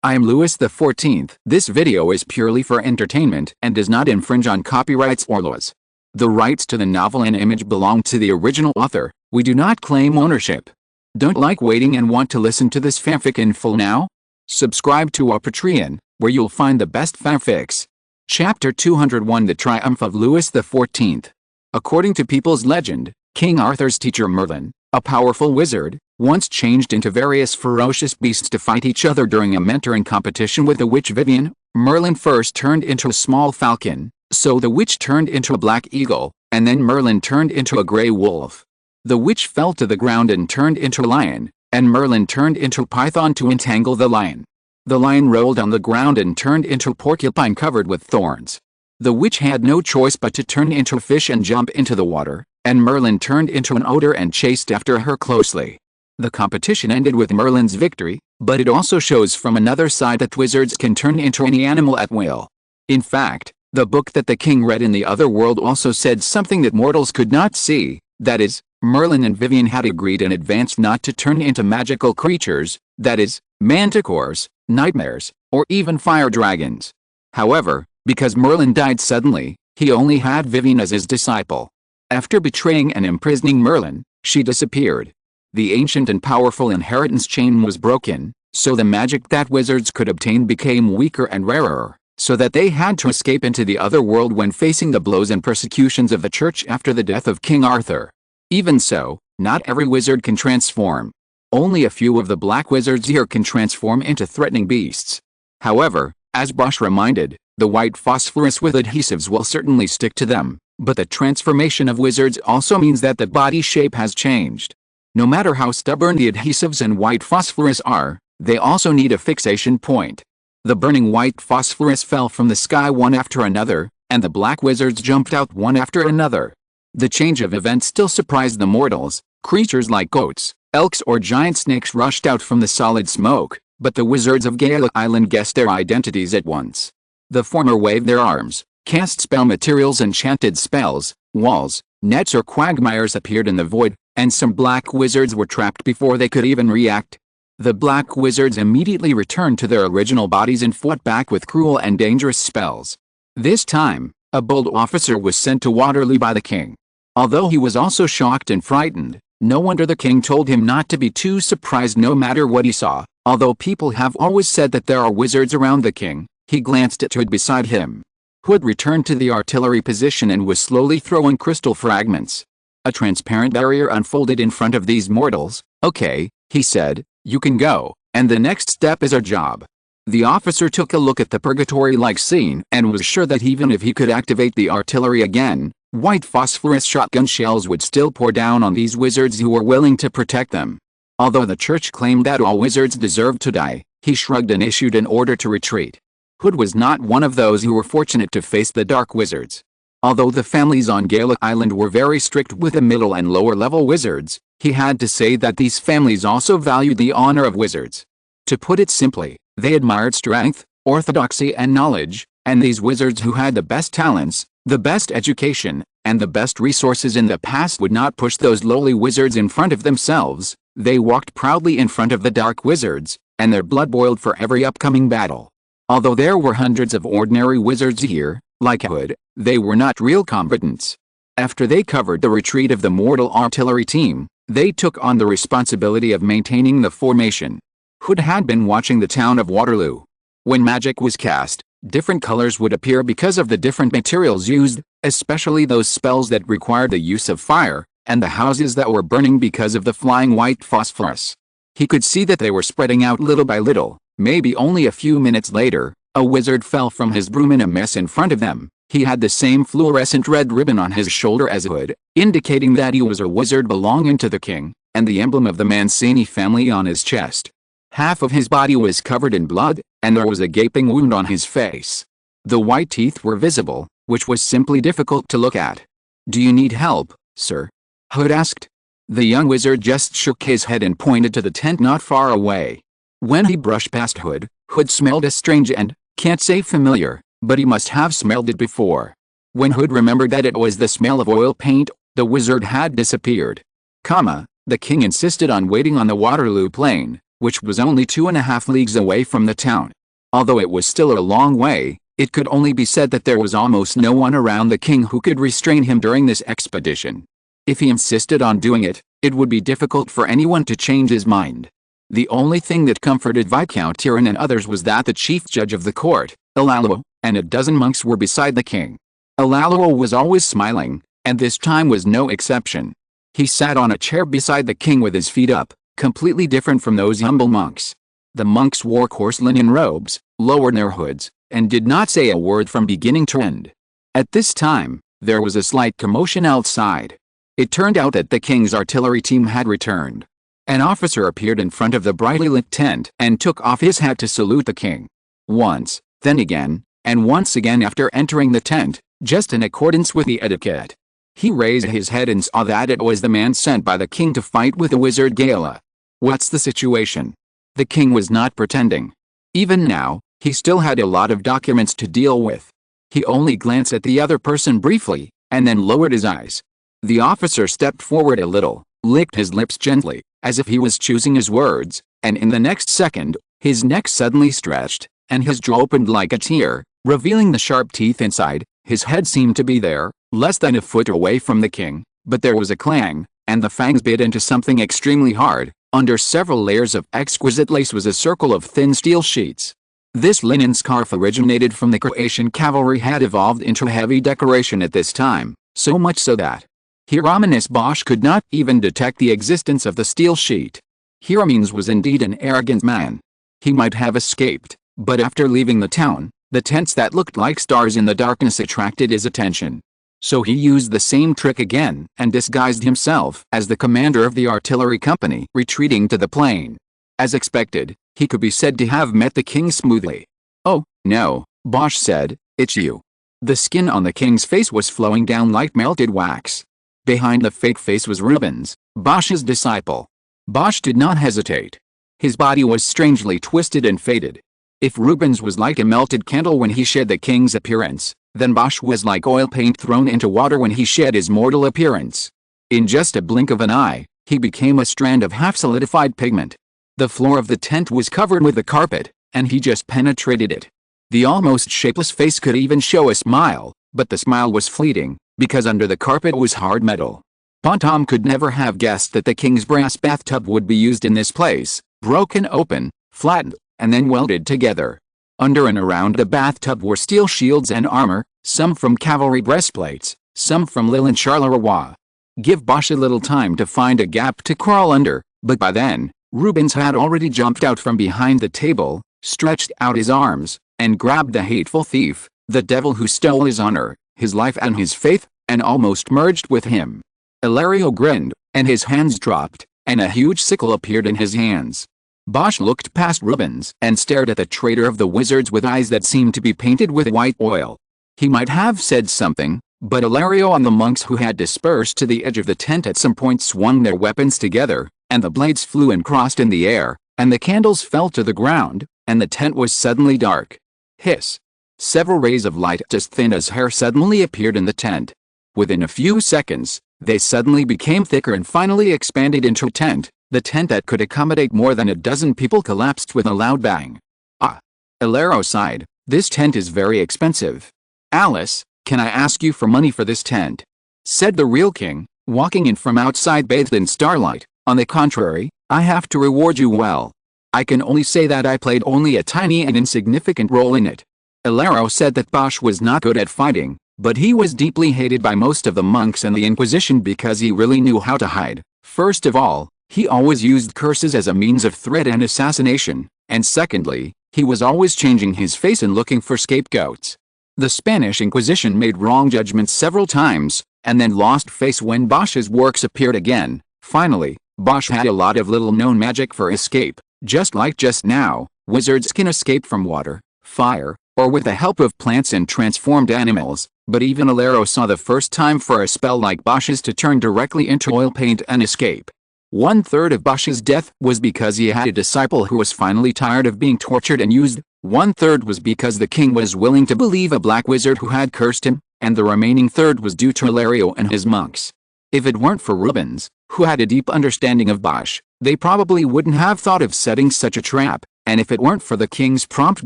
I am Louis XIV. This video is purely for entertainment and does not infringe on copyrights or laws. The rights to the novel and image belong to the original author. We do not claim ownership. Don't like waiting and want to listen to this fanfic in full now? Subscribe to our Patreon, where you'll find the best fanfics. Chapter 201 The Triumph of Louis XIV. According to people's legend, King Arthur's teacher Merlin, a powerful wizard, once changed into various ferocious beasts to fight each other during a mentoring competition with the witch Vivian. Merlin first turned into a small falcon, so the witch turned into a black eagle, and then Merlin turned into a gray wolf. The witch fell to the ground and turned into a lion, and Merlin turned into a python to entangle the lion. The lion rolled on the ground and turned into a porcupine covered with thorns. The witch had no choice but to turn into a fish and jump into the water, and Merlin turned into an otter and chased after her closely. The competition ended with Merlin's victory, but it also shows from another side that wizards can turn into any animal at will. In fact, the book that the king read in the other world also said something that mortals could not see, that is, Merlin and Vivian had agreed in advance not to turn into magical creatures, that is, manticores, nightmares, or even fire dragons. However, because Merlin died suddenly, he only had Vivian as his disciple. After betraying and imprisoning Merlin, she disappeared. The ancient and powerful inheritance chain was broken, so the magic that wizards could obtain became weaker and rarer, so that they had to escape into the other world when facing the blows and persecutions of the church after the death of King Arthur. Even so, not every wizard can transform. Only a few of the black wizards here can transform into threatening beasts. However, as Bosch reminded, the white phosphorus with adhesives will certainly stick to them, but the transformation of wizards also means that the body shape has changed. No matter how stubborn the adhesives and white phosphorus are, they also need a fixation point. The burning white phosphorus fell from the sky one after another, and the black wizards jumped out one after another. The change of events still surprised the mortals. Creatures like goats, elks or giant snakes rushed out from the solid smoke, but the wizards of Gaelic Island guessed their identities at once. The former waved their arms, cast spell materials and chanted spells. Walls, nets or quagmires appeared in the void, and some black wizards were trapped before they could even react. The black wizards immediately returned to their original bodies and fought back with cruel and dangerous spells. This time, a bold officer was sent to Waterloo by the king. Although he was also shocked and frightened, no wonder the king told him not to be too surprised no matter what he saw. Although people have always said that there are wizards around the king, he glanced at Hood beside him. Hood returned to the artillery position and was slowly throwing crystal fragments. A transparent barrier unfolded in front of these mortals. "Okay," he said, "you can go, and the next step is our job." The officer took a look at the purgatory-like scene and was sure that even if he could activate the artillery again, white phosphorus shotgun shells would still pour down on these wizards who were willing to protect them. Although the church claimed that all wizards deserved to die, he shrugged and issued an order to retreat. Hood was not one of those who were fortunate to face the dark wizards. Although the families on Gaelic Island were very strict with the middle and lower level wizards, he had to say that these families also valued the honor of wizards. To put it simply, they admired strength, orthodoxy and knowledge, and these wizards who had the best talents, the best education, and the best resources in the past would not push those lowly wizards in front of themselves. They walked proudly in front of the dark wizards, and their blood boiled for every upcoming battle. Although there were hundreds of ordinary wizards here, like Hood, they were not real combatants. After they covered the retreat of the mortal artillery team, they took on the responsibility of maintaining the formation. Hood had been watching the town of Waterloo. When magic was cast, different colors would appear because of the different materials used, especially those spells that required the use of fire, and the houses that were burning because of the flying white phosphorus. He could see that they were spreading out little by little. Maybe only a few minutes later, a wizard fell from his broom in a mess in front of them. He had the same fluorescent red ribbon on his shoulder as Hood, indicating that he was a wizard belonging to the king, and the emblem of the Mancini family on his chest. Half of his body was covered in blood, and there was a gaping wound on his face. The white teeth were visible, which was simply difficult to look at. "Do you need help, sir?" Hood asked. The young wizard just shook his head and pointed to the tent not far away. When he brushed past Hood, Hood smelled a strange and, can't say familiar, but he must have smelled it before. When Hood remembered that it was the smell of oil paint, the wizard had disappeared. The king insisted on waiting on the Waterloo plain, which was only 2.5 leagues away from the town. Although it was still a long way, it could only be said that there was almost no one around the king who could restrain him during this expedition. If he insisted on doing it, it would be difficult for anyone to change his mind. The only thing that comforted Viscount Tyrone and others was that the chief judge of the court, Louis, and a dozen monks were beside the king. Louis was always smiling, and this time was no exception. He sat on a chair beside the king with his feet up, completely different from those humble monks. The monks wore coarse linen robes, lowered their hoods, and did not say a word from beginning to end. At this time, there was a slight commotion outside. It turned out that the king's artillery team had returned. An officer appeared in front of the brightly lit tent and took off his hat to salute the king. Once, then again, and once again after entering the tent, just in accordance with the etiquette. He raised his head and saw that it was the man sent by the king to fight with the wizard Gala. What's the situation? The king was not pretending. Even now, he still had a lot of documents to deal with. He only glanced at the other person briefly, and then lowered his eyes. The officer stepped forward a little, licked his lips gently, as if he was choosing his words, and in the next second, his neck suddenly stretched, and his jaw opened like a tear, revealing the sharp teeth inside. His head seemed to be there, less than a foot away from the king, but there was a clang, and the fangs bit into something extremely hard. Under several layers of exquisite lace was a circle of thin steel sheets. This linen scarf originated from the Croatian cavalry had evolved into heavy decoration at this time, so much so that Hieronymus Bosch could not even detect the existence of the steel sheet. Hieronymus was indeed an arrogant man. He might have escaped, but after leaving the town, the tents that looked like stars in the darkness attracted his attention. So he used the same trick again and disguised himself as the commander of the artillery company retreating to the plain. As expected, he could be said to have met the king smoothly. "Oh, no," Bosch said, "it's you." The skin on the king's face was flowing down like melted wax. Behind the fake face was Rubens, Bosch's disciple. Bosch did not hesitate. His body was strangely twisted and faded. If Rubens was like a melted candle when he shed the king's appearance, then Bosch was like oil paint thrown into water when he shed his mortal appearance. In just a blink of an eye, he became a strand of half-solidified pigment. The floor of the tent was covered with a carpet, and he just penetrated it. The almost shapeless face could even show a smile, but the smile was fleeting, because under the carpet was hard metal. Pontom could never have guessed that the king's brass bathtub would be used in this place, broken open, flattened, and then welded together. Under and around the bathtub were steel shields and armor, some from cavalry breastplates, some from linen Charleroi. Give Bosch a little time to find a gap to crawl under, but by then, Rubens had already jumped out from behind the table, stretched out his arms, and grabbed the hateful thief, the devil who stole his honor, his life and his faith, and almost merged with him. Ilario grinned, and his hands dropped, and a huge sickle appeared in his hands. Bosch looked past Rubens and stared at the traitor of the wizards with eyes that seemed to be painted with white oil. He might have said something, but Ilario and the monks who had dispersed to the edge of the tent at some point swung their weapons together, and the blades flew and crossed in the air, and the candles fell to the ground, and the tent was suddenly dark. Hiss! Several rays of light as thin as hair suddenly appeared in the tent. Within a few seconds, they suddenly became thicker and finally expanded into a tent. The tent that could accommodate more than a dozen people collapsed with a loud bang. "Ah!" Ilario sighed, "this tent is very expensive." "Alice, can I ask you for money for this tent?" said the real king, walking in from outside bathed in starlight. "On the contrary, I have to reward you well. I can only say that I played only a tiny and insignificant role in it." Ilario said that Bosch was not good at fighting, but he was deeply hated by most of the monks and the Inquisition because he really knew how to hide. First of all, he always used curses as a means of threat and assassination, and secondly, he was always changing his face and looking for scapegoats. The Spanish Inquisition made wrong judgments several times, and then lost face when Bosch's works appeared again. Finally, Bosch had a lot of little-known magic for escape. Just like just now, wizards can escape from water, fire, or with the help of plants and transformed animals, but even Ilario saw the first time for a spell like Bosch's to turn directly into oil paint and escape. 1/3 of Bosch's death was because he had a disciple who was finally tired of being tortured and used, 1/3 was because the king was willing to believe a black wizard who had cursed him, and the remaining third was due to Ilario and his monks. If it weren't for Rubens, who had a deep understanding of Bosch, they probably wouldn't have thought of setting such a trap, and if it weren't for the king's prompt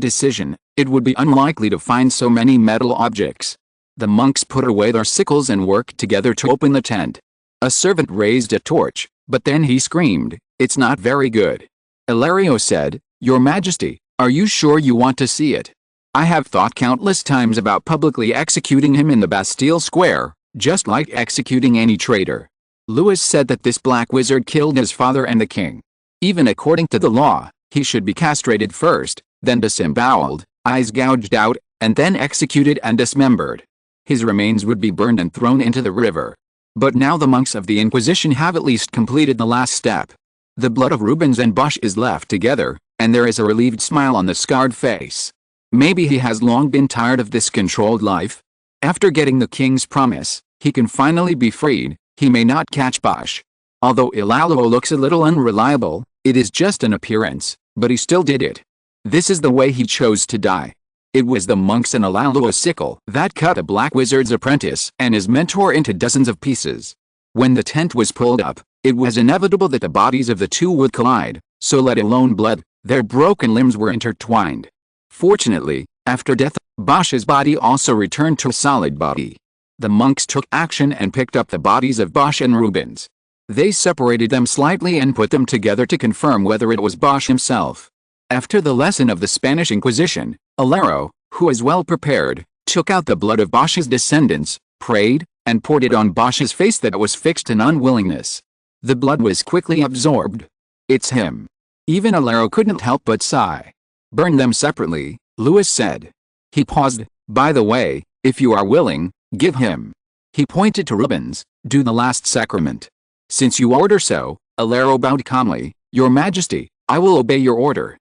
decision, it would be unlikely to find so many metal objects. The monks put away their sickles and worked together to open the tent. A servant raised a torch, but then he screamed, "It's not very good." Ilario said, "Your Majesty, are you sure you want to see it? I have thought countless times about publicly executing him in the Bastille Square, just like executing any traitor." Louis said that this black wizard killed his father and the king. Even according to the law, he should be castrated first, then disemboweled, eyes gouged out, and then executed and dismembered. His remains would be burned and thrown into the river. But now the monks of the Inquisition have at least completed the last step. The blood of Rubens and Bosch is left together, and there is a relieved smile on the scarred face. Maybe he has long been tired of this controlled life. After getting the king's promise, he can finally be freed. He may not catch Bosch. Although Ilario looks a little unreliable, it is just an appearance, but he still did it. This is the way he chose to die. It was the monks and Ilalio's sickle that cut a black wizard's apprentice and his mentor into dozens of pieces. When the tent was pulled up, it was inevitable that the bodies of the two would collide, so let alone blood, their broken limbs were intertwined. Fortunately, after death, Bosch's body also returned to a solid body. The monks took action and picked up the bodies of Bosch and Rubens. They separated them slightly and put them together to confirm whether it was Bosch himself. After the lesson of the Spanish Inquisition, Ilario, who was well prepared, took out the blood of Bosch's descendants, prayed, and poured it on Bosch's face that was fixed in unwillingness. The blood was quickly absorbed. "It's him." Even Ilario couldn't help but sigh. "Burn them separately," Louis said. He paused. "By the way, if you are willing, give him." He pointed to Rubens, "Do the last sacrament." "Since you order so," Ilario bowed calmly, "Your Majesty, I will obey your order."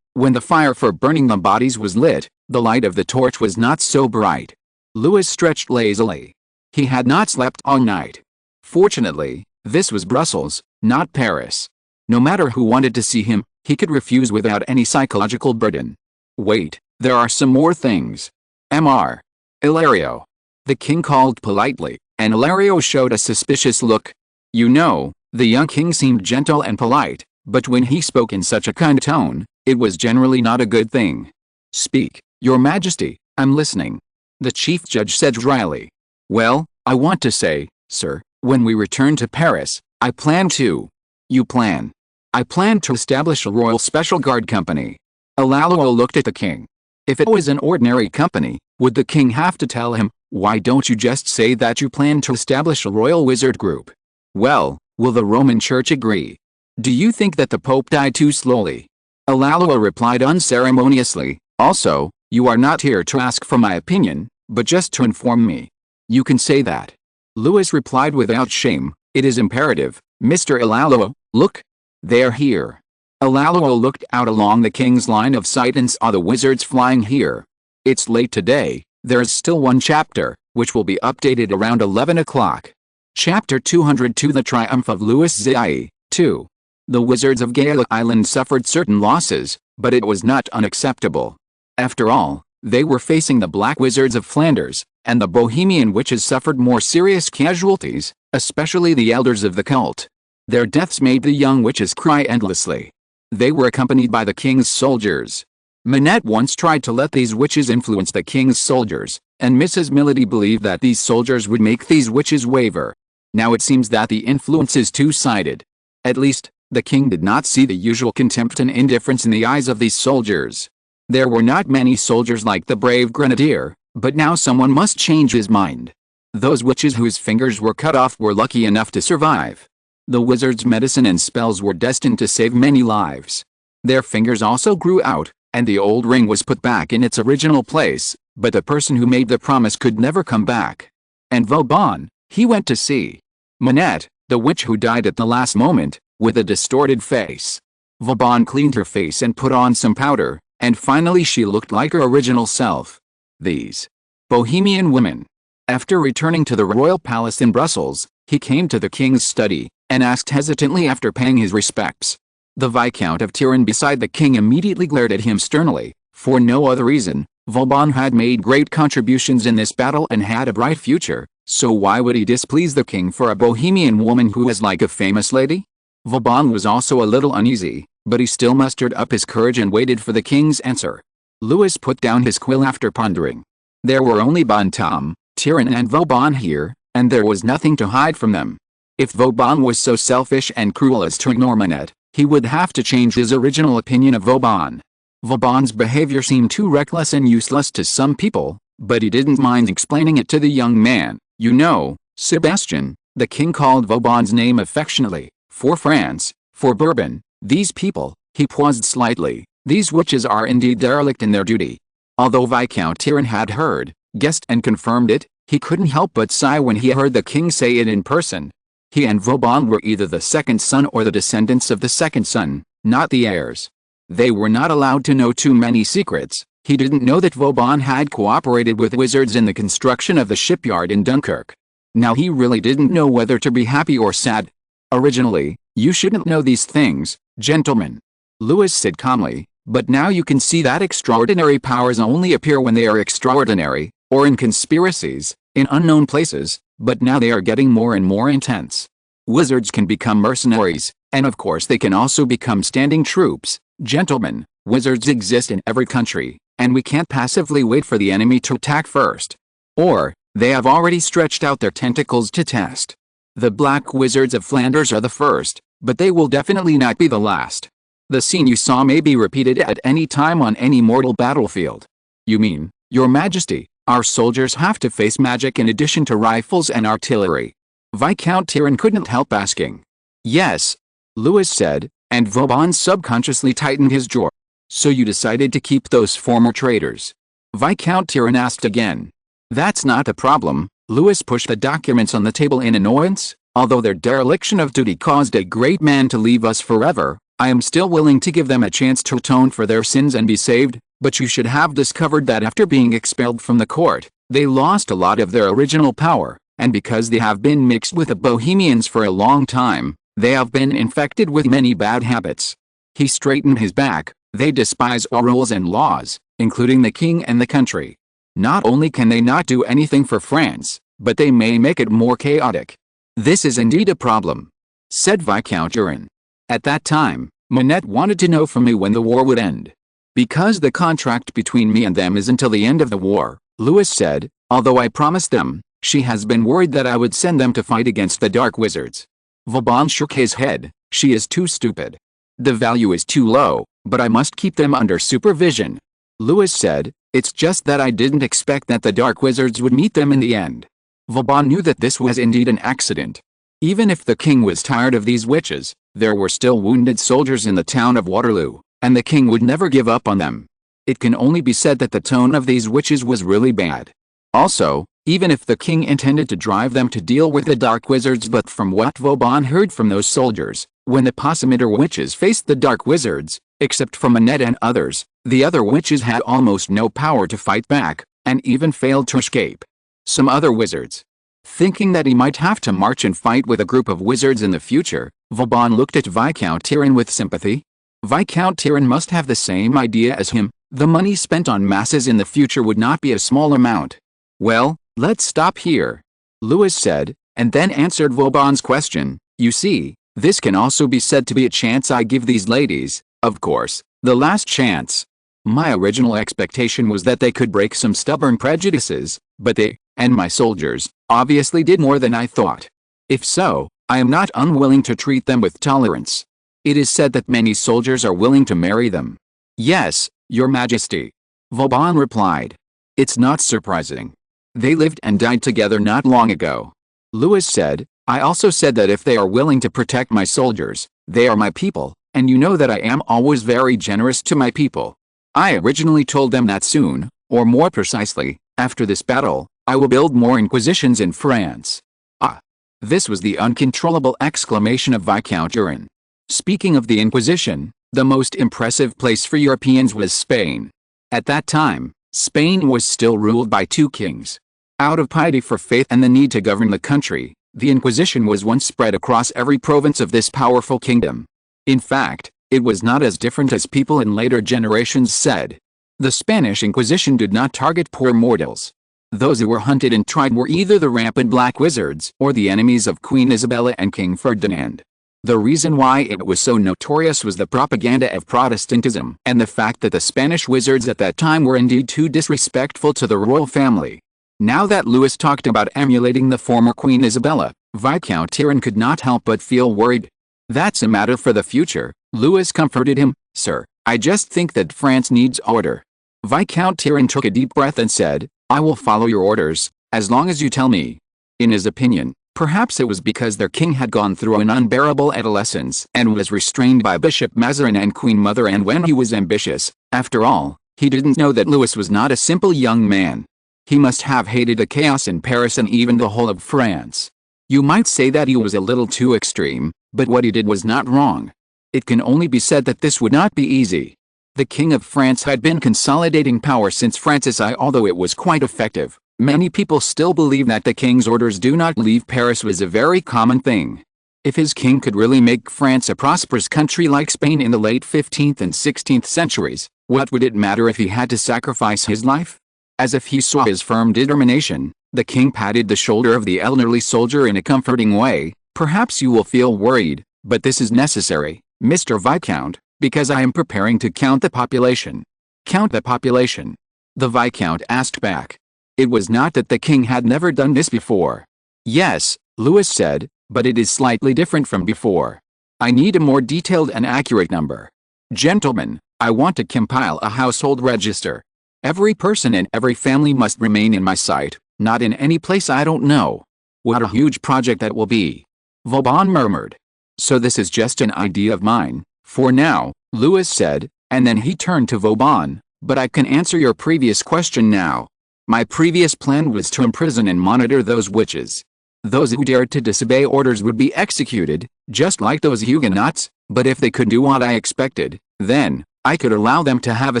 When the fire for burning the bodies was lit, the light of the torch was not so bright. Louis stretched lazily. He had not slept all night. Fortunately, this was Brussels, not Paris. No matter who wanted to see him, he could refuse without any psychological burden. "Wait, there are some more things. Mr. Ilario." The king called politely, and Ilario showed a suspicious look. You know, the young king seemed gentle and polite, but when he spoke in such a kind tone, it was generally not a good thing. "Speak, Your Majesty, I'm listening," the chief judge said dryly. "Well, I want to say, sir, when we return to Paris, I plan to..." "You plan?" "I plan to establish a royal special guard company." Ilario looked at the king. If it was an ordinary company, would the king have to tell him, "Why don't you just say that you plan to establish a royal wizard group?" Well, will the Roman Church agree? "Do you think that the Pope died too slowly?" Ilario replied unceremoniously, "Also, you are not here to ask for my opinion, but just to inform me." "You can say that." Louis replied without shame, "It is imperative, Mr. Ilario, look. They are here." Ilario looked out along the king's line of sight and saw the wizards flying here. "It's late today, there's still one chapter, which will be updated around 11 o'clock. Chapter 202 The Triumph of Louis XIV, 2. The wizards of Gaelic Island suffered certain losses, but it was not unacceptable. After all, they were facing the Black Wizards of Flanders, and the Bohemian witches suffered more serious casualties, especially the elders of the cult. Their deaths made the young witches cry endlessly. They were accompanied by the king's soldiers. Manette once tried to let these witches influence the king's soldiers, and Mrs. Milady believed that these soldiers would make these witches waver. Now it seems that the influence is two-sided. At least, the king did not see the usual contempt and indifference in the eyes of these soldiers. There were not many soldiers like the brave grenadier, but now someone must change his mind. Those witches whose fingers were cut off were lucky enough to survive. The wizard's medicine and spells were destined to save many lives. Their fingers also grew out, and the old ring was put back in its original place, but the person who made the promise could never come back. And Vauban, he went to see Manette, the witch who died at the last moment, with a distorted face. Vauban cleaned her face and put on some powder, and finally she looked like her original self. These Bohemian women. After returning to the royal palace in Brussels, he came to the king's study, and asked hesitantly after paying his respects. The Viscount of Turin beside the king immediately glared at him sternly. For no other reason, Vauban had made great contributions in this battle and had a bright future, So why would he displease the king for a Bohemian woman who was like a famous lady? Vauban was also a little uneasy, but he still mustered up his courage and waited for the king's answer. Louis put down his quill after pondering. There were only Bonhomme, Tyrant and Vauban here, and there was nothing to hide from them. If Vauban was so selfish and cruel as to ignore Manette, he would have to change his original opinion of Vauban. Vauban's behavior seemed too reckless and useless to some people, but he didn't mind explaining it to the young man. You know, Sebastian, the king called Vauban's name affectionately, for France, for Bourbon, these people, he paused slightly, these witches are indeed derelict in their duty. Although Viscount Tyrant had heard, guessed and confirmed it, he couldn't help but sigh when he heard the king say it in person. He and Vauban were either the second son or the descendants of the second son, not the heirs. They were not allowed to know too many secrets. He didn't know that Vauban had cooperated with wizards in the construction of the shipyard in Dunkirk. Now he really didn't know whether to be happy or sad. Originally, you shouldn't know these things, gentlemen, Louis said calmly, but now you can see that extraordinary powers only appear when they are extraordinary, or in conspiracies, in unknown places, but now they are getting more and more intense. Wizards can become mercenaries, and of course they can also become standing troops. Gentlemen, wizards exist in every country, and we can't passively wait for the enemy to attack first. Or, they have already stretched out their tentacles to test. The Black Wizards of Flanders are the first, but they will definitely not be the last. The scene you saw may be repeated at any time on any mortal battlefield. You mean, Your Majesty, our soldiers have to face magic in addition to rifles and artillery? Viscount Tyrant couldn't help asking. Yes, Louis said, and Vauban subconsciously tightened his jaw. So you decided to keep those former traitors? Viscount Tyrant asked again. That's not the problem. Louis pushed the documents on the table in annoyance. Although their dereliction of duty caused a great man to leave us forever, I am still willing to give them a chance to atone for their sins and be saved, but you should have discovered that after being expelled from the court, they lost a lot of their original power, and because they have been mixed with the Bohemians for a long time, they have been infected with many bad habits. He straightened his back. They despise all rules and laws, including the king and the country. Not only can they not do anything for France, but they may make it more chaotic. This is indeed a problem, said Viscount Tyrant. At that time, Manette wanted to know from me when the war would end. Because the contract between me and them is until the end of the war, Louis said, although I promised them, she has been worried that I would send them to fight against the Dark Wizards. Vauban shook his head. She is too stupid. The value is too low, but I must keep them under supervision. Louis said, it's just that I didn't expect that the Dark Wizards would meet them in the end. Vauban knew that this was indeed an accident. Even if the king was tired of these witches, there were still wounded soldiers in the town of Waterloo, and the king would never give up on them. It can only be said that the tone of these witches was really bad. Also, even if the king intended to drive them to deal with the Dark Wizards, but from what Vauban heard from those soldiers, when the Possimeter witches faced the Dark Wizards, except for Manette and others, the other witches had almost no power to fight back, and even failed to escape. Some other wizards. Thinking that he might have to march and fight with a group of wizards in the future, Vauban looked at Viscount Tyrant with sympathy. Viscount Tyrant must have the same idea as him. The money spent on masses in the future would not be a small amount. Well, let's stop here, Louis said, and then answered Vauban's question. You see, this can also be said to be a chance I give these ladies, of course, the last chance. My original expectation was that they could break some stubborn prejudices, but they, and my soldiers, obviously did more than I thought. If so, I am not unwilling to treat them with tolerance. It is said that many soldiers are willing to marry them. Yes, Your Majesty, Vauban replied. It's not surprising. They lived and died together not long ago. Louis said, I also said that if they are willing to protect my soldiers, they are my people, and you know that I am always very generous to my people. I originally told them that soon, or more precisely, after this battle, I will build more inquisitions in France. Ah! This was the uncontrollable exclamation of Viscount Tyrant. Speaking of the Inquisition, the most impressive place for Europeans was Spain. At that time, Spain was still ruled by two kings. Out of piety for faith and the need to govern the country, the Inquisition was once spread across every province of this powerful kingdom. In fact, it was not as different as people in later generations said. The Spanish Inquisition did not target poor mortals. Those who were hunted and tried were either the rampant black wizards or the enemies of Queen Isabella and King Ferdinand. The reason why it was so notorious was the propaganda of Protestantism and the fact that the Spanish wizards at that time were indeed too disrespectful to the royal family. Now that Louis talked about emulating the former Queen Isabella, Viscount Tyrone could not help but feel worried. "That's a matter for the future," Louis comforted him. "Sir, I just think that France needs order." Viscount Tyrone took a deep breath and said, "I will follow your orders, as long as you tell me." In his opinion, perhaps it was because their king had gone through an unbearable adolescence and was restrained by Bishop Mazarin and Queen Mother, and when he was ambitious, after all, he didn't know that Louis was not a simple young man. He must have hated the chaos in Paris and even the whole of France. You might say that he was a little too extreme, but what he did was not wrong. It can only be said that this would not be easy. The King of France had been consolidating power since Francis I. Although it was quite effective, many people still believe that the king's orders "do not leave Paris" was a very common thing. If his king could really make France a prosperous country like Spain in the late 15th and 16th centuries, what would it matter if he had to sacrifice his life? As if he saw his firm determination, the king patted the shoulder of the elderly soldier in a comforting way. "Perhaps you will feel worried, but this is necessary, Mr. Viscount, because I am preparing to count the population." "Count the population?" the Viscount asked back. It was not that the king had never done this before. "Yes," Louis said, "but it is slightly different from before. I need a more detailed and accurate number. Gentlemen, I want to compile a household register. Every person and every family must remain in my sight, not in any place I don't know." "What a huge project that will be," Vauban murmured. "So this is just an idea of mine, for now," Louis said, and then he turned to Vauban. "But I can answer your previous question now. My previous plan was to imprison and monitor those witches. Those who dared to disobey orders would be executed, just like those Huguenots, but if they could do what I expected, then I could allow them to have a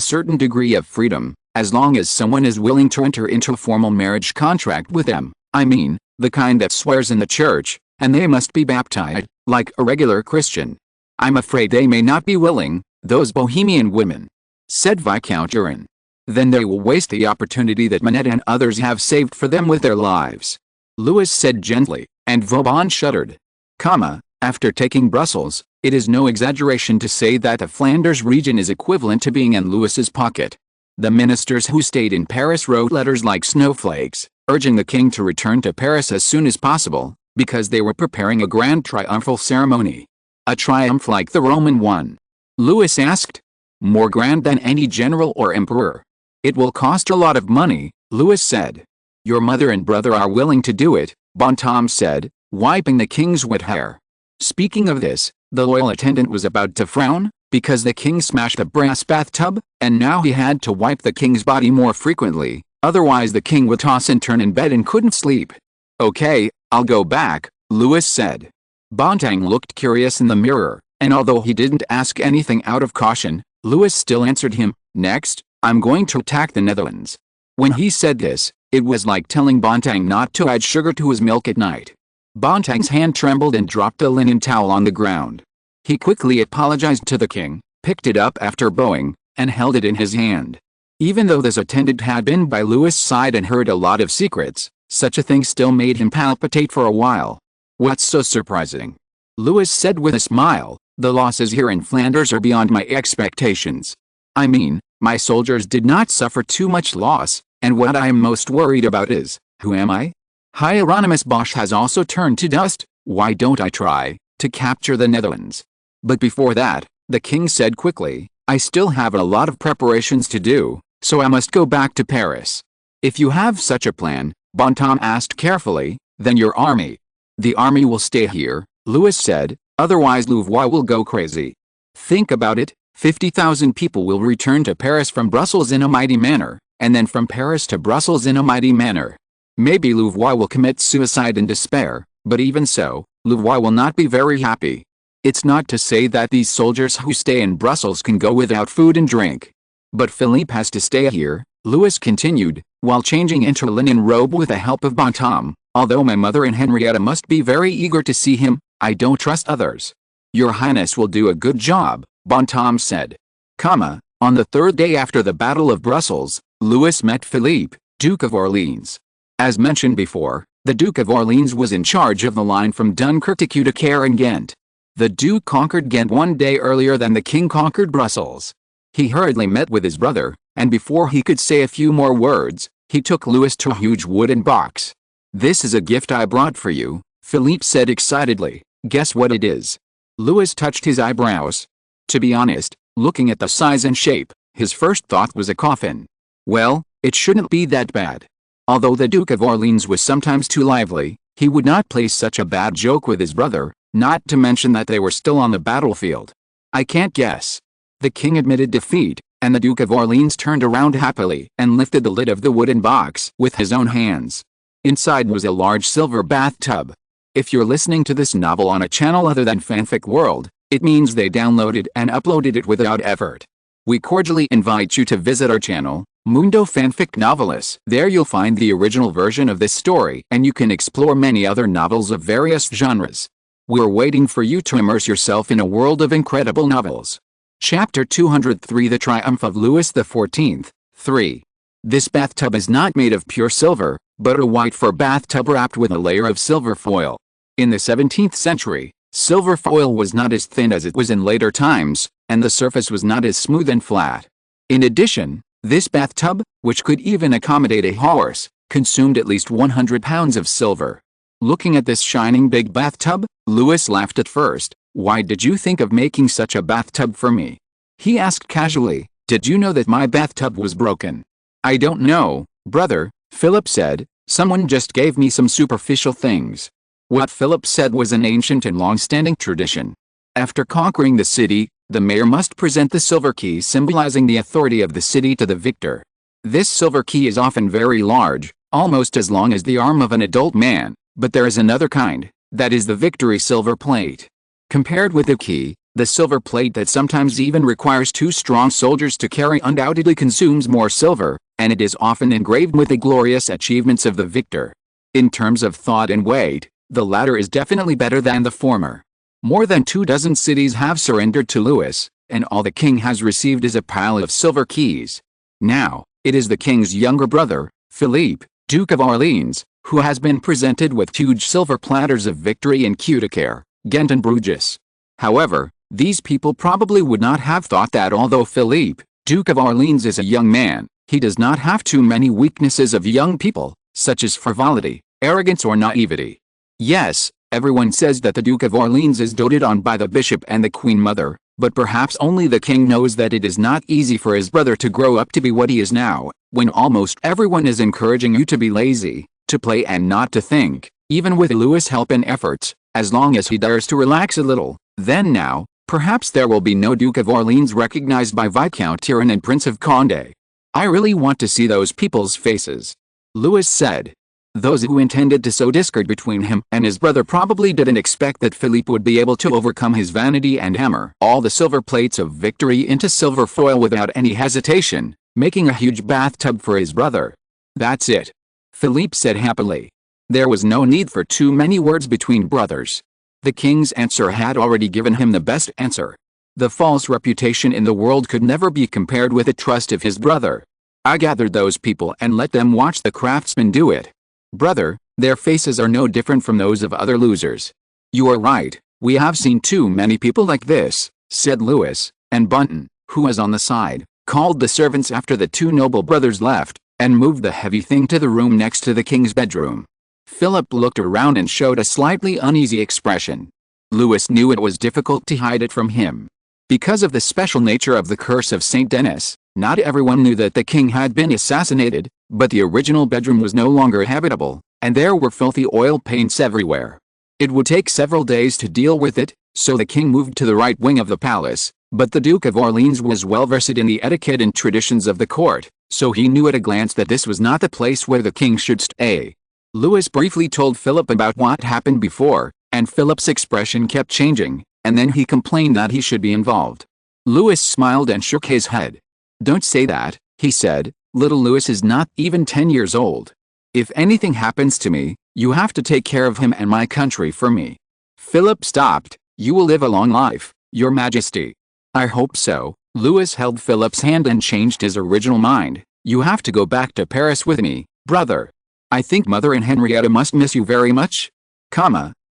certain degree of freedom, as long as someone is willing to enter into a formal marriage contract with them. I mean, the kind that swears in the church, and they must be baptized, like a regular Christian. I'm afraid they may not be willing, those Bohemian women," said Viscount Tyrone. "Then they will waste the opportunity that Manette and others have saved for them with their lives," Louis said gently, and Vauban shuddered. After taking Brussels, it is no exaggeration to say that the Flanders region is equivalent to being in Louis's pocket. The ministers who stayed in Paris wrote letters like snowflakes, urging the king to return to Paris as soon as possible, because they were preparing a grand triumphal ceremony. "A triumph like the Roman one?" Louis asked. "More grand than any general or emperor." "It will cost a lot of money," Louis said. "Your mother and brother are willing to do it," Bontemps said, wiping the king's wet hair. Speaking of this, the loyal attendant was about to frown, because the king smashed a brass bathtub, and now he had to wipe the king's body more frequently, otherwise the king would toss and turn in bed and couldn't sleep. "Okay, I'll go back," Louis said. Bontemps looked curious in the mirror, and although he didn't ask anything out of caution, Louis still answered him. "Next, I'm going to attack the Netherlands." When he said this, it was like telling Bontemps not to add sugar to his milk at night. Bontemps' hand trembled and dropped a linen towel on the ground. He quickly apologized to the king, picked it up after bowing, and held it in his hand. Even though this attendant had been by Louis' side and heard a lot of secrets, such a thing still made him palpitate for a while. "What's so surprising?" Louis said with a smile. "The losses here in Flanders are beyond my expectations. I mean, my soldiers did not suffer too much loss, and what I am most worried about is, who am I? Hieronymus Bosch has also turned to dust. Why don't I try to capture the Netherlands?" But before that, the king said quickly, "I still have a lot of preparations to do, so I must go back to Paris." "If you have such a plan," Bontemps asked carefully, "then your army?" "The army will stay here," Louis said, "otherwise Louvois will go crazy. Think about it, 50,000 people will return to Paris from Brussels in a mighty manner, and then from Paris to Brussels in a mighty manner. Maybe Louvois will commit suicide in despair, but even so, Louvois will not be very happy. It's not to say that these soldiers who stay in Brussels can go without food and drink. But Philippe has to stay here," Louis continued, while changing into a linen robe with the help of Bontemps. "Although my mother and Henrietta must be very eager to see him, I don't trust others." "Your Highness will do a good job," Bontemps said. On the third day after the Battle of Brussels, Louis met Philippe, Duke of Orleans. As mentioned before, the Duke of Orleans was in charge of the line from Dunkirk to Coudekerre in Ghent. The Duke conquered Ghent one day earlier than the king conquered Brussels. He hurriedly met with his brother, and before he could say a few more words, he took Louis to a huge wooden box. "This is a gift I brought for you," Philippe said excitedly. "Guess what it is?" Louis touched his eyebrows. To be honest, looking at the size and shape, his first thought was a coffin. Well, it shouldn't be that bad. Although the Duke of Orleans was sometimes too lively, he would not play such a bad joke with his brother, not to mention that they were still on the battlefield. "I can't guess." The king admitted defeat, and the Duke of Orleans turned around happily and lifted the lid of the wooden box with his own hands. Inside was a large silver bathtub. If you're listening to this novel on a channel other than Fanfic World, it means they downloaded and uploaded it without effort. We cordially invite you to visit our channel, Mundo Fanfic Novelis. There you'll find the original version of this story, and you can explore many other novels of various genres. We're waiting for you to immerse yourself in a world of incredible novels. Chapter 203: The Triumph of Louis XIV. 3. This bathtub is not made of pure silver, but a white fur bathtub wrapped with a layer of silver foil. In the 17th century, silver foil was not as thin as it was in later times, and the surface was not as smooth and flat. In addition, this bathtub, which could even accommodate a horse, consumed at least 100 pounds of silver. Looking at this shining big bathtub, Louis laughed at first. "Why did you think of making such a bathtub for me?" he asked casually. "Did you know that my bathtub was broken?" "I don't know, brother," Philip said. "Someone just gave me some superficial things." What Philip said was an ancient and long-standing tradition. After conquering the city, the mayor must present the silver key symbolizing the authority of the city to the victor. This silver key is often very large, almost as long as the arm of an adult man, but there is another kind, that is the victory silver plate. Compared with the key, the silver plate that sometimes even requires 2 strong soldiers to carry undoubtedly consumes more silver, and it is often engraved with the glorious achievements of the victor. In terms of thought and weight, the latter is definitely better than the former. More than 24 cities have surrendered to Louis, and all the king has received is a pile of silver keys. Now, it is the king's younger brother, Philippe, Duke of Orleans, who has been presented with huge silver platters of victory in Coudekerre, Ghent and Bruges. However, these people probably would not have thought that although Philippe, Duke of Orleans is a young man, he does not have too many weaknesses of young people, such as frivolity, arrogance or naivety. Yes, everyone says that the Duke of Orleans is doted on by the bishop and the Queen Mother, but perhaps only the king knows that it is not easy for his brother to grow up to be what he is now, when almost everyone is encouraging you to be lazy, to play and not to think, even with Louis' help and efforts, as long as he dares to relax a little. Then now, perhaps there will be no Duke of Orleans recognized by Viscount Turenne and Prince of Condé. "I really want to see those people's faces," Louis said. Those who intended to sow discord between him and his brother probably didn't expect that Philippe would be able to overcome his vanity and hammer all the silver plates of victory into silver foil without any hesitation, making a huge bathtub for his brother. "That's it," Philippe said happily. There was no need for too many words between brothers. The king's answer had already given him the best answer. The false reputation in the world could never be compared with the trust of his brother. "I gathered those people and let them watch the craftsmen do it. Brother, their faces are no different from those of other losers." "You are right, we have seen too many people like this," said Louis, and Bunton, who was on the side, called the servants after the 2 noble brothers left, and moved the heavy thing to the room next to the king's bedroom. Philip looked around and showed a slightly uneasy expression. Louis knew it was difficult to hide it from him. Because of the special nature of the curse of Saint Denis, not everyone knew that the king had been assassinated, but the original bedroom was no longer habitable, and there were filthy oil paints everywhere. It would take several days to deal with it, so the king moved to the right wing of the palace, but the Duke of Orleans was well versed in the etiquette and traditions of the court, so he knew at a glance that this was not the place where the king should stay. Louis briefly told Philip about what happened before, and Philip's expression kept changing, and then he complained that he should be involved. Louis smiled and shook his head. "Don't say that," he said. "Little Louis is not even 10 years old. If anything happens to me, you have to take care of him and my country for me." Philip stopped. "You will live a long life, Your Majesty." "I hope so." Louis held Philip's hand and changed his original mind. You have to go back to Paris with me, brother. I think Mother and Henrietta must miss you very much.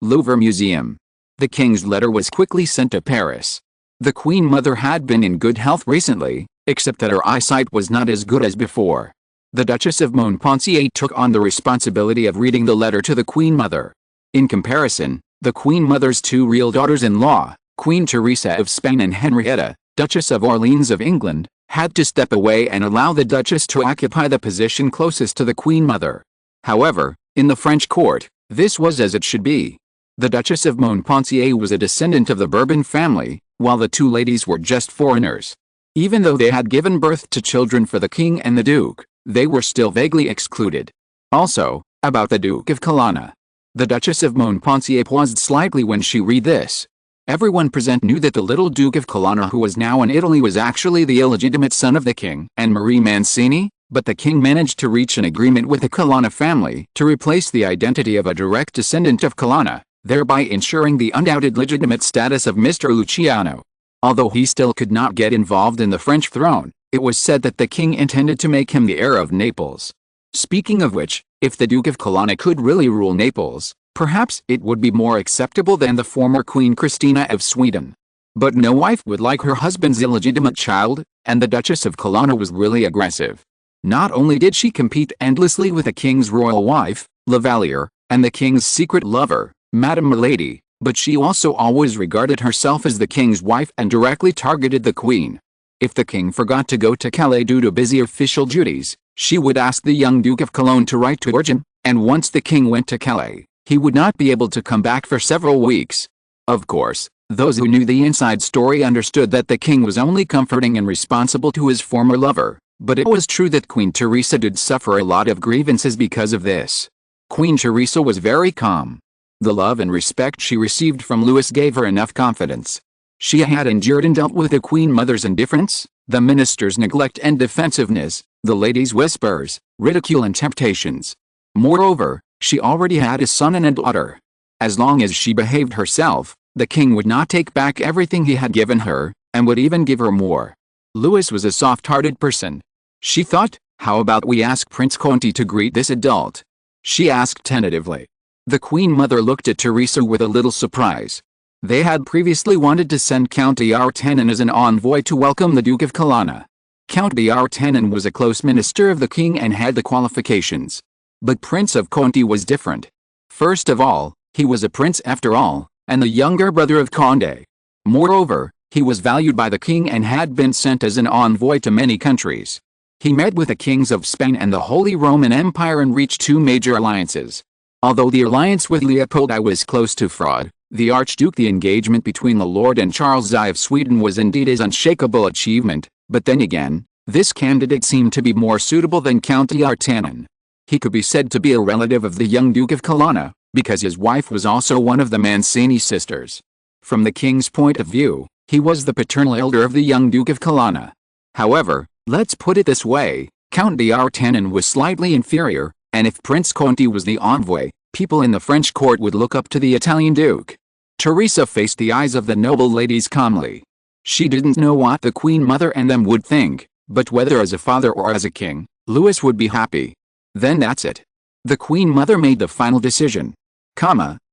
Louvre Museum. The king's letter was quickly sent to Paris. The Queen Mother had been in good health recently, except that her eyesight was not as good as before. The Duchess of Montpensier took on the responsibility of reading the letter to the Queen Mother. In comparison, the Queen Mother's two real daughters-in-law, Queen Teresa of Spain and Henrietta, Duchess of Orleans of England, had to step away and allow the Duchess to occupy the position closest to the Queen Mother. However, in the French court, this was as it should be. The Duchess of Montpensier was a descendant of the Bourbon family, while the two ladies were just foreigners. Even though they had given birth to children for the king and the duke, they were still vaguely excluded. Also, about the Duke of Colonna. The Duchess of Montpensier paused slightly when she read this. Everyone present knew that the little Duke of Colonna, who was now in Italy, was actually the illegitimate son of the king and Marie Mancini, but the king managed to reach an agreement with the Colonna family to replace the identity of a direct descendant of Colonna, thereby ensuring the undoubted legitimate status of Mr. Luciano. Although he still could not get involved in the French throne, it was said that the king intended to make him the heir of Naples. Speaking of which, if the Duke of Colonna could really rule Naples, perhaps it would be more acceptable than the former Queen Christina of Sweden. But no wife would like her husband's illegitimate child, and the Duchess of Colonna was really aggressive. Not only did she compete endlessly with the king's royal wife, Lavalier, and the king's secret lover, Madame Milady, but she also always regarded herself as the king's wife and directly targeted the queen. If the king forgot to go to Calais due to busy official duties, she would ask the young Duke of Cologne to write to urge him, and once the king went to Calais, he would not be able to come back for several weeks. Of course, those who knew the inside story understood that the king was only comforting and responsible to his former lover, but it was true that Queen Teresa did suffer a lot of grievances because of this. Queen Teresa was very calm. The love and respect she received from Louis gave her enough confidence. She had endured and dealt with the Queen Mother's indifference, the minister's neglect and defensiveness, the ladies' whispers, ridicule and temptations. Moreover, she already had a son and a daughter. As long as she behaved herself, the king would not take back everything he had given her, and would even give her more. Louis was a soft-hearted person. She thought, how about we ask Prince Conti to greet this adult? She asked tentatively. The Queen Mother looked at Teresa with a little surprise. They had previously wanted to send Count d'Artagnan as an envoy to welcome the Duke of Colonna. Count d'Artagnan was a close minister of the king and had the qualifications. But Prince of Conti was different. First of all, he was a prince after all, and the younger brother of Condé. Moreover, he was valued by the king and had been sent as an envoy to many countries. He met with the kings of Spain and the Holy Roman Empire and reached two major alliances. Although the alliance with Leopold I was close to fraud, the Archduke, the engagement between the Lord and Charles I of Sweden was indeed his unshakable achievement, but then again, this candidate seemed to be more suitable than Count d'Artagnan. He could be said to be a relative of the young Duke of Colonna, because his wife was also one of the Mancini sisters. From the king's point of view, he was the paternal elder of the young Duke of Colonna. However, let's put it this way, Count d'Artagnan was slightly inferior, and if Prince Conti was the envoy, people in the French court would look up to the Italian duke. Teresa faced the eyes of the noble ladies calmly. She didn't know what the Queen Mother and them would think, but whether as a father or as a king, Louis would be happy. Then that's it. The Queen Mother made the final decision.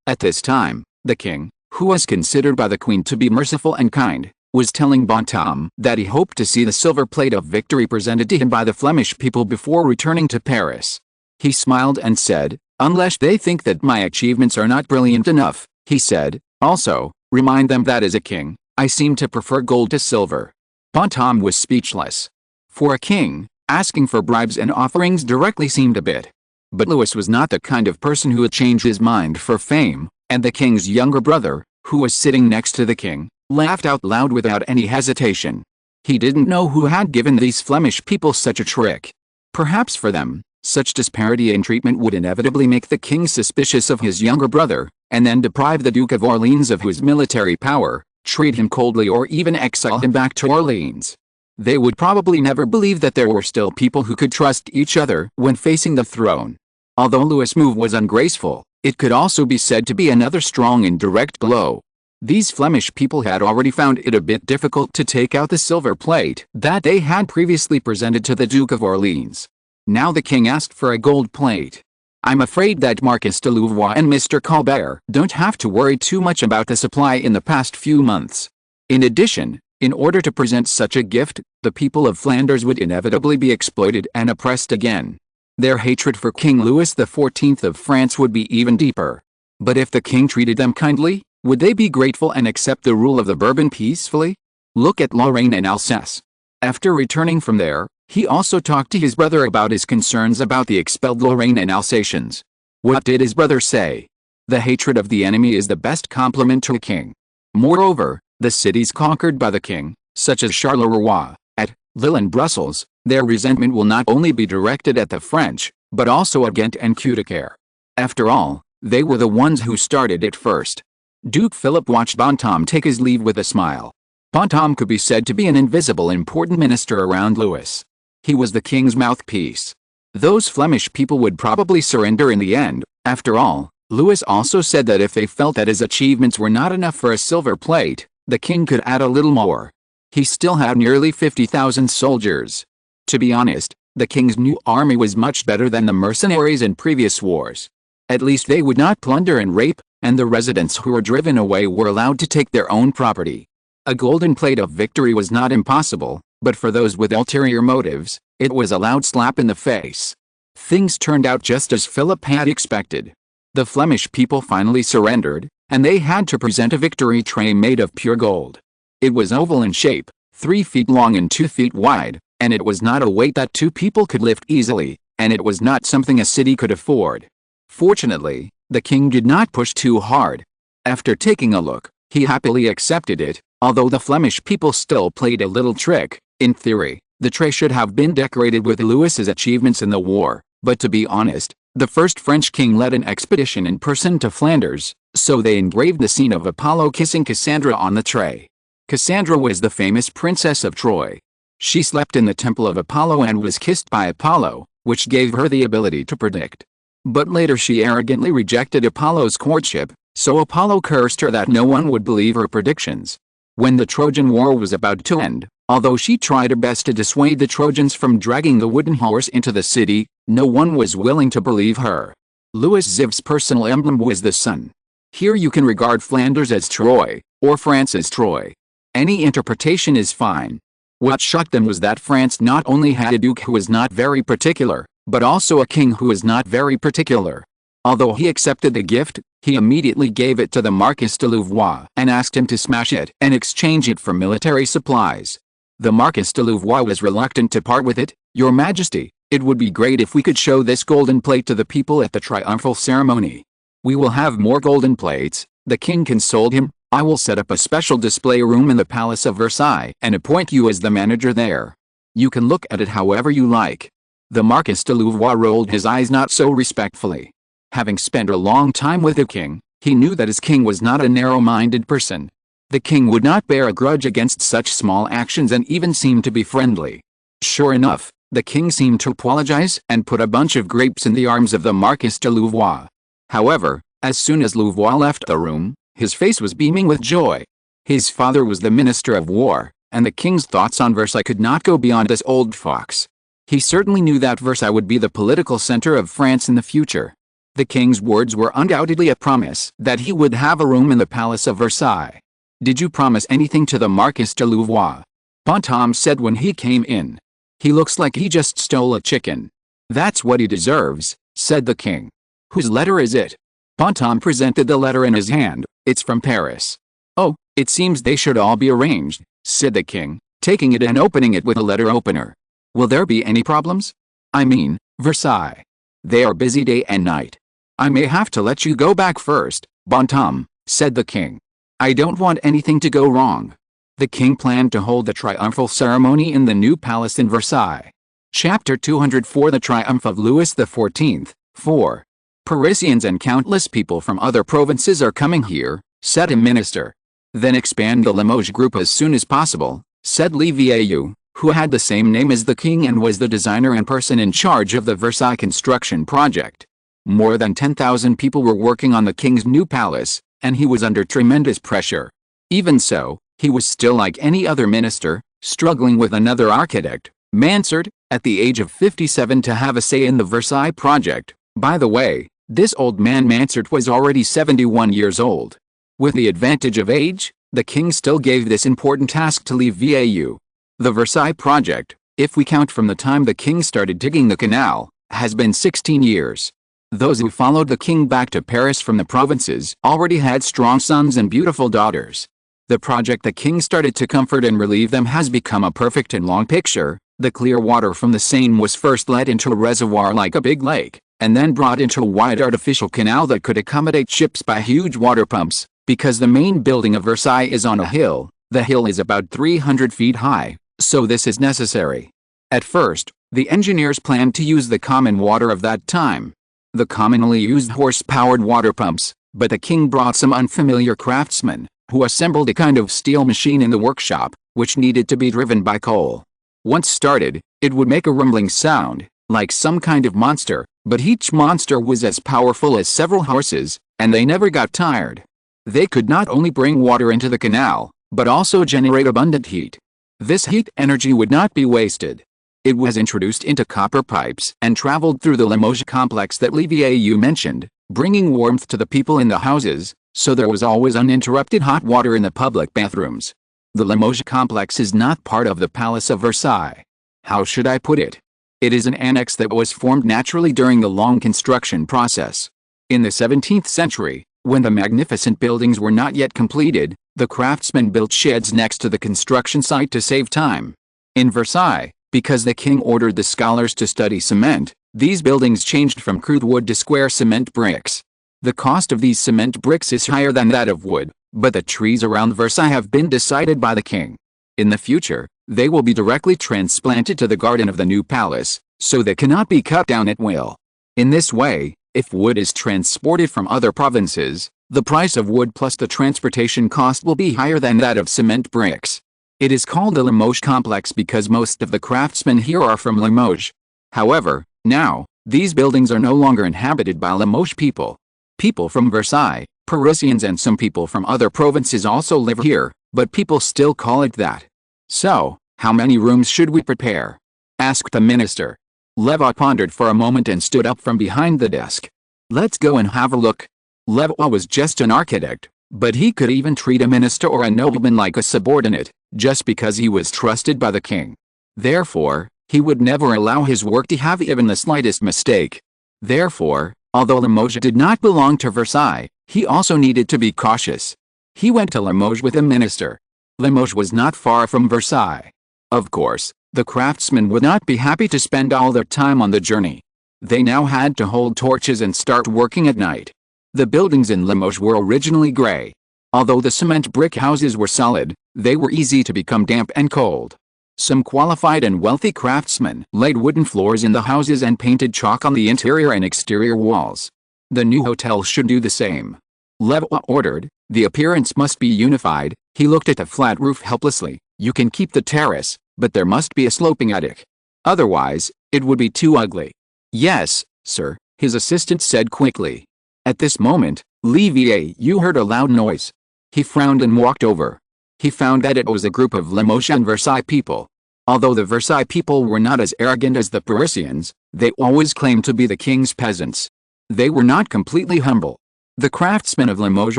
At this time, the king, who was considered by the Queen to be merciful and kind, was telling Bonhomme that he hoped to see the silver plate of victory presented to him by the Flemish people before returning to Paris. He smiled and said, "Unless they think that my achievements are not brilliant enough," he said, "also, remind them that as a king, I seem to prefer gold to silver." Bonhomme was speechless. For a king, asking for bribes and offerings directly seemed a bit. But Louis was not the kind of person who would change his mind for fame, and the king's younger brother, who was sitting next to the king, laughed out loud without any hesitation. He didn't know who had given these Flemish people such a trick. Perhaps for them, such disparity in treatment would inevitably make the king suspicious of his younger brother, and then deprive the Duke of Orleans of his military power, treat him coldly or even exile him back to Orleans. They would probably never believe that there were still people who could trust each other when facing the throne. Although Louis' move was ungraceful, it could also be said to be another strong and direct blow. These Flemish people had already found it a bit difficult to take out the silver plate that they had previously presented to the Duke of Orleans. Now the king asked for a gold plate. I'm afraid that Marquis de Louvois and Mr. Colbert don't have to worry too much about the supply in the past few months. In addition, in order to present such a gift, the people of Flanders would inevitably be exploited and oppressed again. Their hatred for King Louis XIV of France would be even deeper. But if the king treated them kindly, would they be grateful and accept the rule of the Bourbon peacefully? Look at Lorraine and Alsace. After returning from there, he also talked to his brother about his concerns about the expelled Lorraine and Alsatians. What did his brother say? The hatred of the enemy is the best compliment to a king. Moreover, the cities conquered by the king, such as Charleroi, at Lille and Brussels, their resentment will not only be directed at the French, but also at Ghent and Coudecaire. After all, they were the ones who started it first. Duke Philip watched Bonhomme take his leave with a smile. Bonhomme could be said to be an invisible important minister around Louis. He was the king's mouthpiece. Those Flemish people would probably surrender in the end. After all, Louis also said that if they felt that his achievements were not enough for a silver plate, the king could add a little more. He still had nearly 50,000 soldiers. To be honest, the king's new army was much better than the mercenaries in previous wars. At least they would not plunder and rape, and the residents who were driven away were allowed to take their own property. A golden plate of victory was not impossible, but for those with ulterior motives, it was a loud slap in the face. Things turned out just as Philip had expected. The Flemish people finally surrendered, and they had to present a victory tray made of pure gold. It was oval in shape, 3 feet long and 2 feet wide, and it was not a weight that 2 people could lift easily, and it was not something a city could afford. Fortunately, the king did not push too hard. After taking a look, he happily accepted it, although the Flemish people still played a little trick. In theory, the tray should have been decorated with Louis's achievements in the war, but to be honest, the first French king led an expedition in person to Flanders, so they engraved the scene of Apollo kissing Cassandra on the tray. Cassandra was the famous princess of Troy. She slept in the temple of Apollo and was kissed by Apollo, which gave her the ability to predict. But later she arrogantly rejected Apollo's courtship, so Apollo cursed her that no one would believe her predictions. When the Trojan War was about to end, although she tried her best to dissuade the Trojans from dragging the wooden horse into the city, no one was willing to believe her. Louis XIV's personal emblem was the sun. Here you can regard Flanders as Troy, or France as Troy. Any interpretation is fine. What shocked them was that France not only had a duke who was not very particular, but also a king who was not very particular. Although he accepted the gift, he immediately gave it to the Marquis de Louvois and asked him to smash it and exchange it for military supplies. The Marquis de Louvois was reluctant to part with it. "Your Majesty, it would be great if we could show this golden plate to the people at the triumphal ceremony." "We will have more golden plates," the king consoled him. "I will set up a special display room in the Palace of Versailles and appoint you as the manager there. You can look at it however you like." The Marquis de Louvois rolled his eyes not so respectfully. Having spent a long time with the king, he knew that his king was not a narrow-minded person. The king would not bear a grudge against such small actions and even seemed to be friendly. Sure enough, the king seemed to apologize and put a bunch of grapes in the arms of the Marquis de Louvois. However, as soon as Louvois left the room, his face was beaming with joy. His father was the Minister of War, and the king's thoughts on Versailles could not go beyond this old fox. He certainly knew that Versailles would be the political center of France in the future. The king's words were undoubtedly a promise that he would have a room in the Palace of Versailles. "Did you promise anything to the Marquis de Louvois?" Bonhomme said when he came in. "He looks like he just stole a chicken." "That's what he deserves," said the king. "Whose letter is it?" Bonhomme presented the letter in his hand. "It's from Paris." "Oh, it seems they should all be arranged," said the king, taking it and opening it with a letter opener. "Will there be any problems? I mean, Versailles. They are busy day and night." "I may have to let you go back first, Bonhomme," said the king. "I don't want anything to go wrong." The king planned to hold the triumphal ceremony in the new palace in Versailles. Chapter 204 The Triumph of Louis XIV. 4. "Parisians and countless people from other provinces are coming here," said a minister. "Then expand the Limoges group as soon as possible," said Levieux, who had the same name as the king and was the designer and person in charge of the Versailles construction project. More than 10,000 people were working on the king's new palace, and he was under tremendous pressure. Even so, he was still like any other minister, struggling with another architect, Mansard, at the age of 57 to have a say in the Versailles project. By the way, this old man Mansard was already 71 years old. With the advantage of age, the king still gave this important task to Vau. The Versailles project, if we count from the time the king started digging the canal, has been 16 years. Those who followed the king back to Paris from the provinces already had strong sons and beautiful daughters. The project the king started to comfort and relieve them has become a perfect and long picture. The clear water from the Seine was first let into a reservoir like a big lake, and then brought into a wide artificial canal that could accommodate ships by huge water pumps. Because the main building of Versailles is on a hill, the hill is about 300 feet high, so this is necessary. At first, the engineers planned to use the common water of that time. The commonly used horse-powered water pumps, but the king brought some unfamiliar craftsmen, who assembled a kind of steel machine in the workshop, which needed to be driven by coal. Once started, it would make a rumbling sound, like some kind of monster, but each monster was as powerful as several horses, and they never got tired. They could not only bring water into the canal, but also generate abundant heat. This heat energy would not be wasted. It was introduced into copper pipes and traveled through the Limoges complex that Vau mentioned, bringing warmth to the people in the houses, so there was always uninterrupted hot water in the public bathrooms. The Limoges complex is not part of the Palace of Versailles. How should I put it? It is an annex that was formed naturally during the long construction process. In the 17th century, when the magnificent buildings were not yet completed, the craftsmen built sheds next to the construction site to save time. In Versailles, because the king ordered the scholars to study cement, these buildings changed from crude wood to square cement bricks. The cost of these cement bricks is higher than that of wood, but the trees around Versailles have been decided by the king. In the future, they will be directly transplanted to the garden of the new palace, so they cannot be cut down at will. In this way, if wood is transported from other provinces, the price of wood plus the transportation cost will be higher than that of cement bricks. It is called the Limoges complex because most of the craftsmen here are from Limoges. However, now, these buildings are no longer inhabited by Limoges people. People from Versailles, Parisians and some people from other provinces also live here, but people still call it that. So, how many rooms should we prepare? Asked the minister. Levi pondered for a moment and stood up from behind the desk. Let's go and have a look. Levi was just an architect, but he could even treat a minister or a nobleman like a subordinate, just because he was trusted by the king. Therefore, he would never allow his work to have even the slightest mistake. Therefore, although Limoges did not belong to Versailles, he also needed to be cautious. He went to Limoges with a minister. Limoges was not far from Versailles. Of course, the craftsmen would not be happy to spend all their time on the journey. They now had to hold torches and start working at night. The buildings in Limoges were originally gray. Although the cement brick houses were solid, they were easy to become damp and cold. Some qualified and wealthy craftsmen laid wooden floors in the houses and painted chalk on the interior and exterior walls. The new hotel should do the same. Levi ordered, the appearance must be unified. He looked at the flat roof helplessly. You can keep the terrace, but there must be a sloping attic. Otherwise, it would be too ugly. Yes, sir, his assistant said quickly. At this moment, Vau heard a loud noise. He frowned and walked over. He found that it was a group of Limoges and Versailles people. Although the Versailles people were not as arrogant as the Parisians, they always claimed to be the king's peasants. They were not completely humble. The craftsmen of Limoges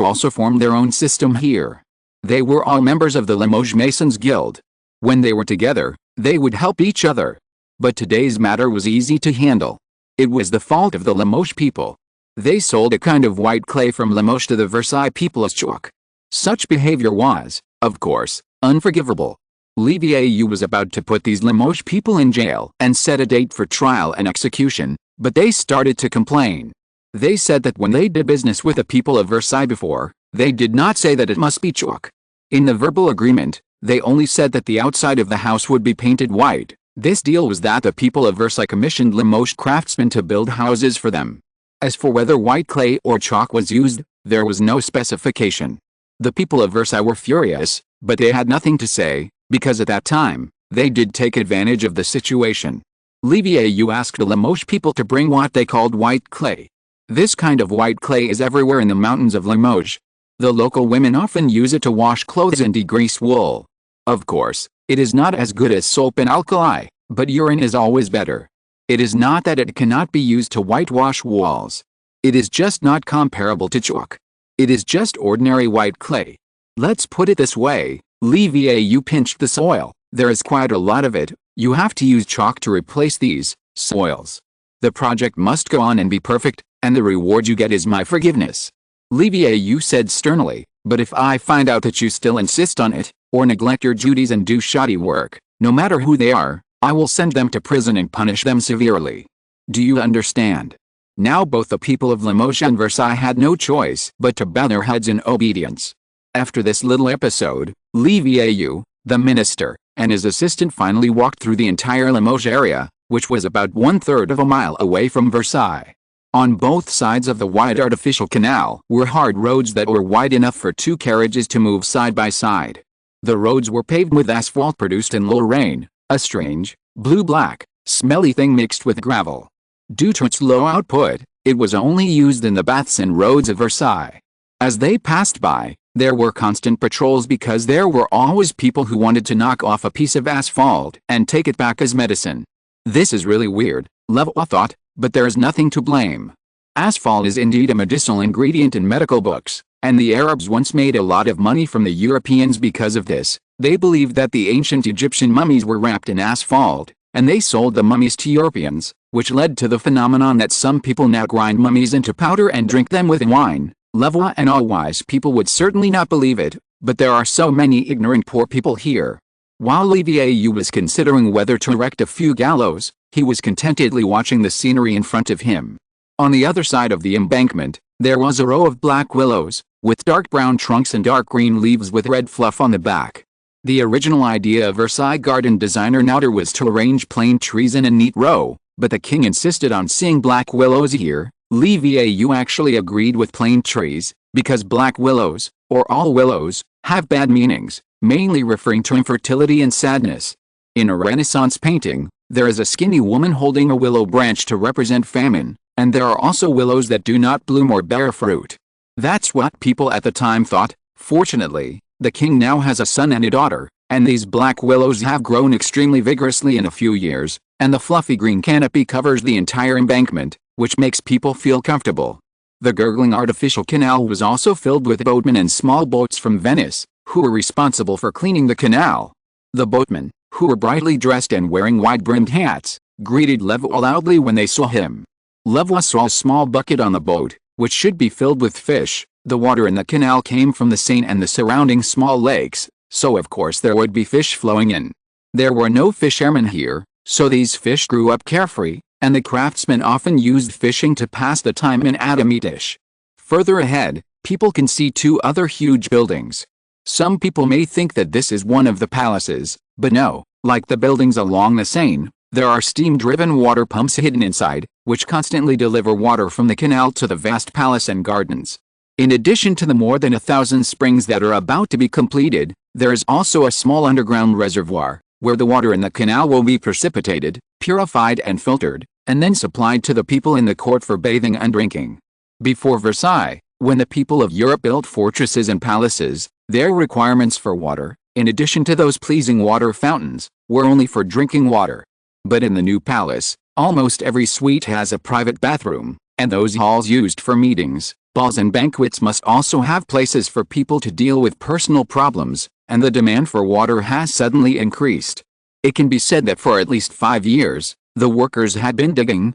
also formed their own system here. They were all members of the Limoges Masons Guild. When they were together, they would help each other. But today's matter was easy to handle. It was the fault of the Limoges people. They sold a kind of white clay from Limoges to the Versailles people as chalk. Such behavior was, of course, unforgivable. Vau was about to put these Limoges people in jail and set a date for trial and execution, but they started to complain. They said that when they did business with the people of Versailles before, they did not say that it must be chalk. In the verbal agreement, they only said that the outside of the house would be painted white. This deal was that the people of Versailles commissioned Limoges craftsmen to build houses for them. As for whether white clay or chalk was used, there was no specification. The people of Versailles were furious, but they had nothing to say, because at that time, they did take advantage of the situation. Vau asked the Limoges people to bring what they called white clay. This kind of white clay is everywhere in the mountains of Limoges. The local women often use it to wash clothes and degrease wool. Of course, it is not as good as soap and alkali, but urine is always better. It is not that it cannot be used to whitewash walls. It is just not comparable to chalk. It is just ordinary white clay. Let's put it this way, you pinched the soil, there is quite a lot of it, you have to use chalk to replace these soils. The project must go on and be perfect, and the reward you get is my forgiveness. You said sternly, but if I find out that you still insist on it, or neglect your duties and do shoddy work, no matter who they are, I will send them to prison and punish them severely. Do you understand? Now both the people of Limoges and Versailles had no choice but to bow their heads in obedience. After this little episode, the minister, and his assistant finally walked through the entire Limoges area, which was about 1/3 of a mile away from Versailles. On both sides of the wide artificial canal were hard roads that were wide enough for 2 carriages to move side by side. The roads were paved with asphalt produced in Lorraine, a strange, blue-black, smelly thing mixed with gravel. Due to its low output, it was only used in the baths and roads of Versailles. As they passed by, there were constant patrols because there were always people who wanted to knock off a piece of asphalt and take it back as medicine. This is really weird, Levois thought, but there is nothing to blame. Asphalt is indeed a medicinal ingredient in medical books, and the Arabs once made a lot of money from the Europeans because of this. They believed that the ancient Egyptian mummies were wrapped in asphalt, and they sold the mummies to Europeans, which led to the phenomenon that some people now grind mummies into powder and drink them with wine. Levois and all wise people would certainly not believe it, but there are so many ignorant poor people here. While Levieu was considering whether to erect a few gallows, he was contentedly watching the scenery in front of him. On the other side of the embankment, there was a row of black willows, with dark brown trunks and dark green leaves with red fluff on the back. The original idea of Versailles garden designer Nauder was to arrange plane trees in a neat row, but the king insisted on seeing black willows here. Levieu actually agreed with plane trees, because black willows, or all willows, have bad meanings, mainly referring to infertility and sadness. In a Renaissance painting, there is a skinny woman holding a willow branch to represent famine, and there are also willows that do not bloom or bear fruit. That's what people at the time thought. Fortunately, the king now has a son and a daughter, and these black willows have grown extremely vigorously in a few years, and the fluffy green canopy covers the entire embankment, which makes people feel comfortable. The gurgling artificial canal was also filled with boatmen and small boats from Venice, who were responsible for cleaning the canal. The boatmen, who were brightly dressed and wearing wide-brimmed hats, greeted Levois loudly when they saw him. Levois saw a small bucket on the boat, which should be filled with fish. The water in the canal came from the Seine and the surrounding small lakes, so of course there would be fish flowing in. There were no fishermen here, so these fish grew up carefree, and the craftsmen often used fishing to pass the time in amidst. Further ahead, people can see 2 other huge buildings. Some people may think that this is one of the palaces, but no, like the buildings along the Seine, there are steam-driven water pumps hidden inside, which constantly deliver water from the canal to the vast palace and gardens. In addition to the more than 1,000 springs that are about to be completed, there is also a small underground reservoir, where the water in the canal will be precipitated, purified and filtered, and then supplied to the people in the court for bathing and drinking. Before Versailles, when the people of Europe built fortresses and palaces, their requirements for water, in addition to those pleasing water fountains, were only for drinking water. But in the new palace, almost every suite has a private bathroom, and those halls used for meetings, balls and banquets must also have places for people to deal with personal problems, and the demand for water has suddenly increased. It can be said that for at least 5 years, the workers had been digging,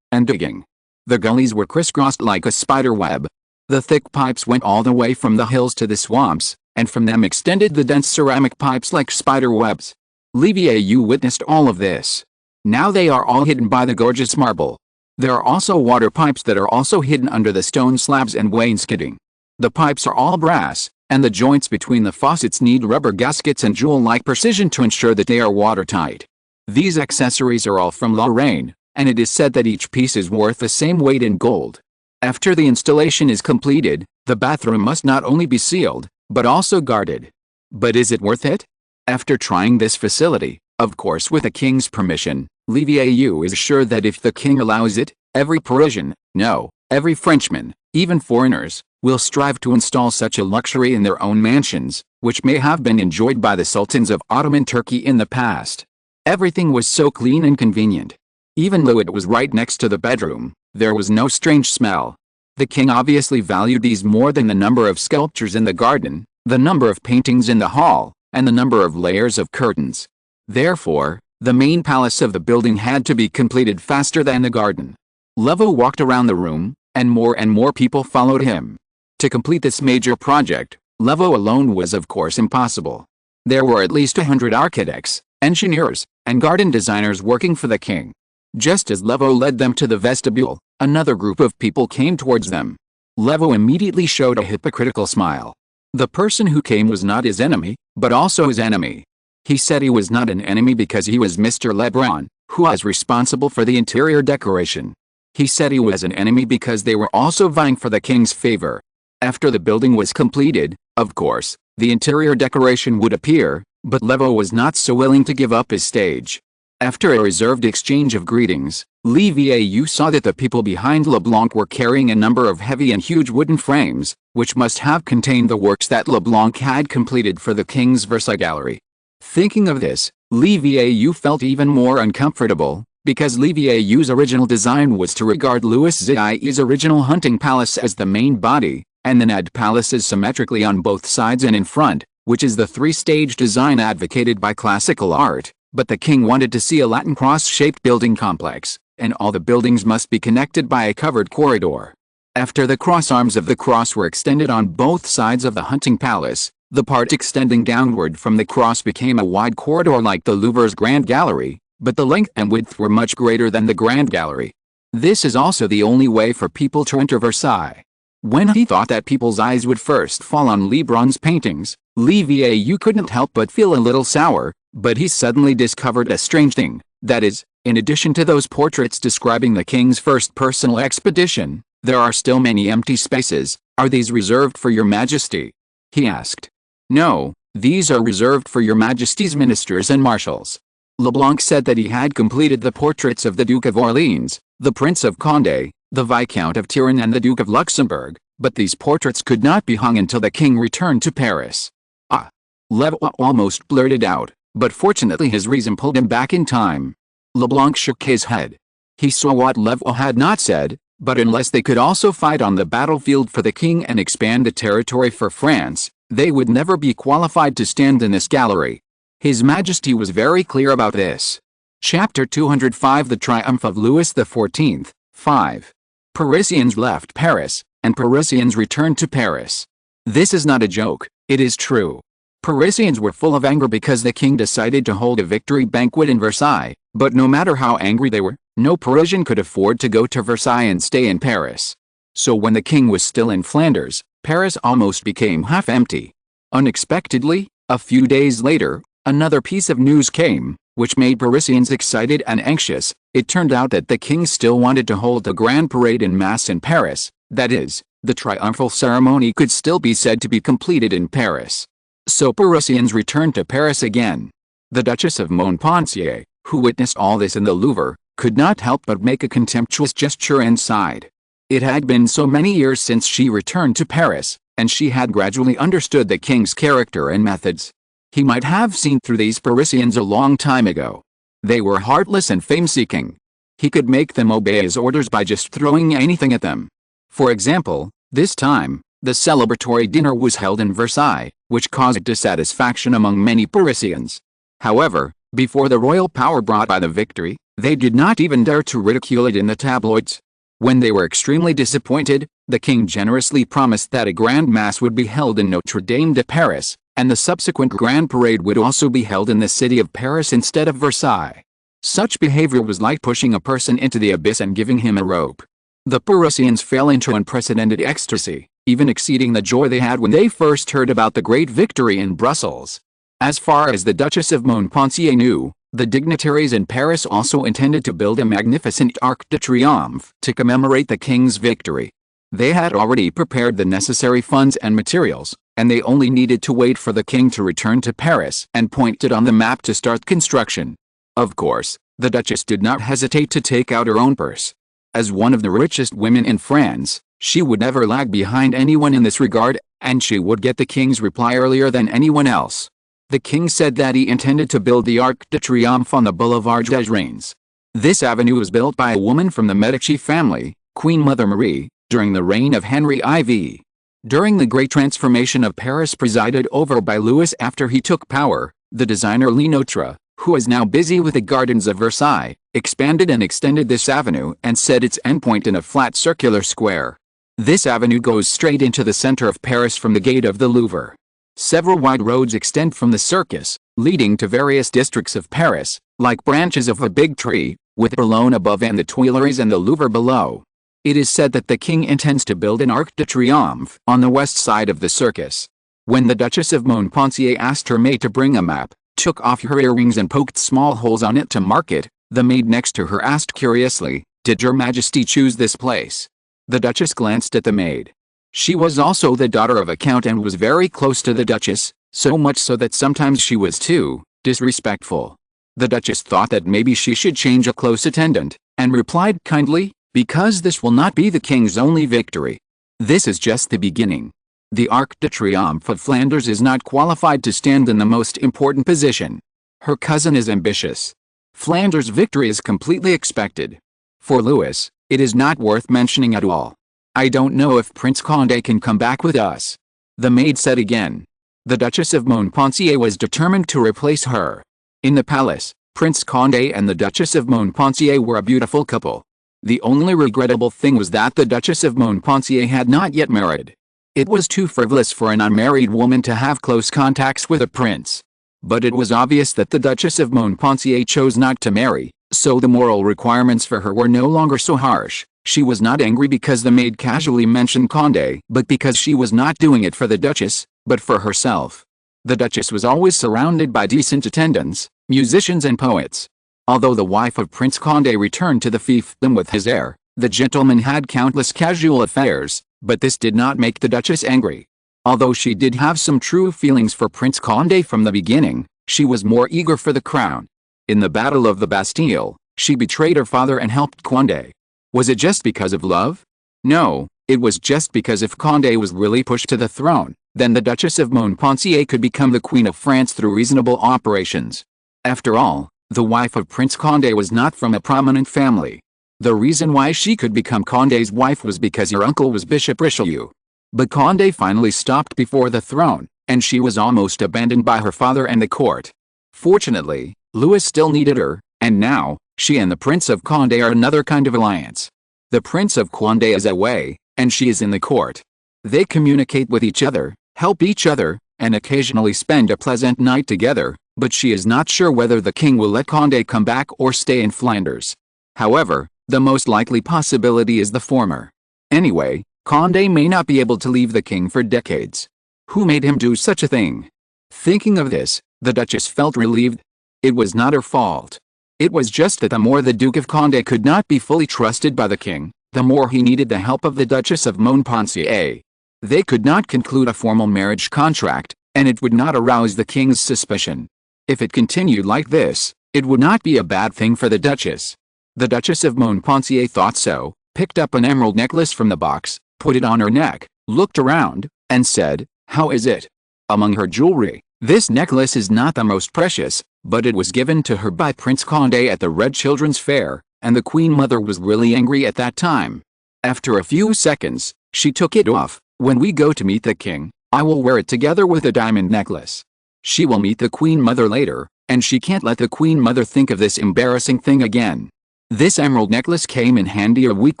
and digging. The gullies were crisscrossed like a spider web. The thick pipes went all the way from the hills to the swamps, and from them extended the dense ceramic pipes like spider webs. Levieu witnessed all of this. Now they are all hidden by the gorgeous marble. There are also water pipes that are also hidden under the stone slabs and wainscoting. The pipes are all brass, and the joints between the faucets need rubber gaskets and jewel-like precision to ensure that they are watertight. These accessories are all from Lorraine, and it is said that each piece is worth the same weight in gold. After the installation is completed, the bathroom must not only be sealed, but also guarded. But is it worth it? After trying this facility, of course with the king's permission, Levieu is sure that if the king allows it, every Parisian, no, every Frenchman, even foreigners, will strive to install such a luxury in their own mansions, which may have been enjoyed by the sultans of Ottoman Turkey in the past. Everything was so clean and convenient. Even though it was right next to the bedroom, there was no strange smell. The king obviously valued these more than the number of sculptures in the garden, the number of paintings in the hall, and the number of layers of curtains. Therefore, the main palace of the building had to be completed faster than the garden. Levo walked around the room, and more people followed him. To complete this major project, Levo alone was of course impossible. There were at least 100 architects, engineers, and garden designers working for the king. Just as Levo led them to the vestibule, another group of people came towards them. Levo immediately showed a hypocritical smile. The person who came was not his enemy, but also his enemy. He said he was not an enemy because he was Mr. Lebrun, who was responsible for the interior decoration. He said he was an enemy because they were also vying for the king's favor. After the building was completed, of course, the interior decoration would appear, but Levo was not so willing to give up his stage. After a reserved exchange of greetings, Leviau saw that the people behind Leblanc were carrying a number of heavy and huge wooden frames, which must have contained the works that Leblanc had completed for the king's Versailles gallery. Thinking of this, Leviau felt even more uncomfortable, because Leviau's original design was to regard Louis XIV's original hunting palace as the main body, and then add palaces symmetrically on both sides and in front, which is the three-stage design advocated by classical art. But the king wanted to see a Latin cross-shaped building complex, and all the buildings must be connected by a covered corridor. After the cross arms of the cross were extended on both sides of the hunting palace, the part extending downward from the cross became a wide corridor like the Louvre's Grand Gallery, but the length and width were much greater than the Grand Gallery. This is also the only way for people to enter Versailles. When he thought that people's eyes would first fall on Lebrun's paintings, Leviau couldn't help but feel a little sour, but he suddenly discovered a strange thing, that is, in addition to those portraits describing the king's first personal expedition, there are still many empty spaces. Are these reserved for your majesty? He asked. No, these are reserved for your majesty's ministers and marshals. Leblanc said that he had completed the portraits of the Duke of Orleans, the Prince of Condé, the Viscount of Turin and the Duke of Luxembourg, but these portraits could not be hung until the king returned to Paris. Ah! Levo almost blurted out, but fortunately his reason pulled him back in time. Leblanc shook his head. He saw what Levo had not said, but unless they could also fight on the battlefield for the king and expand the territory for France, they would never be qualified to stand in this gallery. His Majesty was very clear about this. Chapter 205 The Triumph of Louis XIV, 5. Parisians left Paris, and Parisians returned to Paris. This is not a joke, it is true. Parisians were full of anger because the king decided to hold a victory banquet in Versailles, but no matter how angry they were, no Parisian could afford to go to Versailles and stay in Paris. So when the king was still in Flanders, Paris almost became half empty. Unexpectedly, a few days later, another piece of news came, which made Parisians excited and anxious. It turned out that the king still wanted to hold a grand parade en masse in Paris, that is, the triumphal ceremony could still be said to be completed in Paris. So Parisians returned to Paris again. The Duchess of Montpensier, who witnessed all this in the Louvre, could not help but make a contemptuous gesture and sighed. It had been so many years since she returned to Paris, and she had gradually understood the king's character and methods. He might have seen through these Parisians a long time ago. They were heartless and fame-seeking. He could make them obey his orders by just throwing anything at them. For example, this time, the celebratory dinner was held in Versailles, which caused dissatisfaction among many Parisians. However, before the royal power brought by the victory, they did not even dare to ridicule it in the tabloids. When they were extremely disappointed, the king generously promised that a grand mass would be held in Notre Dame de Paris, and the subsequent grand parade would also be held in the city of Paris instead of Versailles. Such behavior was like pushing a person into the abyss and giving him a rope. The Parisians fell into unprecedented ecstasy, even exceeding the joy they had when they first heard about the great victory in Brussels. As far as the Duchess of Montpensier knew, the dignitaries in Paris also intended to build a magnificent Arc de Triomphe to commemorate the king's victory. They had already prepared the necessary funds and materials, and they only needed to wait for the king to return to Paris and point it on the map to start construction. Of course, the Duchess did not hesitate to take out her own purse. As one of the richest women in France, she would never lag behind anyone in this regard, and she would get the king's reply earlier than anyone else. The king said that he intended to build the Arc de Triomphe on the Boulevard des Reines. This avenue was built by a woman from the Medici family, Queen Mother Marie, during the reign of Henry IV. During the Great Transformation of Paris presided over by Louis after he took power, the designer Le Notre, who is now busy with the Gardens of Versailles, expanded and extended this avenue and set its endpoint in a flat circular square. This avenue goes straight into the center of Paris from the gate of the Louvre. Several wide roads extend from the circus, leading to various districts of Paris, like branches of a big tree, with Boulogne above and the Tuileries and the Louvre below. It is said that the king intends to build an Arc de Triomphe on the west side of the circus. When the Duchess of Montpensier asked her maid to bring a map, took off her earrings and poked small holes on it to mark it, the maid next to her asked curiously, "Did your majesty choose this place?" The duchess glanced at the maid. She was also the daughter of a count and was very close to the duchess, so much so that sometimes she was too disrespectful. The duchess thought that maybe she should change a close attendant, and replied kindly, "Because this will not be the king's only victory. This is just the beginning. The Arc de Triomphe of Flanders is not qualified to stand in the most important position. Her cousin is ambitious. Flanders' victory is completely expected. For Louis, it is not worth mentioning at all. I don't know if Prince Condé can come back with us," the maid said again. The Duchess of Montpensier was determined to replace her. In the palace, Prince Condé and the Duchess of Montpensier were a beautiful couple. The only regrettable thing was that the Duchess of Montpensier had not yet married. It was too frivolous for an unmarried woman to have close contacts with a prince. But it was obvious that the Duchess of Montpensier chose not to marry, so the moral requirements for her were no longer so harsh. She was not angry because the maid casually mentioned Condé, but because she was not doing it for the Duchess, but for herself. The Duchess was always surrounded by decent attendants, musicians and poets. Although the wife of Prince Condé returned to the fiefdom with his heir, the gentleman had countless casual affairs, but this did not make the Duchess angry. Although she did have some true feelings for Prince Condé from the beginning, she was more eager for the crown. In the Battle of the Bastille, she betrayed her father and helped Condé. Was it just because of love? No, it was just because if Condé was really pushed to the throne, then the Duchess of Montpensier could become the Queen of France through reasonable operations. After all, the wife of Prince Condé was not from a prominent family. The reason why she could become Condé's wife was because her uncle was Bishop Richelieu. But Condé finally stopped before the throne, and she was almost abandoned by her father and the court. Fortunately, Louis still needed her, and now, she and the Prince of Condé are another kind of alliance. The Prince of Condé is away, and she is in the court. They communicate with each other, help each other, and occasionally spend a pleasant night together, but she is not sure whether the king will let Condé come back or stay in Flanders. However, the most likely possibility is the former. Anyway, Condé may not be able to leave the king for decades. Who made him do such a thing? Thinking of this, the Duchess felt relieved. It was not her fault. It was just that the more the Duke of Condé could not be fully trusted by the king, the more he needed the help of the Duchess of Montpensier. They could not conclude a formal marriage contract, and it would not arouse the king's suspicion. If it continued like this, it would not be a bad thing for the Duchess. The Duchess of Montpensier thought so, picked up an emerald necklace from the box, put it on her neck, looked around, and said, "How is it?" Among her jewelry, this necklace is not the most precious, but it was given to her by Prince Condé at the Red Children's Fair, and the Queen Mother was really angry at that time. After a few seconds, she took it off. "When we go to meet the king, I will wear it together with a diamond necklace. She will meet the Queen Mother later, and she can't let the Queen Mother think of this embarrassing thing again." This emerald necklace came in handy a week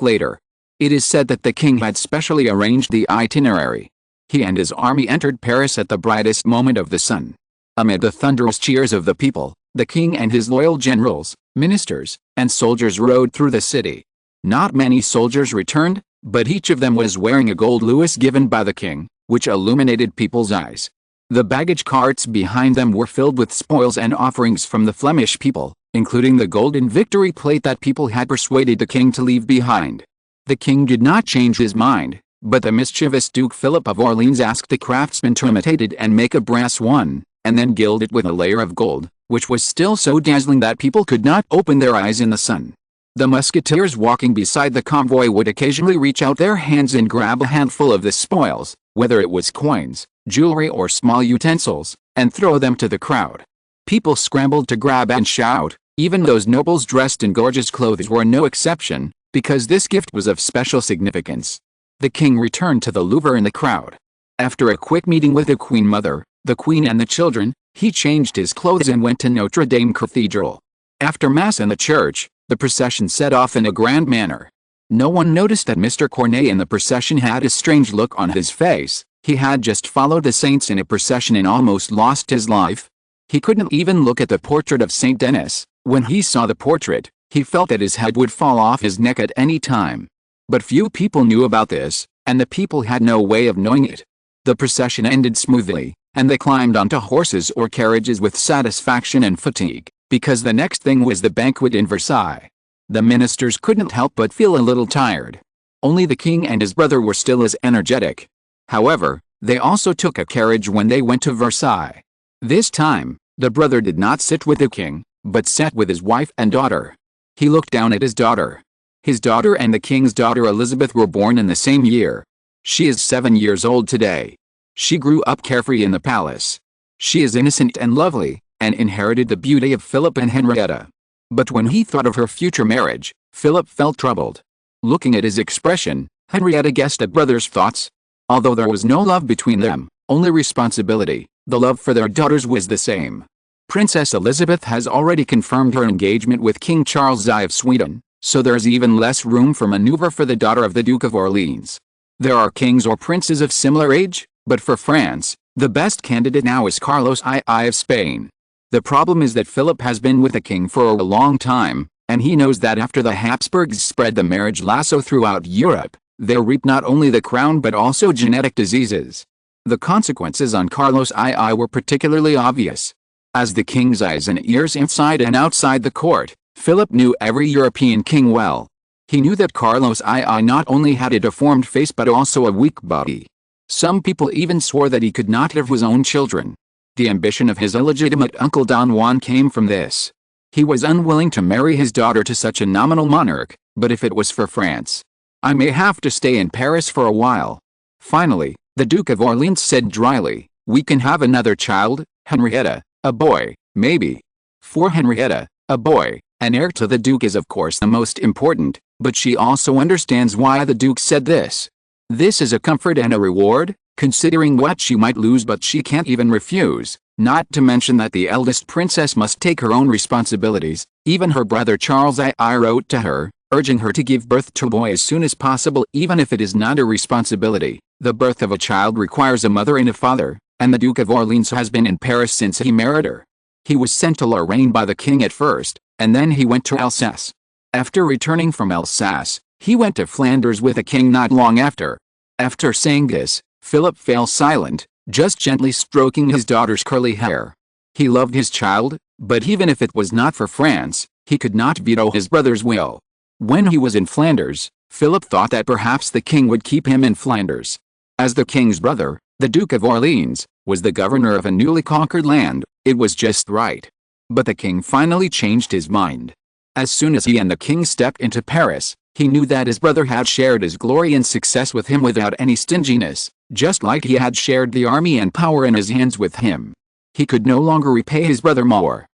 later. It is said that the king had specially arranged the itinerary. He and his army entered Paris at the brightest moment of the sun. Amid the thunderous cheers of the people, the king and his loyal generals, ministers, and soldiers rode through the city. Not many soldiers returned, but each of them was wearing a gold louis given by the king, which illuminated people's eyes. The baggage carts behind them were filled with spoils and offerings from the Flemish people, including the golden victory plate that people had persuaded the king to leave behind. The king did not change his mind, but the mischievous Duke Philip of Orleans asked the craftsman to imitate it and make a brass one, and then gild it with a layer of gold, which was still so dazzling that people could not open their eyes in the sun. The musketeers walking beside the convoy would occasionally reach out their hands and grab a handful of the spoils, whether it was coins, jewelry or small utensils, and throw them to the crowd. People scrambled to grab and shout. Even those nobles dressed in gorgeous clothes were no exception, because this gift was of special significance. The king returned to the Louvre in the crowd. After a quick meeting with the Queen Mother, the Queen and the children, he changed his clothes and went to Notre Dame Cathedral. After Mass in the church, the procession set off in a grand manner. No one noticed that Mr. Cornet in the procession had a strange look on his face. He had just followed the saints in a procession and almost lost his life. He couldn't even look at the portrait of Saint Denis. When he saw the portrait, he felt that his head would fall off his neck at any time. But few people knew about this, and the people had no way of knowing it. The procession ended smoothly, and they climbed onto horses or carriages with satisfaction and fatigue, because the next thing was the banquet in Versailles. The ministers couldn't help but feel a little tired. Only the king and his brother were still as energetic. However, they also took a carriage when they went to Versailles. This time, the brother did not sit with the king, but sat with his wife and daughter. He looked down at his daughter. His daughter and the king's daughter Elizabeth were born in the same year. She is 7 years old today. She grew up carefree in the palace. She is innocent and lovely, and inherited the beauty of Philip and Henrietta. But when he thought of her future marriage, Philip felt troubled. Looking at his expression, Henrietta guessed at brother's thoughts. Although there was no love between them, only responsibility, the love for their daughters was the same. Princess Elizabeth has already confirmed her engagement with King Charles I of Sweden, so there's even less room for maneuver for the daughter of the Duke of Orleans. There are kings or princes of similar age, but for France, the best candidate now is Carlos I of Spain. The problem is that Philip has been with the king for a long time, and he knows that after the Habsburgs spread the marriage lasso throughout Europe, they'll reap not only the crown but also genetic diseases. The consequences on Carlos I were particularly obvious. As the king's eyes and ears inside and outside the court, Philip knew every European king well. He knew that Carlos I not only had a deformed face but also a weak body. Some people even swore that he could not have his own children. The ambition of his illegitimate uncle Don Juan came from this. He was unwilling to marry his daughter to such a nominal monarch, but if it was for France, I may have to stay in Paris for a while. Finally, the Duke of Orleans said dryly, "We can have another child, Henrietta, a boy, maybe." For Henrietta, a boy, an heir to the Duke is of course the most important, but she also understands why the Duke said this. This is a comfort and a reward, considering what she might lose but she can't even refuse, not to mention that the eldest princess must take her own responsibilities. Even her brother Charles I wrote to her, urging her to give birth to a boy as soon as possible even if it is not her responsibility. The birth of a child requires a mother and a father, and the Duke of Orleans has been in Paris since he married her. He was sent to Lorraine by the king at first, and then he went to Alsace. After returning from Alsace, he went to Flanders with the king not long after. After saying this, Philip fell silent, just gently stroking his daughter's curly hair. He loved his child, but even if it was not for France, he could not veto his brother's will. When he was in Flanders, Philip thought that perhaps the king would keep him in Flanders. As the king's brother, the Duke of Orleans, was the governor of a newly conquered land, it was just right. But the king finally changed his mind. As soon as he and the king stepped into Paris, he knew that his brother had shared his glory and success with him without any stinginess, just like he had shared the army and power in his hands with him. He could no longer repay his brother more.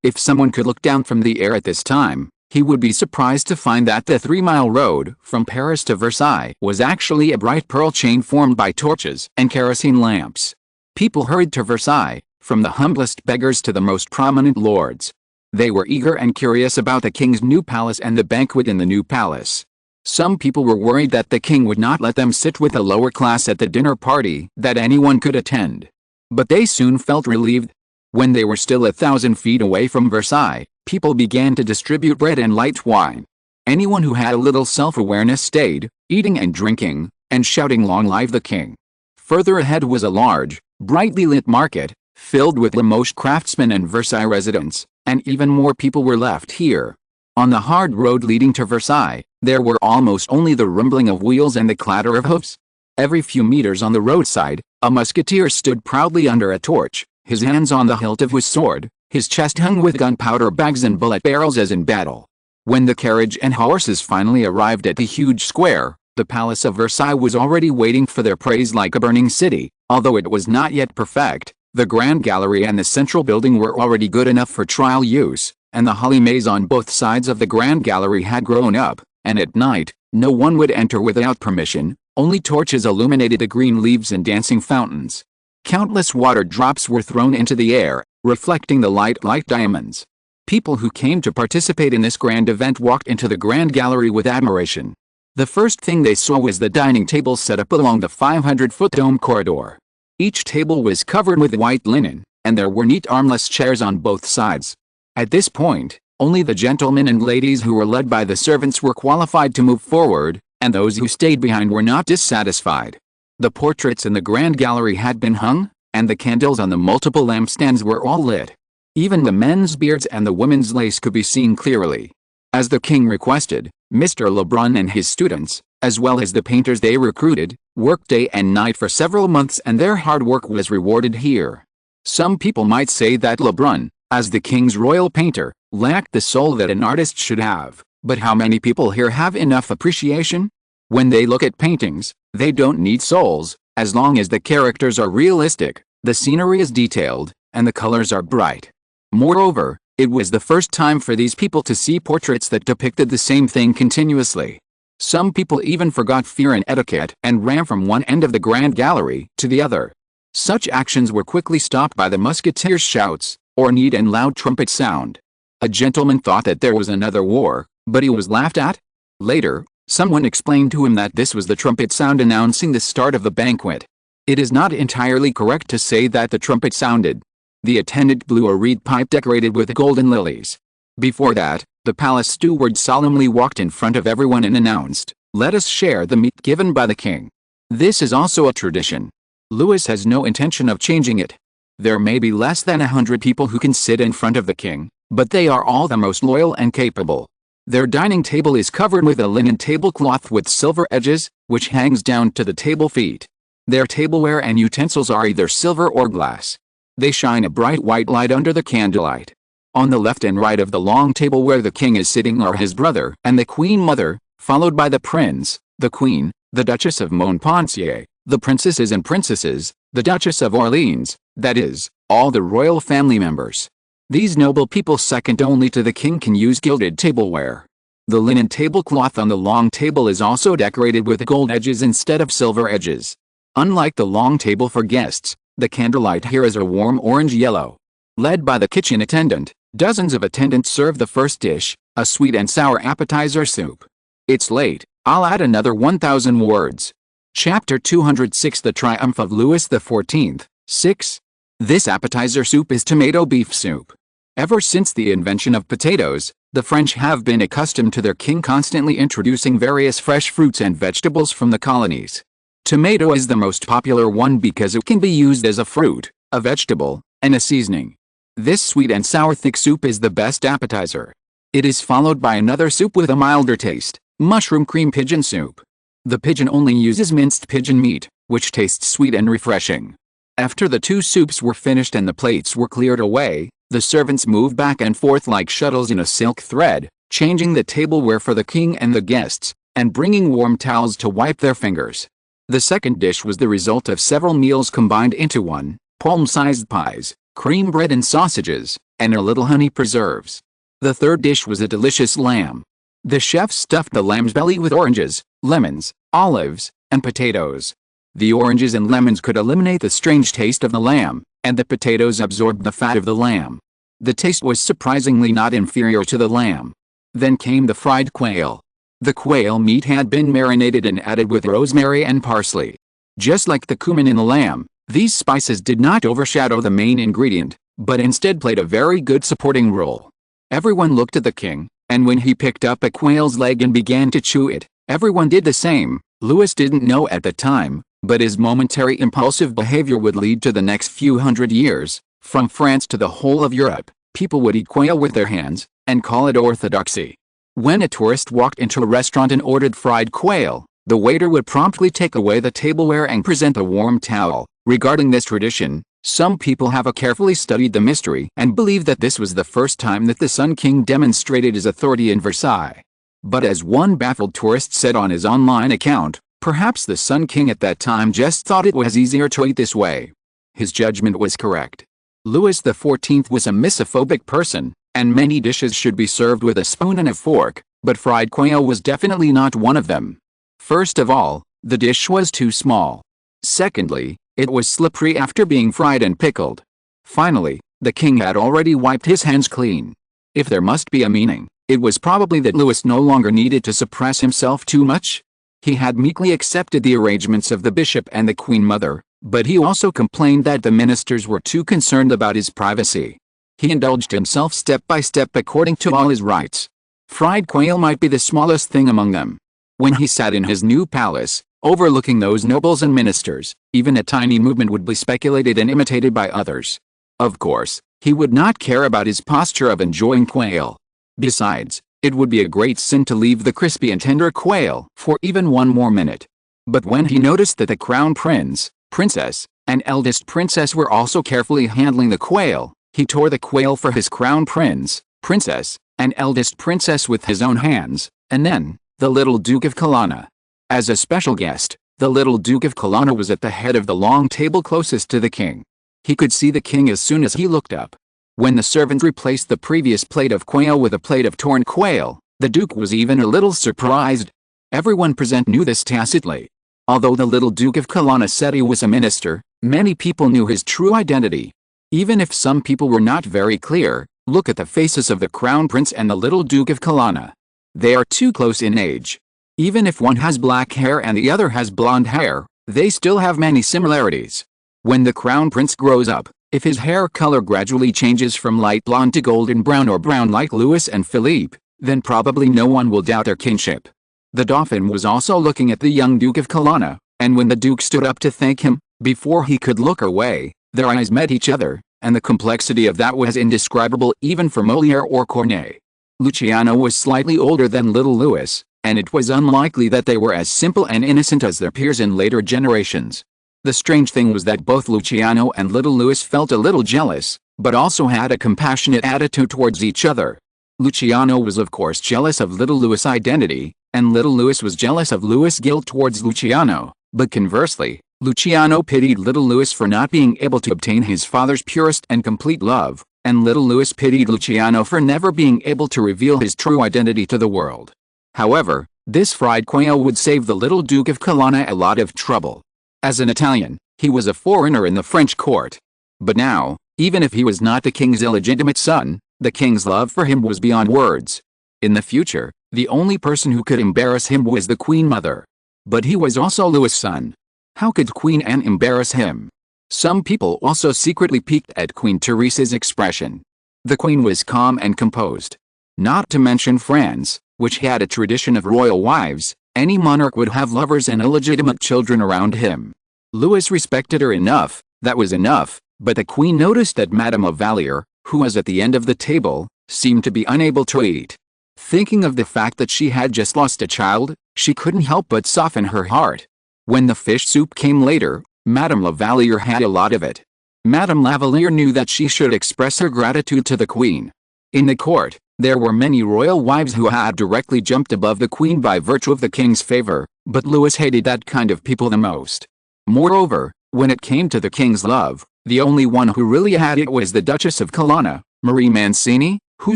If someone could look down from the air at this time, he would be surprised to find that the 3-mile road from Paris to Versailles was actually a bright pearl chain formed by torches and kerosene lamps. People hurried to Versailles, from the humblest beggars to the most prominent lords. They were eager and curious about the king's new palace and the banquet in the new palace. Some people were worried that the king would not let them sit with the lower class at the dinner party that anyone could attend. But they soon felt relieved. When they were still 1,000 feet away from Versailles, people began to distribute bread and light wine. Anyone who had a little self-awareness stayed, eating and drinking, and shouting "Long live the king." Further ahead was a large, brightly lit market, filled with Limoges craftsmen and Versailles residents, and even more people were left here. On the hard road leading to Versailles, there were almost only the rumbling of wheels and the clatter of hoofs. Every few meters on the roadside, a musketeer stood proudly under a torch, his hands on the hilt of his sword, his chest hung with gunpowder bags and bullet barrels as in battle. When the carriage and horses finally arrived at the huge square, the Palace of Versailles was already waiting for their praise like a burning city. Although it was not yet perfect, the Grand Gallery and the central building were already good enough for trial use, and the holly maze on both sides of the Grand Gallery had grown up, and at night, no one would enter without permission. Only torches illuminated the green leaves and dancing fountains. Countless water drops were thrown into the air, reflecting the light like diamonds. People who came to participate in this grand event walked into the Grand Gallery with admiration. The first thing they saw was the dining table set up along the 500-foot dome corridor. Each table was covered with white linen, and there were neat armless chairs on both sides. At this point, only the gentlemen and ladies who were led by the servants were qualified to move forward, and those who stayed behind were not dissatisfied. The portraits in the Grand Gallery had been hung, and the candles on the multiple lampstands were all lit. Even the men's beards and the women's lace could be seen clearly. As the king requested, Mr. Lebrun and his students, as well as the painters they recruited, worked day and night for several months, and their hard work was rewarded here. Some people might say that Lebrun, as the king's royal painter, lacked the soul that an artist should have, but how many people here have enough appreciation? When they look at paintings, they don't need souls, as long as the characters are realistic, the scenery is detailed, and the colors are bright. Moreover, it was the first time for these people to see portraits that depicted the same thing continuously. Some people even forgot fear and etiquette and ran from one end of the Grand Gallery to the other. Such actions were quickly stopped by the musketeers' shouts, or neat and loud trumpet sound. A gentleman thought that there was another war, but he was laughed at. Later, someone explained to him that this was the trumpet sound announcing the start of the banquet. It is not entirely correct to say that the trumpet sounded. The attendant blew a reed pipe decorated with golden lilies. Before that, the palace steward solemnly walked in front of everyone and announced, "Let us share the meat given by the king." This is also a tradition. Louis has no intention of changing it. There may be less than 100 people who can sit in front of the king, but they are all the most loyal and capable. Their dining table is covered with a linen tablecloth with silver edges, which hangs down to the table feet. Their tableware and utensils are either silver or glass. They shine a bright white light under the candlelight. On the left and right of the long table where the king is sitting are his brother and the queen mother, followed by the prince, the queen, the Duchess of Montpensier, the princesses and princesses, the Duchess of Orleans, that is, all the royal family members. These noble people second only to the king can use gilded tableware. The linen tablecloth on the long table is also decorated with gold edges instead of silver edges. Unlike the long table for guests, the candlelight here is a warm orange-yellow. Led by the kitchen attendant, dozens of attendants serve the first dish, a sweet and sour appetizer soup. It's late, I'll add another 1,000 words. Chapter 206 The Triumph of Louis XIV, 6. This appetizer soup is tomato beef soup. Ever since the invention of potatoes, the French have been accustomed to their king constantly introducing various fresh fruits and vegetables from the colonies. Tomato is the most popular one because it can be used as a fruit, a vegetable, and a seasoning. This sweet and sour thick soup is the best appetizer. It is followed by another soup with a milder taste, mushroom cream pigeon soup. The pigeon only uses minced pigeon meat, which tastes sweet and refreshing. After the two soups were finished and the plates were cleared away, the servants moved back and forth like shuttles in a silk thread, changing the tableware for the king and the guests, and bringing warm towels to wipe their fingers. The second dish was the result of several meals combined into one: palm-sized pies, cream bread and sausages, and a little honey preserves. The third dish was a delicious lamb. The chef stuffed the lamb's belly with oranges, lemons, olives, and potatoes. The oranges and lemons could eliminate the strange taste of the lamb, and the potatoes absorbed the fat of the lamb. The taste was surprisingly not inferior to the lamb. Then came the fried quail. The quail meat had been marinated and added with rosemary and parsley. Just like the cumin in the lamb, these spices did not overshadow the main ingredient, but instead played a very good supporting role. Everyone looked at the king, and when he picked up a quail's leg and began to chew it, everyone did the same. Louis didn't know at the time, but his momentary impulsive behavior would lead to the next few hundred years. From France to the whole of Europe, people would eat quail with their hands, and call it orthodoxy. When a tourist walked into a restaurant and ordered fried quail, the waiter would promptly take away the tableware and present a warm towel. Regarding this tradition, Some people have carefully studied the mystery and believe that this was the first time that the Sun King demonstrated his authority in Versailles. But as one baffled tourist said on his online account, perhaps the Sun King at that time just thought it was easier to eat this way. His judgment was correct. Louis XIV was a misophobic person, and many dishes should be served with a spoon and a fork, but fried quail was definitely not one of them. First of all, the dish was too small. Secondly, it was slippery after being fried and pickled. Finally, the king had already wiped his hands clean. If there must be a meaning, it was probably that Louis no longer needed to suppress himself too much. He had meekly accepted the arrangements of the bishop and the queen mother, but he also complained that the ministers were too concerned about his privacy. He indulged himself step by step according to all his rights. Fried quail might be the smallest thing among them. When he sat in his new palace, overlooking those nobles and ministers, even a tiny movement would be speculated and imitated by others. Of course, he would not care about his posture of enjoying quail. Besides, it would be a great sin to leave the crispy and tender quail for even one more minute. But when he noticed that the crown prince, princess, and eldest princess were also carefully handling the quail, he tore the quail for his crown prince, princess, and eldest princess with his own hands, and then, the little Duke of Colonna. As a special guest, the little Duke of Colonna was at the head of the long table closest to the king. He could see the king as soon as he looked up. When the servant replaced the previous plate of quail with a plate of torn quail, the Duke was even a little surprised. Everyone present knew this tacitly. Although the little Duke of Colonna said he was a minister, many people knew his true identity. Even if some people were not very clear, look at the faces of the Crown Prince and the little Duke of Colonna. They are too close in age. Even if one has black hair and the other has blonde hair, they still have many similarities. When the Crown Prince grows up, if his hair color gradually changes from light blonde to golden brown or brown like Louis and Philippe, then probably no one will doubt their kinship. The Dauphin was also looking at the young Duke of Colonna, and when the Duke stood up to thank him, before he could look away, their eyes met each other, and the complexity of that was indescribable even for Molière or Corneille. Luciano was slightly older than little Louis, and it was unlikely that they were as simple and innocent as their peers in later generations. The strange thing was that both Luciano and little Louis felt a little jealous, but also had a compassionate attitude towards each other. Luciano was of course jealous of little Louis' identity, and little Louis was jealous of Louis' guilt towards Luciano, but conversely, Luciano pitied little Louis for not being able to obtain his father's purest and complete love, and little Louis pitied Luciano for never being able to reveal his true identity to the world. However, this fried quail would save the little Duke of Colonna a lot of trouble. As an Italian, he was a foreigner in the French court. But now, even if he was not the king's illegitimate son, the king's love for him was beyond words. In the future, the only person who could embarrass him was the Queen Mother. But he was also Louis' son. How could Queen Anne embarrass him? Some people also secretly peeked at Queen Therese's expression. The Queen was calm and composed. Not to mention France, which had a tradition of royal wives. Any monarch would have lovers and illegitimate children around him. Louis respected her enough, that was enough, but the Queen noticed that Madame of Vallier, who was at the end of the table, seemed to be unable to eat. Thinking of the fact that she had just lost a child, she couldn't help but soften her heart. When the fish soup came later, Madame La Valliere had a lot of it. Madame La Valliere knew that she should express her gratitude to the Queen. In the court, there were many royal wives who had directly jumped above the Queen by virtue of the king's favor, but Louis hated that kind of people the most. Moreover, when it came to the king's love, the only one who really had it was the Duchess of Colonna, Marie Mancini, who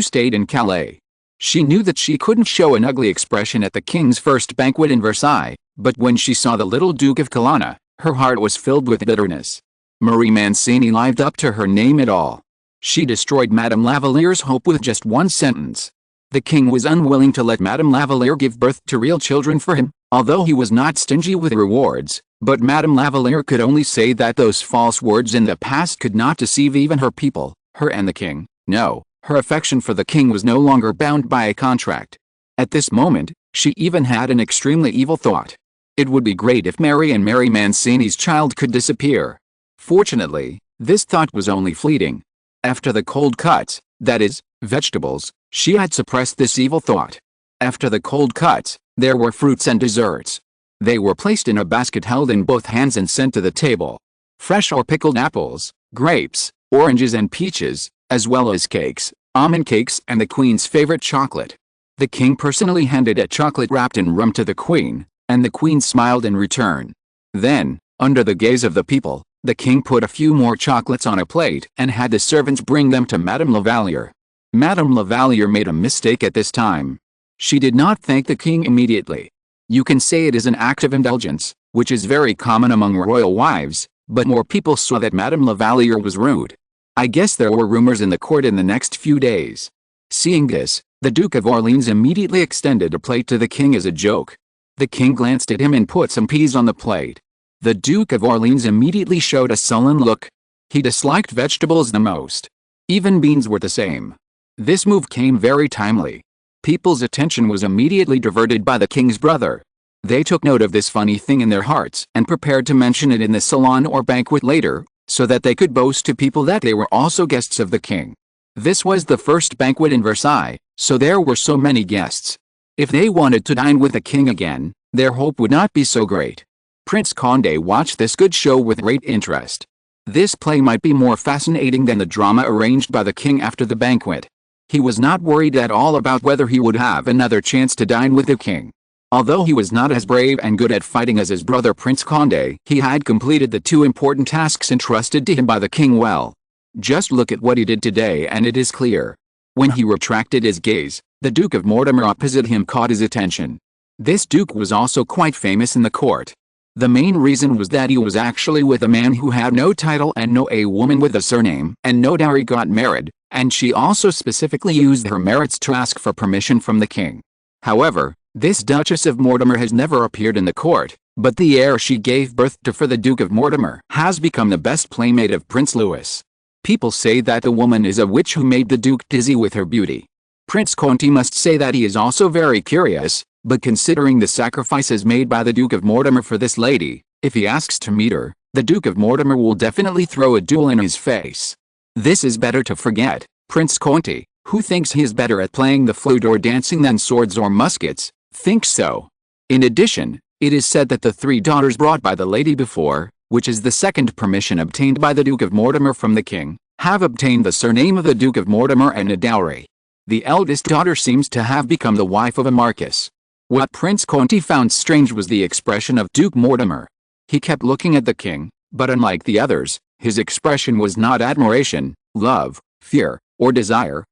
stayed in Calais. She knew that she couldn't show an ugly expression at the king's first banquet in Versailles, but when she saw the little Duke of Colonna, her heart was filled with bitterness. Marie Mancini lived up to her name at all. She destroyed Madame La Valliere's hope with just one sentence. The king was unwilling to let Madame La Valliere give birth to real children for him, although he was not stingy with rewards, but Madame La Valliere could only say that those false words in the past could not deceive even her people, her and the king. No, her affection for the king was no longer bound by a contract. At this moment, she even had an extremely evil thought. It would be great if Mary and Mary Mancini's child could disappear. Fortunately, this thought was only fleeting. After the cold cuts, that is, vegetables, she had suppressed this evil thought. After the cold cuts, there were fruits and desserts. They were placed in a basket held in both hands and sent to the table. fresh or pickled apples, grapes, oranges and peaches, as well as cakes, almond cakes and the Queen's favorite chocolate. The King personally handed a chocolate wrapped in rum to the Queen, and the Queen smiled in return. Then, under the gaze of the people, the King put a few more chocolates on a plate and had the servants bring them to Madame Lavalier. Madame Lavalier made a mistake at this time. She did not thank the King immediately. You can say it is an act of indulgence, which is very common among royal wives, but more people saw that Madame Lavalier was rude. I guess there were rumors in the court in the next few days. Seeing this, the Duke of Orleans immediately extended a plate to the King as a joke. The King glanced at him and put some peas on the plate. The Duke of Orleans immediately showed a sullen look. He disliked vegetables the most. Even beans were the same. This move came very timely. People's attention was immediately diverted by the King's brother. They took note of this funny thing in their hearts and prepared to mention it in the salon or banquet later, so that they could boast to people that they were also guests of the King. This was the first banquet in Versailles, so there were so many guests. If they wanted to dine with the King again, their hope would not be so great. Prince Condé watched this good show with great interest. This play might be more fascinating than the drama arranged by the King after the banquet. He was not worried at all about whether he would have another chance to dine with the King. Although he was not as brave and good at fighting as his brother Prince Condé, he had completed the two important tasks entrusted to him by the King well. Just look at what he did today and it is clear. When he retracted his gaze, the Duke of Mortimer opposite him caught his attention. This duke was also quite famous in the court. The main reason was that he was actually with a man who had no title and no a woman with a surname and no dowry got married, and she also specifically used her merits to ask for permission from the King. However, this Duchess of Mortimer has never appeared in the court, but the heir she gave birth to for the Duke of Mortimer has become the best playmate of Prince Louis. People say that the woman is a witch who made the Duke dizzy with her beauty. Prince Conti must say that he is also very curious, but considering the sacrifices made by the Duke of Mortimer for this lady, if he asks to meet her, the Duke of Mortimer will definitely throw a duel in his face. This is better to forget. Prince Conti, who thinks he is better at playing the flute or dancing than swords or muskets, thinks so. In addition, it is said that the three daughters brought by the lady before, which is the second permission obtained by the Duke of Mortimer from the King, have obtained the surname of the Duke of Mortimer and a dowry. The eldest daughter seems to have become the wife of a marquis. What Prince Conti found strange was the expression of Duke Mortimer. He kept looking at the King, but unlike the others, his expression was not admiration, love, fear, or desire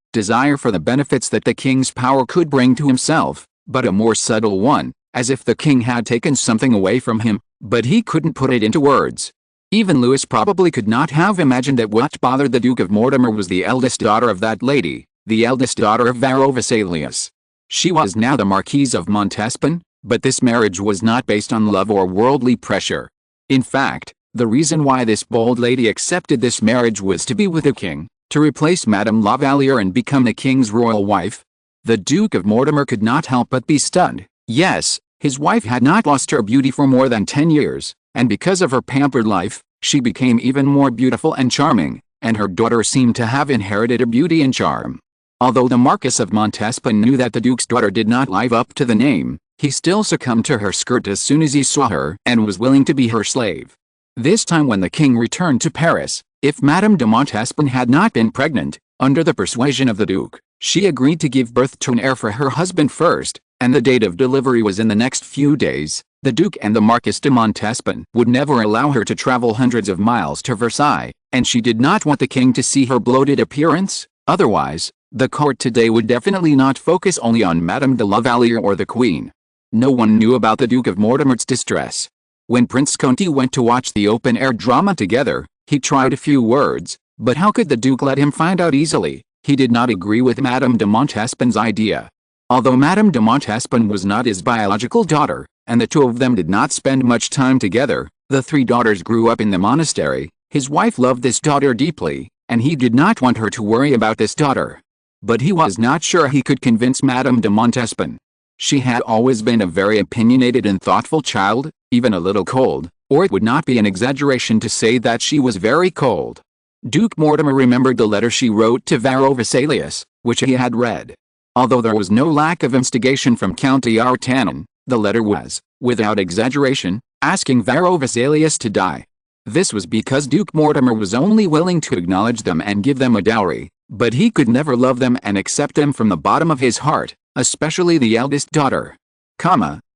for the benefits that the King's power could bring to himself, but a more subtle one, as if the King had taken something away from him, but he couldn't put it into words. Even Louis probably could not have imagined that what bothered the Duke of Mortimer was the eldest daughter of that lady, the eldest daughter of Varro-Vesalius. She was now the Marquise of Montespan, but this marriage was not based on love or worldly pressure. In fact, the reason why this bold lady accepted this marriage was to be with the King, to replace Madame Lavalier and become the King's royal wife. The Duke of Mortimer could not help but be stunned. Yes, his wife had not lost her beauty for more than 10 years, and because of her pampered life, she became even more beautiful and charming, and her daughter seemed to have inherited her beauty and charm. Although the Marquis of Montespan knew that the Duke's daughter did not live up to the name, he still succumbed to her skirt as soon as he saw her and was willing to be her slave. This time when the King returned to Paris, if Madame de Montespan had not been pregnant, under the persuasion of the Duke, she agreed to give birth to an heir for her husband first, and the date of delivery was in the next few days. The Duke and the Marquis de Montespan would never allow her to travel hundreds of miles to Versailles, and she did not want the King to see her bloated appearance. Otherwise, the court today would definitely not focus only on Madame de Lavalier or the Queen. No one knew about the Duke of Mortimer's distress. When Prince Conti went to watch the open-air drama together, he tried a few words, but how could the Duke let him find out easily? He did not agree with Madame de Montespan's idea. Although Madame de Montespan was not his biological daughter, and the two of them did not spend much time together, the three daughters grew up in the monastery. His wife loved this daughter deeply, and he did not want her to worry about this daughter. But he was not sure he could convince Madame de Montespan. She had always been a very opinionated and thoughtful child, even a little cold, or it would not be an exaggeration to say that she was very cold. Duke Mortimer remembered the letter she wrote to Varro-Vesalius, which he had read. Although there was no lack of instigation from Count d'Artagnan, the letter was, without exaggeration, asking Varro-Vesalius to die. This was because Duke Mortimer was only willing to acknowledge them and give them a dowry, but he could never love them and accept them from the bottom of his heart, especially the eldest daughter.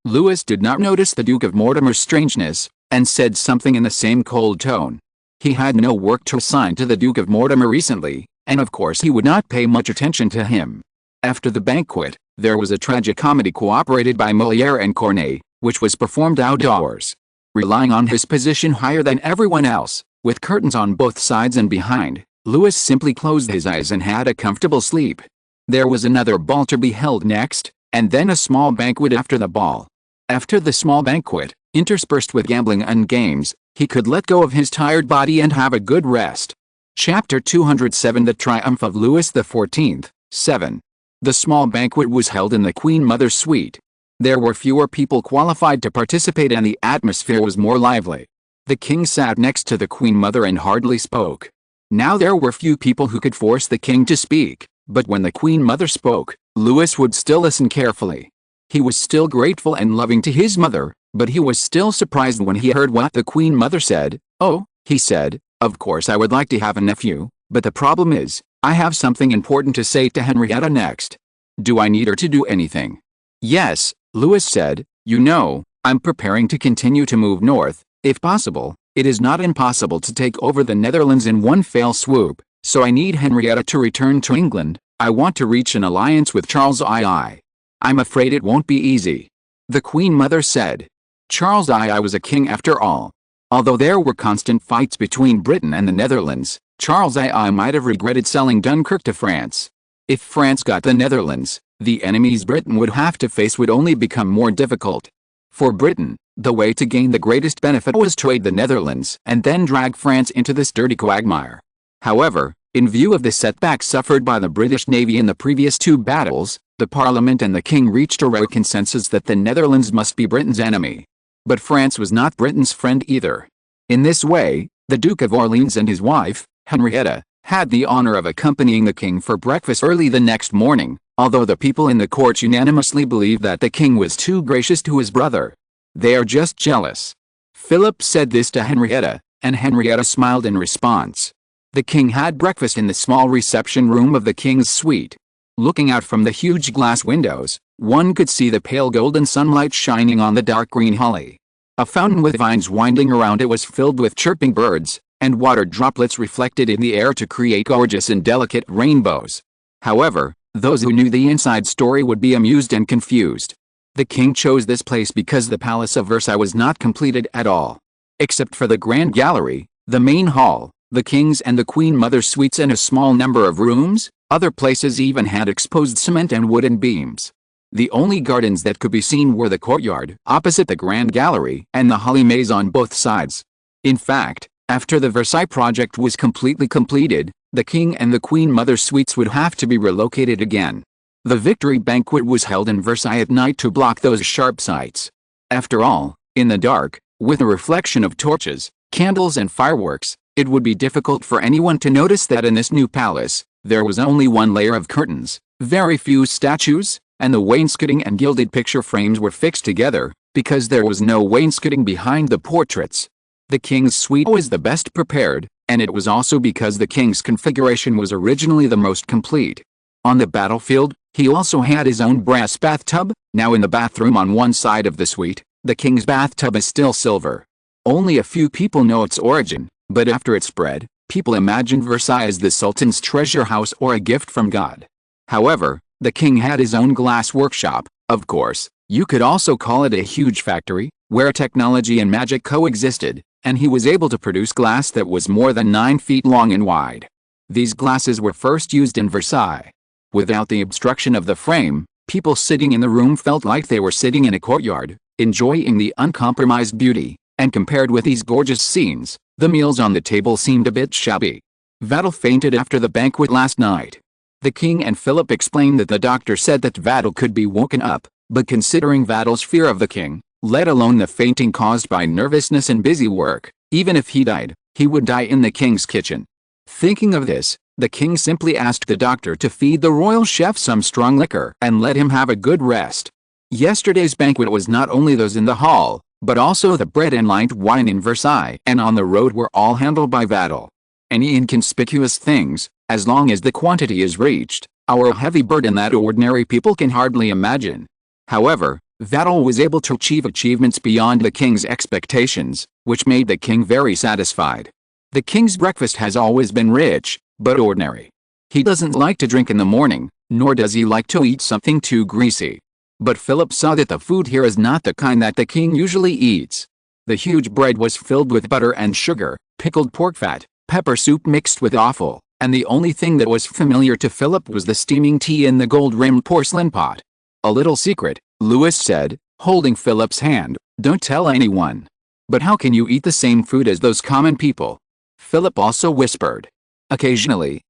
Louis did not notice the Duke of Mortimer's strangeness, and said something in the same cold tone. He had no work to assign to the Duke of Mortimer recently, and of course he would not pay much attention to him. After the banquet, there was a tragicomedy cooperated by Molière and Corneille, which was performed outdoors. Relying on his position higher than everyone else, with curtains on both sides and behind, Louis simply closed his eyes and had a comfortable sleep. There was another ball to be held next, and then a small banquet after the ball. After the small banquet, interspersed with gambling and games, he could let go of his tired body and have a good rest. Chapter 207 The Triumph of Louis XIV, 7. The small banquet was held in the Queen Mother's suite. There were fewer people qualified to participate and the atmosphere was more lively. The king sat next to the Queen Mother and hardly spoke. Now there were few people who could force the king to speak, but when the Queen Mother spoke, Louis would still listen carefully. He was still grateful and loving to his mother, but he was still surprised when he heard what the Queen Mother said. "Oh," he said, "of course I would like to have a nephew, but the problem is, I have something important to say to Henrietta next. Do I need her to do anything?" "Yes," Louis said, "you know, I'm preparing to continue to move north. If possible, it is not impossible to take over the Netherlands in one fell swoop, so I need Henrietta to return to England. I want to reach an alliance with Charles II. I'm afraid it won't be easy." The Queen Mother said. Charles II was a king after all. Although there were constant fights between Britain and the Netherlands, Charles II might have regretted selling Dunkirk to France. If France got the Netherlands, the enemies Britain would have to face would only become more difficult. For Britain, the way to gain the greatest benefit was to aid the Netherlands and then drag France into this dirty quagmire. However, in view of the setbacks suffered by the British Navy in the previous two battles, the Parliament and the King reached a rare consensus that the Netherlands must be Britain's enemy. But France was not Britain's friend either. In this way, the Duke of Orleans and his wife, Henrietta, had the honor of accompanying the king for breakfast early the next morning, although the people in the court unanimously believed that the king was too gracious to his brother. "They are just jealous." Philip said this to Henrietta, and Henrietta smiled in response. The king had breakfast in the small reception room of the king's suite. Looking out from the huge glass windows, one could see the pale golden sunlight shining on the dark green holly. A fountain with vines winding around it was filled with chirping birds, and water droplets reflected in the air to create gorgeous and delicate rainbows. However, those who knew the inside story would be amused and confused. The king chose this place because the Palace of Versailles was not completed at all. Except for the Grand Gallery, the main hall, the king's and the Queen Mother's suites and a small number of rooms, other places even had exposed cement and wooden beams. The only gardens that could be seen were the courtyard opposite the Grand Gallery and the holly maze on both sides. In fact, after the Versailles project was completely completed, the king and the Queen Mother's suites would have to be relocated again. The victory banquet was held in Versailles at night to block those sharp sights. After all, in the dark, with a reflection of torches, candles and fireworks, it would be difficult for anyone to notice that in this new palace, there was only one layer of curtains, very few statues, and the wainscoting and gilded picture frames were fixed together, because there was no wainscoting behind the portraits. The king's suite was the best prepared, and it was also because the king's configuration was originally the most complete. On the battlefield, he also had his own brass bathtub. Now in the bathroom on one side of the suite, the king's bathtub is still silver. Only a few people know its origin, but after it spread, people imagined Versailles as the Sultan's treasure house or a gift from God. However, the king had his own glass workshop. Of course, you could also call it a huge factory, where technology and magic coexisted, and he was able to produce glass that was more than 9 feet long and wide. These glasses were first used in Versailles. Without the obstruction of the frame, people sitting in the room felt like they were sitting in a courtyard, enjoying the uncompromised beauty, and compared with these gorgeous scenes, the meals on the table seemed a bit shabby. Vattel fainted after the banquet last night. The king and Philip explained that the doctor said that Vattel could be woken up, but considering Vattel's fear of the king, let alone the fainting caused by nervousness and busy work, even if he died, he would die in the king's kitchen. Thinking of this, the king simply asked the doctor to feed the royal chef some strong liquor and let him have a good rest. Yesterday's banquet was not only those in the hall, but also the bread and light wine in Versailles and on the road were all handled by Vattel. Any inconspicuous things, as long as the quantity is reached, are a heavy burden that ordinary people can hardly imagine. However, Vattel was able to achieve achievements beyond the king's expectations, which made the king very satisfied. The king's breakfast has always been rich, but ordinary. He doesn't like to drink in the morning, nor does he like to eat something too greasy. But Philip saw that the food here is not the kind that the king usually eats. The huge bread was filled with butter and sugar, pickled pork fat, pepper soup mixed with offal, and the only thing that was familiar to Philip was the steaming tea in the gold-rimmed porcelain pot. "A little secret," Louis said, holding Philip's hand, "don't tell anyone." "But how can you eat the same food as those common people?" Philip also whispered. Occasionally,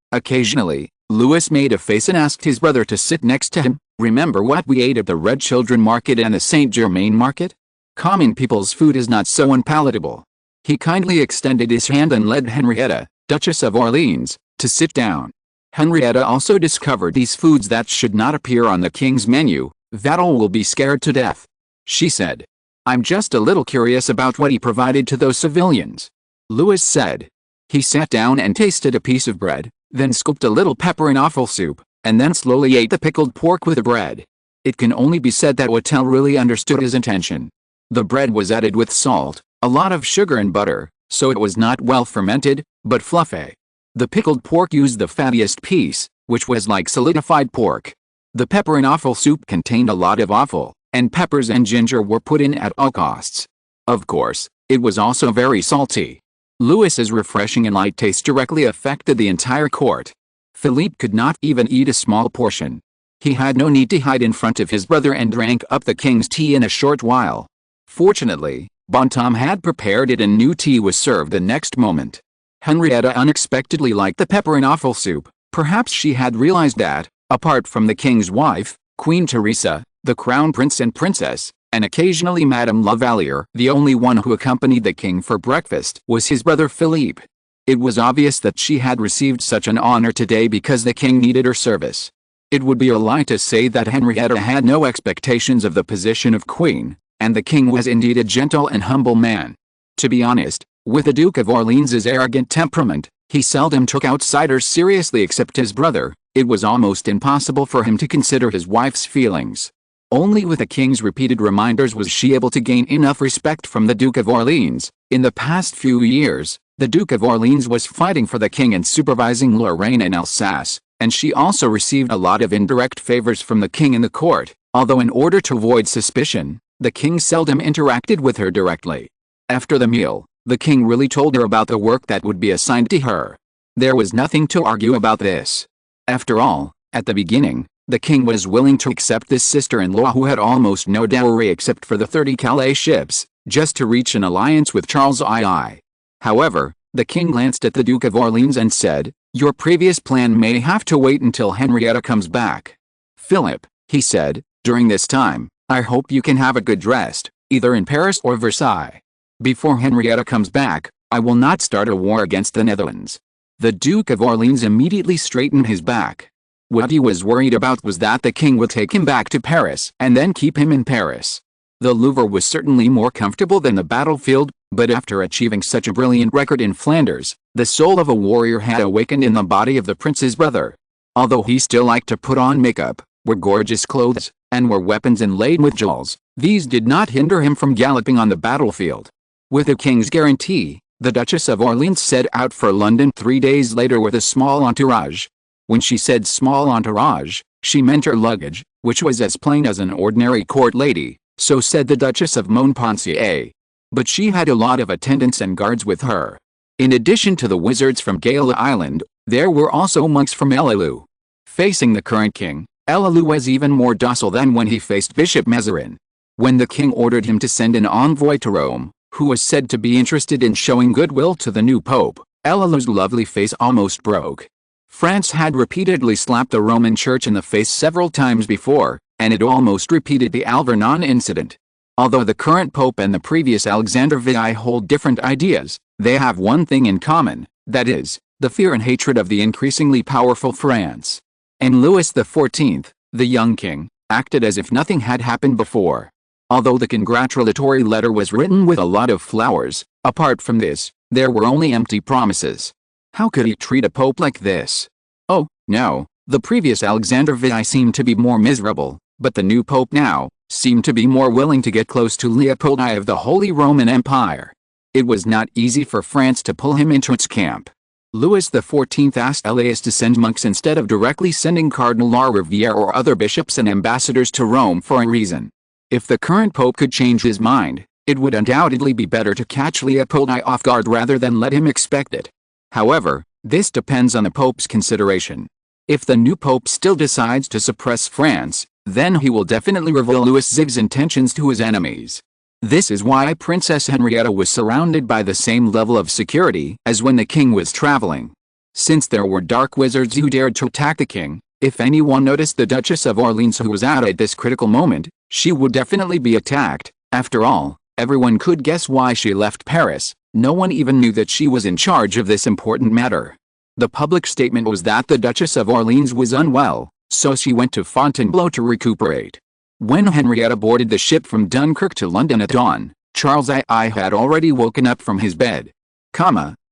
Louis made a face and asked his brother to sit next to him. "Remember what we ate at the Red Children Market and the Saint Germain Market? Common people's food is not so unpalatable." He kindly extended his hand and led Henrietta, Duchess of Orleans, to sit down. Henrietta also discovered these foods that should not appear on the king's menu. "Vattel will be scared to death," she said. "I'm just a little curious about what he provided to those civilians," Louis said. He sat down and tasted a piece of bread, then scooped a little pepper and offal soup, and then slowly ate the pickled pork with the bread. It can only be said that Vattel really understood his intention. The bread was added with salt, a lot of sugar and butter, so it was not well fermented, but fluffy. The pickled pork used the fattiest piece, which was like solidified pork. The pepper and offal soup contained a lot of offal, and peppers and ginger were put in at all costs. Of course, it was also very salty. Louis's refreshing and light taste directly affected the entire court. Philippe could not even eat a small portion. He had no need to hide in front of his brother and drank up the king's tea in a short while. Fortunately, Bontemps had prepared it and new tea was served the next moment. Henrietta unexpectedly liked the pepper and offal soup. Perhaps she had realized that, apart from the king's wife, Queen Teresa, the crown prince and princess, and occasionally Madame Lavalier, the only one who accompanied the king for breakfast was his brother Philippe. It was obvious that she had received such an honor today because the king needed her service. It would be a lie to say that Henrietta had no expectations of the position of queen, and the king was indeed a gentle and humble man. To be honest, with the Duke of Orleans' arrogant temperament, he seldom took outsiders seriously except his brother. It was almost impossible for him to consider his wife's feelings. Only with the king's repeated reminders was she able to gain enough respect from the Duke of Orleans. In the past few years, the Duke of Orleans was fighting for the king and supervising Lorraine and Alsace, and she also received a lot of indirect favors from the king in the court, although in order to avoid suspicion, the king seldom interacted with her directly. After the meal, the king really told her about the work that would be assigned to her. There was nothing to argue about this. After all, at the beginning, the king was willing to accept this sister-in-law who had almost no dowry except for the 30 Calais ships, just to reach an alliance with Charles II. However, the king glanced at the Duke of Orleans and said, "Your previous plan may have to wait until Henrietta comes back. Philip," he said, "during this time, I hope you can have a good rest, either in Paris or Versailles. Before Henrietta comes back, I will not start a war against the Netherlands." The Duke of Orleans immediately straightened his back. What he was worried about was that the king would take him back to Paris and then keep him in Paris. The Louvre was certainly more comfortable than the battlefield, but after achieving such a brilliant record in Flanders, the soul of a warrior had awakened in the body of the prince's brother. Although he still liked to put on makeup, wear gorgeous clothes, and wear weapons inlaid with jewels, these did not hinder him from galloping on the battlefield. With the king's guarantee, the Duchess of Orleans set out for London 3 days later with a small entourage. When she said small entourage, she meant her luggage, which was as plain as an ordinary court lady, so said the Duchess of Montpensier. But she had a lot of attendants and guards with her. In addition to the wizards from Gala Island, there were also monks from Ellalou. Facing the current king, Ellalou was even more docile than when he faced Bishop Mazarin. When the king ordered him to send an envoy to Rome, who was said to be interested in showing goodwill to the new pope, Ellalou's lovely face almost broke. France had repeatedly slapped the Roman Church in the face several times before, and it almost repeated the Alvernon incident. Although the current pope and the previous Alexander VI hold different ideas, they have one thing in common, that is, the fear and hatred of the increasingly powerful France. And Louis XIV, the young king, acted as if nothing had happened before. Although the congratulatory letter was written with a lot of flowers, apart from this, there were only empty promises. How could he treat a pope like this? Oh, no, the previous Alexander VI seemed to be more miserable, but the new pope now seemed to be more willing to get close to Leopold I of the Holy Roman Empire. It was not easy for France to pull him into its camp. Louis XIV asked Elias to send monks instead of directly sending Cardinal Riviere or other bishops and ambassadors to Rome for a reason. If the current pope could change his mind, it would undoubtedly be better to catch Leopold I off guard rather than let him expect it. However, this depends on the pope's consideration. If the new pope still decides to suppress France, then he will definitely reveal Louis XIV's intentions to his enemies. This is why Princess Henrietta was surrounded by the same level of security as when the king was traveling. Since there were dark wizards who dared to attack the king, if anyone noticed the Duchess of Orleans who was out at this critical moment, she would definitely be attacked. After all, everyone could guess why she left Paris. No one even knew that she was in charge of this important matter. The public statement was that the Duchess of Orleans was unwell, so she went to Fontainebleau to recuperate. When Henrietta boarded the ship from Dunkirk to London at dawn, Charles I had already woken up from his bed.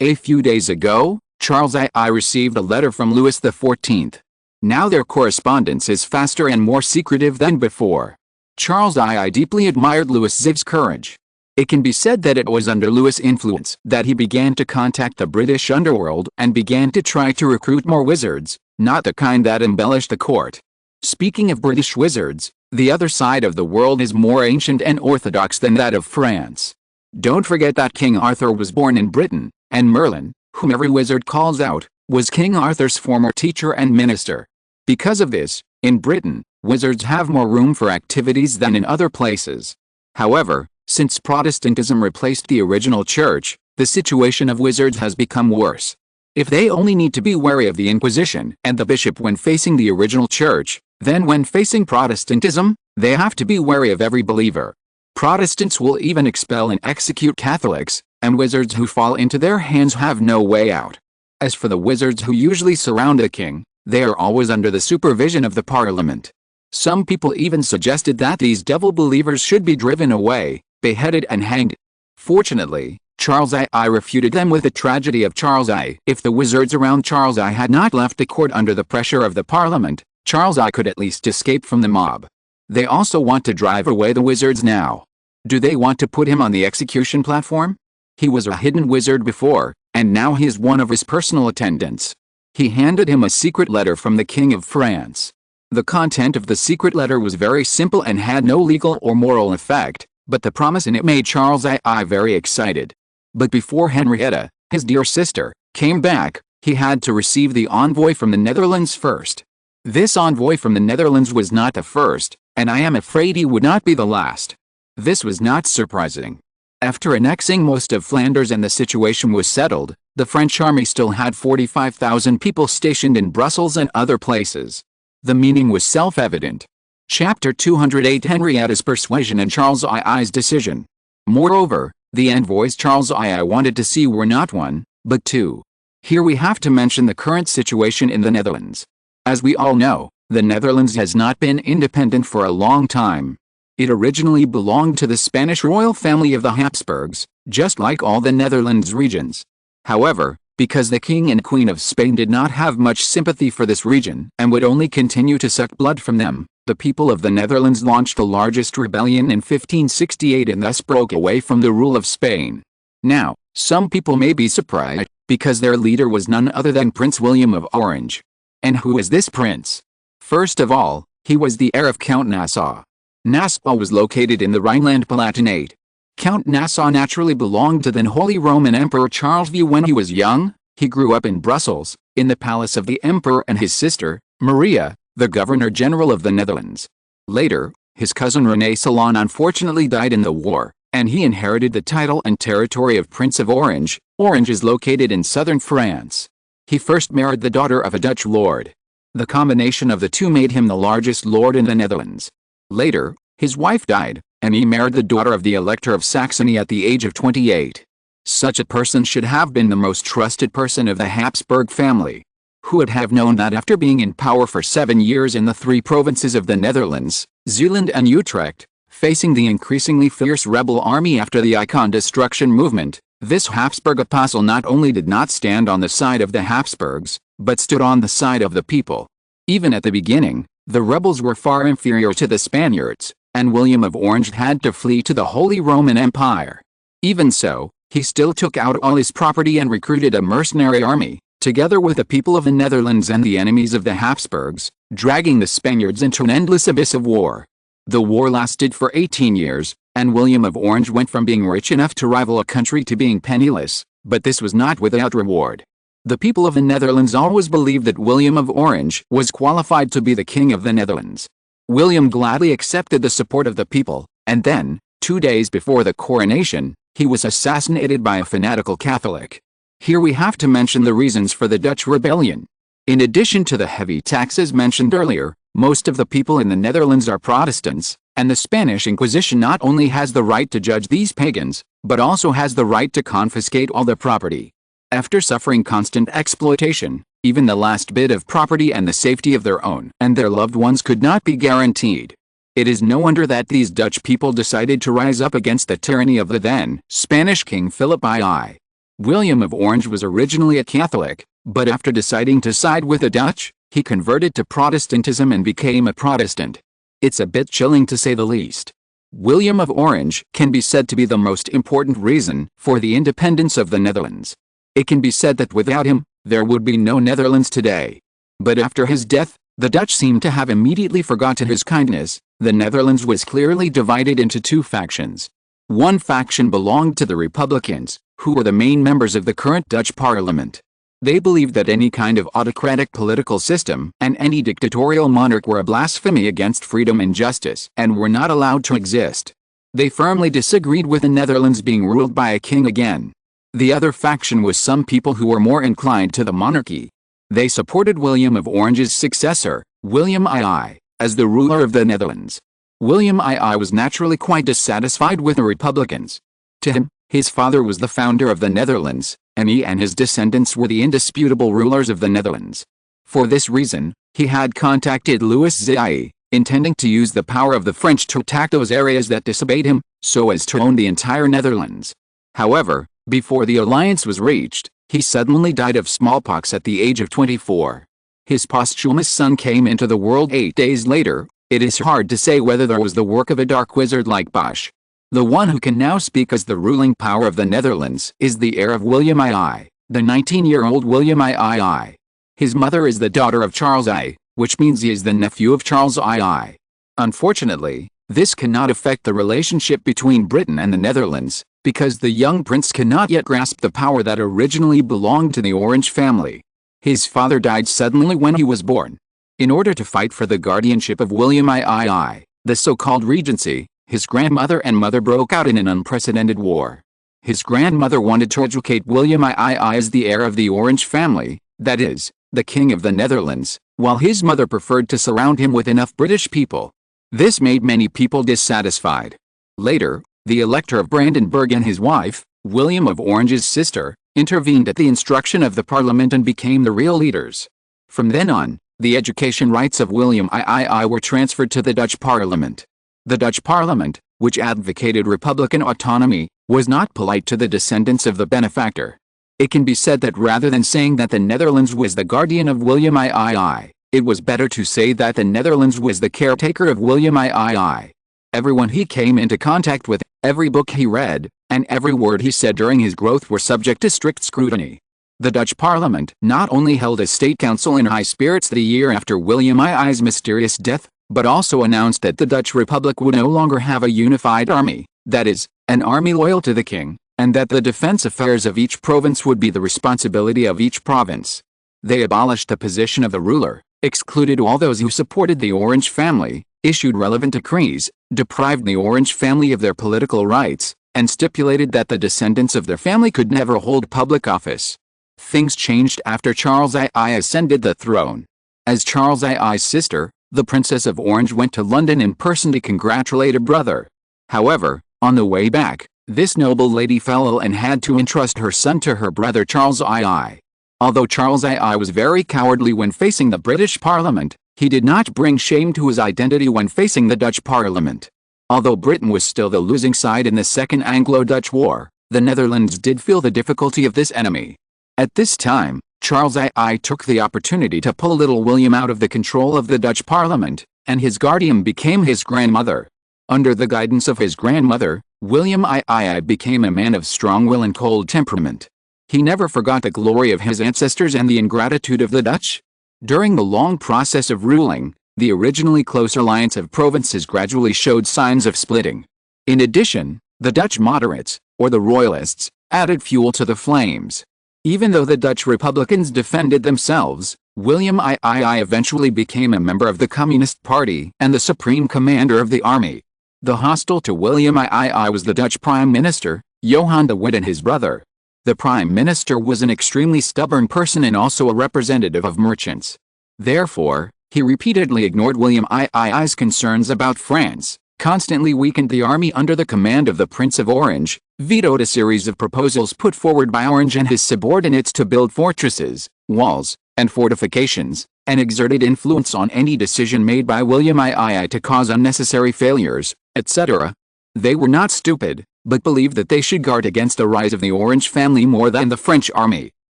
A few days ago, Charles I received a letter from Louis XIV. Now their correspondence is faster and more secretive than before. Charles I deeply admired Louis XIV's courage. It can be said that it was under Louis' influence that he began to contact the British underworld and began to try to recruit more wizards, not the kind that embellished the court. Speaking of British wizards, the other side of the world is more ancient and orthodox than that of France. Don't forget that King Arthur was born in Britain, and Merlin, whom every wizard calls out, was King Arthur's former teacher and minister. Because of this, in Britain, wizards have more room for activities than in other places. However, since Protestantism replaced the original church, the situation of wizards has become worse. If they only need to be wary of the Inquisition and the bishop when facing the original church, then when facing Protestantism, they have to be wary of every believer. Protestants will even expel and execute Catholics, and wizards who fall into their hands have no way out. As for the wizards who usually surround the king, they are always under the supervision of the Parliament. Some people even suggested that these devil believers should be driven away, beheaded and hanged. Fortunately, Charles I refuted them with the tragedy of Charles I. If the wizards around Charles I had not left the court under the pressure of the Parliament, Charles I could at least escape from the mob. They also want to drive away the wizards now. Do they want to put him on the execution platform? He was a hidden wizard before, and now he is one of his personal attendants. He handed him a secret letter from the King of France. The content of the secret letter was very simple and had no legal or moral effect, but the promise in it made Charles I very excited. But before Henrietta, his dear sister, came back, he had to receive the envoy from the Netherlands first. This envoy from the Netherlands was not the first, and I am afraid he would not be the last. This was not surprising. After annexing most of Flanders and the situation was settled, the French army still had 45,000 people stationed in Brussels and other places. The meaning was self-evident. Chapter 208 Henrietta's Persuasion and Charles I's Decision. Moreover, the envoys Charles I wanted to see were not one, but two. Here we have to mention the current situation in the Netherlands. As we all know, the Netherlands has not been independent for a long time. It originally belonged to the Spanish royal family of the Habsburgs, just like all the Netherlands regions. However, because the King and Queen of Spain did not have much sympathy for this region and would only continue to suck blood from them, the people of the Netherlands launched the largest rebellion in 1568 and thus broke away from the rule of Spain. Now, some people may be surprised, because their leader was none other than Prince William of Orange. And who is this prince? First of all, he was the heir of Count Nassau. Nassau was located in the Rhineland-Palatinate. Count Nassau naturally belonged to the Holy Roman Emperor Charles V. When he was young, he grew up in Brussels, in the palace of the emperor and his sister, Maria, the Governor-General of the Netherlands. Later, his cousin René Salon unfortunately died in the war, and he inherited the title and territory of Prince of Orange. Orange is located in southern France. He first married the daughter of a Dutch lord. The combination of the two made him the largest lord in the Netherlands. Later, his wife died, and he married the daughter of the Elector of Saxony at the age of 28. Such a person should have been the most trusted person of the Habsburg family. Who would have known that after being in power for 7 years in the 3 provinces of the Netherlands, Zeeland and Utrecht, facing the increasingly fierce rebel army after the Icon destruction movement, this Habsburg apostle not only did not stand on the side of the Habsburgs, but stood on the side of the people. Even at the beginning, the rebels were far inferior to the Spaniards, and William of Orange had to flee to the Holy Roman Empire. Even so, he still took out all his property and recruited a mercenary army, together with the people of the Netherlands and the enemies of the Habsburgs, dragging the Spaniards into an endless abyss of war. The war lasted for 18 years, and William of Orange went from being rich enough to rival a country to being penniless, but this was not without reward. The people of the Netherlands always believed that William of Orange was qualified to be the King of the Netherlands. William gladly accepted the support of the people, and then, 2 days before the coronation, he was assassinated by a fanatical Catholic. Here we have to mention the reasons for the Dutch rebellion. In addition to the heavy taxes mentioned earlier, most of the people in the Netherlands are Protestants, and the Spanish Inquisition not only has the right to judge these pagans, but also has the right to confiscate all their property. After suffering constant exploitation, even the last bit of property and the safety of their own and their loved ones could not be guaranteed. It is no wonder that these Dutch people decided to rise up against the tyranny of the then Spanish King Philip II. William of Orange was originally a Catholic, but after deciding to side with the Dutch, he converted to Protestantism and became a Protestant. It's a bit chilling to say the least. William of Orange can be said to be the most important reason for the independence of the Netherlands. It can be said that without him, there would be no Netherlands today. But after his death, the Dutch seem to have immediately forgotten his kindness. The Netherlands was clearly divided into 2 factions. One faction belonged to the Republicans, who were the main members of the current Dutch parliament. They believed that any kind of autocratic political system and any dictatorial monarch were a blasphemy against freedom and justice and were not allowed to exist. They firmly disagreed with the Netherlands being ruled by a king again. The other faction was some people who were more inclined to the monarchy. They supported William of Orange's successor, William II, as the ruler of the Netherlands. William II was naturally quite dissatisfied with the Republicans. To him, his father was the founder of the Netherlands, and he and his descendants were the indisputable rulers of the Netherlands. For this reason, he had contacted Louis XIV, intending to use the power of the French to attack those areas that disobeyed him, so as to own the entire Netherlands. However, before the alliance was reached, he suddenly died of smallpox at the age of 24. His posthumous son came into the world 8 days later. It is hard to say whether that was the work of a dark wizard like Bosch. The one who can now speak as the ruling power of the Netherlands is the heir of William II, the 19-year-old William II. His mother is the daughter of Charles I, which means he is the nephew of Charles II. Unfortunately, this cannot affect the relationship between Britain and the Netherlands, because the young prince cannot yet grasp the power that originally belonged to the Orange family. His father died suddenly when he was born. In order to fight for the guardianship of William II, the so-called regency, his grandmother and mother broke out in an unprecedented war. His grandmother wanted to educate William II as the heir of the Orange family, that is, the King of the Netherlands, while his mother preferred to surround him with enough British people. This made many people dissatisfied. Later, the Elector of Brandenburg and his wife, William of Orange's sister, intervened at the instruction of the Parliament and became the real leaders. From then on, the education rights of William II were transferred to the Dutch Parliament. The Dutch Parliament, which advocated republican autonomy, was not polite to the descendants of the benefactor. It can be said that rather than saying that the Netherlands was the guardian of William II, it was better to say that the Netherlands was the caretaker of William II. Everyone he came into contact with, every book he read, and every word he said during his growth were subject to strict scrutiny. The Dutch Parliament not only held a state council in high spirits the year after William II's mysterious death, but also announced that the Dutch Republic would no longer have a unified army, that is, an army loyal to the king, and that the defense affairs of each province would be the responsibility of each province. They abolished the position of the ruler, excluded all those who supported the Orange family, issued relevant decrees, deprived the Orange family of their political rights, and stipulated that the descendants of their family could never hold public office. Things changed after Charles II ascended the throne. As Charles II's sister, the Princess of Orange went to London in person to congratulate her brother. However, on the way back, this noble lady fell ill and had to entrust her son to her brother Charles II. Although Charles II was very cowardly when facing the British Parliament, he did not bring shame to his identity when facing the Dutch Parliament. Although Britain was still the losing side in the Second Anglo-Dutch War, the Netherlands did feel the difficulty of this enemy. At this time, Charles II took the opportunity to pull little William out of the control of the Dutch Parliament, and his guardian became his grandmother. Under the guidance of his grandmother, William II became a man of strong will and cold temperament. He never forgot the glory of his ancestors and the ingratitude of the Dutch. During the long process of ruling, the originally close alliance of provinces gradually showed signs of splitting. In addition, the Dutch moderates, or the royalists, added fuel to the flames. Even though the Dutch Republicans defended themselves, William II eventually became a member of the Communist Party and the supreme commander of the army. The hostile to William II was the Dutch Prime Minister, Johan de Witt, and his brother. The Prime Minister was an extremely stubborn person and also a representative of merchants. Therefore, he repeatedly ignored William II's concerns about France, constantly weakened the army under the command of the Prince of Orange, vetoed a series of proposals put forward by Orange and his subordinates to build fortresses, walls, and fortifications, and exerted influence on any decision made by William II to cause unnecessary failures, etc. They were not stupid, but believed that they should guard against the rise of the Orange family more than the French army.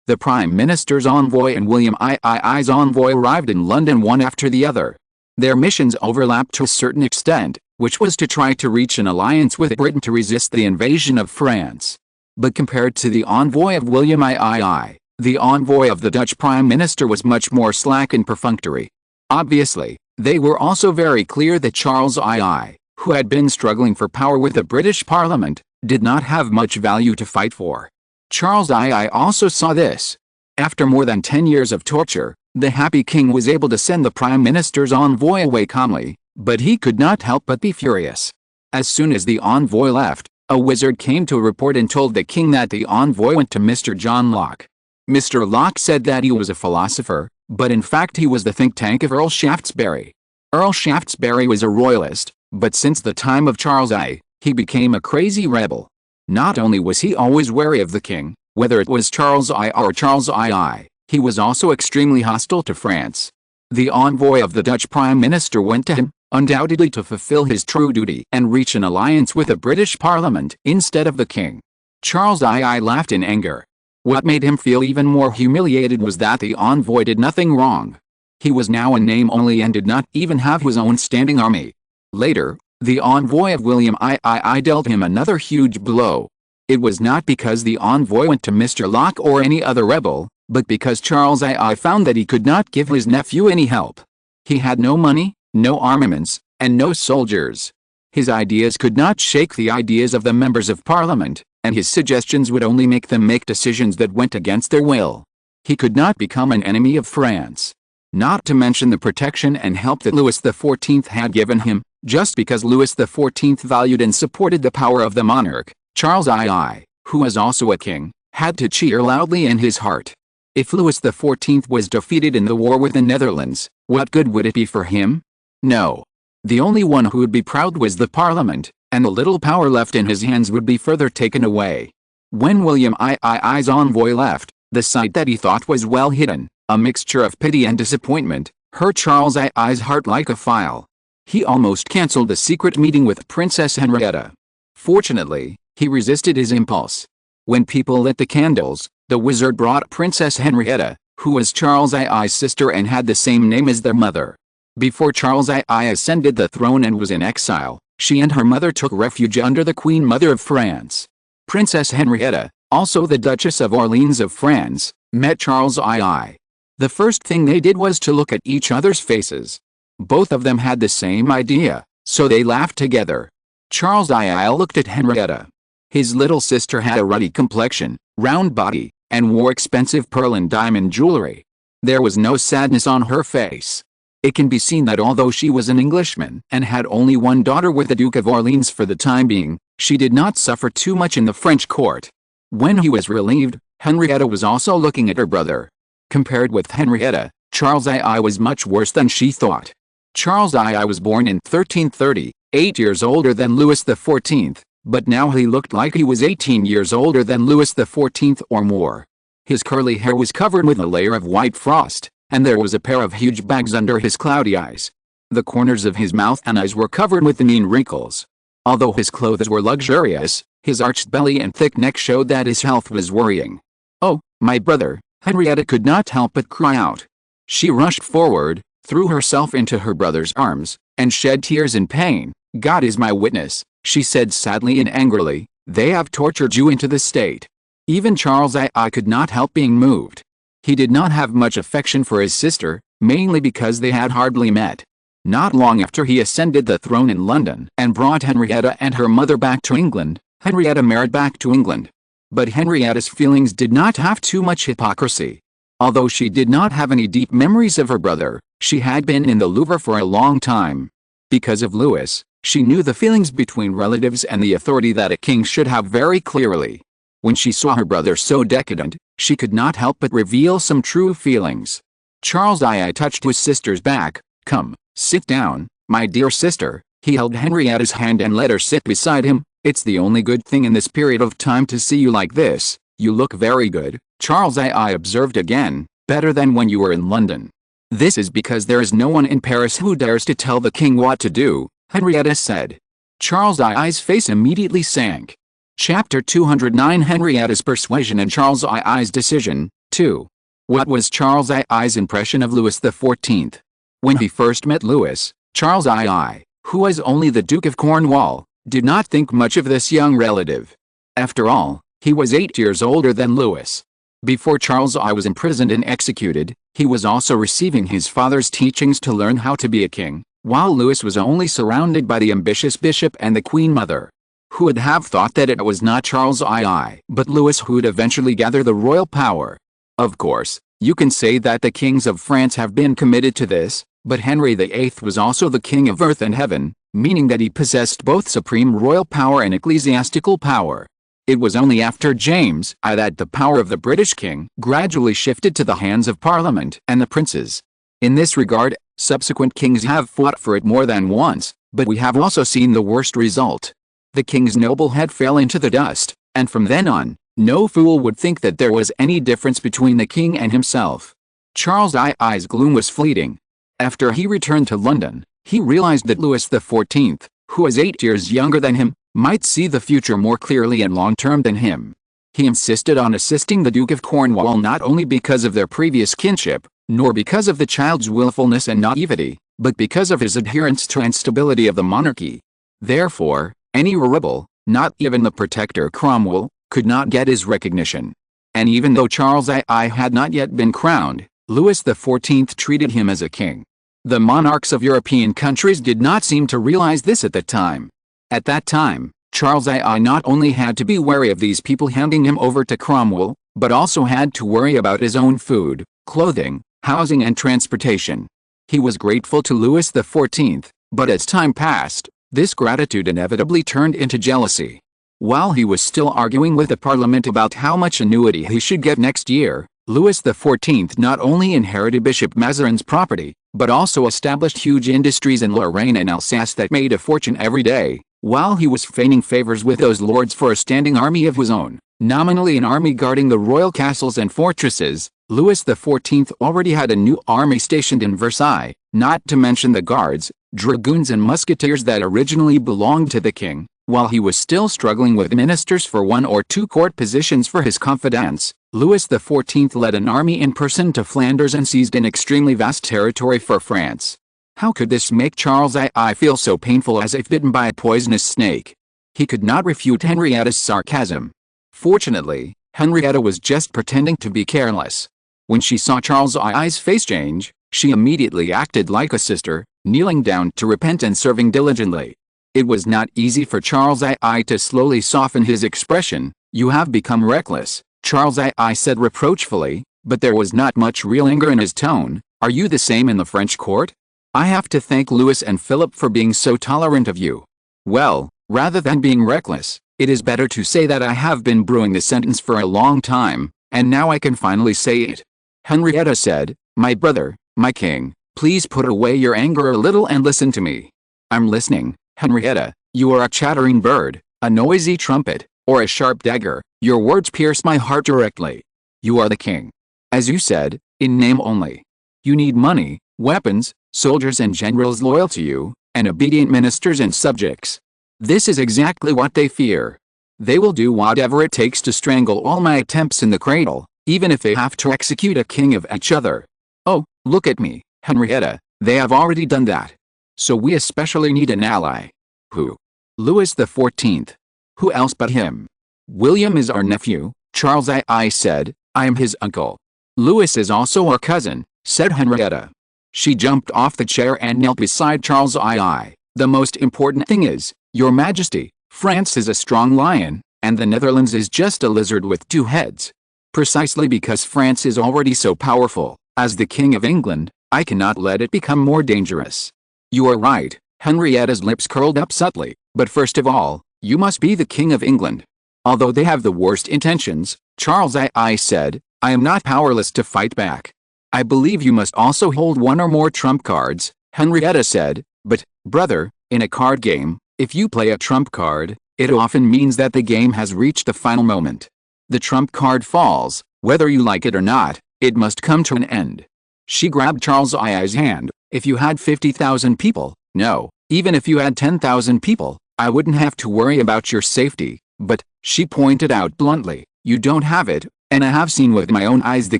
The Prime Minister's envoy and William II's envoy arrived in London one after the other. Their missions overlapped to a certain extent, which was to try to reach an alliance with Britain to resist the invasion of France. But compared to the envoy of William II, the envoy of the Dutch Prime Minister was much more slack and perfunctory. Obviously, they were also very clear that Charles II, who had been struggling for power with the British Parliament, did not have much value to fight for. Charles II also saw this. After more than 10 years of torture, the happy king was able to send the Prime Minister's envoy away calmly, but he could not help but be furious. As soon as the envoy left, a wizard came to report and told the king that the envoy went to Mr. John Locke. Mr. Locke said that he was a philosopher, but in fact he was the think tank of Earl Shaftesbury. Earl Shaftesbury was a royalist, but since the time of Charles I, he became a crazy rebel. Not only was he always wary of the king, whether it was Charles I or Charles II, he was also extremely hostile to France. The envoy of the Dutch Prime Minister went to him, undoubtedly to fulfill his true duty and reach an alliance with the British Parliament instead of the king. Charles II laughed in anger. What made him feel even more humiliated was that the envoy did nothing wrong. He was now a name only and did not even have his own standing army. Later, the envoy of William II dealt him another huge blow. It was not because the envoy went to Mr. Locke or any other rebel, but because Charles II found that he could not give his nephew any help. He had no money, no armaments, and no soldiers. His ideas could not shake the ideas of the members of Parliament, and his suggestions would only make them make decisions that went against their will. He could not become an enemy of France. Not to mention the protection and help that Louis XIV had given him. Just because Louis XIV valued and supported the power of the monarch, Charles II, who was also a king, had to cheer loudly in his heart. If Louis XIV was defeated in the war with the Netherlands, what good would it be for him? No. The only one who would be proud was the Parliament, and the little power left in his hands would be further taken away. When William II's envoy left, the sight that he thought was well hidden, a mixture of pity and disappointment, hurt Charles II's heart like a file. He almost cancelled the secret meeting with Princess Henrietta. Fortunately, he resisted his impulse. When people lit the candles, the wizard brought Princess Henrietta, who was Charles II's sister and had the same name as their mother. Before Charles II ascended the throne and was in exile, she and her mother took refuge under the Queen Mother of France. Princess Henrietta, also the Duchess of Orleans of France, met Charles II. The first thing they did was to look at each other's faces. Both of them had the same idea, so they laughed together. Charles II looked at Henrietta. His little sister had a ruddy complexion, round body, and wore expensive pearl and diamond jewelry. There was no sadness on her face. It can be seen that although she was an Englishman and had only one daughter with the Duke of Orleans for the time being, she did not suffer too much in the French court. When he was relieved, Henrietta was also looking at her brother. Compared with Henrietta, Charles II was much worse than she thought. Charles II was born in 1330, 8 years older than Louis XIV, but now he looked like he was 18 years older than Louis XIV or more. His curly hair was covered with a layer of white frost, and there was a pair of huge bags under his cloudy eyes. The corners of his mouth and eyes were covered with mean wrinkles. Although his clothes were luxurious, his arched belly and thick neck showed that his health was worrying. "Oh, my brother," Henrietta could not help but cry out. She rushed forward, threw herself into her brother's arms, and shed tears in pain. "God is my witness," she said sadly and angrily, "they have tortured you into this state." Even Charles I could not help being moved. He did not have much affection for his sister, mainly because they had hardly met. Not long after he ascended the throne in London and brought Henrietta and her mother back to England, Henrietta married back to England. But Henrietta's feelings did not have too much hypocrisy. Although she did not have any deep memories of her brother, she had been in the Louvre for a long time. Because of Louis, she knew the feelings between relatives and the authority that a king should have very clearly. When she saw her brother so decadent, she could not help but reveal some true feelings. Charles I touched his sister's back. "Come, sit down, my dear sister." He held Henrietta's hand and let her sit beside him. "It's the only good thing in this period of time to see you like this. You look very good," Charles I observed again, "better than when you were in London." "This is because there is no one in Paris who dares to tell the king what to do," Henrietta said. Charles I's face immediately sank. Chapter 209 Henrietta's Persuasion and Charles I's Decision, 2. What was Charles I's impression of Louis XIV? When he first met Louis, Charles I, who was only the Duke of Cornwall, did not think much of this young relative. After all, he was 8 years older than Louis. Before Charles I was imprisoned and executed, he was also receiving his father's teachings to learn how to be a king, while Louis was only surrounded by the ambitious bishop and the Queen Mother. Who would have thought that it was not Charles I, but Louis who would eventually gather the royal power? Of course, you can say that the kings of France have been committed to this, but Henry VIII was also the king of earth and heaven, meaning that he possessed both supreme royal power and ecclesiastical power. It was only after James I that the power of the British king gradually shifted to the hands of Parliament and the princes. In this regard, subsequent kings have fought for it more than once, but we have also seen the worst result. The king's noble head fell into the dust, and from then on, no fool would think that there was any difference between the king and himself. Charles I's gloom was fleeting. After he returned to London, he realized that Louis XIV, who was 8 years younger than him, might see the future more clearly and long-term than him. He insisted on assisting the Duke of Cornwall not only because of their previous kinship, nor because of the child's willfulness and naivety, but because of his adherence to and stability of the monarchy. Therefore, any rebel, not even the protector Cromwell, could not get his recognition. And even though Charles I had not yet been crowned, Louis XIV treated him as a king. The monarchs of European countries did not seem to realize this at the time. At that time, Charles I not only had to be wary of these people handing him over to Cromwell, but also had to worry about his own food, clothing, housing and transportation. He was grateful to Louis XIV, but as time passed, this gratitude inevitably turned into jealousy. While he was still arguing with the Parliament about how much annuity he should get next year, Louis XIV not only inherited Bishop Mazarin's property, but also established huge industries in Lorraine and Alsace that made a fortune every day, while he was feigning favors with those lords for a standing army of his own, nominally an army guarding the royal castles and fortresses. Louis XIV already had a new army stationed in Versailles, not to mention the guards, dragoons and musketeers that originally belonged to the king. While he was still struggling with ministers for 1 or 2 court positions for his confidants, Louis XIV led an army in person to Flanders and seized an extremely vast territory for France. How could this make Charles I feel so painful as if bitten by a poisonous snake? He could not refute Henrietta's sarcasm. Fortunately, Henrietta was just pretending to be careless. When she saw Charles I's face change, she immediately acted like a sister, kneeling down to repent and serving diligently. It was not easy for Charles I to slowly soften his expression. "You have become reckless," Charles I said reproachfully, but there was not much real anger in his tone. "Are you the same in the French court? I have to thank Louis and Philip for being so tolerant of you." "Well, rather than being reckless, it is better to say that I have been brewing the sentence for a long time, and now I can finally say it," Henrietta said. "My brother, my king, please put away your anger a little and listen to me." "I'm listening, Henrietta. You are a chattering bird, a noisy trumpet, or a sharp dagger. Your words pierce my heart directly." You are the king. As you said, in name only. You need money, weapons, soldiers and generals loyal to you, and obedient ministers and subjects. This is exactly what they fear. They will do whatever it takes to strangle all my attempts in the cradle, even if they have to execute a king of each other. Oh, look at me, Henrietta, they have already done that. So we especially need an ally. Who? Louis XIV. Who else but him? William is our nephew, Charles I said. I am his uncle. Louis is also our cousin, said Henrietta. She jumped off the chair and knelt beside Charles II. The most important thing is, Your Majesty, France is a strong lion, and the Netherlands is just a lizard with two heads. Precisely because France is already so powerful, as the King of England, I cannot let it become more dangerous. You are right, Henrietta's lips curled up subtly, but first of all, you must be the King of England. Although they have the worst intentions, Charles I said, I am not powerless to fight back. I believe you must also hold one or more trump cards, Henrietta said, but, brother, in a card game, if you play a trump card, it often means that the game has reached the final moment. The trump card falls, whether you like it or not, it must come to an end. She grabbed Charles I's hand. If you had 50,000 people, no, even if you had 10,000 people, I wouldn't have to worry about your safety, but, she pointed out bluntly, you don't have it, and I have seen with my own eyes the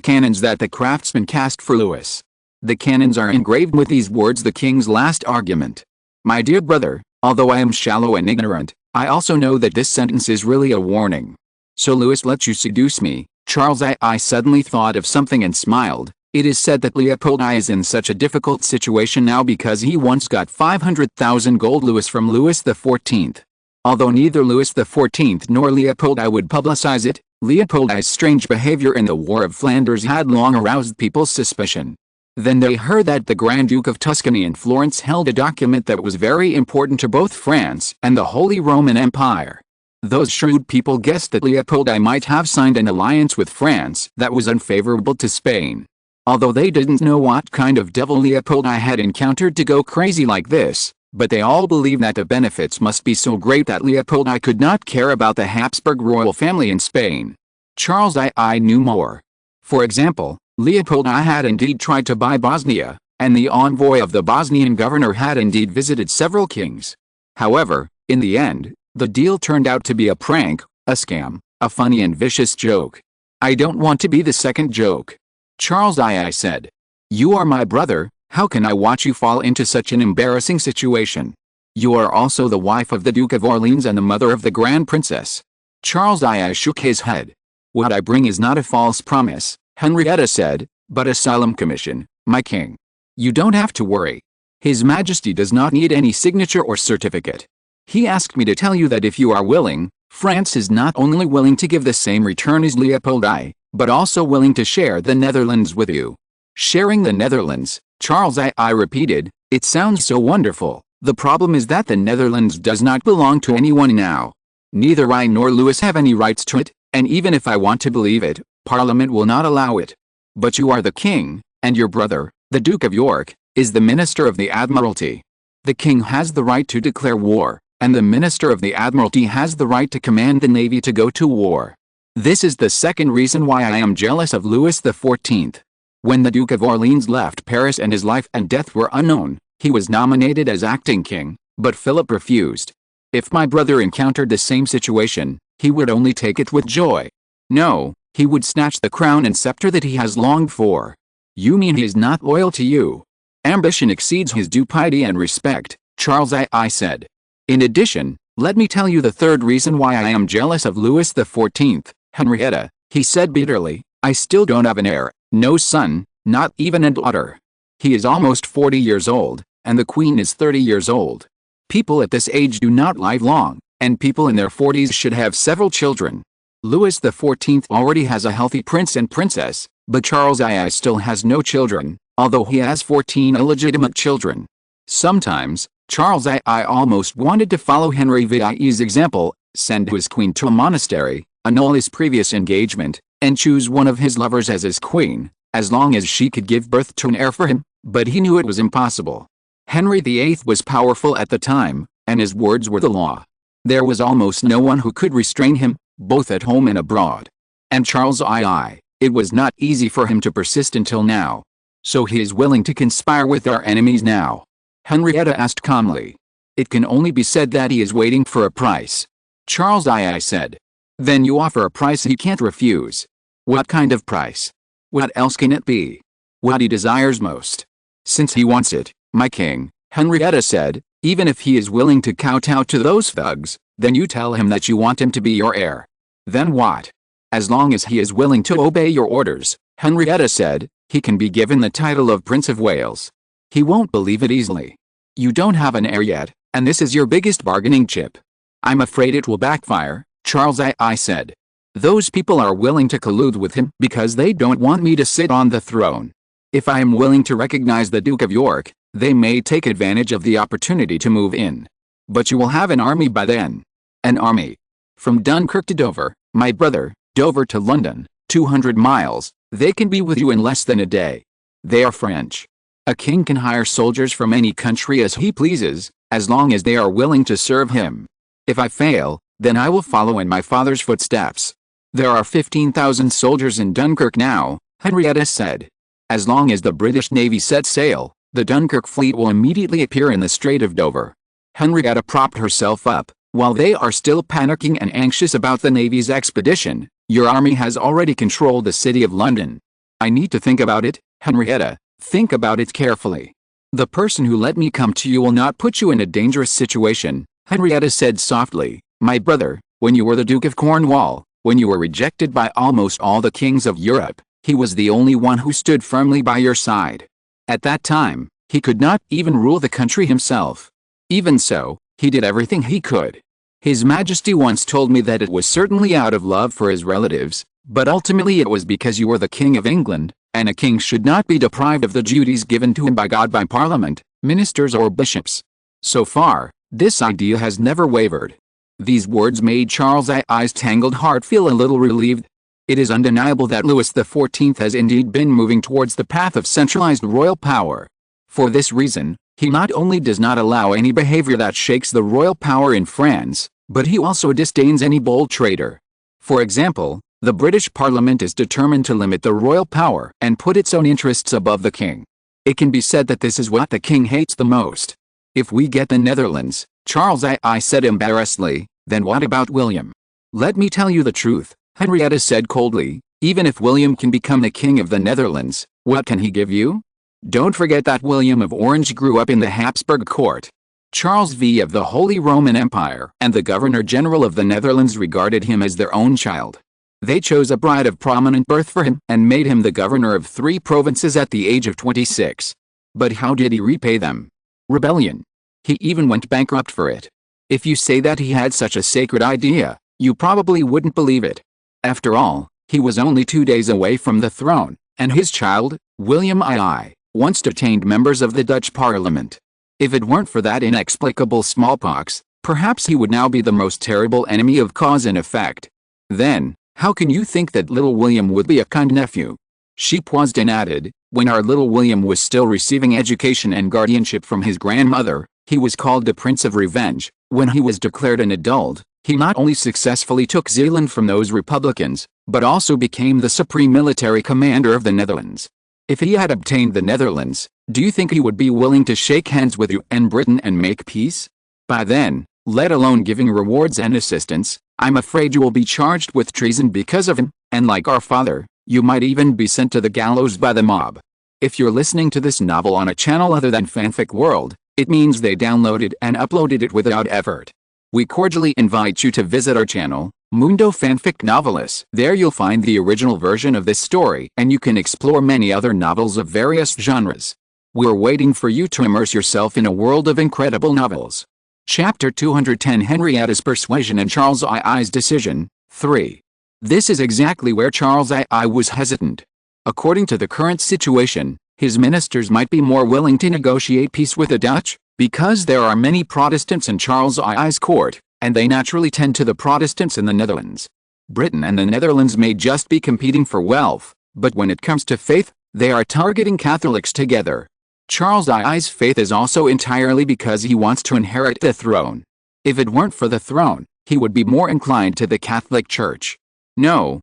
cannons that the craftsman cast for Louis. The cannons are engraved with these words, the king's last argument. My dear brother, although I am shallow and ignorant, I also know that this sentence is really a warning. So Louis let you seduce me. Charles I suddenly thought of something and smiled. It is said that Leopold I is in such a difficult situation now because he once got 500,000 gold louis from Louis XIV. Although neither Louis XIV nor Leopold I would publicize it, Leopold I's strange behavior in the War of Flanders had long aroused people's suspicion. Then they heard that the Grand Duke of Tuscany in Florence held a document that was very important to both France and the Holy Roman Empire. Those shrewd people guessed that Leopold I might have signed an alliance with France that was unfavorable to Spain. Although they didn't know what kind of devil Leopold I had encountered to go crazy like this, but they all believed that the benefits must be so great that Leopold I could not care about the Habsburg royal family in Spain. Charles I knew more. For example, Leopold I had indeed tried to buy Bosnia, and the envoy of the Bosnian governor had indeed visited several kings. However, in the end, the deal turned out to be a prank, a scam, a funny and vicious joke. I don't want to be the second joke. Charles I said. You are my brother, how can I watch you fall into such an embarrassing situation? You are also the wife of the Duke of Orleans and the mother of the Grand Princess. Charles I shook his head. What I bring is not a false promise, Henrietta said, but a solemn commission, my king. You don't have to worry. His Majesty does not need any signature or certificate. He asked me to tell you that if you are willing, France is not only willing to give the same return as Leopold I, but also willing to share the Netherlands with you. Sharing the Netherlands, Charles I repeated, it sounds so wonderful. The problem is that the Netherlands does not belong to anyone now. Neither I nor Louis have any rights to it, and even if I want to believe it, Parliament will not allow it. But you are the king, and your brother, the Duke of York, is the Minister of the Admiralty. The king has the right to declare war, and the Minister of the Admiralty has the right to command the navy to go to war. This is the second reason why I am jealous of Louis XIV. When the Duke of Orleans left Paris and his life and death were unknown, he was nominated as acting king, but Philip refused. If my brother encountered the same situation, he would only take it with joy. No, he would snatch the crown and scepter that he has longed for. You mean he is not loyal to you? Ambition exceeds his due piety and respect, Charles I said. In addition, let me tell you the third reason why I am jealous of Louis XIV, Henrietta, he said bitterly, I still don't have an heir, no son, not even a daughter. He is almost 40 years old, and the Queen is 30 years old. People at this age do not live long, and people in their 40s should have several children. Louis XIV already has a healthy prince and princess, but Charles I still has no children, although he has 14 illegitimate children. Sometimes, Charles I almost wanted to follow Henry VI's example, send his queen to a monastery, annul his previous engagement, and choose one of his lovers as his queen, as long as she could give birth to an heir for him, but he knew it was impossible. Henry VIII was powerful at the time, and his words were the law. There was almost no one who could restrain him, both at home and abroad. And Charles II, It was not easy for him to persist until now. So he is willing to conspire with our enemies now? Henrietta asked calmly. It can only be said that he is waiting for a price. Charles I said. Then you offer a price he can't refuse. What kind of price? What else can it be? What he desires most. Since he wants it, my king, Henrietta said, even if he is willing to kowtow to those thugs, then you tell him that you want him to be your heir. Then what? As long as he is willing to obey your orders, Henrietta said, he can be given the title of Prince of Wales. He won't believe it easily. You don't have an heir yet, and this is your biggest bargaining chip. I'm afraid it will backfire, Charles I said. Those people are willing to collude with him because they don't want me to sit on the throne. If I am willing to recognize the Duke of York, they may take advantage of the opportunity to move in. But you will have an army by then. An army. From Dunkirk to Dover, my brother, Dover to London, 200 miles, they can be with you in less than a day. They are French. A king can hire soldiers from any country as he pleases, as long as they are willing to serve him. If I fail, then I will follow in my father's footsteps. There are 15,000 soldiers in Dunkirk now, Henrietta said. As long as the British Navy sets sail, the Dunkirk fleet will immediately appear in the Strait of Dover. Henrietta propped herself up. While they are still panicking and anxious about the Navy's expedition, your army has already controlled the city of London. I need to think about it, Henrietta. Think about it carefully. The person who let me come to you will not put you in a dangerous situation, Henrietta said softly. My brother, when you were the Duke of Cornwall, when you were rejected by almost all the kings of Europe, he was the only one who stood firmly by your side. At that time, he could not even rule the country himself. Even so, he did everything he could. His Majesty once told me that it was certainly out of love for his relatives, but ultimately it was because you were the King of England, and a king should not be deprived of the duties given to him by God by Parliament, ministers or bishops. So far, this idea has never wavered. These words made Charles I's tangled heart feel a little relieved. It is undeniable that Louis XIV has indeed been moving towards the path of centralized royal power. For this reason, he not only does not allow any behavior that shakes the royal power in France, but he also disdains any bold traitor. For example, the British Parliament is determined to limit the royal power and put its own interests above the king. It can be said that this is what the king hates the most. If we get the Netherlands, Charles I said embarrassedly, then what about William? Let me tell you the truth, Henrietta said coldly, even if William can become the king of the Netherlands, what can he give you? Don't forget that William of Orange grew up in the Habsburg court. Charles V of the Holy Roman Empire and the Governor-General of the Netherlands regarded him as their own child. They chose a bride of prominent birth for him and made him the governor of 3 provinces at the age of 26. But how did he repay them? Rebellion. He even went bankrupt for it. If you say that he had such a sacred idea, you probably wouldn't believe it. After all, he was only 2 days away from the throne, and his child, William II, once detained members of the Dutch Parliament. If it weren't for that inexplicable smallpox, perhaps he would now be the most terrible enemy of cause and effect. Then, how can you think that little William would be a kind nephew? She paused and added, when our little William was still receiving education and guardianship from his grandmother, he was called the Prince of Revenge. When he was declared an adult, he not only successfully took Zeeland from those Republicans, but also became the supreme military commander of the Netherlands. If he had obtained the Netherlands, do you think he would be willing to shake hands with you and Britain and make peace? By then, let alone giving rewards and assistance, I'm afraid you will be charged with treason because of him, and like our father, you might even be sent to the gallows by the mob. If you're listening to this novel on a channel other than Fanfic World, it means they downloaded and uploaded it without effort. We cordially invite you to visit our channel, Mundo Fanfic Novelist. There you'll find the original version of this story and you can explore many other novels of various genres. We're waiting for you to immerse yourself in a world of incredible novels. Chapter 210 Henrietta's Persuasion and Charles I's Decision, 3. This is exactly where Charles I was hesitant. According to the current situation, his ministers might be more willing to negotiate peace with the Dutch, because there are many Protestants in Charles I's court, and they naturally tend to the Protestants in the Netherlands. Britain and the Netherlands may just be competing for wealth, but when it comes to faith, they are targeting Catholics together. Charles I's faith is also entirely because he wants to inherit the throne. If it weren't for the throne, he would be more inclined to the Catholic Church. No,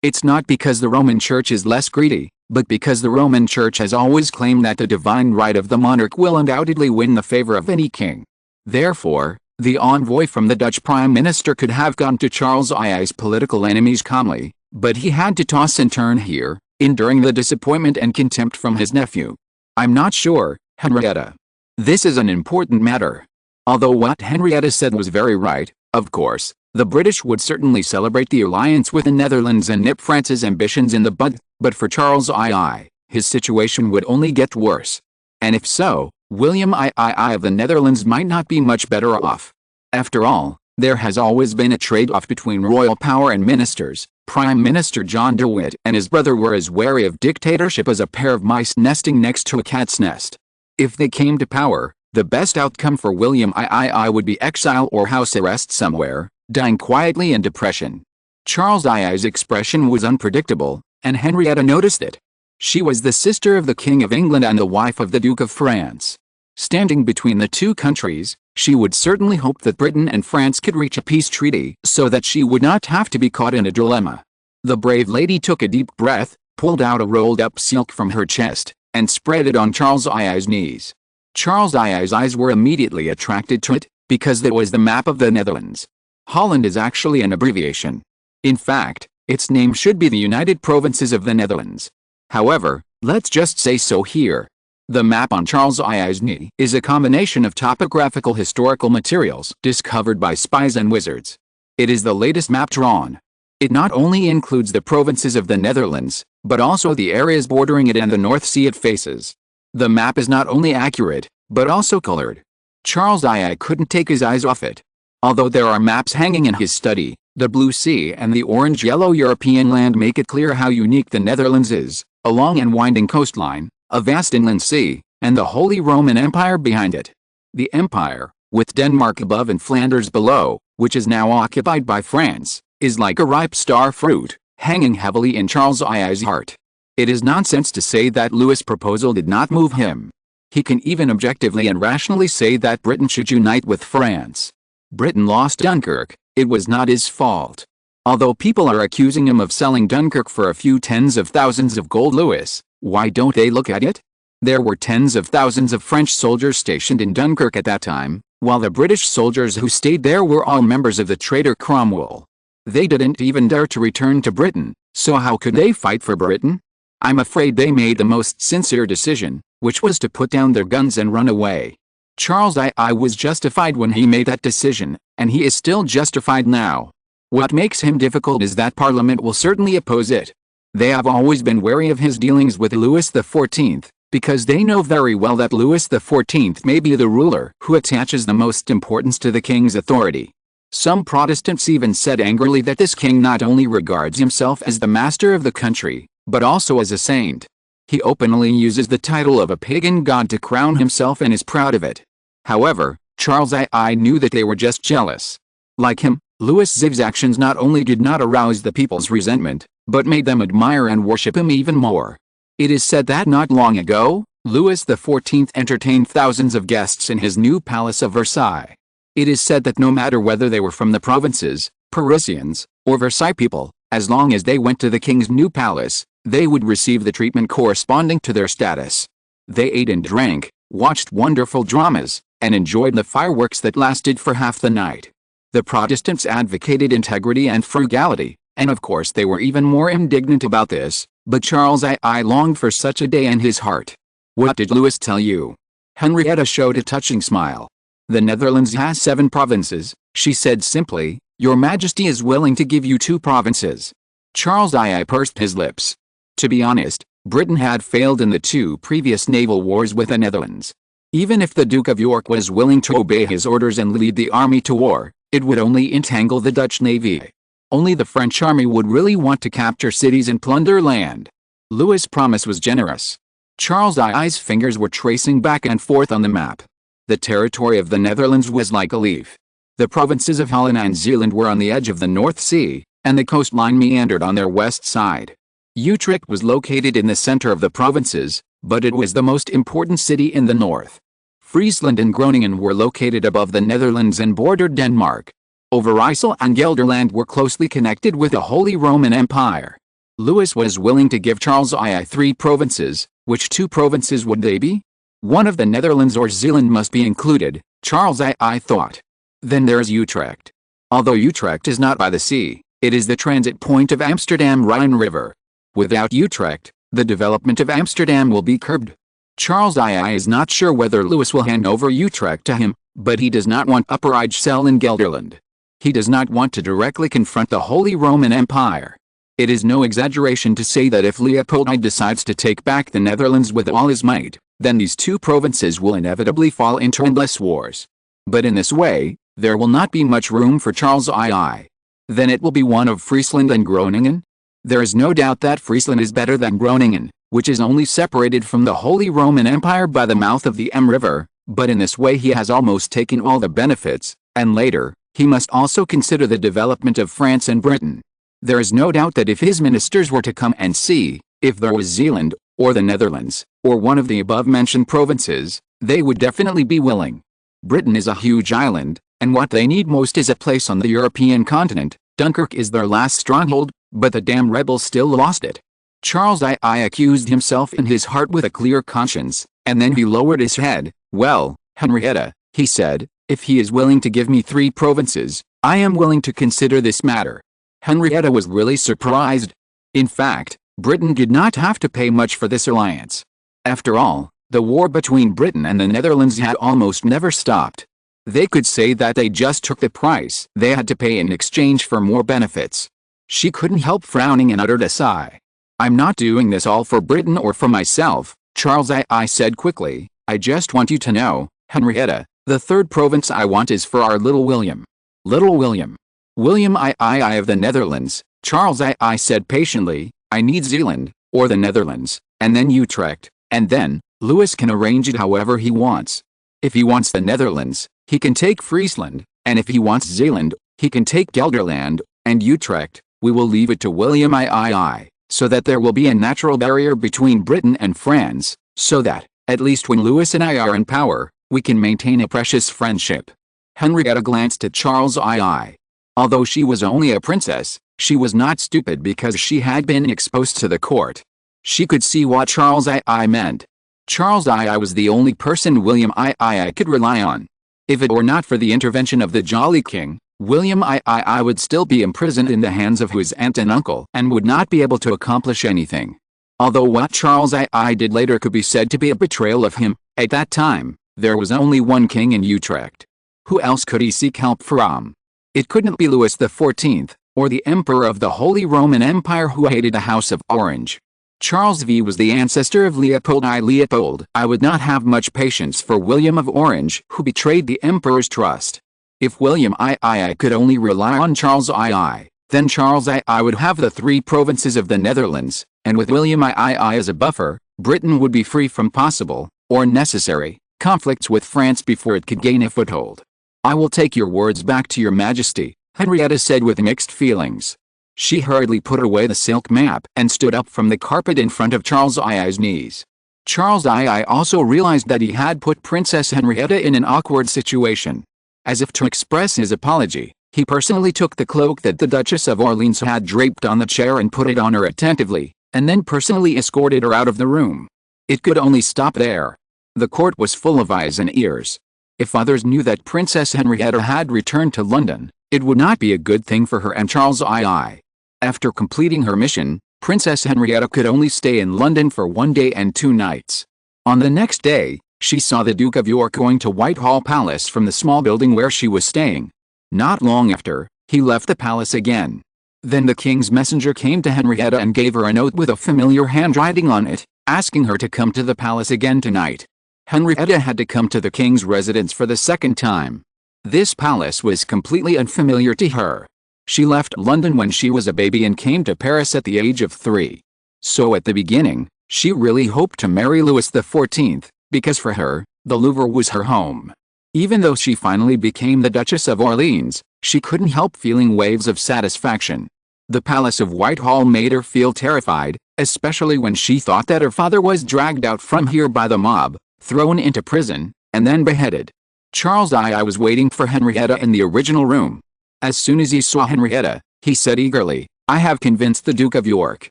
It's not because the Roman Church is less greedy, but because the Roman Church has always claimed that the divine right of the monarch will undoubtedly win the favor of any king. Therefore, the envoy from the Dutch Prime Minister could have gone to Charles II's political enemies calmly, but he had to toss and turn here, enduring the disappointment and contempt from his nephew. I'm not sure, Henrietta. This is an important matter. Although what Henrietta said was very right, of course, the British would certainly celebrate the alliance with the Netherlands and nip France's ambitions in the bud, but for Charles II, his situation would only get worse. And if so, William III of the Netherlands might not be much better off. After all, there has always been a trade-off between royal power and ministers. Prime Minister John de Witt and his brother were as wary of dictatorship as a pair of mice nesting next to a cat's nest. If they came to power, the best outcome for William III would be exile or house arrest somewhere, dying quietly in depression. Charles II's expression was unpredictable, and Henrietta noticed it. She was the sister of the King of England and the wife of the Duke of France. Standing between the two countries, she would certainly hope that Britain and France could reach a peace treaty so that she would not have to be caught in a dilemma. The brave lady took a deep breath, pulled out a rolled-up silk from her chest, and spread it on Charles II's knees. Charles II's eyes were immediately attracted to it, because it was the map of the Netherlands. Holland is actually an abbreviation. In fact, its name should be the United Provinces of the Netherlands. However, let's just say so here. The map on Charles II's knee is a combination of topographical historical materials discovered by spies and wizards. It is the latest map drawn. It not only includes the provinces of the Netherlands, but also the areas bordering it and the North Sea it faces. The map is not only accurate, but also colored. Charles II couldn't take his eyes off it. Although there are maps hanging in his study, the Blue Sea and the orange-yellow European land make it clear how unique the Netherlands is, a long and winding coastline, a vast inland sea, and the Holy Roman Empire behind it. The empire, with Denmark above and Flanders below, which is now occupied by France, is like a ripe star fruit, hanging heavily in Charles II's heart. It is nonsense to say that Louis' proposal did not move him. He can even objectively and rationally say that Britain should unite with France. Britain lost Dunkirk, it was not his fault. Although people are accusing him of selling Dunkirk for a few tens of thousands of gold Louis, why don't they look at it? There were tens of thousands of French soldiers stationed in Dunkirk at that time, while the British soldiers who stayed there were all members of the traitor Cromwell. They didn't even dare to return to Britain, so how could they fight for Britain? I'm afraid they made the most sincere decision, which was to put down their guns and run away. Charles II was justified when he made that decision, and he is still justified now. What makes him difficult is that Parliament will certainly oppose it. They have always been wary of his dealings with Louis XIV, because they know very well that Louis XIV may be the ruler who attaches the most importance to the king's authority. Some Protestants even said angrily that this king not only regards himself as the master of the country, but also as a saint. He openly uses the title of a pagan god to crown himself and is proud of it. However, Charles II knew that they were just jealous. Like him, Louis XIV's actions not only did not arouse the people's resentment, but made them admire and worship him even more. It is said that not long ago, Louis XIV entertained thousands of guests in his new palace of Versailles. It is said that no matter whether they were from the provinces, Parisians, or Versailles people, as long as they went to the king's new palace, they would receive the treatment corresponding to their status. They ate and drank, watched wonderful dramas, and enjoyed the fireworks that lasted for half the night. The Protestants advocated integrity and frugality, and of course they were even more indignant about this, but Charles II longed for such a day in his heart. What did Louis tell you? Henrietta showed a touching smile. The Netherlands has 7 provinces, she said simply. Your Majesty is willing to give you 2 provinces. Charles II pursed his lips. To be honest, Britain had failed in the 2 previous naval wars with the Netherlands. Even if the Duke of York was willing to obey his orders and lead the army to war, it would only entangle the Dutch navy. Only the French army would really want to capture cities and plunder land. Louis' promise was generous. Charles II's fingers were tracing back and forth on the map. The territory of the Netherlands was like a leaf. The provinces of Holland and Zeeland were on the edge of the North Sea, and the coastline meandered on their west side. Utrecht was located in the center of the provinces, but it was the most important city in the north. Friesland and Groningen were located above the Netherlands and bordered Denmark. Overijssel and Gelderland were closely connected with the Holy Roman Empire. Louis was willing to give Charles II 3 provinces. Which 2 provinces would they be? One of the Netherlands or Zeeland must be included, Charles II thought. Then there's Utrecht. Although Utrecht is not by the sea, it is the transit point of Amsterdam Rhine River. Without Utrecht, the development of Amsterdam will be curbed. Charles II is not sure whether Louis will hand over Utrecht to him, but he does not want Upper Eichsel in Gelderland. He does not want to directly confront the Holy Roman Empire. It is no exaggeration to say that if Leopold I decides to take back the Netherlands with all his might, then these 2 provinces will inevitably fall into endless wars. But in this way, there will not be much room for Charles II. Then it will be one of Friesland and Groningen? There is no doubt that Friesland is better than Groningen, which is only separated from the Holy Roman Empire by the mouth of the Am River, but in this way he has almost taken all the benefits, and later, he must also consider the development of France and Britain. There is no doubt that if his ministers were to come and see, if there was Zeeland, or the Netherlands, or one of the above-mentioned provinces, they would definitely be willing. Britain is a huge island, and what they need most is a place on the European continent. Dunkirk is their last stronghold, but the damn rebels still lost it. Charles II accused himself in his heart with a clear conscience, and then he lowered his head. Well, Henrietta, he said, if he is willing to give me 3 provinces, I am willing to consider this matter. Henrietta was really surprised. In fact, Britain did not have to pay much for this alliance. After all, the war between Britain and the Netherlands had almost never stopped. They could say that they just took the price they had to pay in exchange for more benefits. She couldn't help frowning and uttered a sigh. I'm not doing this all for Britain or for myself, Charles I said quickly. I just want you to know, Henrietta, the 3rd province I want is for our little William. Little William. William I of the Netherlands, Charles I said patiently. I need Zeeland, or the Netherlands, and then Utrecht, and then, Louis can arrange it however he wants. If he wants the Netherlands, he can take Friesland, and if he wants Zeeland, he can take Gelderland, and Utrecht. We will leave it to William I, so that there will be a natural barrier between Britain and France, so that, at least when Louis and I are in power, we can maintain a precious friendship. Henrietta glanced at Charles II. Although she was only a princess, she was not stupid because she had been exposed to the court. She could see what Charles II meant. Charles II was the only person William I could rely on. If it were not for the intervention of the Jolly King, William I would still be imprisoned in the hands of his aunt and uncle and would not be able to accomplish anything. Although what Charles I did later could be said to be a betrayal of him, at that time, there was only one king in Utrecht. Who else could he seek help from? It couldn't be Louis XIV, or the Emperor of the Holy Roman Empire who hated the House of Orange. Charles V was the ancestor of Leopold I. Leopold I would not have much patience for William of Orange who betrayed the Emperor's trust. If William I could only rely on Charles II, then Charles I would have the 3 provinces of the Netherlands, and with William I as a buffer, Britain would be free from possible, or necessary, conflicts with France before it could gain a foothold. I will take your words back to your majesty, Henrietta said with mixed feelings. She hurriedly put away the silk map and stood up from the carpet in front of Charles I's knees. Charles I also realized that he had put Princess Henrietta in an awkward situation. As if to express his apology, he personally took the cloak that the Duchess of Orleans had draped on the chair and put it on her attentively, and then personally escorted her out of the room. It could only stop there. The court was full of eyes and ears. If others knew that Princess Henrietta had returned to London, it would not be a good thing for her and Charles II. After completing her mission, Princess Henrietta could only stay in London for 1 day and 2 nights. On the next day, she saw the Duke of York going to Whitehall Palace from the small building where she was staying. Not long after, he left the palace again. Then the king's messenger came to Henrietta and gave her a note with a familiar handwriting on it, asking her to come to the palace again tonight. Henrietta had to come to the king's residence for the second time. This palace was completely unfamiliar to her. She left London when she was a baby and came to Paris at the age of 3. So at the beginning, she really hoped to marry Louis XIV, because for her, the Louvre was her home. Even though she finally became the Duchess of Orleans, she couldn't help feeling waves of satisfaction. The Palace of Whitehall made her feel terrified, especially when she thought that her father was dragged out from here by the mob, thrown into prison, and then beheaded. Charles I was waiting for Henrietta in the original room. As soon as he saw Henrietta, he said eagerly, "I have convinced the Duke of York.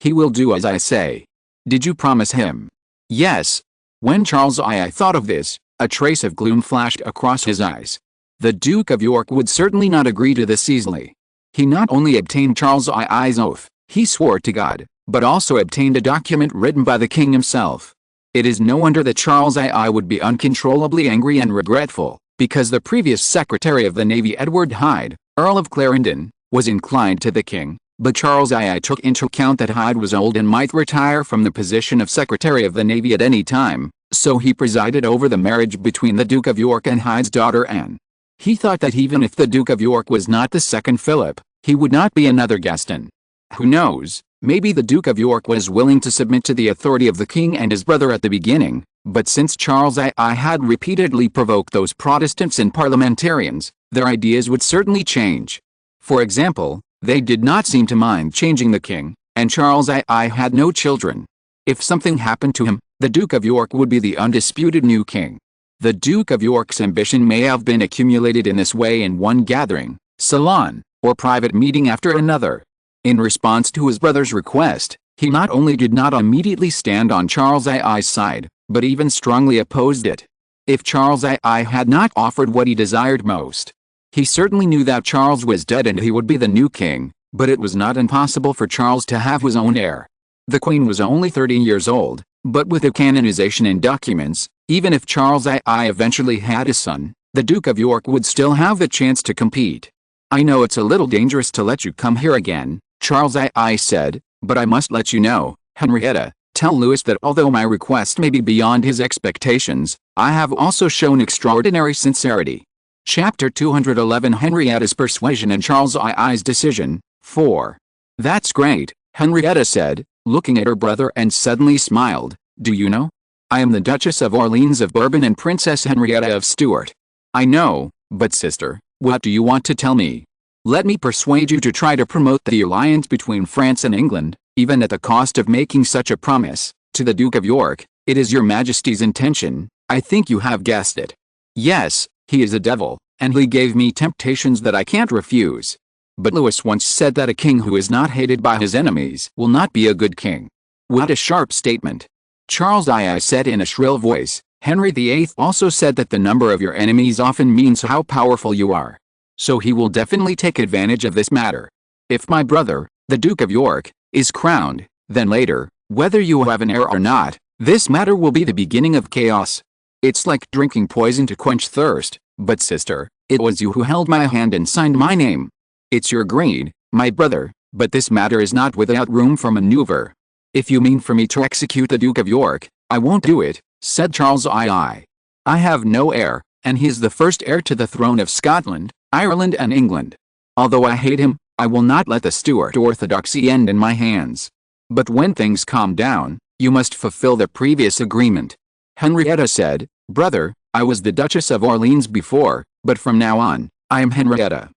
He will do as I say. Did you promise him? Yes. When Charles I thought of this, a trace of gloom flashed across his eyes. The Duke of York would certainly not agree to this easily. He not only obtained Charles I's oath, he swore to God, but also obtained a document written by the king himself. It is no wonder that Charles I would be uncontrollably angry and regretful, because the previous Secretary of the Navy, Edward Hyde, Earl of Clarendon, was inclined to the king, but Charles I took into account that Hyde was old and might retire from the position of Secretary of the Navy at any time, so he presided over the marriage between the Duke of York and Hyde's daughter Anne. He thought that even if the Duke of York was not the second Philip, he would not be another Gaston. Who knows, maybe the Duke of York was willing to submit to the authority of the king and his brother at the beginning, but since Charles I had repeatedly provoked those Protestants and parliamentarians, their ideas would certainly change. For example, they did not seem to mind changing the king, and Charles I had no children. If something happened to him, the Duke of York would be the undisputed new king. The Duke of York's ambition may have been accumulated in this way in one gathering, salon, or private meeting after another. In response to his brother's request, he not only did not immediately stand on Charles I's side, but even strongly opposed it. If Charles I had not offered what he desired most, he certainly knew that Charles was dead and he would be the new king, but it was not impossible for Charles to have his own heir. The Queen was only 30 years old, but with the canonization in documents, even if Charles I eventually had a son, the Duke of York would still have the chance to compete. I know it's a little dangerous to let you come here again, Charles I said, but I must let you know, Henrietta, tell Louis that although my request may be beyond his expectations, I have also shown extraordinary sincerity. Chapter 211 Henrietta's Persuasion and Charles I's Decision, 4. That's great, Henrietta said, looking at her brother and suddenly smiled. Do you know? I am the Duchess of Orleans of Bourbon and Princess Henrietta of Stuart. I know, but sister, what do you want to tell me? Let me persuade you to try to promote the alliance between France and England, even at the cost of making such a promise, to the Duke of York. It is your Majesty's intention, I think you have guessed it. Yes, he is a devil, and he gave me temptations that I can't refuse. But Louis once said that a king who is not hated by his enemies will not be a good king. What a sharp statement. Charles I said in a shrill voice. Henry VIII also said that the number of your enemies often means how powerful you are. So he will definitely take advantage of this matter. If my brother, the Duke of York, is crowned, then later, whether you have an heir or not, this matter will be the beginning of chaos. It's like drinking poison to quench thirst, but sister, it was you who held my hand and signed my name. It's your greed, my brother, but this matter is not without room for maneuver. If you mean for me to execute the Duke of York, I won't do it, said Charles I have no heir, and he is the first heir to the throne of Scotland, Ireland and England. Although I hate him, I will not let the Stuart orthodoxy end in my hands. But when things calm down, you must fulfill the previous agreement. Henrietta said, Brother, I was the Duchess of Orleans before, but from now on, I am Henrietta.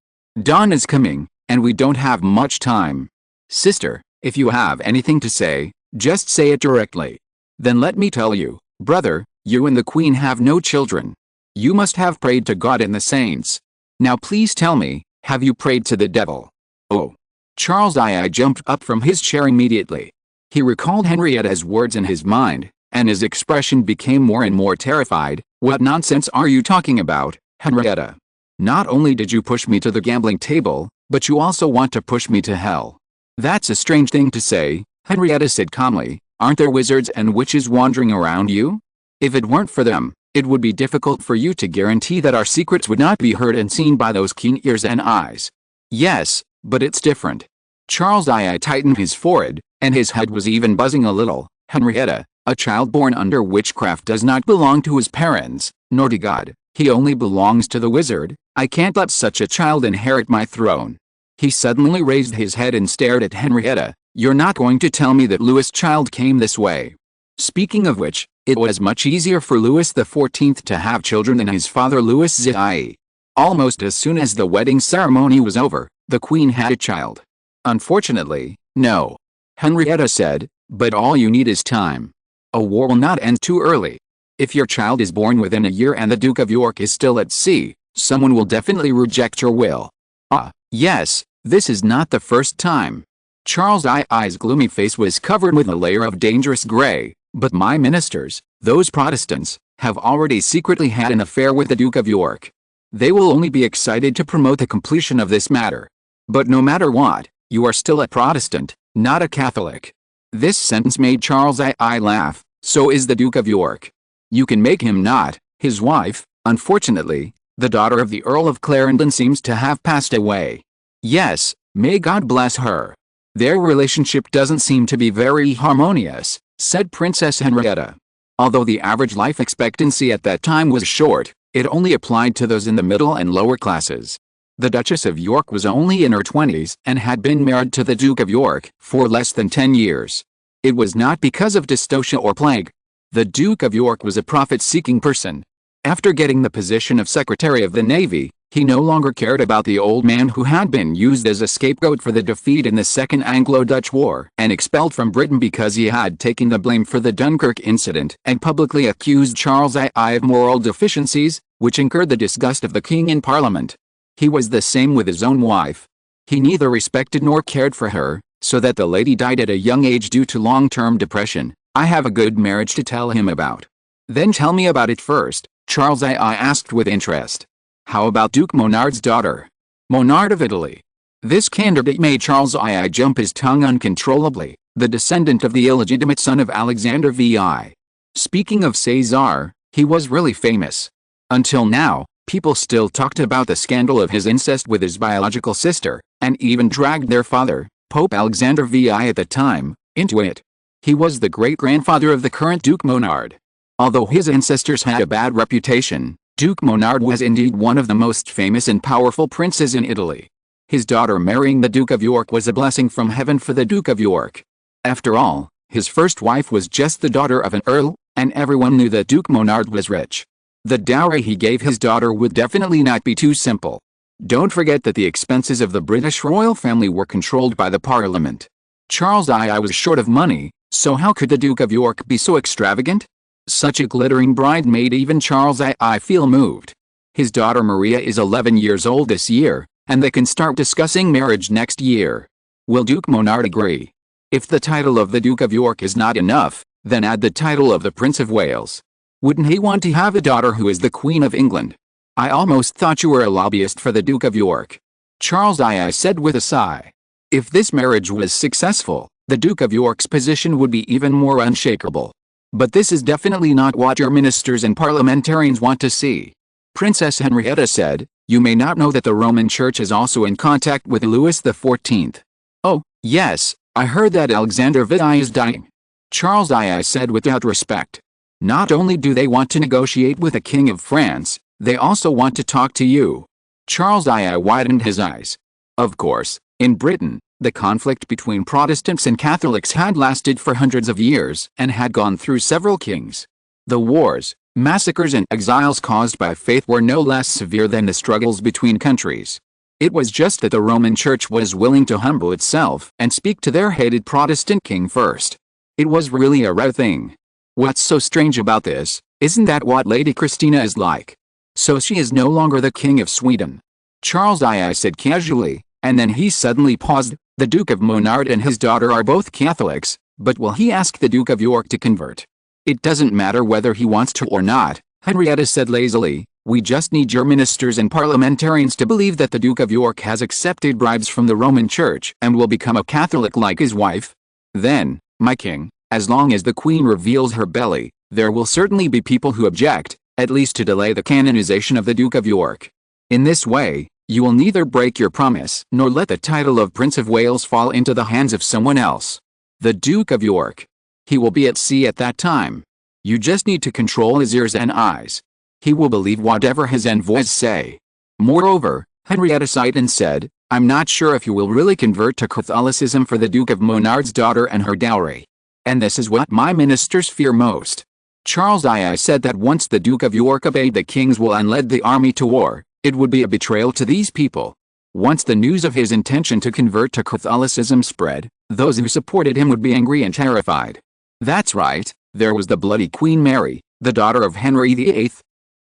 Dawn is coming, and we don't have much time. Sister, if you have anything to say, just say it directly. Then let me tell you, brother, you and the Queen have no children. You must have prayed to God and the saints. Now please tell me, have you prayed to the devil? Oh. Charles I jumped up from his chair immediately. He recalled Henrietta's words in his mind, and his expression became more and more terrified. What nonsense are you talking about, Henrietta? Not only did you push me to the gambling table, but you also want to push me to hell. That's a strange thing to say, Henrietta said calmly. Aren't there wizards and witches wandering around you? If it weren't for them, it would be difficult for you to guarantee that our secrets would not be heard and seen by those keen ears and eyes. Yes, but it's different. Charles I tightened his forehead, and his head was even buzzing a little. Henrietta, a child born under witchcraft does not belong to his parents, nor to God. He only belongs to the wizard. I can't let such a child inherit my throne. He suddenly raised his head and stared at Henrietta. You're not going to tell me that Louis' child came this way. Speaking of which, it was much easier for Louis XIV to have children than his father Louis XIV. Almost as soon as the wedding ceremony was over, the Queen had a child. Unfortunately, no. Henrietta said, but all you need is time. A war will not end too early. If your child is born within a year and the Duke of York is still at sea, someone will definitely reject your will. Ah, yes, this is not the first time. Charles I's gloomy face was covered with a layer of dangerous gray. But my ministers, those Protestants, have already secretly had an affair with the Duke of York. They will only be excited to promote the completion of this matter. But no matter what, you are still a Protestant, not a Catholic. This sentence made Charles I laugh. So is the Duke of York. You can make him not. His wife, unfortunately, the daughter of the Earl of Clarendon, seems to have passed away. Yes, may God bless her. Their relationship doesn't seem to be very harmonious, said Princess Henrietta. Although the average life expectancy at that time was short, it only applied to those in the middle and lower classes. The Duchess of York was only in her 20s and had been married to the Duke of York for less than 10 years. It was not because of dystocia or plague. The Duke of York was a profit-seeking person. After getting the position of Secretary of the Navy, he no longer cared about the old man who had been used as a scapegoat for the defeat in the Second Anglo-Dutch War and expelled from Britain because he had taken the blame for the Dunkirk incident and publicly accused Charles I of moral deficiencies, which incurred the disgust of the king in Parliament. He was the same with his own wife. He neither respected nor cared for her, so that the lady died at a young age due to long-term depression. I have a good marriage to tell him about. Then tell me about it first, Charles I asked with interest. How about Duke Monard's daughter? Monard of Italy. This candidate made Charles I jump his tongue uncontrollably, the descendant of the illegitimate son of Alexander VI. Speaking of Caesar, he was really famous. Until now, people still talked about the scandal of his incest with his biological sister, and even dragged their father, Pope Alexander VI at the time, into it. He was the great-grandfather of the current Duke Monard. Although his ancestors had a bad reputation, Duke Monard was indeed one of the most famous and powerful princes in Italy. His daughter marrying the Duke of York was a blessing from heaven for the Duke of York. After all, his first wife was just the daughter of an earl, and everyone knew that Duke Monard was rich. The dowry he gave his daughter would definitely not be too simple. Don't forget that the expenses of the British royal family were controlled by the Parliament. Charles I was short of money, so how could the Duke of York be so extravagant? Such a glittering bride made even Charles I feel moved. His daughter Maria is 11 years old this year, and they can start discussing marriage next year. Will Duke Monard agree? If the title of the Duke of York is not enough, then add the title of the Prince of Wales. Wouldn't he want to have a daughter who is the Queen of England? I almost thought you were a lobbyist for the Duke of York. Charles I said with a sigh. If this marriage was successful, the Duke of York's position would be even more unshakable. But this is definitely not what your ministers and parliamentarians want to see. Princess Henrietta said, you may not know that the Roman Church is also in contact with Louis XIV. Oh, yes, I heard that Alexander VI is dying. Charles I said without respect. Not only do they want to negotiate with the King of France, they also want to talk to you. Charles I widened his eyes. Of course, in Britain, the conflict between Protestants and Catholics had lasted for hundreds of years and had gone through several kings. The wars, massacres and exiles caused by faith were no less severe than the struggles between countries. It was just that the Roman Church was willing to humble itself and speak to their hated Protestant king first. It was really a rare thing. What's so strange about this? Isn't that what Lady Christina is like? So she is no longer the King of Sweden. Charles I said casually, and then he suddenly paused. The Duke of Monard and his daughter are both Catholics, but will he ask the Duke of York to convert? It doesn't matter whether he wants to or not, Henrietta said lazily. We just need your ministers and parliamentarians to believe that the Duke of York has accepted bribes from the Roman Church and will become a Catholic like his wife. Then, my king, as long as the Queen reveals her belly, there will certainly be people who object, at least to delay the canonization of the Duke of York. In this way, you will neither break your promise nor let the title of Prince of Wales fall into the hands of someone else. The Duke of York. He will be at sea at that time. You just need to control his ears and eyes. He will believe whatever his envoys say. Moreover, Henrietta sighed and said, I'm not sure if you will really convert to Catholicism for the Duke of Monard's daughter and her dowry. And this is what my ministers fear most. Charles I said that once the Duke of York obeyed the king's will and led the army to war, it would be a betrayal to these people. Once the news of his intention to convert to Catholicism spread, those who supported him would be angry and terrified. That's right, there was the bloody Queen Mary, the daughter of Henry VIII.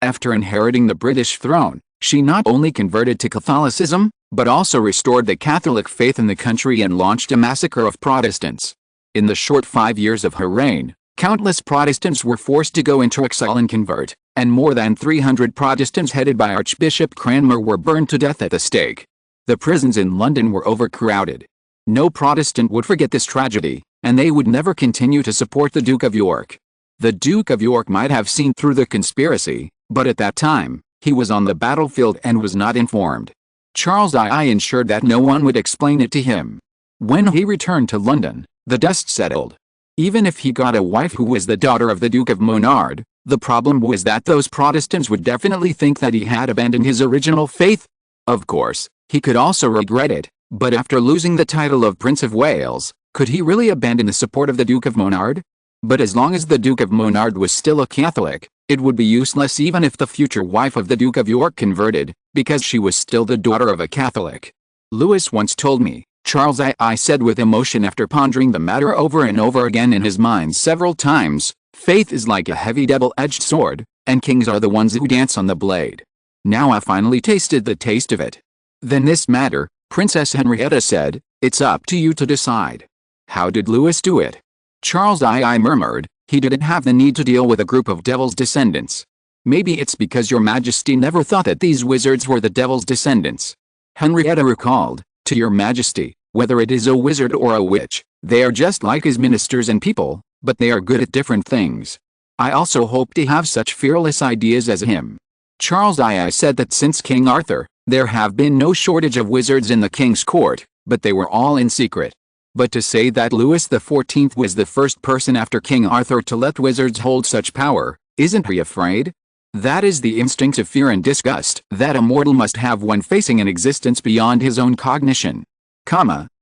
After inheriting the British throne, She not only converted to Catholicism, but also restored the Catholic faith in the country and launched a massacre of Protestants. In the short 5 years of her reign, countless Protestants were forced to go into exile and convert, and more than 300 Protestants headed by Archbishop Cranmer were burned to death at the stake. The prisons in London were overcrowded. No Protestant would forget this tragedy, and they would never continue to support the Duke of York. The Duke of York might have seen through the conspiracy, but at that time, he was on the battlefield and was not informed. Charles II ensured that no one would explain it to him. When he returned to London, the dust settled. Even if he got a wife who was the daughter of the Duke of Monard, the problem was that those Protestants would definitely think that he had abandoned his original faith. Of course, he could also regret it, but after losing the title of Prince of Wales, could he really abandon the support of the Duke of Monard? But as long as the Duke of Monard was still a Catholic, it would be useless even if the future wife of the Duke of York converted, because she was still the daughter of a Catholic. Louis once told me, Charles I said with emotion after pondering the matter over and over again in his mind several times, faith is like a heavy double-edged sword, and kings are the ones who dance on the blade. Now I finally tasted the taste of it. Then this matter, Princess Henrietta said, it's up to you to decide. How did Louis do it? Charles I murmured, he didn't have the need to deal with a group of devil's descendants. Maybe it's because your majesty never thought that these wizards were the devil's descendants. Henrietta recalled, to your majesty, whether it is a wizard or a witch, they are just like his ministers and people, but they are good at different things. I also hope to have such fearless ideas as him. Charles I said that since King Arthur, there have been no shortage of wizards in the king's court, but they were all in secret. But to say that Louis XIV was the first person after King Arthur to let wizards hold such power, isn't he afraid? That is the instinct of fear and disgust that a mortal must have when facing an existence beyond his own cognition.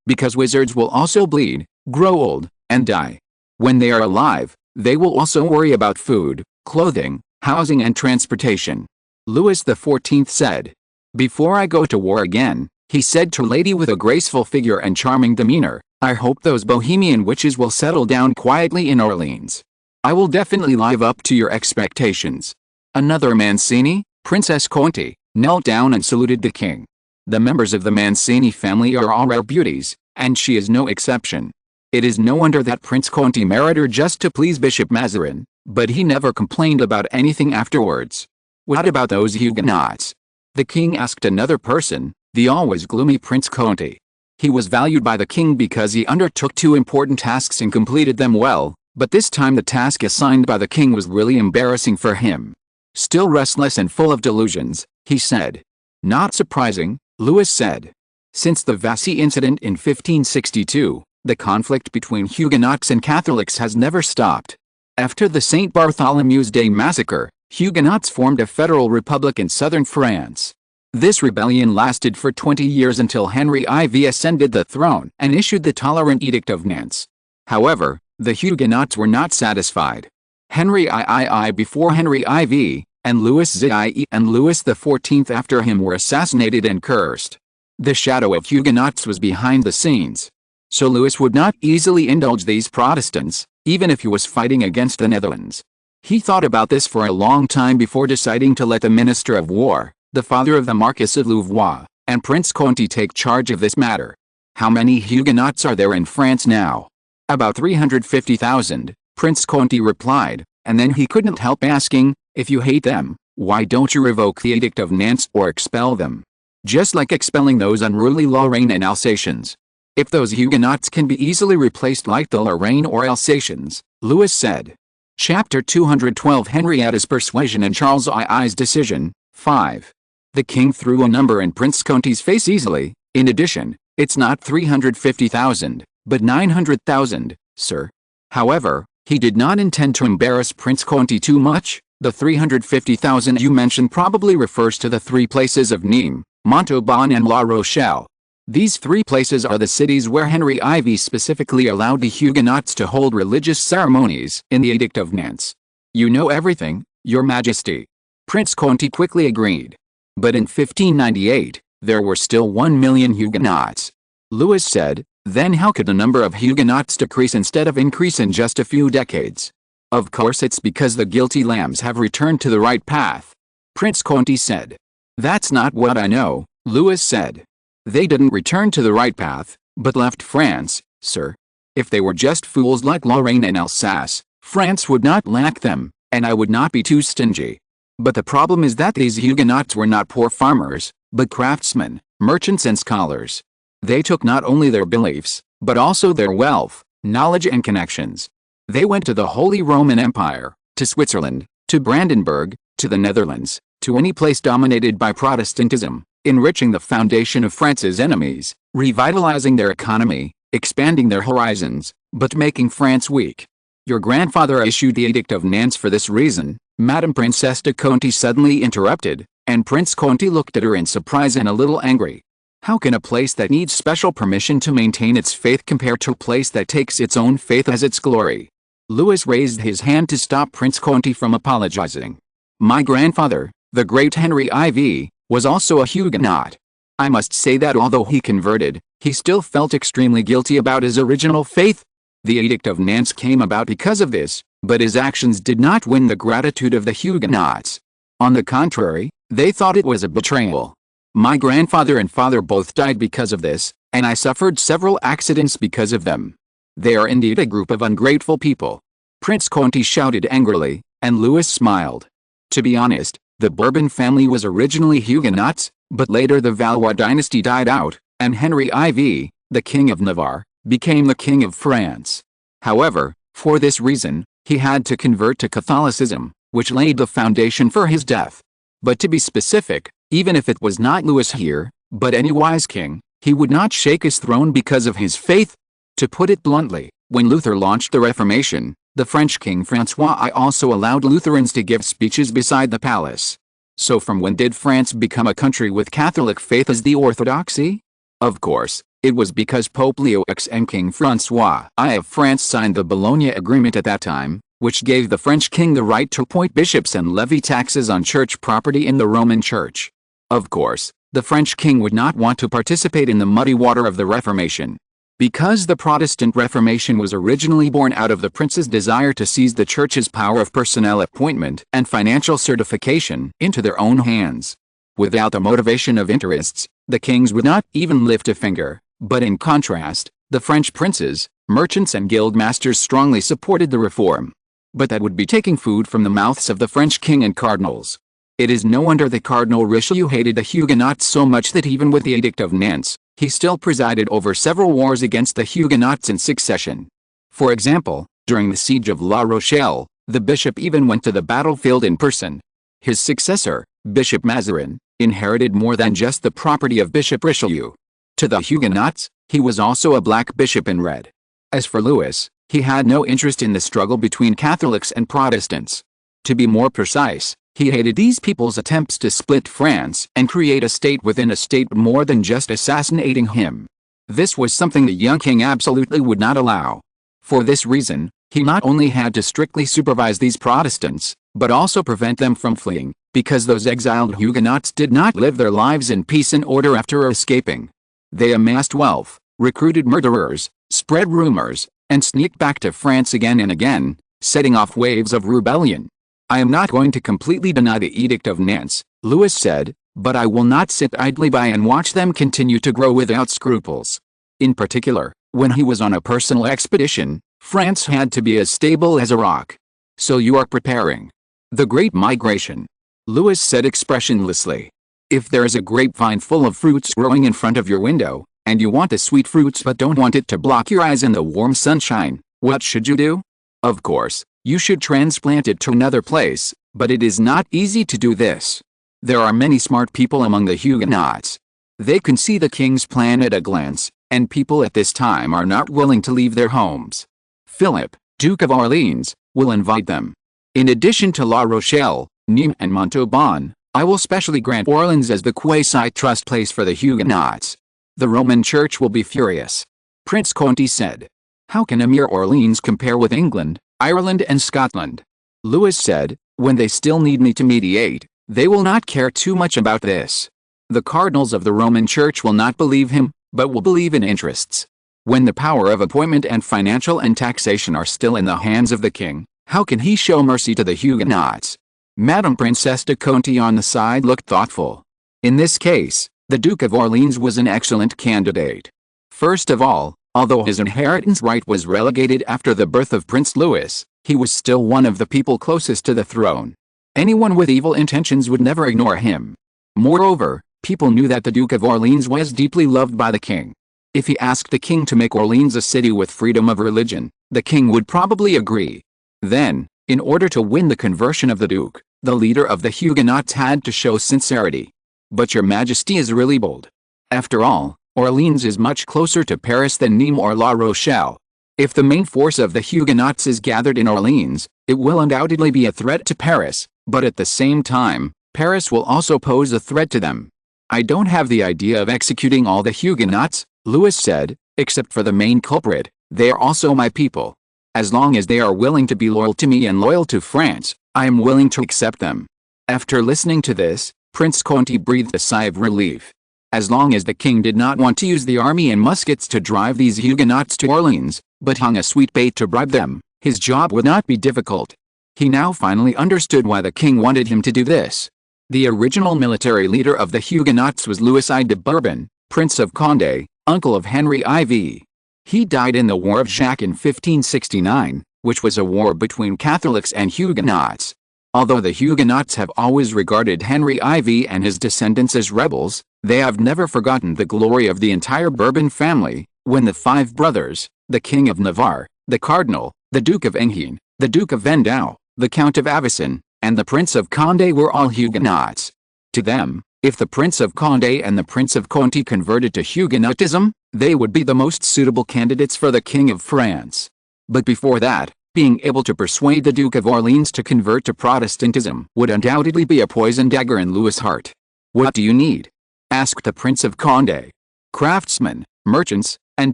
Because wizards will also bleed, grow old, and die. When they are alive, they will also worry about food, clothing, housing and transportation. Louis XIV said. Before I go to war again, he said to a lady with a graceful figure and charming demeanor, I hope those Bohemian witches will settle down quietly in Orleans. I will definitely live up to your expectations. Another Mancini, Princess Conti, knelt down and saluted the king. The members of the Mancini family are all rare beauties, and she is no exception. It is no wonder that Prince Conti married her just to please Bishop Mazarin, but he never complained about anything afterwards. What about those Huguenots? The king asked another person, the always gloomy Prince Conti. He was valued by the king because he undertook 2 important tasks and completed them well, but this time the task assigned by the king was really embarrassing for him. Still restless and full of delusions, he said. Not surprising, Louis said. Since the Vassy incident in 1562, the conflict between Huguenots and Catholics has never stopped. After the St. Bartholomew's Day massacre, Huguenots formed a federal republic in southern France. This rebellion lasted for 20 years until Henry IV ascended the throne and issued the Tolerant Edict of Nantes. However, the Huguenots were not satisfied. Henry III before Henry IV, and Louis XII and Louis XIV after him were assassinated and cursed. The shadow of Huguenots was behind the scenes. So Louis would not easily indulge these Protestants, even if he was fighting against the Netherlands. He thought about this for a long time before deciding to let the Minister of War, the father of the Marquis of Louvois, and Prince Conti take charge of this matter. How many Huguenots are there in France now? About 350,000, Prince Conti replied, and then he couldn't help asking, if you hate them, why don't you revoke the Edict of Nantes or expel them? Just like expelling those unruly Lorraine and Alsatians. If those Huguenots can be easily replaced like the Lorraine or Alsatians, Louis said. Chapter 212 Henrietta's Persuasion and Charles II's Decision, 5. The king threw a number in Prince Conti's face easily. In addition, it's not 350,000, but 900,000, sir. However, he did not intend to embarrass Prince Conti too much. The 350,000 you mentioned probably refers to the 3 places of Nîmes, Montauban and La Rochelle. These 3 places are the cities where Henry IV specifically allowed the Huguenots to hold religious ceremonies in the Edict of Nantes. You know everything, Your Majesty. Prince Conti quickly agreed. But in 1598, there were still 1 million Huguenots. Louis said, then how could the number of Huguenots decrease instead of increase in just a few decades? Of course it's because the guilty lambs have returned to the right path. Prince Conti said. That's not what I know, Louis said. They didn't return to the right path, but left France, sir. If they were just fools like Lorraine and Alsace, France would not lack them, and I would not be too stingy. But the problem is that these Huguenots were not poor farmers, but craftsmen, merchants and scholars. They took not only their beliefs, but also their wealth, knowledge and connections. They went to the Holy Roman Empire, to Switzerland, to Brandenburg, to the Netherlands, to any place dominated by Protestantism, enriching the foundation of France's enemies, revitalizing their economy, expanding their horizons, but making France weak. Your grandfather issued the Edict of Nantes for this reason, Madame Princesse de Conti suddenly interrupted, and Prince Conti looked at her in surprise and a little angry. How can a place that needs special permission to maintain its faith compare to a place that takes its own faith as its glory? Louis raised his hand to stop Prince Conti from apologizing. My grandfather, the great Henry IV, was also a Huguenot. I must say that although he converted, he still felt extremely guilty about his original faith. The Edict of Nantes came about because of this, but his actions did not win the gratitude of the Huguenots. On the contrary, they thought it was a betrayal. My grandfather and father both died because of this, and I suffered several accidents because of them. They are indeed a group of ungrateful people. Prince Conti shouted angrily, and Louis smiled. To be honest, the Bourbon family was originally Huguenots, but later the Valois dynasty died out, and Henry IV, the King of Navarre, became the King of France. However, for this reason, he had to convert to Catholicism, which laid the foundation for his death. But to be specific, even if it was not Louis here, but any wise king, he would not shake his throne because of his faith. To put it bluntly, when Luther launched the Reformation, the French King François I also allowed Lutherans to give speeches beside the palace. So from when did France become a country with Catholic faith as the orthodoxy? Of course, it was because Pope Leo X and King François I of France signed the Bologna Agreement at that time, which gave the French king the right to appoint bishops and levy taxes on church property in the Roman Church. Of course, the French king would not want to participate in the muddy water of the Reformation. Because the Protestant Reformation was originally born out of the prince's desire to seize the church's power of personnel appointment and financial certification into their own hands. Without the motivation of interests, the kings would not even lift a finger, but in contrast, the French princes, merchants and guild masters strongly supported the reform. But that would be taking food from the mouths of the French king and cardinals. It is no wonder that Cardinal Richelieu hated the Huguenots so much that even with the Edict of Nantes, he still presided over several wars against the Huguenots in succession. For example, during the siege of La Rochelle, the bishop even went to the battlefield in person. His successor, Bishop Mazarin, inherited more than just the property of Bishop Richelieu. To the Huguenots, he was also a black bishop in red. As for Louis, he had no interest in the struggle between Catholics and Protestants. To be more precise, he hated these people's attempts to split France and create a state within a state more than just assassinating him. This was something the young king absolutely would not allow. For this reason, he not only had to strictly supervise these Protestants, but also prevent them from fleeing, because those exiled Huguenots did not live their lives in peace and order after escaping. They amassed wealth, recruited murderers, spread rumors, and sneaked back to France again and again, setting off waves of rebellion. I am not going to completely deny the Edict of Nantes, Louis said, but I will not sit idly by and watch them continue to grow without scruples. In particular, when he was on a personal expedition, France had to be as stable as a rock. So you are preparing the Great Migration, Louis said expressionlessly. If there is a grapevine full of fruits growing in front of your window, and you want the sweet fruits but don't want it to block your eyes in the warm sunshine, what should you do? Of course, you should transplant it to another place, but it is not easy to do this. There are many smart people among the Huguenots. They can see the king's plan at a glance, and people at this time are not willing to leave their homes. Philip, Duke of Orleans, will invite them. In addition to La Rochelle, Nîmes and Montauban, I will specially grant Orleans as the quasi-trust place for the Huguenots. The Roman Church will be furious. Prince Conti said. How can a mere Orleans compare with England, Ireland and Scotland? Louis said, when they still need me to mediate, they will not care too much about this. The cardinals of the Roman Church will not believe him, but will believe in interests. When the power of appointment and financial and taxation are still in the hands of the king, how can he show mercy to the Huguenots? Madame Princesse de Conti on the side looked thoughtful. In this case, the Duke of Orleans was an excellent candidate. First of all, although his inheritance right was relegated after the birth of Prince Louis, he was still one of the people closest to the throne. Anyone with evil intentions would never ignore him. Moreover, people knew that the Duke of Orleans was deeply loved by the king. If he asked the king to make Orleans a city with freedom of religion, the king would probably agree. Then, in order to win the conversion of the Duke, the leader of the Huguenots had to show sincerity. "But your majesty is really bold. After all, Orleans is much closer to Paris than Nîmes or La Rochelle. If the main force of the Huguenots is gathered in Orleans, it will undoubtedly be a threat to Paris, but at the same time, Paris will also pose a threat to them. I don't have the idea of executing all the Huguenots," Louis said, "except for the main culprit. They are also my people. As long as they are willing to be loyal to me and loyal to France, I am willing to accept them." After listening to this, Prince Conti breathed a sigh of relief. As long as the king did not want to use the army and muskets to drive these Huguenots to Orleans, but hung a sweet bait to bribe them, his job would not be difficult. He now finally understood why the king wanted him to do this. The original military leader of the Huguenots was Louis I de Bourbon, Prince of Condé, uncle of Henry IV. He died in the War of Jacques in 1569, which was a war between Catholics and Huguenots. Although the Huguenots have always regarded Henry IV and his descendants as rebels, they have never forgotten the glory of the entire Bourbon family, when the five brothers, the King of Navarre, the Cardinal, the Duke of Enghien, the Duke of Vendôme, the Count of Avicenne, and the Prince of Condé were all Huguenots. To them, if the Prince of Condé and the Prince of Conti converted to Huguenotism, they would be the most suitable candidates for the King of France. But before that, being able to persuade the Duke of Orleans to convert to Protestantism would undoubtedly be a poisoned dagger in Louis' heart. "What do you need?" asked the Prince of Condé. "Craftsmen, merchants, and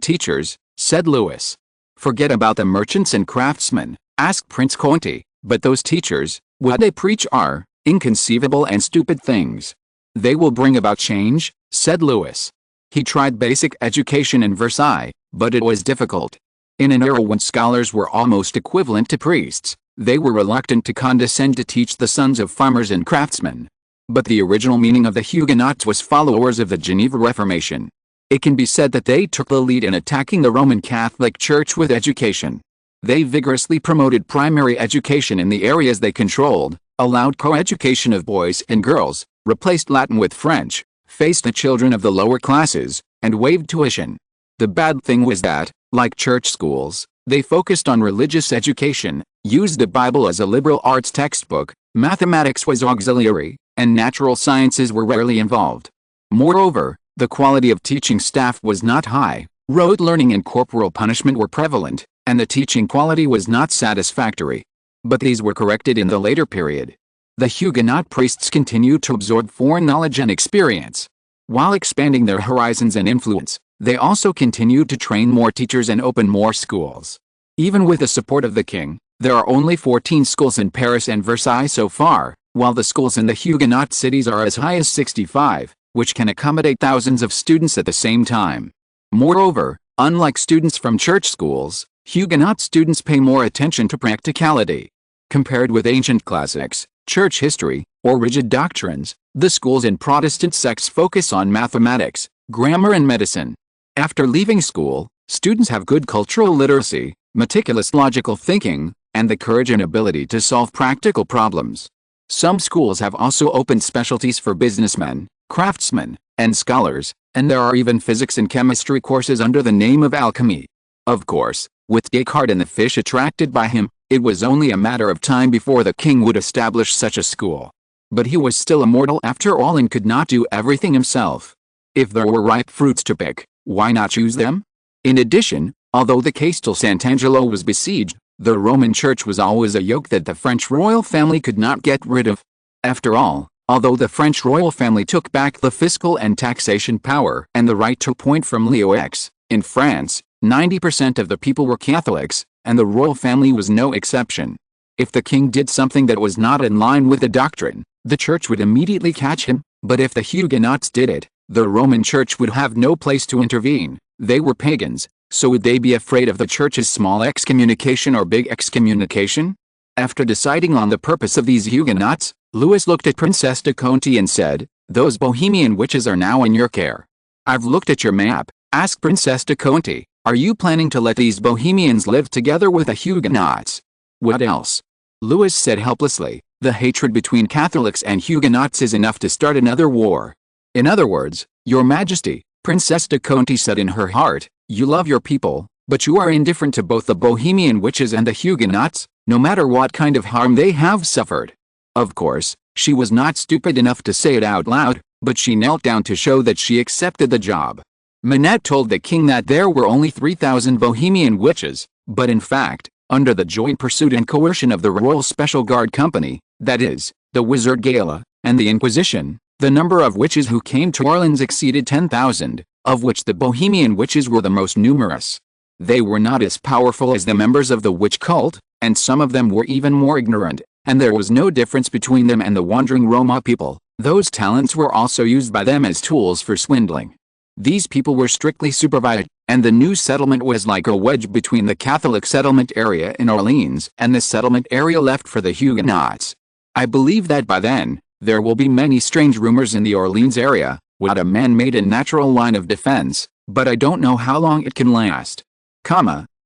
teachers," said Louis. "Forget about the merchants and craftsmen," asked Prince Conti, "but those teachers, what they preach are inconceivable and stupid things." "They will bring about change," said Louis. He tried basic education in Versailles, but it was difficult. In an era when scholars were almost equivalent to priests, they were reluctant to condescend to teach the sons of farmers and craftsmen. But the original meaning of the Huguenots was followers of the Geneva Reformation. It can be said that they took the lead in attacking the Roman Catholic Church with education. They vigorously promoted primary education in the areas they controlled, allowed co-education of boys and girls, replaced Latin with French, faced the children of the lower classes, and waived tuition. The bad thing was that, like church schools, they focused on religious education, used the Bible as a liberal arts textbook, mathematics was auxiliary, and natural sciences were rarely involved. Moreover, the quality of teaching staff was not high, rote learning and corporal punishment were prevalent, and the teaching quality was not satisfactory. But these were corrected in the later period. The Huguenot priests continued to absorb foreign knowledge and experience. While expanding their horizons and influence, they also continued to train more teachers and open more schools. Even with the support of the king, there are only 14 schools in Paris and Versailles so far, while the schools in the Huguenot cities are as high as 65, which can accommodate thousands of students at the same time. Moreover, unlike students from church schools, Huguenot students pay more attention to practicality. Compared with ancient classics, church history, or rigid doctrines, the schools in Protestant sects focus on mathematics, grammar and medicine. After leaving school, students have good cultural literacy, meticulous logical thinking, and the courage and ability to solve practical problems. Some schools have also opened specialties for businessmen, craftsmen, and scholars, and there are even physics and chemistry courses under the name of alchemy. Of course, with Descartes and the fish attracted by him, it was only a matter of time before the king would establish such a school. But he was still a mortal after all and could not do everything himself. If there were ripe fruits to pick, why not choose them? In addition, although the Castel Sant'Angelo was besieged, the Roman Church was always a yoke that the French royal family could not get rid of. After all, although the French royal family took back the fiscal and taxation power and the right to appoint from Louis X, in France, 90% of the people were Catholics, and the royal family was no exception. If the king did something that was not in line with the doctrine, the church would immediately catch him, but if the Huguenots did it, the Roman Church would have no place to intervene. They were pagans, so would they be afraid of the church's small excommunication or big excommunication? After deciding on the purpose of these Huguenots, Louis looked at Princess de Conti and said, Those Bohemian witches are now in your care. I've looked at your map, asked Princess de Conti. Are you planning to let these Bohemians live together with the Huguenots? What else? Louis said helplessly. The hatred between Catholics and Huguenots is enough to start another war. In other words, Your Majesty, Princess de Conti said in her heart, you love your people, but you are indifferent to both the Bohemian witches and the Huguenots, no matter what kind of harm they have suffered. Of course, she was not stupid enough to say it out loud, but she knelt down to show that she accepted the job. Manette told the king that there were only 3,000 Bohemian witches, but in fact, under the joint pursuit and coercion of the Royal Special Guard Company, that is, the Wizard Gala, and the Inquisition, the number of witches who came to Orleans exceeded 10,000, of which the Bohemian witches were the most numerous. They were not as powerful as the members of the witch cult, and some of them were even more ignorant, and there was no difference between them and the wandering Roma people. Those talents were also used by them as tools for swindling. These people were strictly supervised, and the new settlement was like a wedge between the Catholic settlement area in Orleans and the settlement area left for the Huguenots. I believe that by then, there will be many strange rumors in the Orleans area, without a man-made and natural line of defense, but I don't know how long it can last.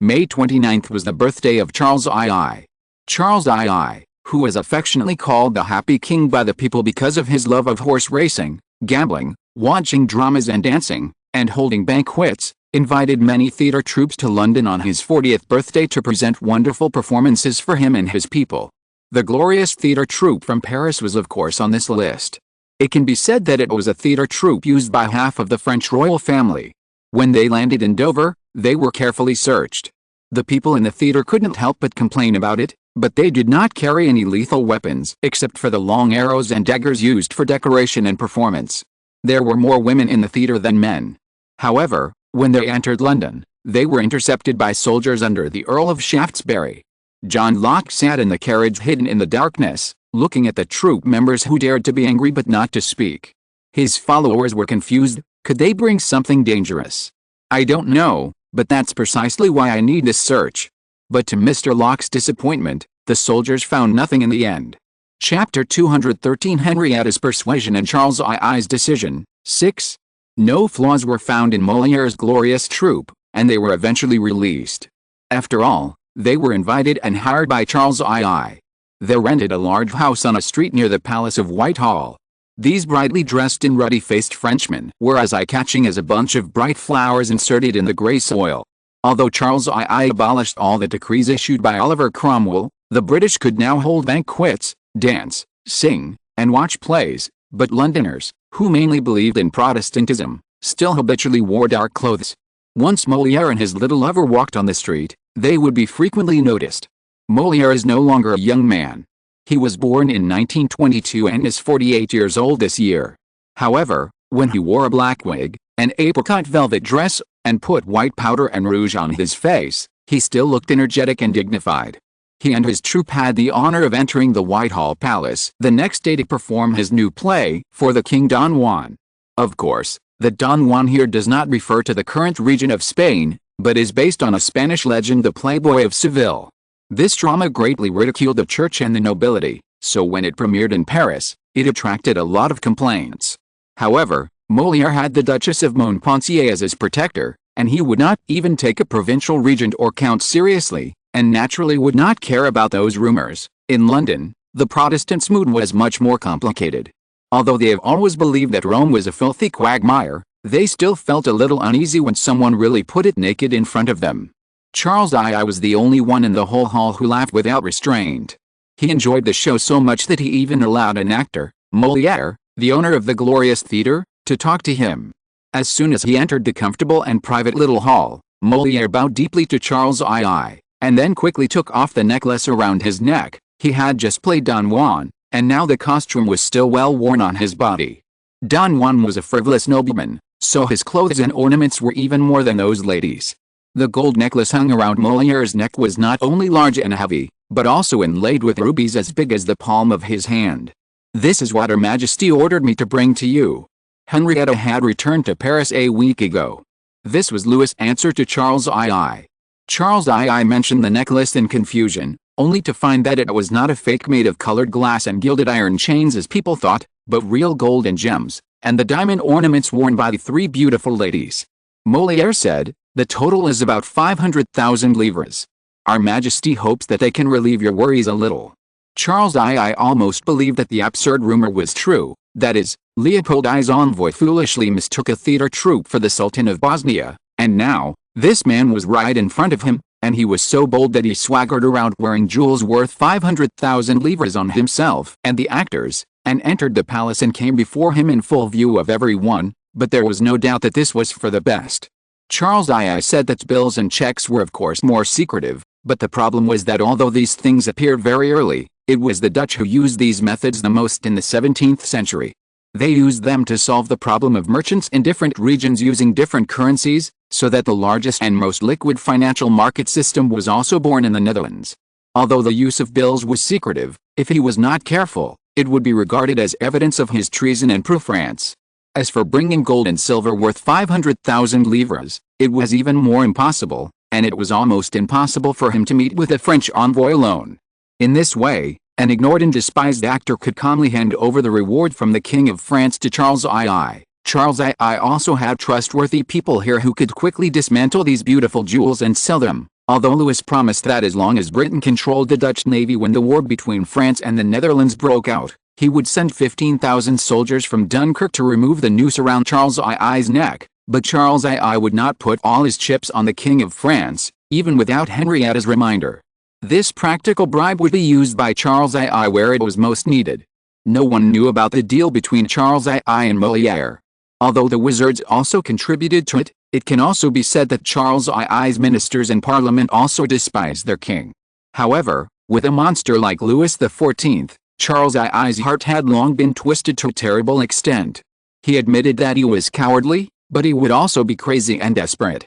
May 29th was the birthday of Charles II. Charles II, who was affectionately called the Happy King by the people because of his love of horse racing, gambling, watching dramas and dancing, and holding banquets, invited many theater troupes to London on his 40th birthday to present wonderful performances for him and his people. The glorious theater troupe from Paris was of course on this list. It can be said that it was a theater troupe used by half of the French royal family. When they landed in Dover, they were carefully searched. The people in the theater couldn't help but complain about it, but they did not carry any lethal weapons except for the long arrows and daggers used for decoration and performance. There were more women in the theater than men. However, when they entered London, they were intercepted by soldiers under the Earl of Shaftesbury. John Locke sat in the carriage hidden in the darkness, looking at the troop members who dared to be angry but not to speak. His followers were confused. Could they bring something dangerous? I don't know, but that's precisely why I need this search. But to Mr. Locke's disappointment, the soldiers found nothing in the end. Chapter 213 Henrietta's Persuasion and Charles II's Decision. 6. No flaws were found in Moliere's glorious troupe, and they were eventually released. After all, they were invited and hired by Charles II. They rented a large house on a street near the Palace of Whitehall. These brightly dressed and ruddy-faced Frenchmen were as eye-catching as a bunch of bright flowers inserted in the grey soil. Although Charles II abolished all the decrees issued by Oliver Cromwell, the British could now hold banquets, dance, sing, and watch plays, but Londoners, who mainly believed in Protestantism, still habitually wore dark clothes. Once Moliere and his little lover walked on the street, they would be frequently noticed. Moliere is no longer a young man. He was born in 1922 and is 48 years old this year. However, when he wore a black wig, an apricot velvet dress, and put white powder and rouge on his face, he still looked energetic and dignified. He and his troupe had the honor of entering the Whitehall Palace the next day to perform his new play, For the King Don Juan. Of course, the Don Juan here does not refer to the current region of Spain, but is based on a Spanish legend, the Playboy of Seville. This drama greatly ridiculed the church and the nobility, so when it premiered in Paris, it attracted a lot of complaints. However, Moliere had the Duchess of Montpensier as his protector, and he would not even take a provincial regent or count seriously, and naturally would not care about those rumors. In London, the Protestants' mood was much more complicated. Although they have always believed that Rome was a filthy quagmire, they still felt a little uneasy when someone really put it naked in front of them. Charles II was the only one in the whole hall who laughed without restraint. He enjoyed the show so much that he even allowed an actor, Moliere, the owner of the glorious theater, to talk to him. As soon as he entered the comfortable and private little hall, Moliere bowed deeply to Charles II, and then quickly took off the necklace around his neck. He had just played Don Juan, and now the costume was still well worn on his body. Don Juan was a frivolous nobleman, so his clothes and ornaments were even more than those ladies. The gold necklace hung around Moliere's neck was not only large and heavy, but also inlaid with rubies as big as the palm of his hand. "This is what Her Majesty ordered me to bring to you." Henrietta had returned to Paris a week ago. This was Louis' answer to Charles II. Charles II mentioned the necklace in confusion, only to find that it was not a fake made of colored glass and gilded iron chains as people thought, but real gold and gems, and the diamond ornaments worn by the three beautiful ladies. Molière said, "The total is about 500,000 livres. Our Majesty hopes that they can relieve your worries a little." Charles I almost believed that the absurd rumor was true, that is, Leopold I's envoy foolishly mistook a theater troupe for the Sultan of Bosnia, and now, this man was right in front of him, and he was so bold that he swaggered around wearing jewels worth 500,000 livres on himself and the actors, and entered the palace and came before him in full view of everyone, but there was no doubt that this was for the best. Charles I said that bills and checks were of course more secretive, but the problem was that although these things appeared very early, it was the Dutch who used these methods the most in the 17th century. They used them to solve the problem of merchants in different regions using different currencies, so that the largest and most liquid financial market system was also born in the Netherlands. Although the use of bills was secretive, if he was not careful, it would be regarded as evidence of his treason and preference. As for bringing gold and silver worth 500,000 livres, it was even more impossible, and it was almost impossible for him to meet with a French envoy alone. In this way, an ignored and despised actor could calmly hand over the reward from the King of France to Charles II. Charles II also had trustworthy people here who could quickly dismantle these beautiful jewels and sell them, although Louis promised that as long as Britain controlled the Dutch navy when the war between France and the Netherlands broke out, he would send 15,000 soldiers from Dunkirk to remove the noose around Charles II's neck. But Charles II would not put all his chips on the King of France, even without Henrietta's reminder. This practical bribe would be used by Charles II where it was most needed. No one knew about the deal between Charles II and Molière. Although the wizards also contributed to it, it can also be said that Charles II's ministers and parliament also despised their king. However, with a monster like Louis XIV, Charles II's heart had long been twisted to a terrible extent. He admitted that he was cowardly, but he would also be crazy and desperate.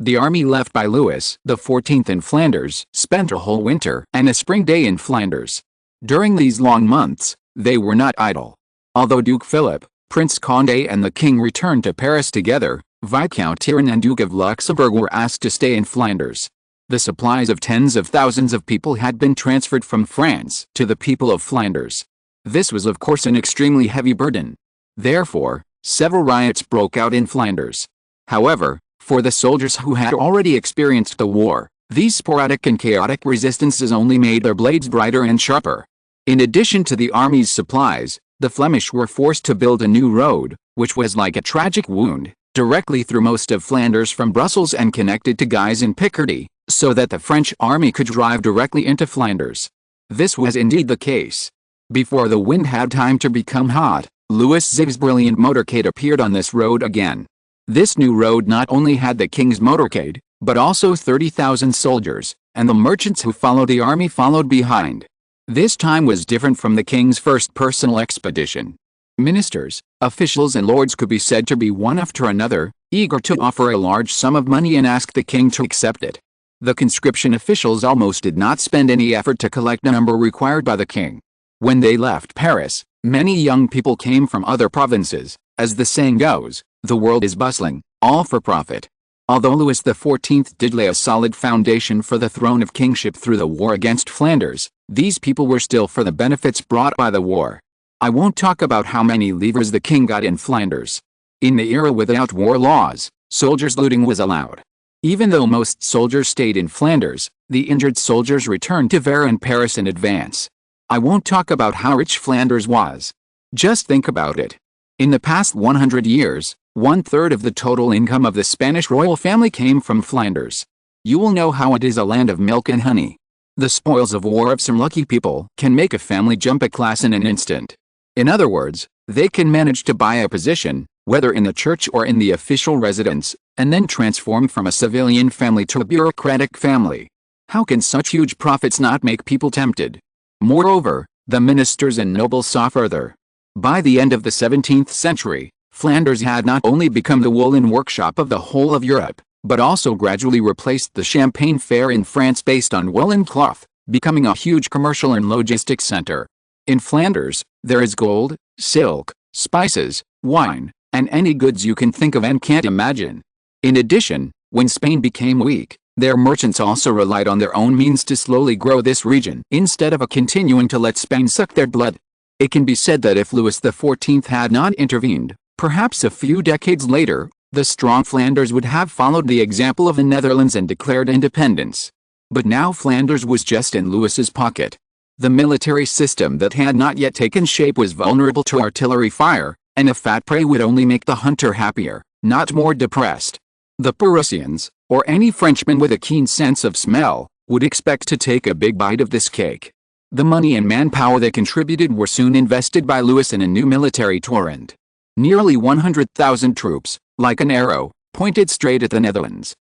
The army left by Louis XIV in Flanders spent a whole winter and a spring day in Flanders. During these long months, they were not idle. Although Duke Philip, Prince Condé and the king returned to Paris together, Viscount Turenne and Duke of Luxembourg were asked to stay in Flanders. The supplies of tens of thousands of people had been transferred from France to the people of Flanders. This was of course an extremely heavy burden. Therefore, several riots broke out in Flanders. However, for the soldiers who had already experienced the war, these sporadic and chaotic resistances only made their blades brighter and sharper. In addition to the army's supplies, the Flemish were forced to build a new road, which was like a tragic wound, directly through most of Flanders from Brussels and connected to Guise in Picardy, so that the French army could drive directly into Flanders. This was indeed the case. Before the wind had time to become hot, Louis XIV's brilliant motorcade appeared on this road again. This new road not only had the king's motorcade, but also 30,000 soldiers, and the merchants who followed the army followed behind. This time was different from the king's first personal expedition. Ministers, officials and lords could be said to be one after another, eager to offer a large sum of money and ask the king to accept it. The conscription officials almost did not spend any effort to collect the number required by the king. When they left Paris, many young people came from other provinces. As the saying goes, the world is bustling, all for profit. Although Louis XIV did lay a solid foundation for the throne of kingship through the war against Flanders, these people were still for the benefits brought by the war. I won't talk about how many livres the king got in Flanders. In the era without war laws, soldiers' looting was allowed. Even though most soldiers stayed in Flanders, the injured soldiers returned to Var and Paris in advance. I won't talk about how rich Flanders was. Just think about it. In the past 100 years, 1/3 of the total income of the Spanish royal family came from Flanders. You will know how it is a land of milk and honey. The spoils of war of some lucky people can make a family jump a class in an instant. In other words, they can manage to buy a position, whether in the church or in the official residence, and then transform from a civilian family to a bureaucratic family. How can such huge profits not make people tempted? Moreover, the ministers and nobles saw further. By the end of the 17th century, Flanders had not only become the woolen workshop of the whole of Europe, but also gradually replaced the Champagne fair in France based on woolen cloth, becoming a huge commercial and logistics center. In Flanders, there is gold, silk, spices, wine, and any goods you can think of and can't imagine. In addition, when Spain became weak, their merchants also relied on their own means to slowly grow this region instead of continuing to let Spain suck their blood. It can be said that if Louis XIV had not intervened, perhaps a few decades later, the strong Flanders would have followed the example of the Netherlands and declared independence. But now Flanders was just in Louis's pocket. The military system that had not yet taken shape was vulnerable to artillery fire, and a fat prey would only make the hunter happier, not more depressed. The Parisians, or any Frenchman with a keen sense of smell, would expect to take a big bite of this cake. The money and manpower they contributed were soon invested by Louis in a new military torrent. Nearly 100,000 troops, like an arrow, pointed straight at the Netherlands.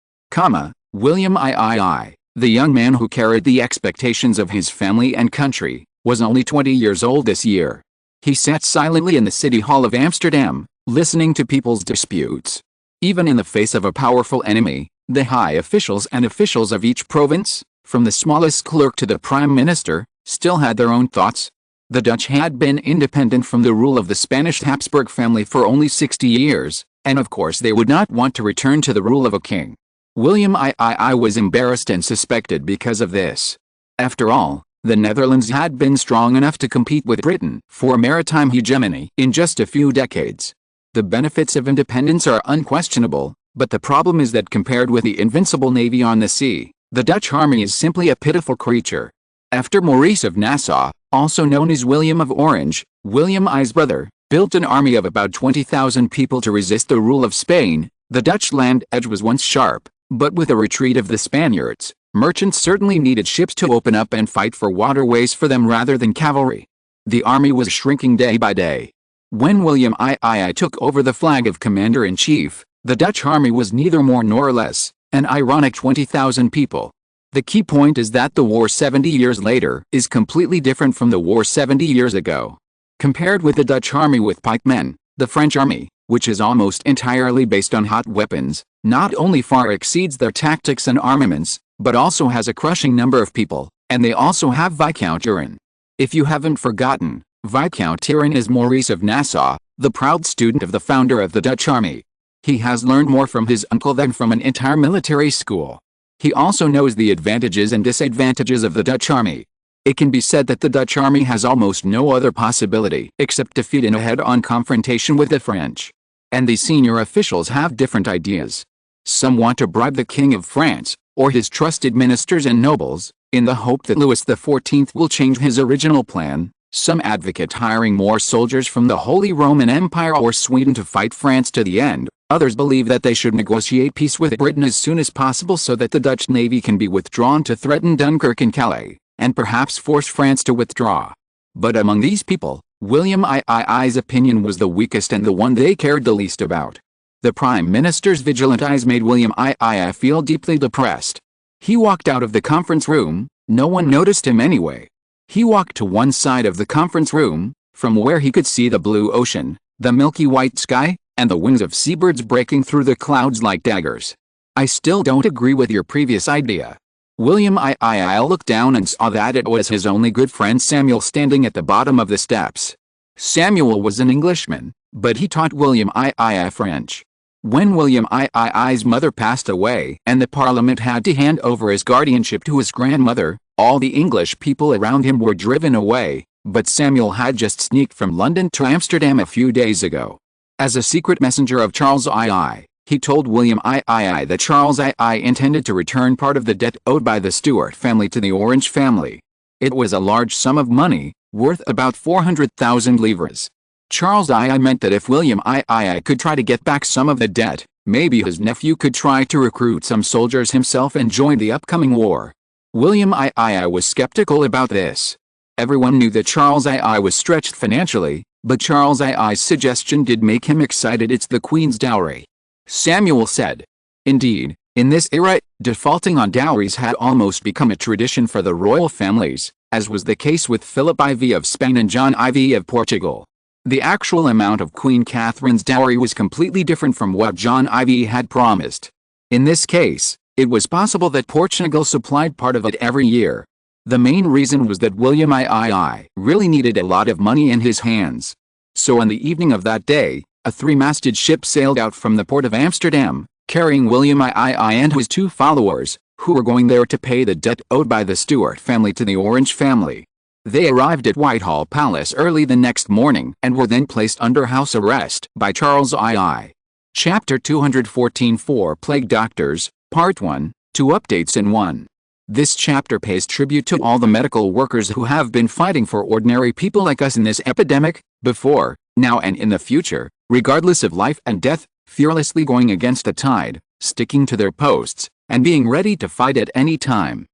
William III, the young man who carried the expectations of his family and country, was only 20 years old this year. He sat silently in the city hall of Amsterdam, listening to people's disputes. Even in the face of a powerful enemy, the high officials and officials of each province, from the smallest clerk to the prime minister, still had their own thoughts. The Dutch had been independent from the rule of the Spanish Habsburg family for only 60 years, and of course they would not want to return to the rule of a king. William III was embarrassed and suspected because of this. After all, the Netherlands had been strong enough to compete with Britain for maritime hegemony in just a few decades. The benefits of independence are unquestionable, but the problem is that compared with the invincible navy on the sea, the Dutch army is simply a pitiful creature. After Maurice of Nassau, also known as William of Orange, William I's brother, built an army of about 20,000 people to resist the rule of Spain, the Dutch land edge was once sharp. But with the retreat of the Spaniards, merchants certainly needed ships to open up and fight for waterways for them rather than cavalry. The army was shrinking day by day. When William II took over the flag of commander-in-chief, the Dutch army was neither more nor less, an ironic 20,000 people. The key point is that the war 70 years later is completely different from the war 70 years ago. Compared with the Dutch army with pikemen, the French army, which is almost entirely based on hot weapons, not only far exceeds their tactics and armaments, but also has a crushing number of people, and they also have Viscount Turenne. If you haven't forgotten, Viscount Turenne is Maurice of Nassau, the proud student of the founder of the Dutch army. He has learned more from his uncle than from an entire military school. He also knows the advantages and disadvantages of the Dutch army. It can be said that the Dutch army has almost no other possibility except defeat in a head-on confrontation with the French. And the senior officials have different ideas. Some want to bribe the King of France, or his trusted ministers and nobles, in the hope that Louis XIV will change his original plan. Some advocate hiring more soldiers from the Holy Roman Empire or Sweden to fight France to the end. Others believe that they should negotiate peace with Britain as soon as possible so that the Dutch navy can be withdrawn to threaten Dunkirk and Calais, and perhaps force France to withdraw. But among these people, William II's opinion was the weakest and the one they cared the least about. The Prime Minister's vigilant eyes made William II feel deeply depressed. He walked out of the conference room. No one noticed him anyway. He walked to one side of the conference room, from where he could see the blue ocean, the milky white sky, and the wings of seabirds breaking through the clouds like daggers. I still don't agree with your previous idea. William II looked down and saw that it was his only good friend Samuel standing at the bottom of the steps. Samuel was an Englishman, but he taught William II French. When William II's mother passed away and the Parliament had to hand over his guardianship to his grandmother, all the English people around him were driven away, but Samuel had just sneaked from London to Amsterdam a few days ago. As a secret messenger of Charles II, he told William II that Charles II intended to return part of the debt owed by the Stuart family to the Orange family. It was a large sum of money, worth about 400,000 livres. Charles II meant that if William II could try to get back some of the debt, maybe his nephew could try to recruit some soldiers himself and join the upcoming war. William II was skeptical about this. Everyone knew that Charles II was stretched financially, but Charles II's suggestion did make him excited. It's the Queen's dowry, Samuel said. Indeed, in this era, defaulting on dowries had almost become a tradition for the royal families, as was the case with Philip IV of Spain and John IV of Portugal. The actual amount of Queen Catherine's dowry was completely different from what John IV had promised. In this case, it was possible that Portugal supplied part of it every year. The main reason was that William II really needed a lot of money in his hands. So on the evening of that day, a three-masted ship sailed out from the port of Amsterdam, carrying William II and his two followers, who were going there to pay the debt owed by the Stuart family to the Orange family. They arrived at Whitehall Palace early the next morning and were then placed under house arrest by Charles II. Chapter 214 4 Plague Doctors, Part 1, 2 Updates in 1. This chapter pays tribute to all the medical workers who have been fighting for ordinary people like us in this epidemic, before, now and in the future, regardless of life and death, fearlessly going against the tide, sticking to their posts, and being ready to fight at any time.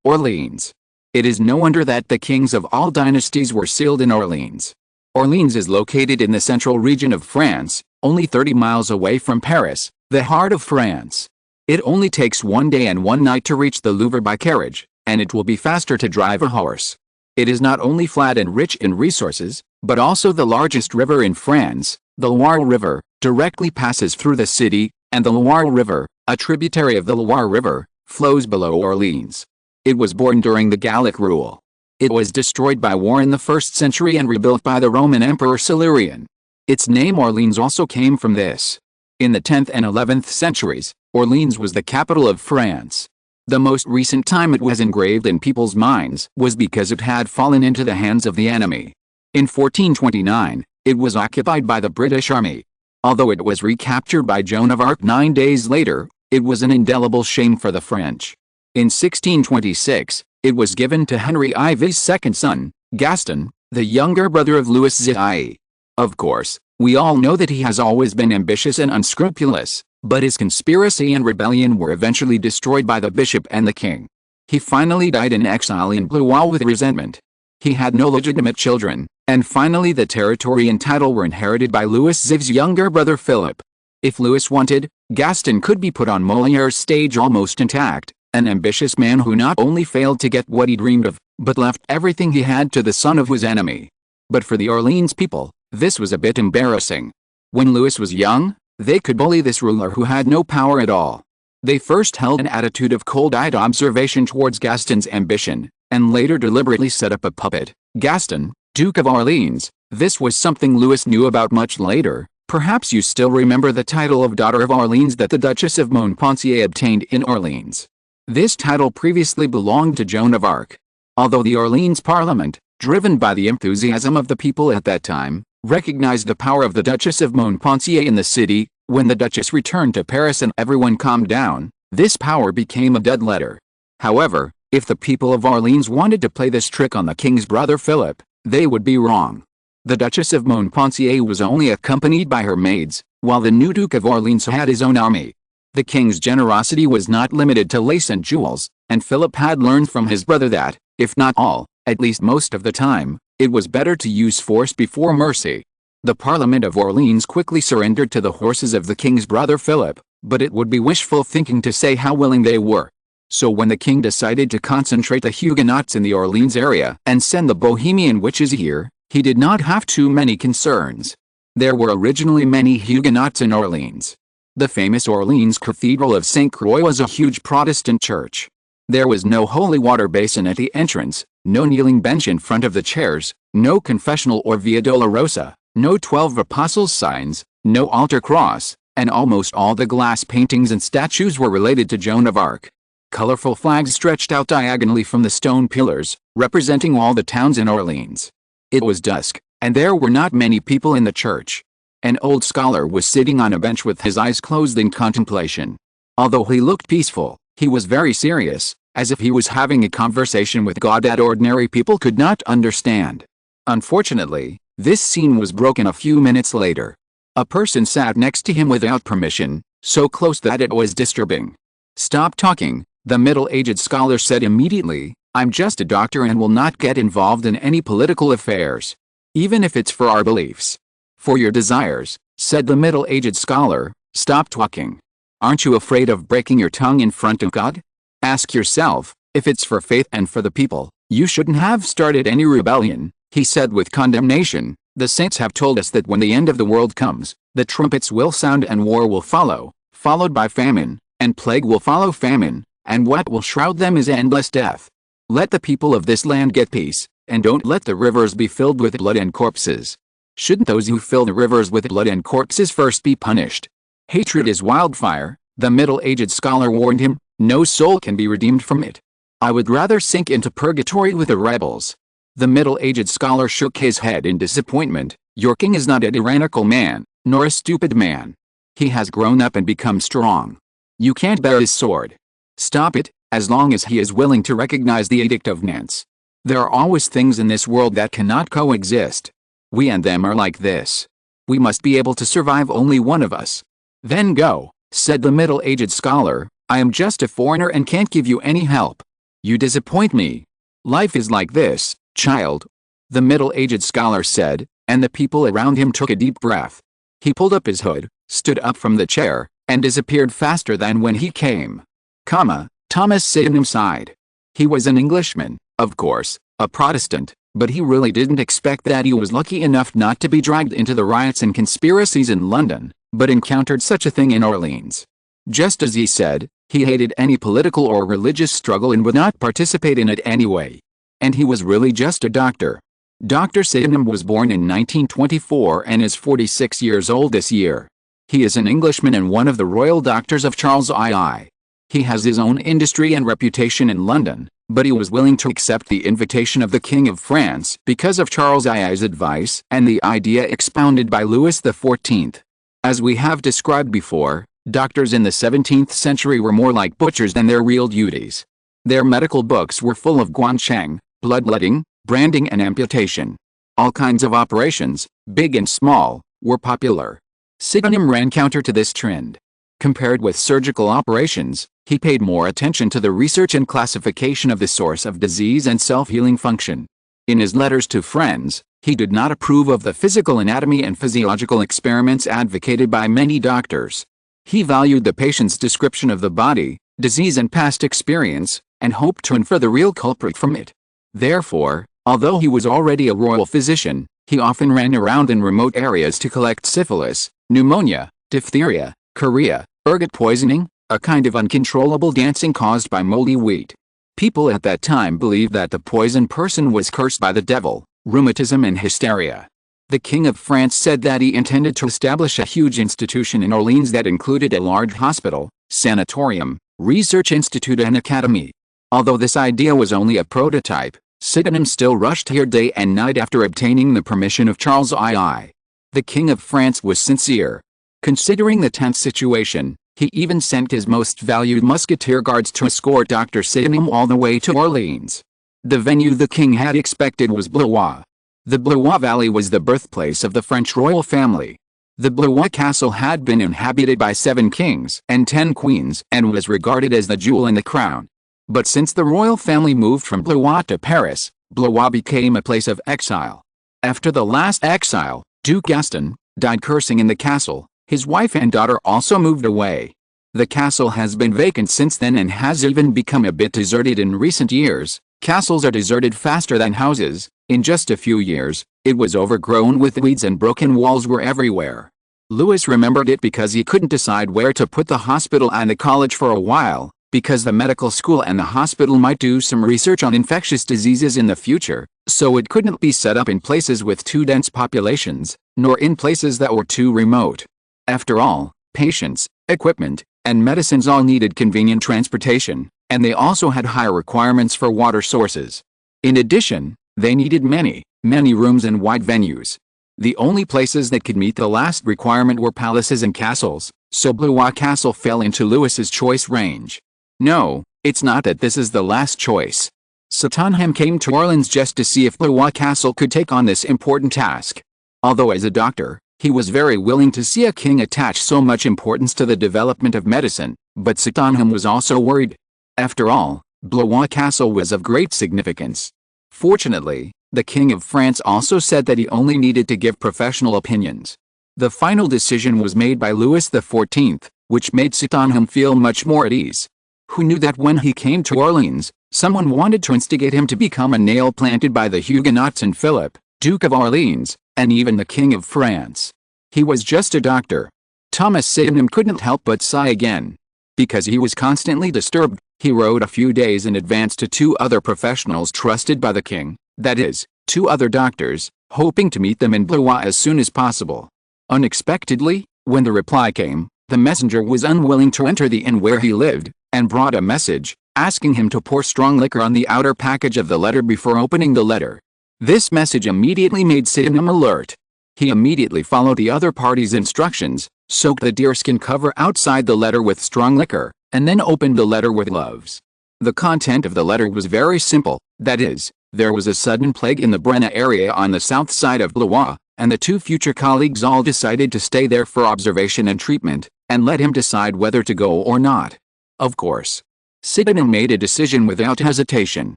Orleans. It is no wonder that the kings of all dynasties were sealed in Orleans. Orleans is located in the central region of France, only 30 miles away from Paris, the heart of France. It only takes 1 day and 1 night to reach the Louvre by carriage, and it will be faster to drive a horse. It is not only flat and rich in resources, but also the largest river in France. The Loire River directly passes through the city, and the Loire River, a tributary of the Loire River, flows below Orleans. It was born during the Gallic rule. It was destroyed by war in the 1st century and rebuilt by the Roman Emperor Valerian. Its name Orleans also came from this. In the 10th and 11th centuries, Orleans was the capital of France. The most recent time it was engraved in people's minds was because it had fallen into the hands of the enemy. In 1429, it was occupied by the British Army. Although it was recaptured by Joan of Arc 9 days later, it was an indelible shame for the French. In 1626, it was given to Henry IV's second son, Gaston, the younger brother of Louis XIV. Of course, we all know that he has always been ambitious and unscrupulous, but his conspiracy and rebellion were eventually destroyed by the bishop and the king. He finally died in exile in Blois with resentment. He had no legitimate children, and finally the territory and title were inherited by Louis XIV's younger brother Philip. If Louis wanted, Gaston could be put on Molière's stage almost intact, an ambitious man who not only failed to get what he dreamed of, but left everything he had to the son of his enemy. But for the Orleans people, this was a bit embarrassing. When Louis was young, they could bully this ruler who had no power at all. They first held an attitude of cold-eyed observation towards Gaston's ambition, and later deliberately set up a puppet, Gaston, Duke of Orleans. This was something Louis knew about much later. Perhaps you still remember the title of Daughter of Orleans that the Duchess of Montpensier obtained in Orleans. This title previously belonged to Joan of Arc. Although the Orleans Parliament, driven by the enthusiasm of the people at that time, recognized the power of the Duchess of Montpensier in the city, when the Duchess returned to Paris and everyone calmed down, this power became a dead letter. However, if the people of Orleans wanted to play this trick on the king's brother Philip, they would be wrong. The Duchess of Montpensier was only accompanied by her maids, while the new Duke of Orleans had his own army. The king's generosity was not limited to lace and jewels, and Philip had learned from his brother that, if not all, at least most of the time, it was better to use force before mercy. The Parliament of Orleans quickly surrendered to the horses of the king's brother Philip, but it would be wishful thinking to say how willing they were. So when the king decided to concentrate the Huguenots in the Orleans area and send the Bohemian witches here, he did not have too many concerns. There were originally many Huguenots in Orleans. The famous Orleans Cathedral of St. Croix was a huge Protestant church. There was no holy water basin at the entrance, no kneeling bench in front of the chairs, no confessional or Via Dolorosa, no 12 Apostles' signs, no altar cross, and almost all the glass paintings and statues were related to Joan of Arc. Colorful flags stretched out diagonally from the stone pillars, representing all the towns in Orleans. It was dusk, and there were not many people in the church. An old scholar was sitting on a bench with his eyes closed in contemplation. Although he looked peaceful, he was very serious, as if he was having a conversation with God that ordinary people could not understand. Unfortunately, this scene was broken a few minutes later. A person sat next to him without permission, so close that it was disturbing. "Stop talking," the middle-aged scholar said immediately. "I'm just a doctor and will not get involved in any political affairs. Even if it's for our beliefs. For your desires," said the middle-aged scholar, "stop talking. Aren't you afraid of breaking your tongue in front of God? Ask yourself, if it's for faith and for the people, you shouldn't have started any rebellion," he said with condemnation. "The saints have told us that when the end of the world comes, the trumpets will sound and war will follow, followed by famine, and plague will follow famine, and what will shroud them is endless death. Let the people of this land get peace, and don't let the rivers be filled with blood and corpses. Shouldn't those who fill the rivers with blood and corpses first be punished? Hatred is wildfire," the middle-aged scholar warned him. "No soul can be redeemed from it. I would rather sink into purgatory with the rebels." The middle-aged scholar shook his head in disappointment. "Your king is not a tyrannical man, nor a stupid man. He has grown up and become strong. You can't bear his sword. Stop it, as long as he is willing to recognize the Edict of Nantes. There are always things in this world that cannot coexist. We and them are like this. We must be able to survive only one of us." "Then go," said the middle-aged scholar. "I am just a foreigner and can't give you any help. You disappoint me. Life is like this, child," the middle-aged scholar said, and the people around him took a deep breath. He pulled up his hood, stood up from the chair, and disappeared faster than when he came. Thomas Sydenham sighed. He was an Englishman, of course, a Protestant, but he really didn't expect that. He was lucky enough not to be dragged into the riots and conspiracies in London, but encountered such a thing in Orleans. Just as he said, he hated any political or religious struggle and would not participate in it anyway. And he was really just a doctor. Dr. Sydenham was born in 1924 and is 46 years old this year. He is an Englishman and one of the royal doctors of Charles II. He has his own industry and reputation in London, but he was willing to accept the invitation of the King of France because of Charles II's advice and the idea expounded by Louis XIV. As we have described before, doctors in the 17th century were more like butchers than their real duties. Their medical books were full of guancheng, bloodletting, branding and amputation. All kinds of operations, big and small, were popular. Sydenham ran counter to this trend. Compared with surgical operations, he paid more attention to the research and classification of the source of disease and self-healing function. In his letters to friends, he did not approve of the physical anatomy and physiological experiments advocated by many doctors. He valued the patient's description of the body, disease and past experience, and hoped to infer the real culprit from it. Therefore, although he was already a royal physician, he often ran around in remote areas to collect syphilis, pneumonia, diphtheria, chorea, ergot poisoning, a kind of uncontrollable dancing caused by moldy wheat. People at that time believed that the poisoned person was cursed by the devil, rheumatism and hysteria. The King of France said that he intended to establish a huge institution in Orleans that included a large hospital, sanatorium, research institute and academy. Although this idea was only a prototype, Sydenham still rushed here day and night after obtaining the permission of Charles II. The King of France was sincere. Considering the tense situation, he even sent his most valued musketeer guards to escort Dr. Sydenham all the way to Orleans. The venue the king had expected was Blois. The Blois Valley was the birthplace of the French royal family. The Blois castle had been inhabited by 7 kings and 10 queens and was regarded as the jewel in the crown. But since the royal family moved from Blois to Paris, Blois became a place of exile. After the last exile, Duke Gaston died cursing in the castle. His wife and daughter also moved away. The castle has been vacant since then and has even become a bit deserted in recent years. Castles are deserted faster than houses. In just a few years, it was overgrown with weeds and broken walls were everywhere. Louis remembered it because he couldn't decide where to put the hospital and the college for a while, because the medical school and the hospital might do some research on infectious diseases in the future, so it couldn't be set up in places with too dense populations, nor in places that were too remote. After all, patients, equipment, and medicines all needed convenient transportation, and they also had high requirements for water sources. In addition, they needed many rooms and wide venues. The only places that could meet the last requirement were palaces and castles, so Blois Castle fell into Louis's choice range. No, it's not that this is the last choice. Sydenham came to Orleans just to see if Blois Castle could take on this important task. Although as a doctor, he was very willing to see a king attach so much importance to the development of medicine, but Sydenham was also worried. After all, Blois Castle was of great significance. Fortunately, the King of France also said that he only needed to give professional opinions. The final decision was made by Louis XIV, which made Sydenham feel much more at ease. Who knew that when he came to Orleans, someone wanted to instigate him to become a nail planted by the Huguenots and Philip, Duke of Orleans, and even the King of France. He was just a doctor. Thomas Sydenham couldn't help but sigh again. Because he was constantly disturbed, he wrote a few days in advance to 2 other professionals trusted by the king, that is, 2 other doctors, hoping to meet them in Blois as soon as possible. Unexpectedly, when the reply came, the messenger was unwilling to enter the inn where he lived, and brought a message, asking him to pour strong liquor on the outer package of the letter before opening the letter. This message immediately made Sydenham alert. He immediately followed the other party's instructions, soaked the deerskin cover outside the letter with strong liquor, and then opened the letter with gloves. The content of the letter was very simple, that is, there was a sudden plague in the Brenna area on the south side of Blois, and the two future colleagues all decided to stay there for observation and treatment, and let him decide whether to go or not. Of course, Sydenham made a decision without hesitation.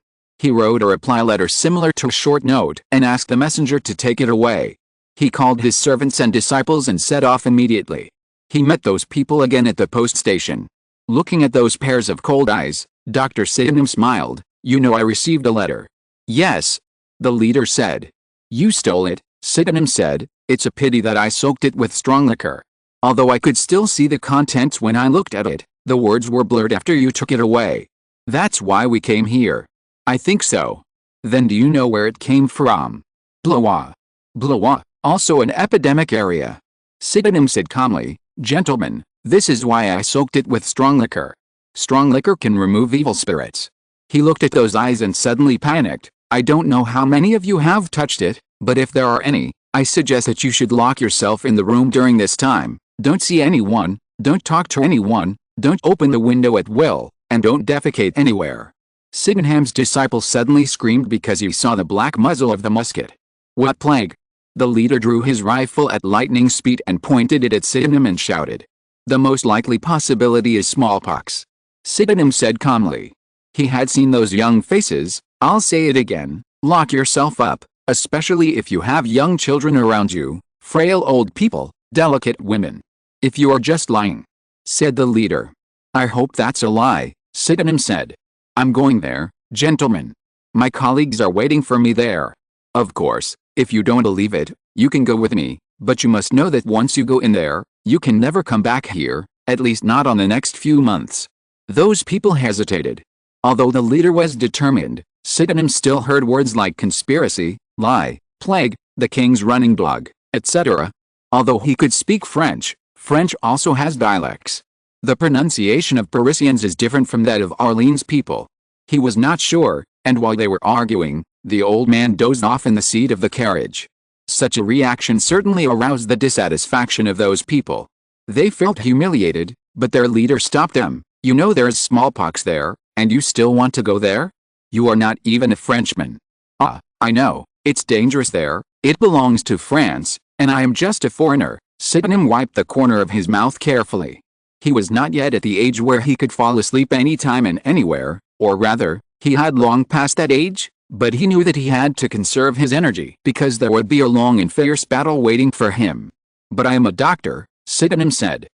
He wrote a reply letter similar to a short note and asked the messenger to take it away. He called his servants and disciples and set off immediately. He met those people again at the post station. Looking at those pairs of cold eyes, Dr. Sydenham smiled. "You know I received a letter." "Yes," the leader said. "You stole it," Sydenham said. "It's a pity that I soaked it with strong liquor. Although I could still see the contents when I looked at it, the words were blurred after you took it away. That's why we came here." "I think so." "Then do you know where it came from?" "Blois." "Blois, also an epidemic area." Sydenham said calmly, "Gentlemen, this is why I soaked it with strong liquor. Strong liquor can remove evil spirits." He looked at those eyes and suddenly panicked. "I don't know how many of you have touched it, but if there are any, I suggest that you should lock yourself in the room during this time. Don't see anyone, don't talk to anyone, don't open the window at will, and don't defecate anywhere." Sydenham's disciple suddenly screamed because he saw the black muzzle of the musket. "What plague?" The leader drew his rifle at lightning speed and pointed it at Sydenham and shouted. "The most likely possibility is smallpox," Sydenham said calmly. He had seen those young faces. "I'll say it again, lock yourself up, especially if you have young children around you, frail old people, delicate women. If you are just lying," said the leader. "I hope that's a lie," Sydenham said. "I'm going there, gentlemen. My colleagues are waiting for me there. Of course, if you don't believe it, you can go with me, but you must know that once you go in there, you can never come back here, at least not on the next few months." Those people hesitated. Although the leader was determined, Sydenham still heard words like conspiracy, lie, plague, the king's running dog, etc. Although he could speak French, French also has dialects. The pronunciation of Parisians is different from that of Orleans people. He was not sure, and while they were arguing, the old man dozed off in the seat of the carriage. Such a reaction certainly aroused the dissatisfaction of those people. They felt humiliated, but their leader stopped them. "You know there's smallpox there, and you still want to go there? You are not even a Frenchman." "Ah, I know, it's dangerous there, it belongs to France, and I am just a foreigner." Sydenham wiped the corner of his mouth carefully. He was not yet at the age where he could fall asleep any time and anywhere, or rather, he had long passed that age, but he knew that he had to conserve his energy because there would be a long and fierce battle waiting for him. "But I am a doctor," Sydenham said.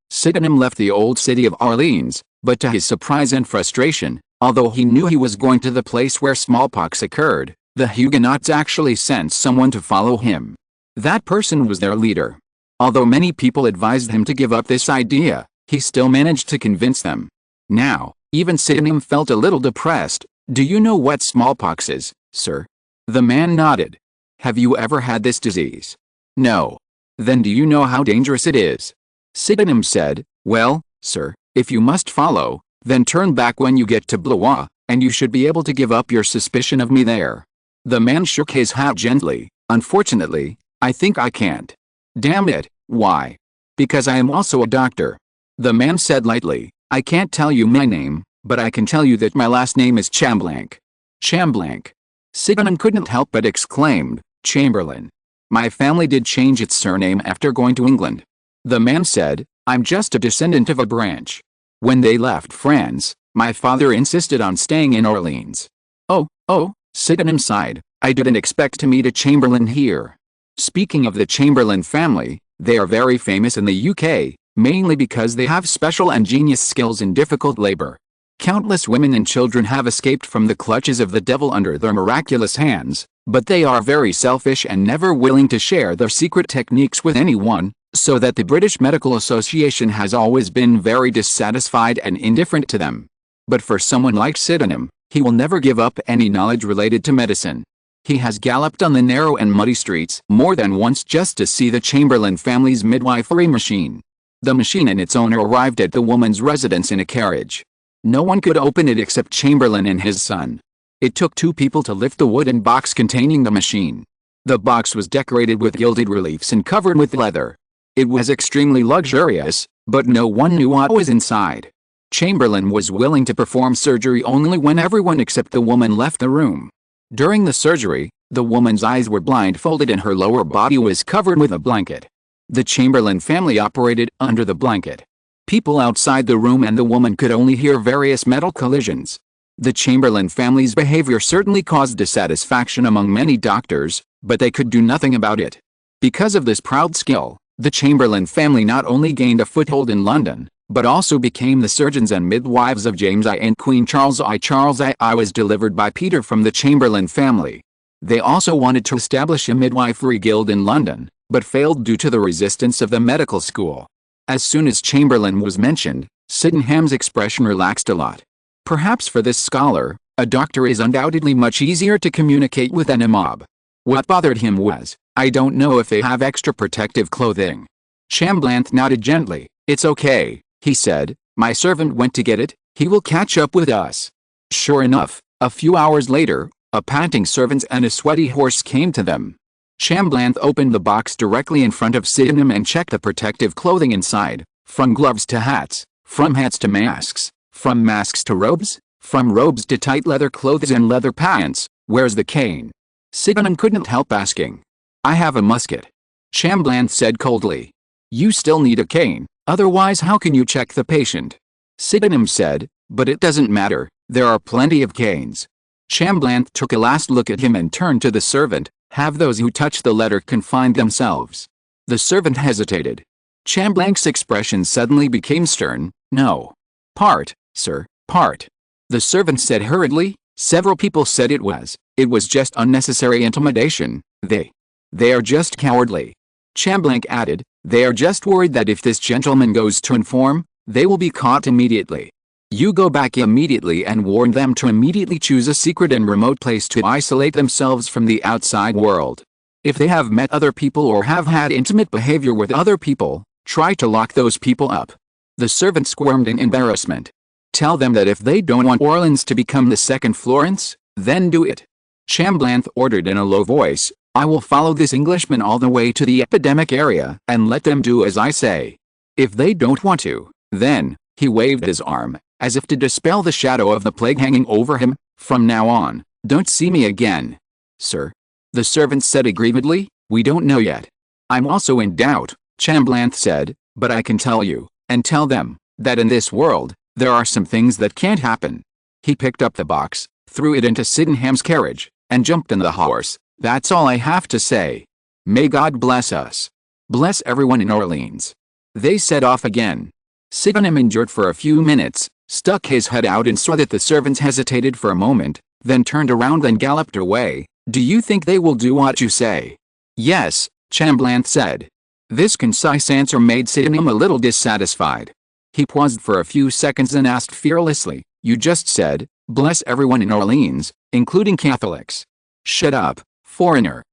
Sydenham left the old city of Orleans, but to his surprise and frustration, although he knew he was going to the place where smallpox occurred, the Huguenots actually sent someone to follow him. That person was their leader. Although many people advised him to give up this idea, he still managed to convince them. Now, even Sydenham felt a little depressed. "Do you know what smallpox is, sir?" The man nodded. "Have you ever had this disease?" "No." "Then do you know how dangerous it is?" Sydenham said, "Well, sir, if you must follow, then turn back when you get to Blois, and you should be able to give up your suspicion of me there." The man shook his head gently. "Unfortunately, I think I can't." "Damn it, why?" "Because I am also a doctor." The man said lightly, "I can't tell you my name, but I can tell you that my last name is Chamblanc." Chamblanc. Sydenham couldn't help but exclaim, "Chamberlain. My family did change its surname after going to England." The man said, "I'm just a descendant of a branch. When they left France, my father insisted on staying in Orleans." Oh, Sydenham sighed, "I didn't expect to meet a Chamberlain here." Speaking of the Chamberlain family, they are very famous in the UK, mainly because they have special and genius skills in difficult labor. Countless women and children have escaped from the clutches of the devil under their miraculous hands, but they are very selfish and never willing to share their secret techniques with anyone, so that the British Medical Association has always been very dissatisfied and indifferent to them. But for someone like Sydenham, he will never give up any knowledge related to medicine. He has galloped on the narrow and muddy streets more than once just to see the Chamberlain family's midwifery machine. The machine and its owner arrived at the woman's residence in a carriage. No one could open it except Chamberlain and his son. It took 2 people to lift the wooden box containing the machine. The box was decorated with gilded reliefs and covered with leather. It was extremely luxurious, but no one knew what was inside. Chamberlain was willing to perform surgery only when everyone except the woman left the room. During the surgery, the woman's eyes were blindfolded and her lower body was covered with a blanket. The Chamberlain family operated under the blanket. People outside the room and the woman could only hear various metal collisions. The Chamberlain family's behavior certainly caused dissatisfaction among many doctors, but they could do nothing about it. Because of this proud skill, the Chamberlain family not only gained a foothold in London, but also became the surgeons and midwives of James I and Queen Charles I. Charles I was delivered by Peter from the Chamberlain family. They also wanted to establish a midwifery guild in London, but failed due to the resistance of the medical school. As soon as Chamberlain was mentioned, Sydenham's expression relaxed a lot. Perhaps for this scholar, a doctor is undoubtedly much easier to communicate with than a mob. What bothered him was, I don't know if they have extra protective clothing. Chamberlain nodded gently. It's okay, he said, my servant went to get it, he will catch up with us. Sure enough, a few hours later, a panting servant and a sweaty horse came to them. Chamberlain opened the box directly in front of Sydenham and checked the protective clothing inside, from gloves to hats, from hats to masks, from masks to robes, from robes to tight leather clothes and leather pants. Where's the cane? Sydenham couldn't help asking. I have a musket. Chamberlain said coldly. You still need a cane, otherwise how can you check the patient? Sydenham said, but it doesn't matter, there are plenty of canes. Chamberlain took a last look at him and turned to the servant. Have those who touch the letter confined themselves. The servant hesitated. Chamberlain's expression suddenly became stern. No. Part, sir, part. The servant said hurriedly. Several people said it was just unnecessary intimidation. They are just cowardly. Chamberlain added, they are just worried that if this gentleman goes to inform, they will be caught immediately. You go back immediately and warn them to immediately choose a secret and remote place to isolate themselves from the outside world. If they have met other people or have had intimate behavior with other people, try to lock those people up. The servant squirmed in embarrassment. Tell them that if they don't want Orleans to become the second Florence, then do it. Chamberlain ordered in a low voice, I will follow this Englishman all the way to the epidemic area and let them do as I say. If they don't want to, then, he waved his arm, as if to dispel the shadow of the plague hanging over him, from now on, don't see me again. Sir. The servant said aggrievedly, we don't know yet. I'm also in doubt, Chamberlain said, but I can tell you, and tell them, that in this world, there are some things that can't happen. He picked up the box, threw it into Sydenham's carriage, and jumped in the horse. That's all I have to say. May God bless us. Bless everyone in Orleans. They set off again. Sydenham endured for a few minutes, stuck his head out and saw that the servants hesitated for a moment, then turned around and galloped away. Do you think they will do what you say? Yes, Chamberlain said. This concise answer made Sydenham a little dissatisfied. He paused for a few seconds and asked fearlessly, you just said, bless everyone in Orleans, including Catholics. Shut up, foreigner.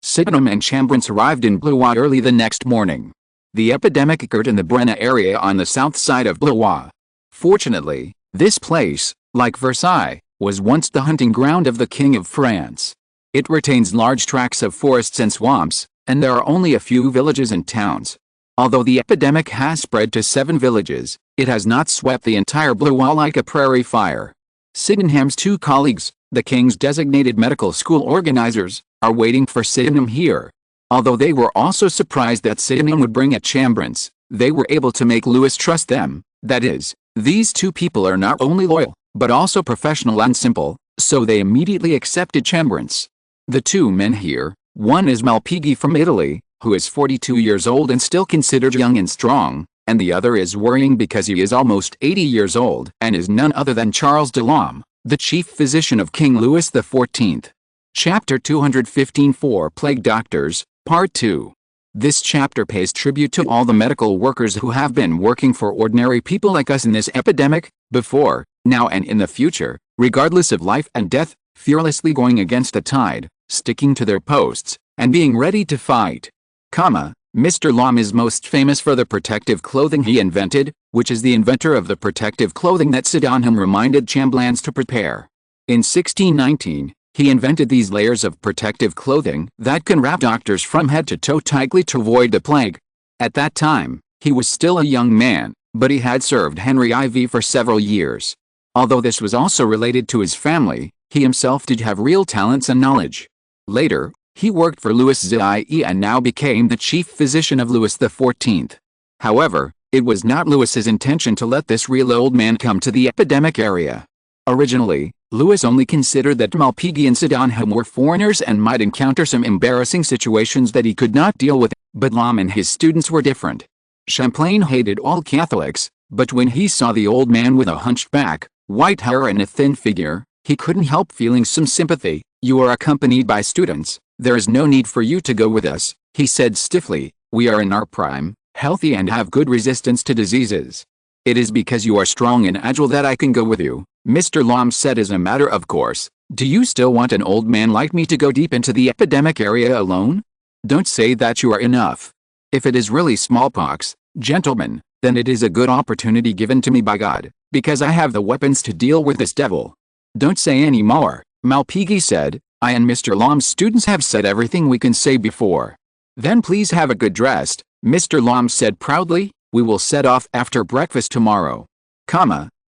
Sydenham and Chamberlain arrived in Blois early the next morning. The epidemic occurred in the Brenna area on the south side of Blois. Fortunately, this place, like Versailles, was once the hunting ground of the King of France. It retains large tracts of forests and swamps, and there are only a few villages and towns. Although the epidemic has spread to 7 villages, it has not swept the entire Blois like a prairie fire. Sydenham's 2 colleagues, the King's designated medical school organizers, are waiting for Sydenham here. Although they were also surprised that Sydenham would bring a Chamberlain's, they were able to make Louis trust them. That is, these 2 people are not only loyal, but also professional and simple, so they immediately accepted Chamberlain's. The 2 men here, one is Malpighi from Italy, who is 42 years old and still considered young and strong, and the other is worrying because he is almost 80 years old and is none other than Charles de Lorme, the chief physician of King Louis XIV. Chapter 215 4 Plague Doctors, Part 2. This chapter pays tribute to all the medical workers who have been working for ordinary people like us in this epidemic, before, now and in the future, regardless of life and death, fearlessly going against the tide, sticking to their posts, and being ready to fight. Mr. Lorme is most famous for the protective clothing he invented, which is the inventor of the protective clothing that Sydenham reminded Chamberlain to prepare. In 1619, he invented these layers of protective clothing that can wrap doctors from head to toe tightly to avoid the plague. At that time, he was still a young man, but he had served Henry IV for several years. Although this was also related to his family, he himself did have real talents and knowledge. Later, he worked for Louis XIV and now became the chief physician of Louis XIV. However, it was not Louis's intention to let this real old man come to the epidemic area. Originally, Louis only considered that Malpighi and Sydenham were foreigners and might encounter some embarrassing situations that he could not deal with, but Lam and his students were different. Champlain hated all Catholics, but when he saw the old man with a hunched back, white hair and a thin figure, he couldn't help feeling some sympathy. "You are accompanied by students, there is no need for you to go with us," he said stiffly. "We are in our prime, healthy and have good resistance to diseases. It is because you are strong and agile that I can go with you," Mr. Lam said as a matter of course. "Do you still want an old man like me to go deep into the epidemic area alone? Don't say that you are enough. If it is really smallpox, gentlemen, then it is a good opportunity given to me by God, because I have the weapons to deal with this devil." "Don't say any more," Malpighi said. "I and Mr. Lam's students have said everything we can say before." "Then please have a good rest," Mr. Lam said proudly. "We will set off after breakfast tomorrow."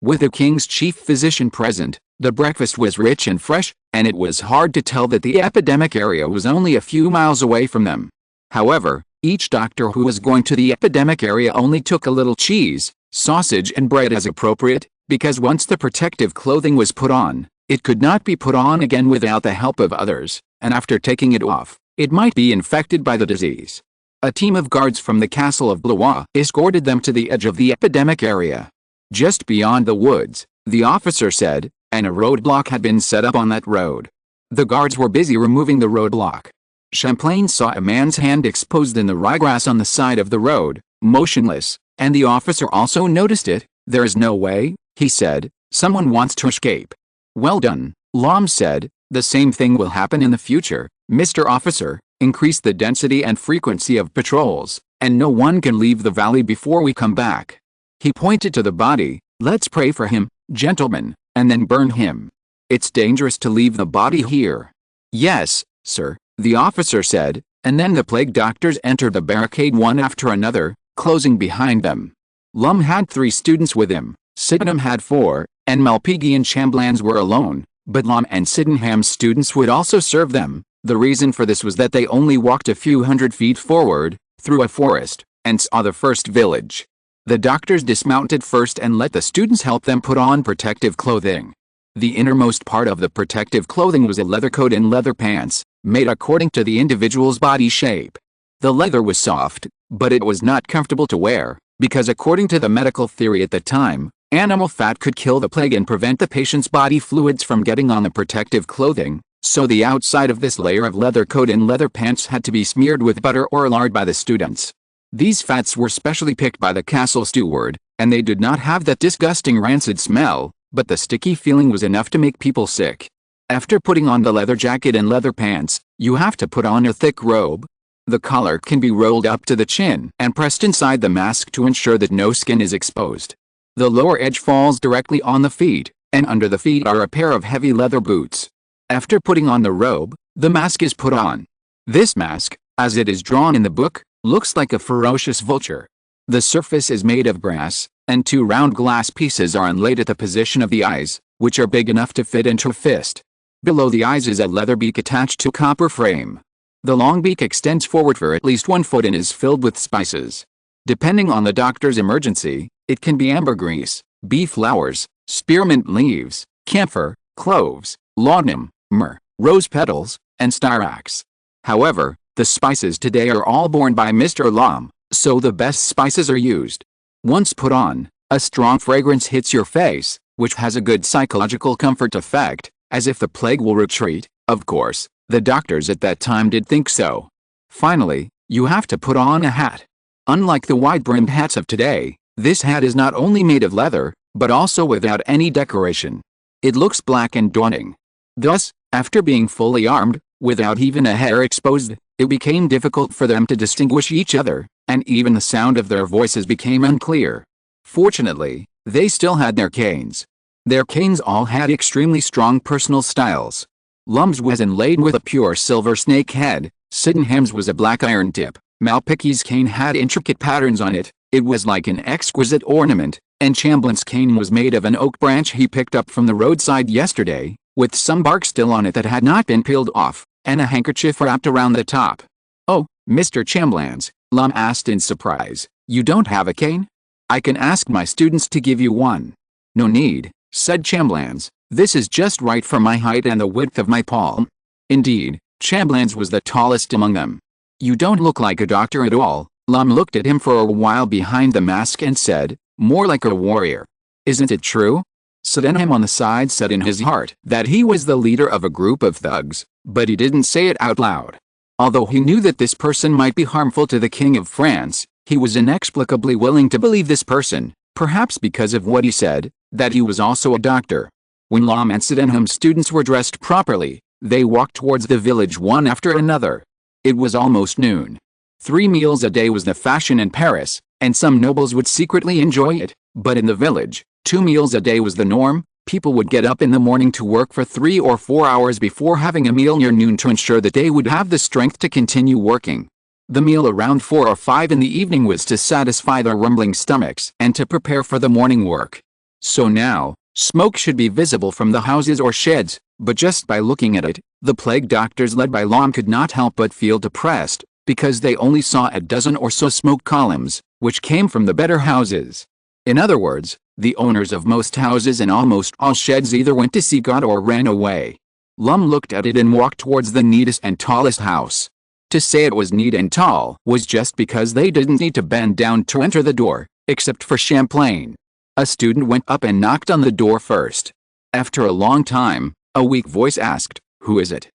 With the king's chief physician present, the breakfast was rich and fresh, and it was hard to tell that the epidemic area was only a few miles away from them. However, each doctor who was going to the epidemic area only took a little cheese, sausage and bread as appropriate, because once the protective clothing was put on, it could not be put on again without the help of others, and after taking it off, it might be infected by the disease. A team of guards from the castle of Blois escorted them to the edge of the epidemic area. Just beyond the woods, the officer said, and a roadblock had been set up on that road. The guards were busy removing the roadblock. Champlain saw a man's hand exposed in the ryegrass on the side of the road, motionless, and the officer also noticed it. "There is no way," he said. "Someone wants to escape." "Well done," Lam said. "The same thing will happen in the future, Mr. Officer. Increase the density and frequency of patrols, and no one can leave the valley before we come back." He pointed to the body. "Let's pray for him, gentlemen, and then burn him. It's dangerous to leave the body here." "Yes, sir," the officer said, and then the plague doctors entered the barricade one after another, closing behind them. Lum had 3 students with him, Sydenham had 4, and Malpighi and Chamblans were alone, but Lum and Sydenham's students would also serve them. The reason for this was that they only walked a few hundred feet forward, through a forest, and saw the first village. The doctors dismounted first and let the students help them put on protective clothing. The innermost part of the protective clothing was a leather coat and leather pants, made according to the individual's body shape. The leather was soft, but it was not comfortable to wear, because according to the medical theory at the time, animal fat could kill the plague and prevent the patient's body fluids from getting on the protective clothing, so the outside of this layer of leather coat and leather pants had to be smeared with butter or lard by the students. These fats were specially picked by the castle steward, and they did not have that disgusting rancid smell, but the sticky feeling was enough to make people sick. After putting on the leather jacket and leather pants, you have to put on a thick robe. The collar can be rolled up to the chin and pressed inside the mask to ensure that no skin is exposed. The lower edge falls directly on the feet, and under the feet are a pair of heavy leather boots. After putting on the robe, the mask is put on. This mask, as it is drawn in the book, looks like a ferocious vulture. The surface is made of brass, and 2 round glass pieces are inlaid at the position of the eyes, which are big enough to fit into a fist. Below the eyes is a leather beak attached to a copper frame. The long beak extends forward for at least 1 foot and is filled with spices. Depending on the doctor's emergency, it can be ambergris, bee flowers, spearmint leaves, camphor, cloves, laudanum, myrrh, rose petals, and styrax. However, the spices today are all borne by Mr. Lam, so the best spices are used. Once put on, a strong fragrance hits your face, which has a good psychological comfort effect, as if the plague will retreat. Of course, the doctors at that time did think so. Finally, you have to put on a hat. Unlike the wide-brimmed hats of today, this hat is not only made of leather, but also without any decoration. It looks black and daunting. Thus, after being fully armed, without even a hair exposed, it became difficult for them to distinguish each other, and even the sound of their voices became unclear. Fortunately, they still had their canes. Their canes all had extremely strong personal styles. Lum's was inlaid with a pure silver snake head, Sydenham's was a black iron tip, Malpicky's cane had intricate patterns on it, it was like an exquisite ornament, and Chamberlain's cane was made of an oak branch he picked up from the roadside yesterday, with some bark still on it that had not been peeled off, and a handkerchief wrapped around the top. "Oh, Mr. Chamberlain," Lum asked in surprise, "you don't have a cane? I can ask my students to give you one." "No need," said Chamberlain, "this is just right for my height and the width of my palm." Indeed, Chamberlain's was the tallest among them. "You don't look like a doctor at all." Lum looked at him for a while behind the mask and said, "More like a warrior." "Isn't it true?" Sydenham on the side said in his heart that he was the leader of a group of thugs, but he didn't say it out loud. Although he knew that this person might be harmful to the King of France, he was inexplicably willing to believe this person, perhaps because of what he said, that he was also a doctor. When Lum and Sydenham's students were dressed properly, they walked towards the village one after another. It was almost noon. 3 meals a day was the fashion in Paris, and some nobles would secretly enjoy it, but in the village, 2 meals a day was the norm. People would get up in the morning to work for 3 or 4 hours before having a meal near noon to ensure that they would have the strength to continue working. The meal around 4 or 5 in the evening was to satisfy their rumbling stomachs and to prepare for the morning work. So now, smoke should be visible from the houses or sheds, but just by looking at it, the plague doctors led by Lum could not help but feel depressed, because they only saw a dozen or so smoke columns, which came from the better houses. In other words, the owners of most houses and almost all sheds either went to see God or ran away. Lum looked at it and walked towards the neatest and tallest house. To say it was neat and tall was just because they didn't need to bend down to enter the door, except for Champlain. A student went up and knocked on the door first. After a long time, a weak voice asked, "Who is it?"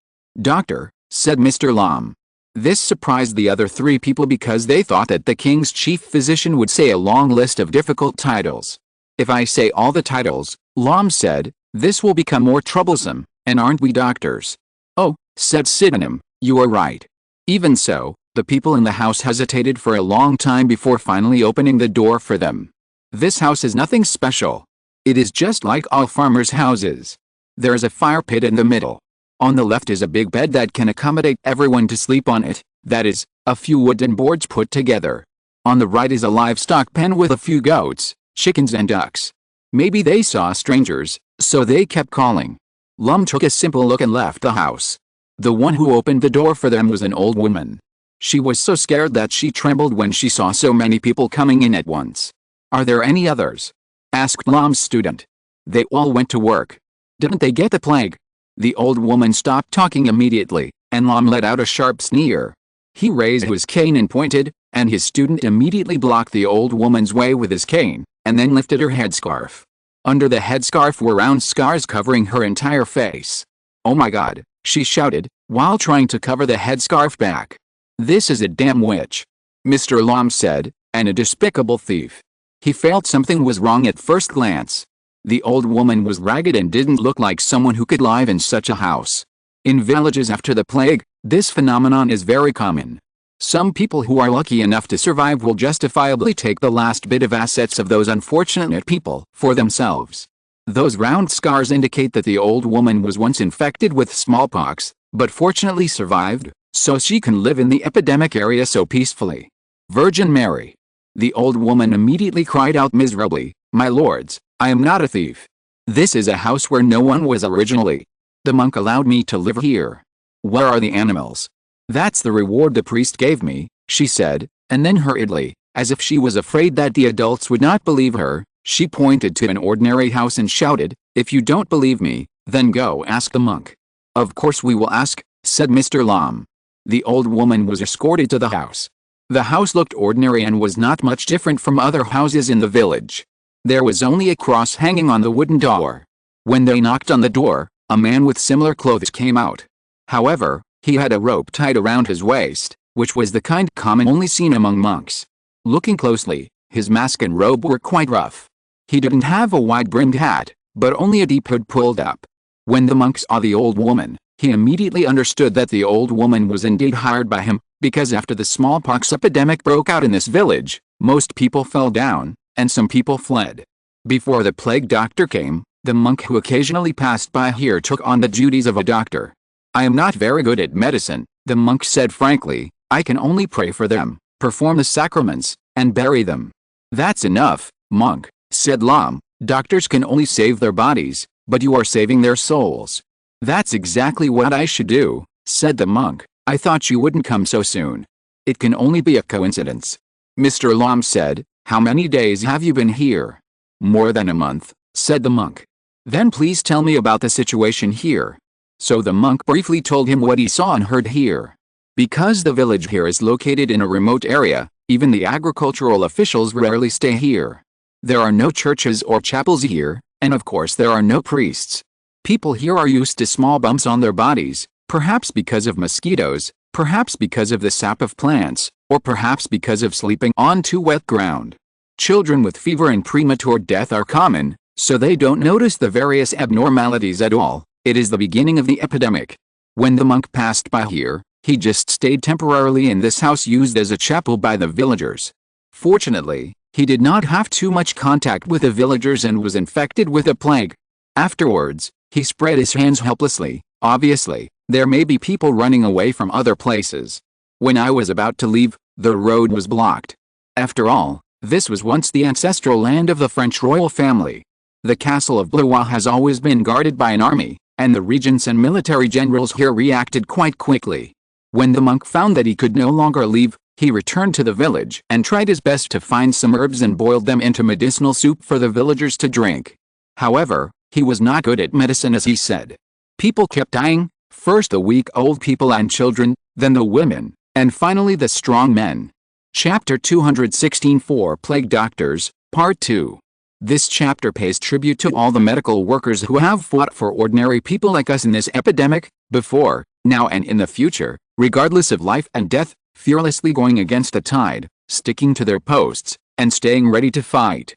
"Doctor," said Mr. Lum. This surprised the other 3 people because they thought that the king's chief physician would say a long list of difficult titles. "If I say all the titles," Lum said, "this will become more troublesome, and aren't we doctors?" "Oh," said Sydenham, "you are right." Even so, the people in the house hesitated for a long time before finally opening the door for them. "This house is nothing special. It is just like all farmers' houses. There is a fire pit in the middle. On the left is a big bed that can accommodate everyone to sleep on it, that is, a few wooden boards put together. On the right is a livestock pen with a few goats, chickens and ducks. Maybe they saw strangers, so they kept calling." Lum took a simple look and left the house. The one who opened the door for them was an old woman. She was so scared that she trembled when she saw so many people coming in at once. "Are there any others?" asked Lum's student. "They all went to work." "Didn't they get the plague?" The old woman stopped talking immediately, and Lum let out a sharp sneer. He raised his cane and pointed, and his student immediately blocked the old woman's way with his cane, and then lifted her headscarf. Under the headscarf were round scars covering her entire face. "Oh my God," she shouted, while trying to cover the headscarf back. "This is a damn witch," Mr. Lum said, "and a despicable thief." He felt something was wrong at first glance. The old woman was ragged and didn't look like someone who could live in such a house. In villages after the plague, this phenomenon is very common. Some people who are lucky enough to survive will justifiably take the last bit of assets of those unfortunate people for themselves. Those round scars indicate that the old woman was once infected with smallpox, but fortunately survived, so she can live in the epidemic area so peacefully. Virgin Mary. The old woman immediately cried out miserably, "My lords, I am not a thief. This is a house where no one was originally. The monk allowed me to live here. Where are the animals?" "That's the reward the priest gave me," she said, and then hurriedly, as if she was afraid that the adults would not believe her, she pointed to an ordinary house and shouted, "If you don't believe me, then go ask the monk." "Of course we will ask," said Mr. Lum. The old woman was escorted to the house. The house looked ordinary and was not much different from other houses in the village. There was only a cross hanging on the wooden door. When they knocked on the door, a man with similar clothes came out. However, he had a rope tied around his waist, which was the kind common only seen among monks. Looking closely, his mask and robe were quite rough. He didn't have a wide-brimmed hat, but only a deep hood pulled up. When the monk saw the old woman, he immediately understood that the old woman was indeed hired by him, because after the smallpox epidemic broke out in this village, most people fell down, and some people fled. Before the plague doctor came, The monk who occasionally passed by here took on the duties of a doctor. I am not very good at medicine, the monk said frankly. I can only pray for them, perform the sacraments, and bury them. That's enough, monk, said Lam. Doctors can only save their bodies, but you are saving their souls. That's exactly what I should do, said the monk. I thought you wouldn't come so soon. It can only be a coincidence. Mr. Lam said, how many days have you been here? More than a month, said the monk. Then please tell me about the situation here. So the monk briefly told him what he saw and heard here. Because the village here is located in a remote area, even the agricultural officials rarely stay here. There are no churches or chapels here, and of course there are no priests. People here are used to small bumps on their bodies, perhaps because of mosquitoes, perhaps because of the sap of plants, or perhaps because of sleeping on too wet ground. Children with fever and premature death are common, so they don't notice the various abnormalities at all. It is the beginning of the epidemic. When the monk passed by here, he just stayed temporarily in this house used as a chapel by the villagers. Fortunately, he did not have too much contact with the villagers and was infected with the plague. Afterwards, he spread his hands helplessly. Obviously, there may be people running away from other places. When I was about to leave, the road was blocked. After all, this was once the ancestral land of the French royal family. The castle of Blois has always been guarded by an army, and the regents and military generals here reacted quite quickly. When the monk found that he could no longer leave, he returned to the village and tried his best to find some herbs and boiled them into medicinal soup for the villagers to drink. However, he was not good at medicine, as he said. People kept dying, first the weak old people and children, then the women, and finally the strong men. Chapter 216 4 Plague Doctors, Part 2. This chapter pays tribute to all the medical workers who have fought for ordinary people like us in this epidemic, before, now and in the future, regardless of life and death, fearlessly going against the tide, sticking to their posts, and staying ready to fight.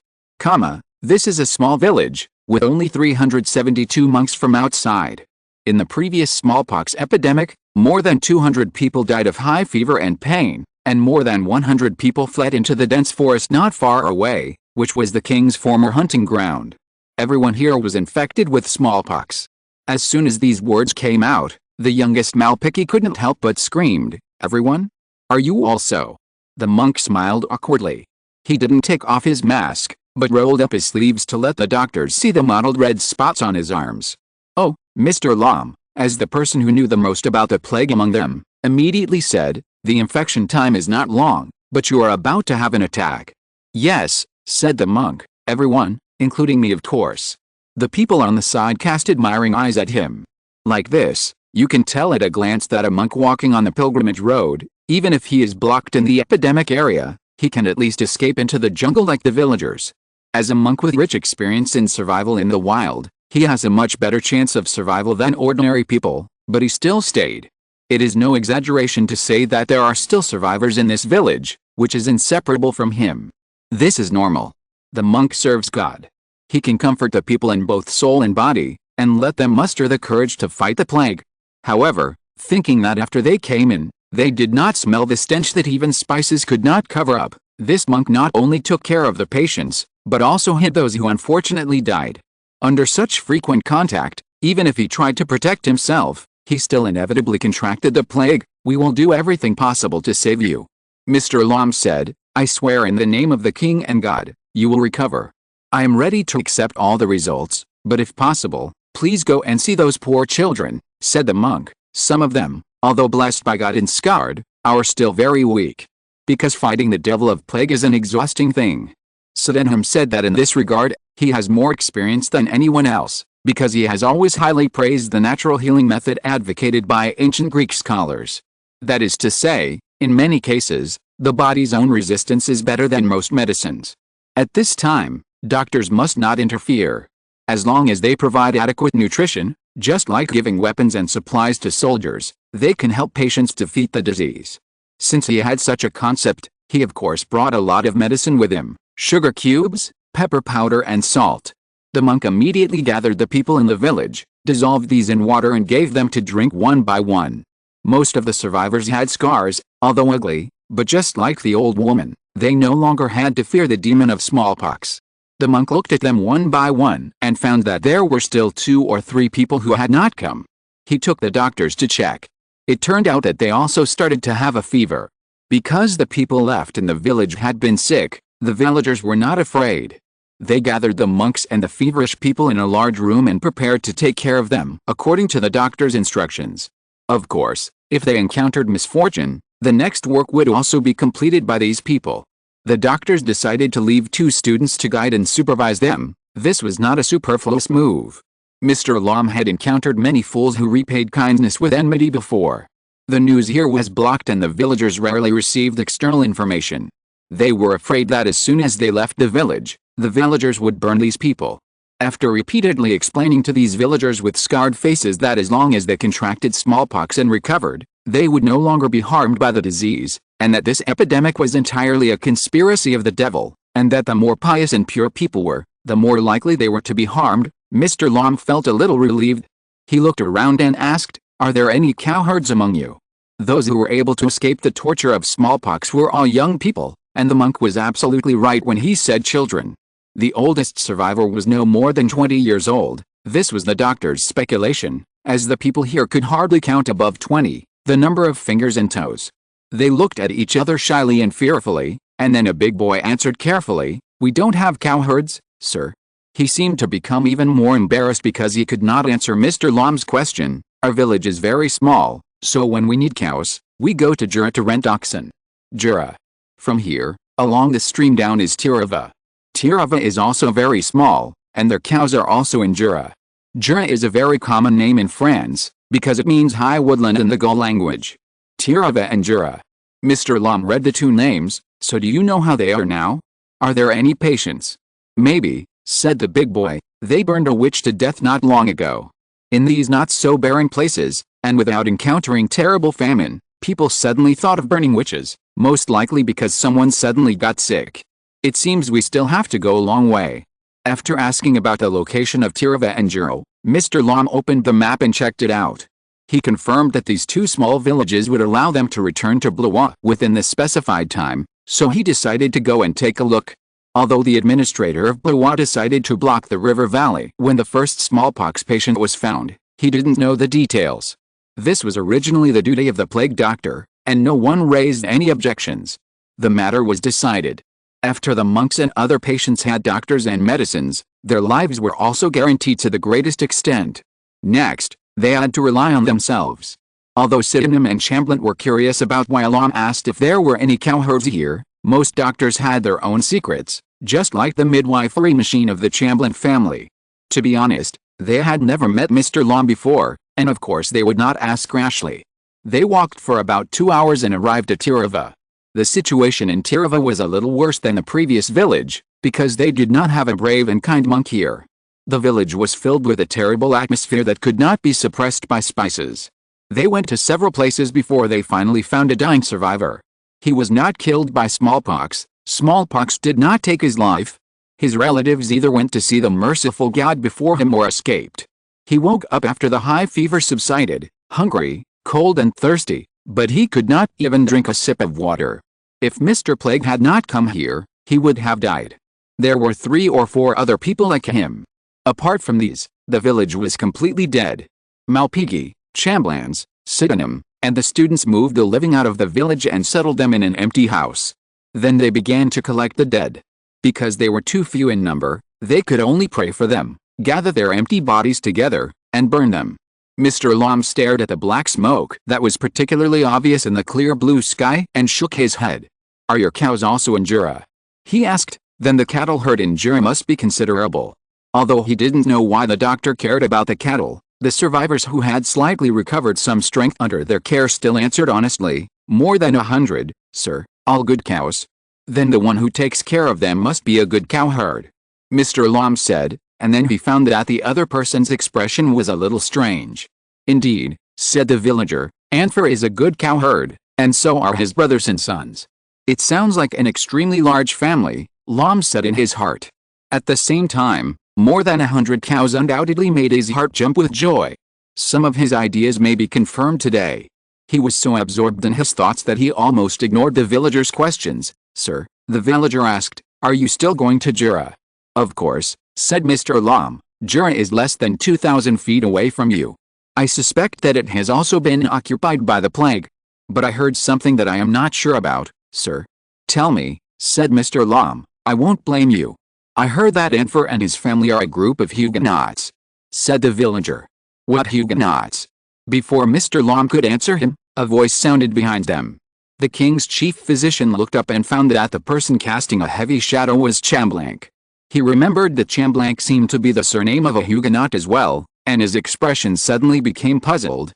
This is a small village, with only 372 monks from outside. In the previous smallpox epidemic, more than 200 people died of high fever and pain, and more than 100 people fled into the dense forest not far away, which was the king's former hunting ground. Everyone here was infected with smallpox. As soon as these words came out, the youngest Malpicky couldn't help but screamed, "Everyone? Are you also?" The monk smiled awkwardly. He didn't take off his mask, but rolled up his sleeves to let the doctors see the mottled red spots on his arms. "Oh, Mr. Lam," as the person who knew the most about the plague among them, immediately said, "the infection time is not long, but you are about to have an attack." "Yes," said the monk, "everyone, including me of course." The people on the side cast admiring eyes at him. Like this, you can tell at a glance that a monk walking on the pilgrimage road, even if he is blocked in the epidemic area, he can at least escape into the jungle like the villagers. As a monk with rich experience in survival in the wild, he has a much better chance of survival than ordinary people, but he still stayed. It is no exaggeration to say that there are still survivors in this village, which is inseparable from him. This is normal. The monk serves God. He can comfort the people in both soul and body, and let them muster the courage to fight the plague. However, thinking that after they came in, they did not smell the stench that even spices could not cover up, this monk not only took care of the patients, but also hid those who unfortunately died. Under such frequent contact, even if he tried to protect himself, he still inevitably contracted the plague. "We will do everything possible to save you," Mr. Lam said. "I swear in the name of the king and God, you will recover. I am ready to accept all the results, but if possible, please go and see those poor children," said the monk. "Some of them, although blessed by God and scarred, are still very weak. Because fighting the devil of plague is an exhausting thing." Sydenham said that in this regard, he has more experience than anyone else, because he has always highly praised the natural healing method advocated by ancient Greek scholars. That is to say, in many cases, the body's own resistance is better than most medicines. At this time, doctors must not interfere. As long as they provide adequate nutrition, just like giving weapons and supplies to soldiers, they can help patients defeat the disease. Since he had such a concept, he of course brought a lot of medicine with him: sugar cubes, pepper powder and salt. The monk immediately gathered the people in the village, dissolved these in water and gave them to drink one by one. Most of the survivors had scars, although ugly, but just like the old woman, they no longer had to fear the demon of smallpox. The monk looked at them one by one and found that there were still 2 or 3 people who had not come. He took the doctors to check. It turned out that they also started to have a fever. Because the people left in the village had been sick, the villagers were not afraid. They gathered the monks and the feverish people in a large room and prepared to take care of them according to the doctor's instructions. Of course, if they encountered misfortune, the next work would also be completed by these people. The doctors decided to leave 2 students to guide and supervise them. This was not a superfluous move. Mr. Lom had encountered many fools who repaid kindness with enmity before. The news here was blocked and the villagers rarely received external information. They were afraid that as soon as they left the village, the villagers would burn these people. After repeatedly explaining to these villagers with scarred faces that as long as they contracted smallpox and recovered, they would no longer be harmed by the disease, and that this epidemic was entirely a conspiracy of the devil, and that the more pious and pure people were, the more likely they were to be harmed, Mr. Lom felt a little relieved. He looked around and asked, "Are there any cowherds among you?" Those who were able to escape the torture of smallpox were all young people, and the monk was absolutely right when he said children. The oldest survivor was no more than 20 years old. This was the doctor's speculation, as the people here could hardly count above 20, the number of fingers and toes. They looked at each other shyly and fearfully, and then a big boy answered carefully, "We don't have cowherds, sir." He seemed to become even more embarrassed because he could not answer Mr. Lom's question. "Our village is very small, so when we need cows, we go to Jura to rent oxen." Jura. From here, along the stream down is Tirava. Tirava is also very small, and their cows are also in Jura. Jura is a very common name in France, because it means high woodland in the Gaul language. Tirava and Jura. Mr. Lom read the 2 names. "So do you know how they are now? Are there any patients?" "Maybe," said the big boy. "They burned a witch to death not long ago." In these not-so-barren places, and without encountering terrible famine, people suddenly thought of burning witches, most likely because someone suddenly got sick. It seems we still have to go a long way. After asking about the location of Tirava and Jura, Mr. Lom opened the map and checked it out. He confirmed that these 2 small villages would allow them to return to Blois within the specified time, so he decided to go and take a look. Although the administrator of Blois decided to block the river valley when the first smallpox patient was found, he didn't know the details. This was originally the duty of the plague doctor, and no one raised any objections. The matter was decided. After the monks and other patients had doctors and medicines, their lives were also guaranteed to the greatest extent. Next, they had to rely on themselves. Although Sydenham and Chamblin were curious about why Lom asked if there were any cowherds here, most doctors had their own secrets, just like the midwifery machine of the Chamblin family. To be honest, they had never met Mr. Lom before, and of course they would not ask rashly. They walked for about 2 hours and arrived at Tirava. The situation in Tirava was a little worse than the previous village, because they did not have a brave and kind monk here. The village was filled with a terrible atmosphere that could not be suppressed by spices. They went to several places before they finally found a dying survivor. He was not killed by smallpox. Smallpox did not take his life. His relatives either went to see the merciful God before him or escaped. He woke up after the high fever subsided, hungry, cold and thirsty, but he could not even drink a sip of water. If Mr. Plague had not come here, he would have died. There were 3 or 4 other people like him. Apart from these, the village was completely dead. Malpighi, Chamblins, Sydenham, and the students moved the living out of the village and settled them in an empty house. Then they began to collect the dead. Because they were too few in number, they could only pray for them, gather their empty bodies together, and burn them. Mr. Lom stared at the black smoke that was particularly obvious in the clear blue sky and shook his head. "Are your cows also in Jura?" he asked. Then the cattle herd in Jura must be considerable. Although he didn't know why the doctor cared about the cattle, the survivors who had slightly recovered some strength under their care still answered honestly, "More than 100, sir, all good cows." "Then the one who takes care of them must be a good cowherd," Mr. Lom said, and then he found that the other person's expression was a little strange. "Indeed," said the villager, "Anfer is a good cowherd, and so are his brothers and sons." "It sounds like an extremely large family," Lom said in his heart. At the same time, more than 100 cows undoubtedly made his heart jump with joy. Some of his ideas may be confirmed today. He was so absorbed in his thoughts that he almost ignored the villager's questions. "Sir," the villager asked, "are you still going to Jura?" Of course, said Mr. Lom, Jura is less than 2,000 feet away from you. I suspect that it has also been occupied by the plague. But I heard something that I am not sure about, sir. Tell me, said Mr. Lom, I won't blame you. I heard that Enfer and his family are a group of Huguenots, said the villager. What Huguenots? Before Mr. Lom could answer him, a voice sounded behind them. The king's chief physician looked up and found that the person casting a heavy shadow was Chamblanc. He remembered that Chamblanc seemed to be the surname of a Huguenot as well, and his expression suddenly became puzzled.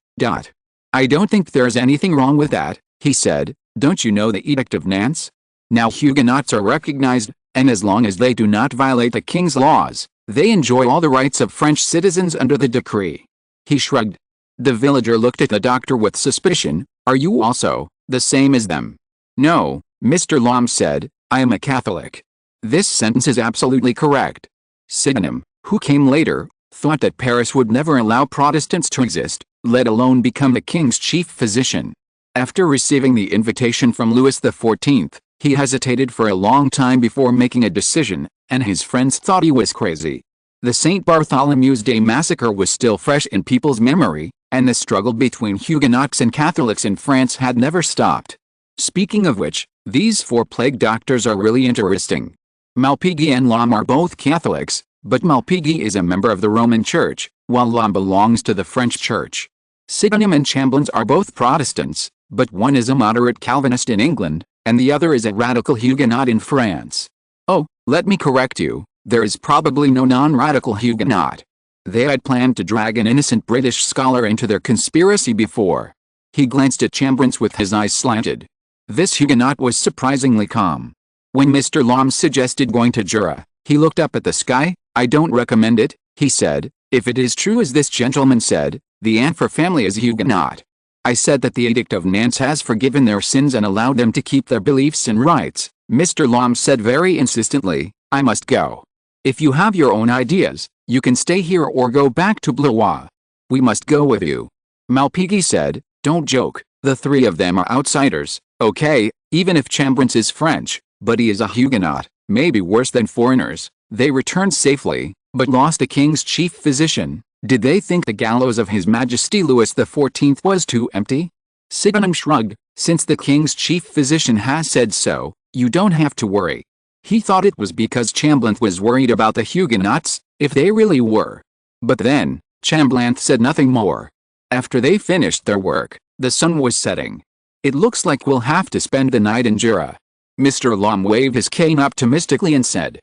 I don't think there's anything wrong with that, he said. Don't you know the Edict of Nantes? Now Huguenots are recognized, and as long as they do not violate the king's laws, they enjoy all the rights of French citizens under the decree. He shrugged. The villager looked at the doctor with suspicion. Are you also the same as them? No, Mr. Lom said, I am a Catholic. This sentence is absolutely correct. Sydenham, who came later, thought that Paris would never allow Protestants to exist, let alone become the king's chief physician. After receiving the invitation from Louis XIV, he hesitated for a long time before making a decision, and his friends thought he was crazy. The St. Bartholomew's Day massacre was still fresh in people's memory, and the struggle between Huguenots and Catholics in France had never stopped. Speaking of which, these 4 plague doctors are really interesting. Malpighi and Lom are both Catholics, but Malpighi is a member of the Roman Church, while Lom belongs to the French Church. Sydenham and Chamblanc are both Protestants, but one is a moderate Calvinist in England, and the other is a radical Huguenot in France. Oh, let me correct you, there is probably no non-radical Huguenot. They had planned to drag an innocent British scholar into their conspiracy before. He glanced at Chamblanc with his eyes slanted. This Huguenot was surprisingly calm. When Mr. Lom suggested going to Jura, he looked up at the sky. I don't recommend it, he said. If it is true as this gentleman said, the Enfer family is Huguenot. I said that the Edict of Nantes has forgiven their sins and allowed them to keep their beliefs and rights. Mr. Lom said very insistently, I must go. If you have your own ideas, you can stay here or go back to Blois. We must go with you. Malpighi said, don't joke, the 3 of them are outsiders, okay, even if Chamblanc is French, but he is a Huguenot, maybe worse than foreigners. They returned safely, but lost the king's chief physician. Did they think the gallows of His Majesty Louis XIV was too empty? Sydenham shrugged. Since the king's chief physician has said so, you don't have to worry. He thought it was because Chamblanc was worried about the Huguenots, if they really were. But then, Chamblanc said nothing more. After they finished their work, the sun was setting. It looks like we'll have to spend the night in Jura. Mr. Lom waved his cane optimistically and said,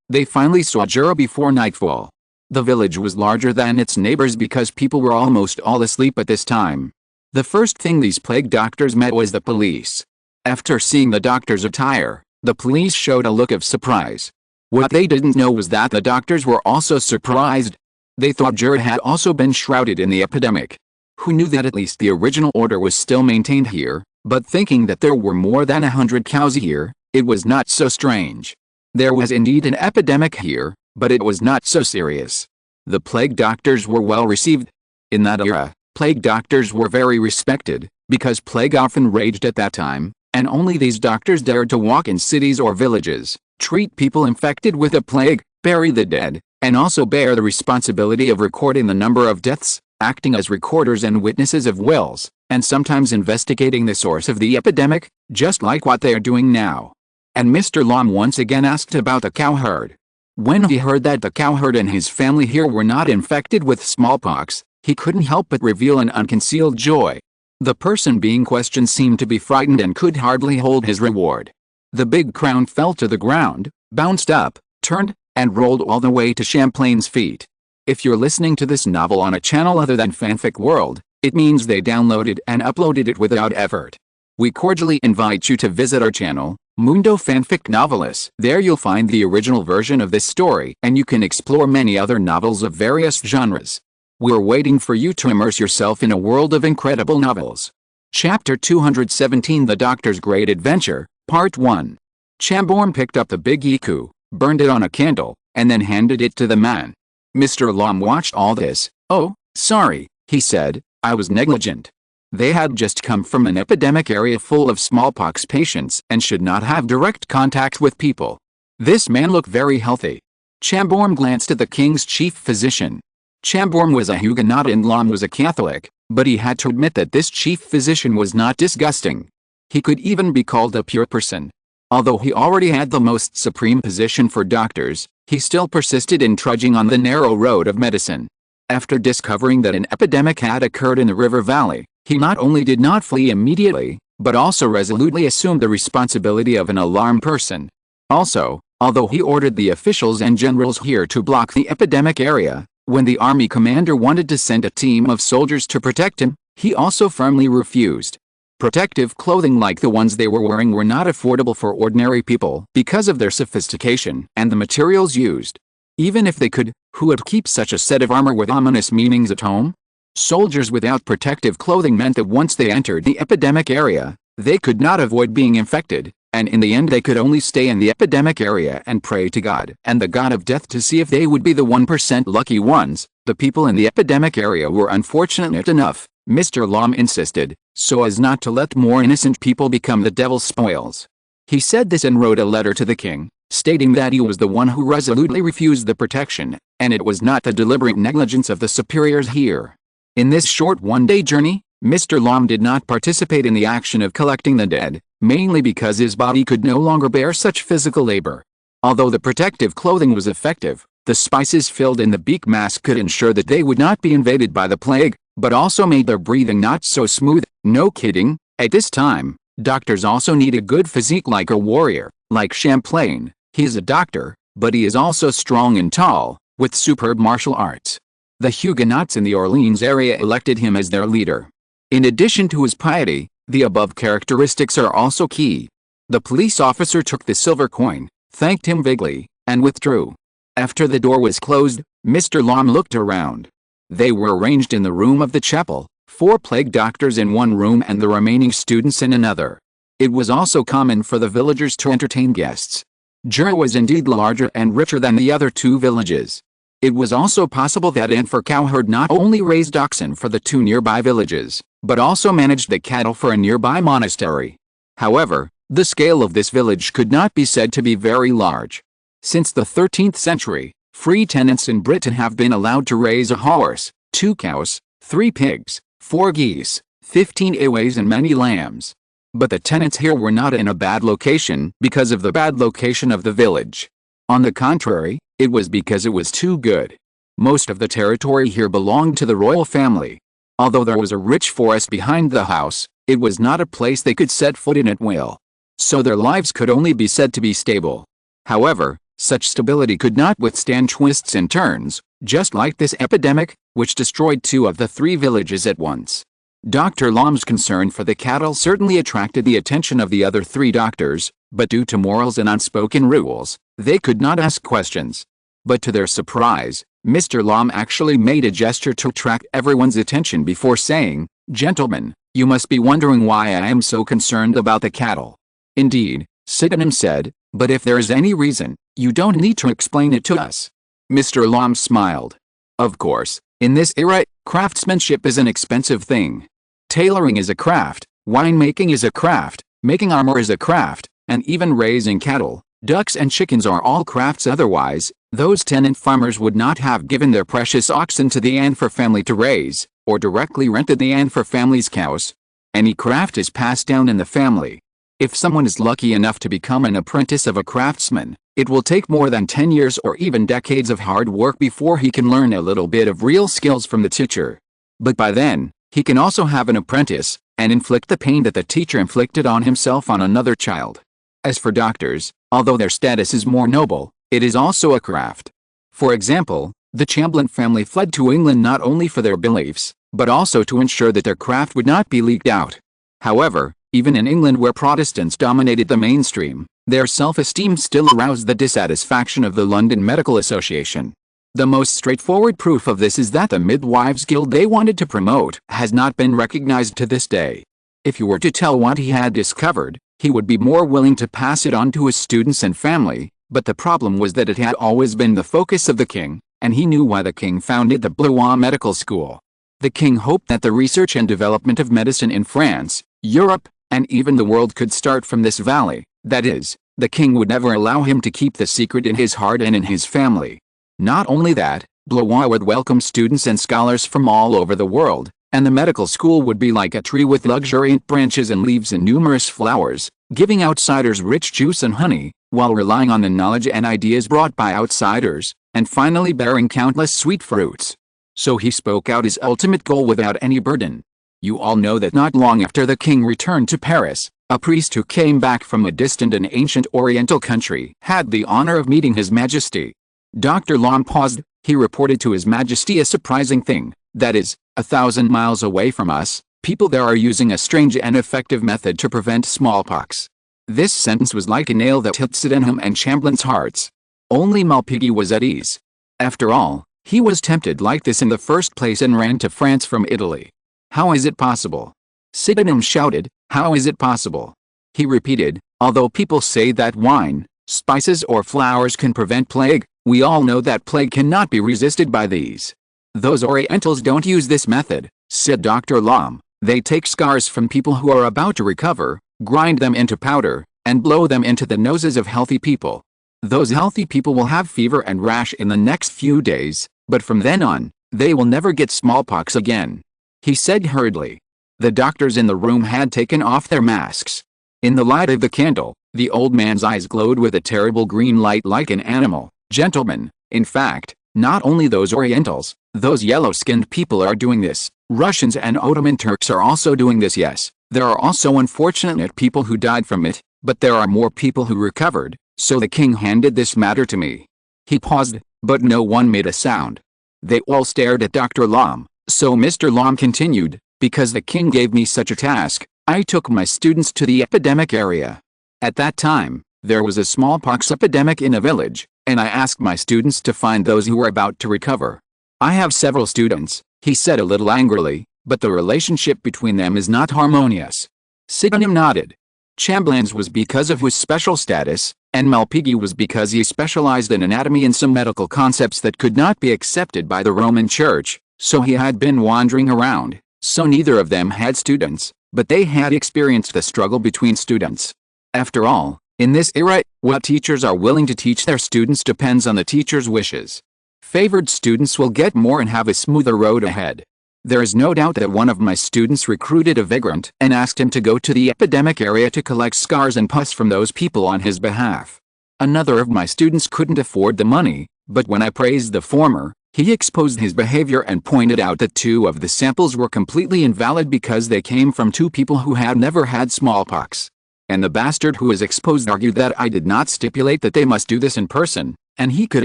they finally saw Jura before nightfall. The village was larger than its neighbors because people were almost all asleep at this time. The first thing these plague doctors met was the police. After seeing the doctor's attire, the police showed a look of surprise. What they didn't know was that the doctors were also surprised. They thought Jura had also been shrouded in the epidemic. Who knew that at least the original order was still maintained here, but thinking that there were more than 100 cows here, it was not so strange. There was indeed an epidemic here, but it was not so serious. The plague doctors were well received. In that era, plague doctors were very respected, because plague often raged at that time, and only these doctors dared to walk in cities or villages, treat people infected with a plague, bury the dead, and also bear the responsibility of recording the number of deaths, acting as recorders and witnesses of wills, and sometimes investigating the source of the epidemic, just like what they are doing now. And Mr. Lom once again asked about the cowherd. When he heard that the cowherd and his family here were not infected with smallpox, he couldn't help but reveal an unconcealed joy. The person being questioned seemed to be frightened and could hardly hold his reward. The big crown fell to the ground, bounced up, turned, and rolled all the way to Champlain's feet. If you're listening to this novel on a channel other than Fanfic World, it means they downloaded and uploaded it without effort. We cordially invite you to visit our channel, Mundo Fanfic Novelis. There you'll find the original version of this story, and you can explore many other novels of various genres. We're waiting for you to immerse yourself in a world of incredible novels. Chapter 217 The Doctor's Great Adventure, Part 1. Chambourne picked up the big iku, burned it on a candle, and then handed it to the man. Mr. Lom watched all this. Oh, sorry, he said, I was negligent. They had just come from an epidemic area full of smallpox patients and should not have direct contact with people. This man looked very healthy. Chamborne glanced at the king's chief physician. Chamborne was a Huguenot and Lom was a Catholic, but he had to admit that this chief physician was not disgusting. He could even be called a pure person. Although he already had the most supreme position for doctors, he still persisted in trudging on the narrow road of medicine. After discovering that an epidemic had occurred in the river valley, he not only did not flee immediately, but also resolutely assumed the responsibility of an alarmed person. Also, although he ordered the officials and generals here to block the epidemic area, when the army commander wanted to send a team of soldiers to protect him, he also firmly refused. Protective clothing like the ones they were wearing were not affordable for ordinary people because of their sophistication and the materials used. Even if they could, who would keep such a set of armor with ominous meanings at home? Soldiers without protective clothing meant that once they entered the epidemic area, they could not avoid being infected, and in the end they could only stay in the epidemic area and pray to God and the god of death to see if they would be the 1% lucky ones. The people in the epidemic area were unfortunate enough, Mr. Lom insisted, so as not to let more innocent people become the devil's spoils. He said this and wrote a letter to the king, stating that he was the one who resolutely refused the protection, and it was not the deliberate negligence of the superiors here. In this short one-day journey, Mr. Lom did not participate in the action of collecting the dead, mainly because his body could no longer bear such physical labor. Although the protective clothing was effective, the spices filled in the beak mask could ensure that they would not be invaded by the plague, but also made their breathing not so smooth. No kidding, at this time, doctors also need a good physique like a warrior, like Champlain. He is a doctor, but he is also strong and tall, with superb martial arts. The Huguenots in the Orleans area elected him as their leader. In addition to his piety, the above characteristics are also key. The police officer took the silver coin, thanked him vaguely, and withdrew. After the door was closed, Mr. Lom looked around. They were arranged in the room of the chapel, 4 plague doctors in one room and the remaining students in another. It was also common for the villagers to entertain guests. Jura was indeed larger and richer than the other 2 villages. It was also possible that Anfor Cowherd not only raised oxen for the 2 nearby villages, but also managed the cattle for a nearby monastery. However, the scale of this village could not be said to be very large. Since the 13th century, free tenants in Britain have been allowed to raise a horse, 2 cows, 3 pigs, 4 geese, 15 ewes and many lambs. But the tenants here were not in a bad location because of the bad location of the village. On the contrary, it was because it was too good. Most of the territory here belonged to the royal family. Although there was a rich forest behind the house, it was not a place they could set foot in at will. So their lives could only be said to be stable. However, such stability could not withstand twists and turns, just like this epidemic, which destroyed 2 of the 3 villages at once. Dr. Lom's concern for the cattle certainly attracted the attention of the other 3 doctors, but due to morals and unspoken rules, they could not ask questions. But to their surprise, Mr. Lom actually made a gesture to attract everyone's attention before saying, "Gentlemen, you must be wondering why I am so concerned about the cattle." "Indeed," Sydenham said, "but if there is any reason, you don't need to explain it to us." Mr. Lom smiled. "Of course, in this era, craftsmanship is an expensive thing. Tailoring is a craft, winemaking is a craft, making armor is a craft, and even raising cattle, ducks and chickens are all crafts. Otherwise, those tenant farmers would not have given their precious oxen to the Anfor family to raise, or directly rented the Anfor family's cows. Any craft is passed down in the family. If someone is lucky enough to become an apprentice of a craftsman, it will take more than 10 years or even decades of hard work before he can learn a little bit of real skills from the teacher. But by then, he can also have an apprentice, and inflict the pain that the teacher inflicted on himself on another child. As for doctors, although their status is more noble, it is also a craft. For example, the Chamberlain family fled to England not only for their beliefs, but also to ensure that their craft would not be leaked out. However, even in England where Protestants dominated the mainstream, their self-esteem still aroused the dissatisfaction of the London Medical Association. The most straightforward proof of this is that the midwives' guild they wanted to promote has not been recognized to this day. If you were to tell what he had discovered, he would be more willing to pass it on to his students and family, but the problem was that it had always been the focus of the king, and he knew why the king founded the Blois Medical School. The king hoped that the research and development of medicine in France, Europe, and even the world could start from this valley, that is, The king would never allow him to keep the secret in his heart and in his family. Not only that, Blois would welcome students and scholars from all over the world, and the medical school would be like a tree with luxuriant branches and leaves and numerous flowers, giving outsiders rich juice and honey, while relying on the knowledge and ideas brought by outsiders, and finally bearing countless sweet fruits. So he spoke out his ultimate goal without any burden. You all know that not long after the king returned to Paris, a priest who came back from a distant and ancient Oriental country had the honor of meeting His Majesty. Dr. Lom paused. He reported to His Majesty a surprising thing, that is, 1,000 miles away from us, people there are using a strange and effective method to prevent smallpox. This sentence was like a nail that hit Sydenham and Chamberlain's hearts. Only Malpighi was at ease. After all, he was tempted like this in the first place and ran to France from Italy. How is it possible? Sydenham shouted, how is it possible? He repeated, although people say that wine, spices or flowers can prevent plague, we all know that plague cannot be resisted by these. Those Orientals don't use this method, said Dr. Lom. They take scars from people who are about to recover, grind them into powder, and blow them into the noses of healthy people. Those healthy people will have fever and rash in the next few days, but from then on, they will never get smallpox again. He said hurriedly. The doctors in the room had taken off their masks. In the light of the candle, the old man's eyes glowed with a terrible green light like an animal. Gentlemen, in fact, not only those Orientals, those yellow-skinned people are doing this. Russians and Ottoman Turks are also doing this. Yes, there are also unfortunate people who died from it, but there are more people who recovered, so the king handed this matter to me. He paused, but no one made a sound. They all stared at Dr. Lom, so Mr. Lom continued, because the king gave me such a task, I took my students to the epidemic area. At that time, there was a smallpox epidemic in a village, and I asked my students to find those who were about to recover. I have several students, he said a little angrily, but the relationship between them is not harmonious. Sydenham nodded. Chamberlain's was because of his special status, and Malpighi was because he specialized in anatomy and some medical concepts that could not be accepted by the Roman Church, so he had been wandering around, so neither of them had students, but they had experienced the struggle between students. After all, in this era, what teachers are willing to teach their students depends on the teacher's wishes. Favored students will get more and have a smoother road ahead. There is no doubt that one of my students recruited a vagrant and asked him to go to the epidemic area to collect scars and pus from those people on his behalf. Another of my students couldn't afford the money, but when I praised the former, he exposed his behavior and pointed out that 2 of the samples were completely invalid because they came from 2 people who had never had smallpox. And the bastard who was exposed argued that I did not stipulate that they must do this in person, and he could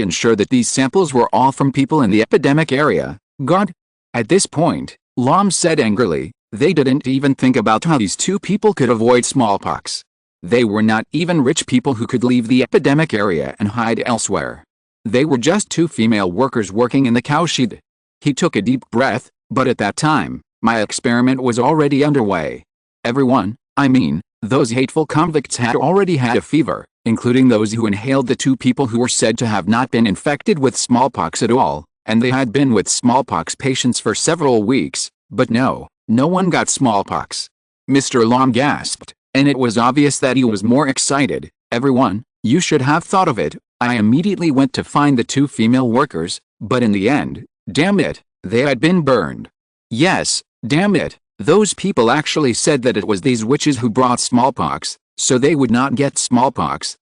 ensure that these samples were all from people in the epidemic area. God! At this point, Lom said angrily, they didn't even think about how these 2 people could avoid smallpox. They were not even rich people who could leave the epidemic area and hide elsewhere. They were just 2 female workers working in the cowshed. He took a deep breath, but at that time, my experiment was already underway. Everyone, I mean, those hateful convicts had already had a fever, including those who inhaled the 2 people who were said to have not been infected with smallpox at all, and they had been with smallpox patients for several weeks, but no one got smallpox. Mr. Lom gasped, and it was obvious that he was more excited. Everyone, you should have thought of it. I immediately went to find the 2 female workers, but in the end, damn it, they had been burned. Yes, damn it, those people actually said that it was these witches who brought smallpox, so they would not get smallpox,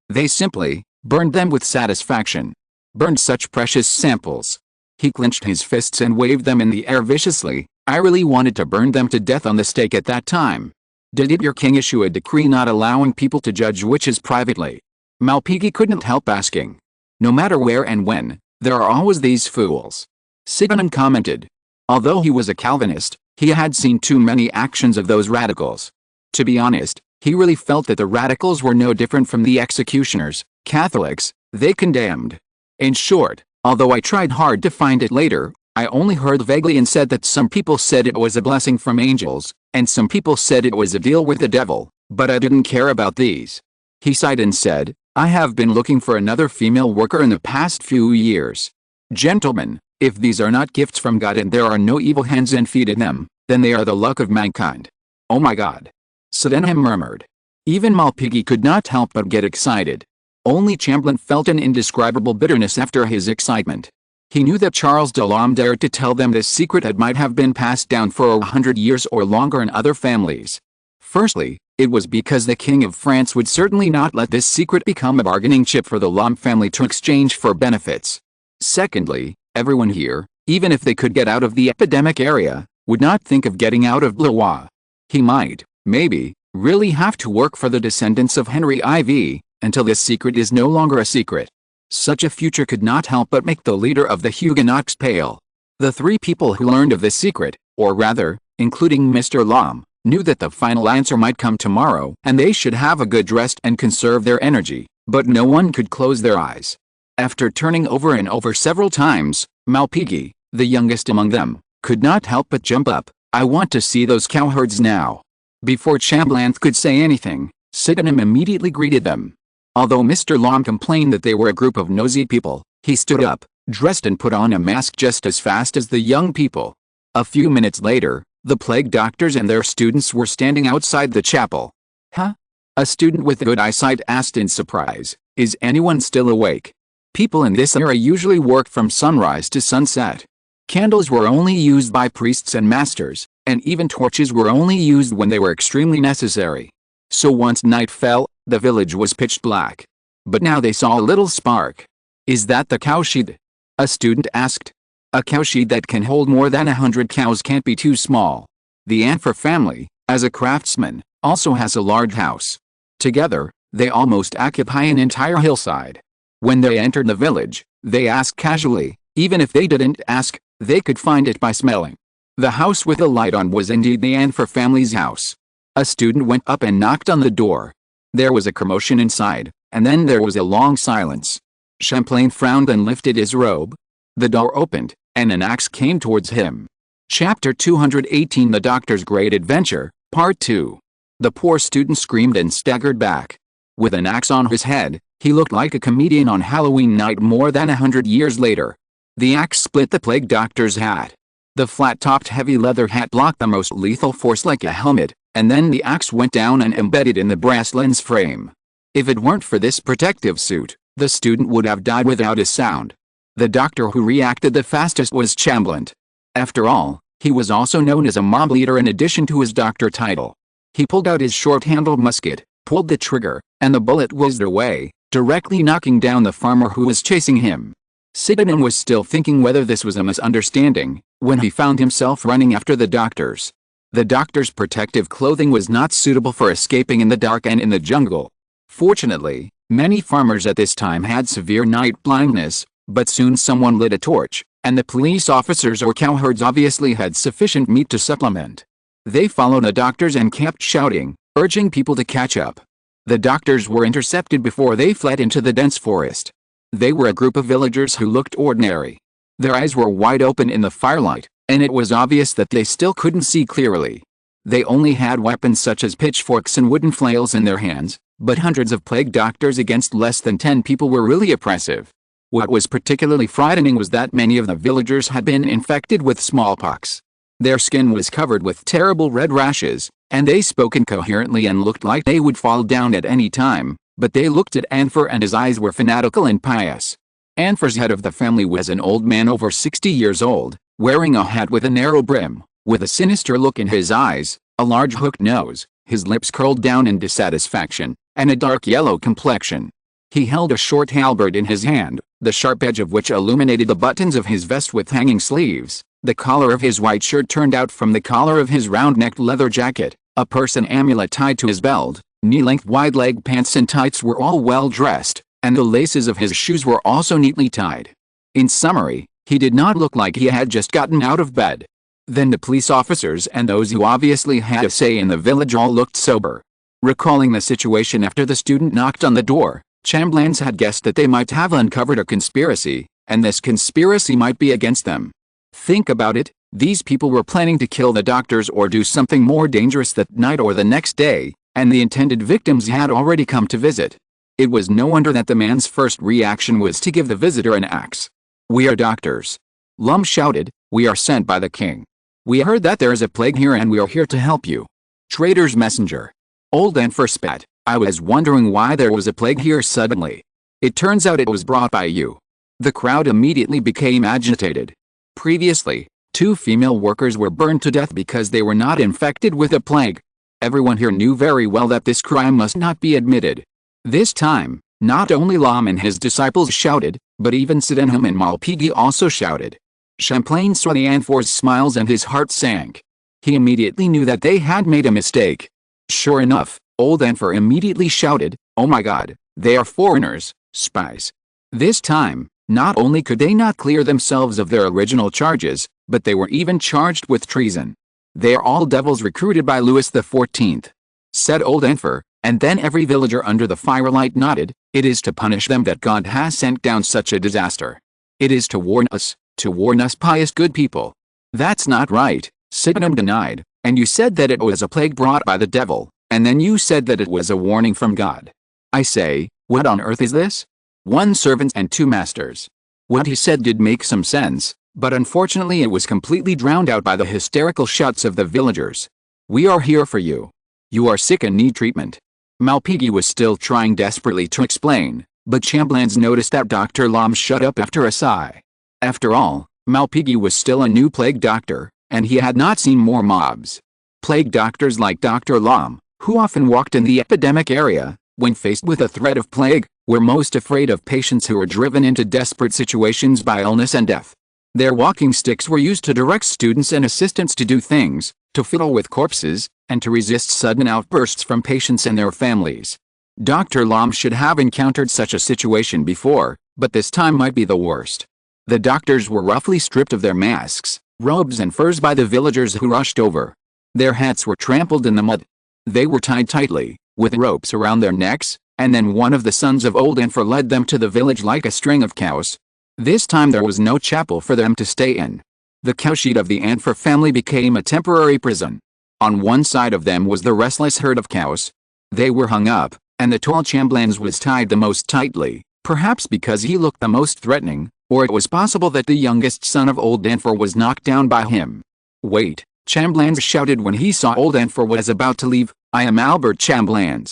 they simply burned them with satisfaction. Burned such precious samples. He clenched his fists and waved them in the air viciously. I really wanted to burn them to death on the stake at that time. Did your king issue a decree not allowing people to judge witches privately? Malpighi couldn't help asking. No matter where and when, there are always these fools. Sydenham commented. Although he was a Calvinist, he had seen too many actions of those radicals. To be honest, he really felt that the radicals were no different from the executioners, Catholics, they condemned. In short, although I tried hard to find it later, I only heard vaguely and said that some people said it was a blessing from angels, and some people said it was a deal with the devil, but I didn't care about these. He sighed and said, I have been looking for another female worker in the past few years. Gentlemen, if these are not gifts from God and there are no evil hands and feet in them, then they are the luck of mankind. Oh my God. Sydenham murmured. Even Malpighi could not help but get excited. Only Chamberlain felt an indescribable bitterness after his excitement. He knew that Charles de Lorme dared to tell them this secret that might have been passed down for 100 years or longer in other families. Firstly, it was because the King of France would certainly not let this secret become a bargaining chip for the Lorme family to exchange for benefits. Secondly, everyone here, even if they could get out of the epidemic area, would not think of getting out of Blois. He might, maybe, really have to work for the descendants of Henry IV, until this secret is no longer a secret. Such a future could not help but make the leader of the Huguenots pale. The three people who learned of this secret, or rather, including Mr. Lorme, knew that the final answer might come tomorrow and they should have a good rest and conserve their energy, but no one could close their eyes. After turning over and over several times, Malpighi, the youngest among them, could not help but jump up. "I want to see those cowherds now." Before Chamberlain could say anything, Sydenham immediately greeted them. Although Mr. Lorme complained that they were a group of nosy people, he stood up, dressed and put on a mask just as fast as the young people. A few minutes later, the plague doctors and their students were standing outside the chapel. "Huh?" a student with good eyesight asked in surprise. "Is anyone still awake?" People in this era usually worked from sunrise to sunset. Candles were only used by priests and masters, and even torches were only used when they were extremely necessary. So once night fell, the village was pitch black. But now they saw a little spark. "Is that the cowshed?" a student asked. "A cowshed that can hold more than 100 cows can't be too small. The Anfer family, as a craftsman, also has a large house. Together, they almost occupy an entire hillside." When they entered the village, they asked casually. Even if they didn't ask, they could find it by smelling. The house with the light on was indeed the Anfer family's house. A student went up and knocked on the door. There was a commotion inside, and then there was a long silence. Champlain frowned and lifted his robe. The door opened, and an axe came towards him. Chapter 218 The Doctor's Great Adventure, Part 2. The poor student screamed and staggered back. With an axe on his head, he looked like a comedian on Halloween night more than 100 years later. The axe split the plague doctor's hat. The flat-topped heavy leather hat blocked the most lethal force like a helmet, and then the axe went down and embedded in the brass lens frame. If it weren't for this protective suit, the student would have died without a sound. The doctor who reacted the fastest was Chamberlain. After all, he was also known as a mob leader in addition to his doctor title. He pulled out his short-handled musket, pulled the trigger, and the bullet whizzed away, directly knocking down the farmer who was chasing him. Sydenham was still thinking whether this was a misunderstanding, when he found himself running after the doctors. The doctor's protective clothing was not suitable for escaping in the dark and in the jungle. Fortunately, many farmers at this time had severe night blindness, but soon someone lit a torch, and the police officers or cowherds obviously had sufficient meat to supplement. They followed the doctors and kept shouting, urging people to catch up. The doctors were intercepted before they fled into the dense forest. They were a group of villagers who looked ordinary. Their eyes were wide open in the firelight, and it was obvious that they still couldn't see clearly. They only had weapons such as pitchforks and wooden flails in their hands, but hundreds of plague doctors against less than 10 people were really oppressive. What was particularly frightening was that many of the villagers had been infected with smallpox. Their skin was covered with terrible red rashes, and they spoke incoherently and looked like they would fall down at any time, but they looked at Anfer and his eyes were fanatical and pious. Anfer's head of the family was an old man over 60 years old, wearing a hat with a narrow brim, with a sinister look in his eyes, a large hooked nose, his lips curled down in dissatisfaction, and a dark yellow complexion. He held a short halberd in his hand, the sharp edge of which illuminated the buttons of his vest with hanging sleeves. The collar of his white shirt turned out from the collar of his round-necked leather jacket, a purse and amulet tied to his belt, knee-length wide-leg pants and tights were all well-dressed, and the laces of his shoes were also neatly tied. In summary, he did not look like he had just gotten out of bed. Then the police officers and those who obviously had a say in the village all looked sober. Recalling the situation after the student knocked on the door, Chamberlain had guessed that they might have uncovered a conspiracy, and this conspiracy might be against them. Think about it, these people were planning to kill the doctors or do something more dangerous that night or the next day, and the intended victims had already come to visit. It was no wonder that the man's first reaction was to give the visitor an axe. "We are doctors," Lum shouted. "We are sent by the king. We heard that there is a plague here and we are here to help you." "Traitor's messenger." Old Anfer spat. I was wondering why there was a plague here suddenly. It turns out it was brought by you. The crowd immediately became agitated. Previously, 2 female workers were burned to death because they were not infected with a plague. Everyone here knew very well that this crime must not be admitted. This time, not only Lam and his disciples shouted, but even Sydenham and Malpighi also shouted. Champlain saw the Anfor's smiles and his heart sank. He immediately knew that they had made a mistake. Sure enough, old Anfor immediately shouted, "Oh my God, they are foreigners, spies." This time, not only could they not clear themselves of their original charges, but they were even charged with treason. "They are all devils recruited by Louis XIV," said old Anfor, and then every villager under the firelight nodded. "It is to punish them that God has sent down such a disaster. It is to warn us pious good people." "That's not right," Sydenham denied, "and you said that it was a plague brought by the devil, and then you said that it was a warning from God. I say, what on earth is this? 1 servant and 2 masters." What he said did make some sense, but unfortunately it was completely drowned out by the hysterical shouts of the villagers. "We are here for you. You are sick and need treatment." Malpighi was still trying desperately to explain, but Champlain noticed that Dr. Lam shut up after a sigh. After all, Malpighi was still a new plague doctor, and he had not seen more mobs. Plague doctors like Dr. Lam, who often walked in the epidemic area, when faced with a threat of plague, were most afraid of patients who were driven into desperate situations by illness and death. Their walking sticks were used to direct students and assistants to do things, to fiddle with corpses, and to resist sudden outbursts from patients and their families. Dr. Lam should have encountered such a situation before, but this time might be the worst. The doctors were roughly stripped of their masks, robes and furs by the villagers who rushed over. Their hats were trampled in the mud. They were tied tightly, with ropes around their necks, and then one of the sons of old Anfor led them to the village like a string of cows. This time there was no chapel for them to stay in. The cowshed of the Anfor family became a temporary prison. On one side of them was the restless herd of cows. They were hung up, and the tall Champlain was tied the most tightly, perhaps because he looked the most threatening, or it was possible that the youngest son of old Anfor was knocked down by him. "Wait," Champlain shouted when he saw old Anfor was about to leave, "I am Albert Champlain."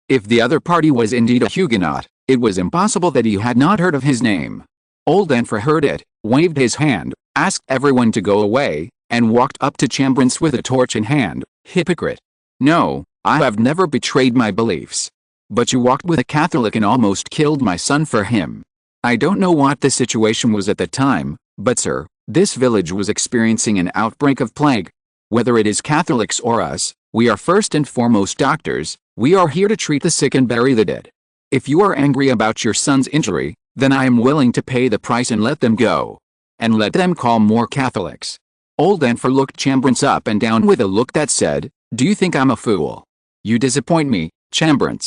If the other party was indeed a Huguenot, it was impossible that he had not heard of his name. Old Anfor heard it, waved his hand, asked everyone to go away, and walked up to Champlain with a torch in hand. "Hypocrite. No, I have never betrayed my beliefs. But you walked with a Catholic and almost killed my son for him. I don't know what the situation was at the time, but sir, this village was experiencing an outbreak of plague. Whether it is Catholics or us, we are first and foremost doctors. We are here to treat the sick and bury the dead. If you are angry about your son's injury, then I am willing to pay the price and let them go. And let them call more Catholics." Old Anfor looked Champlain up and down with a look that said, "Do you think I'm a fool? You disappoint me, Champlain.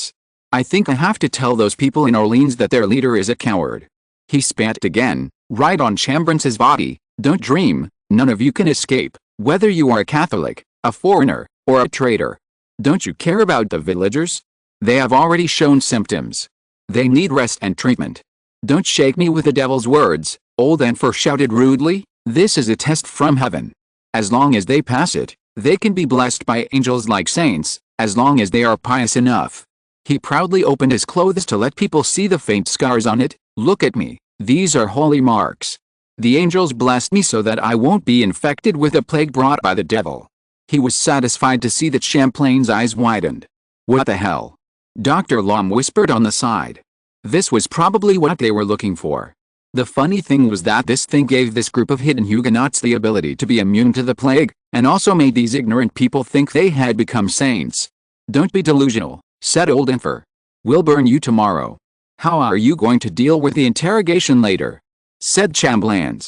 I think I have to tell those people in Orleans that their leader is a coward." He spat again, right on Champlain's body. "Don't dream, none of you can escape, whether you are a Catholic, a foreigner, or a traitor. Don't you care about the villagers? They have already shown symptoms. They need rest and treatment. Don't shake me with the devil's words," old Anfor shouted rudely. "This is a test from heaven. As long as they pass it, they can be blessed by angels like saints, as long as they are pious enough." He proudly opened his clothes to let people see the faint scars on it. "Look at me, these are holy marks. The angels blessed me so that I won't be infected with a plague brought by the devil." He was satisfied to see that Champlain's eyes widened. "What the hell?" Dr. Lam whispered on the side. This was probably what they were looking for. The funny thing was that this thing gave this group of hidden Huguenots the ability to be immune to the plague, and also made these ignorant people think they had become saints. "Don't be delusional," said old Anfor. "We'll burn you tomorrow." "How are you going to deal with the interrogation later?" said Champlain.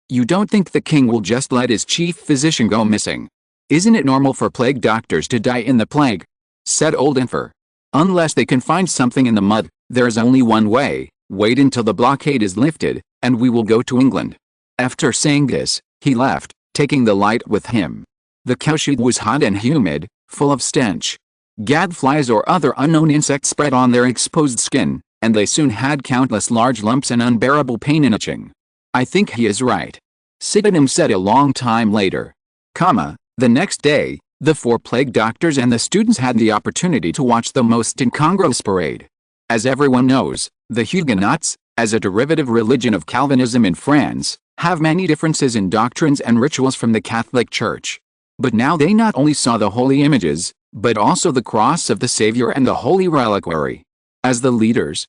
"You don't think the king will just let his chief physician go missing? Isn't it normal for plague doctors to die in the plague?" said old Anfor. "Unless they can find something in the mud, there is only one way: wait until the blockade is lifted, and we will go to England." After saying this, he left, taking the light with him. The cowshed was hot and humid, full of stench. Gadflies or other unknown insects spread on their exposed skin, and they soon had countless large lumps and unbearable pain and itching. "I think he is right," Sydenham said a long time later. The next day, The 4 plague doctors and the students had the opportunity to watch the most incongruous parade. As everyone knows, the Huguenots, as a derivative religion of Calvinism in France, have many differences in doctrines and rituals from the Catholic Church. But now they not only saw the holy images, but also the cross of the Savior and the holy reliquary. As the leaders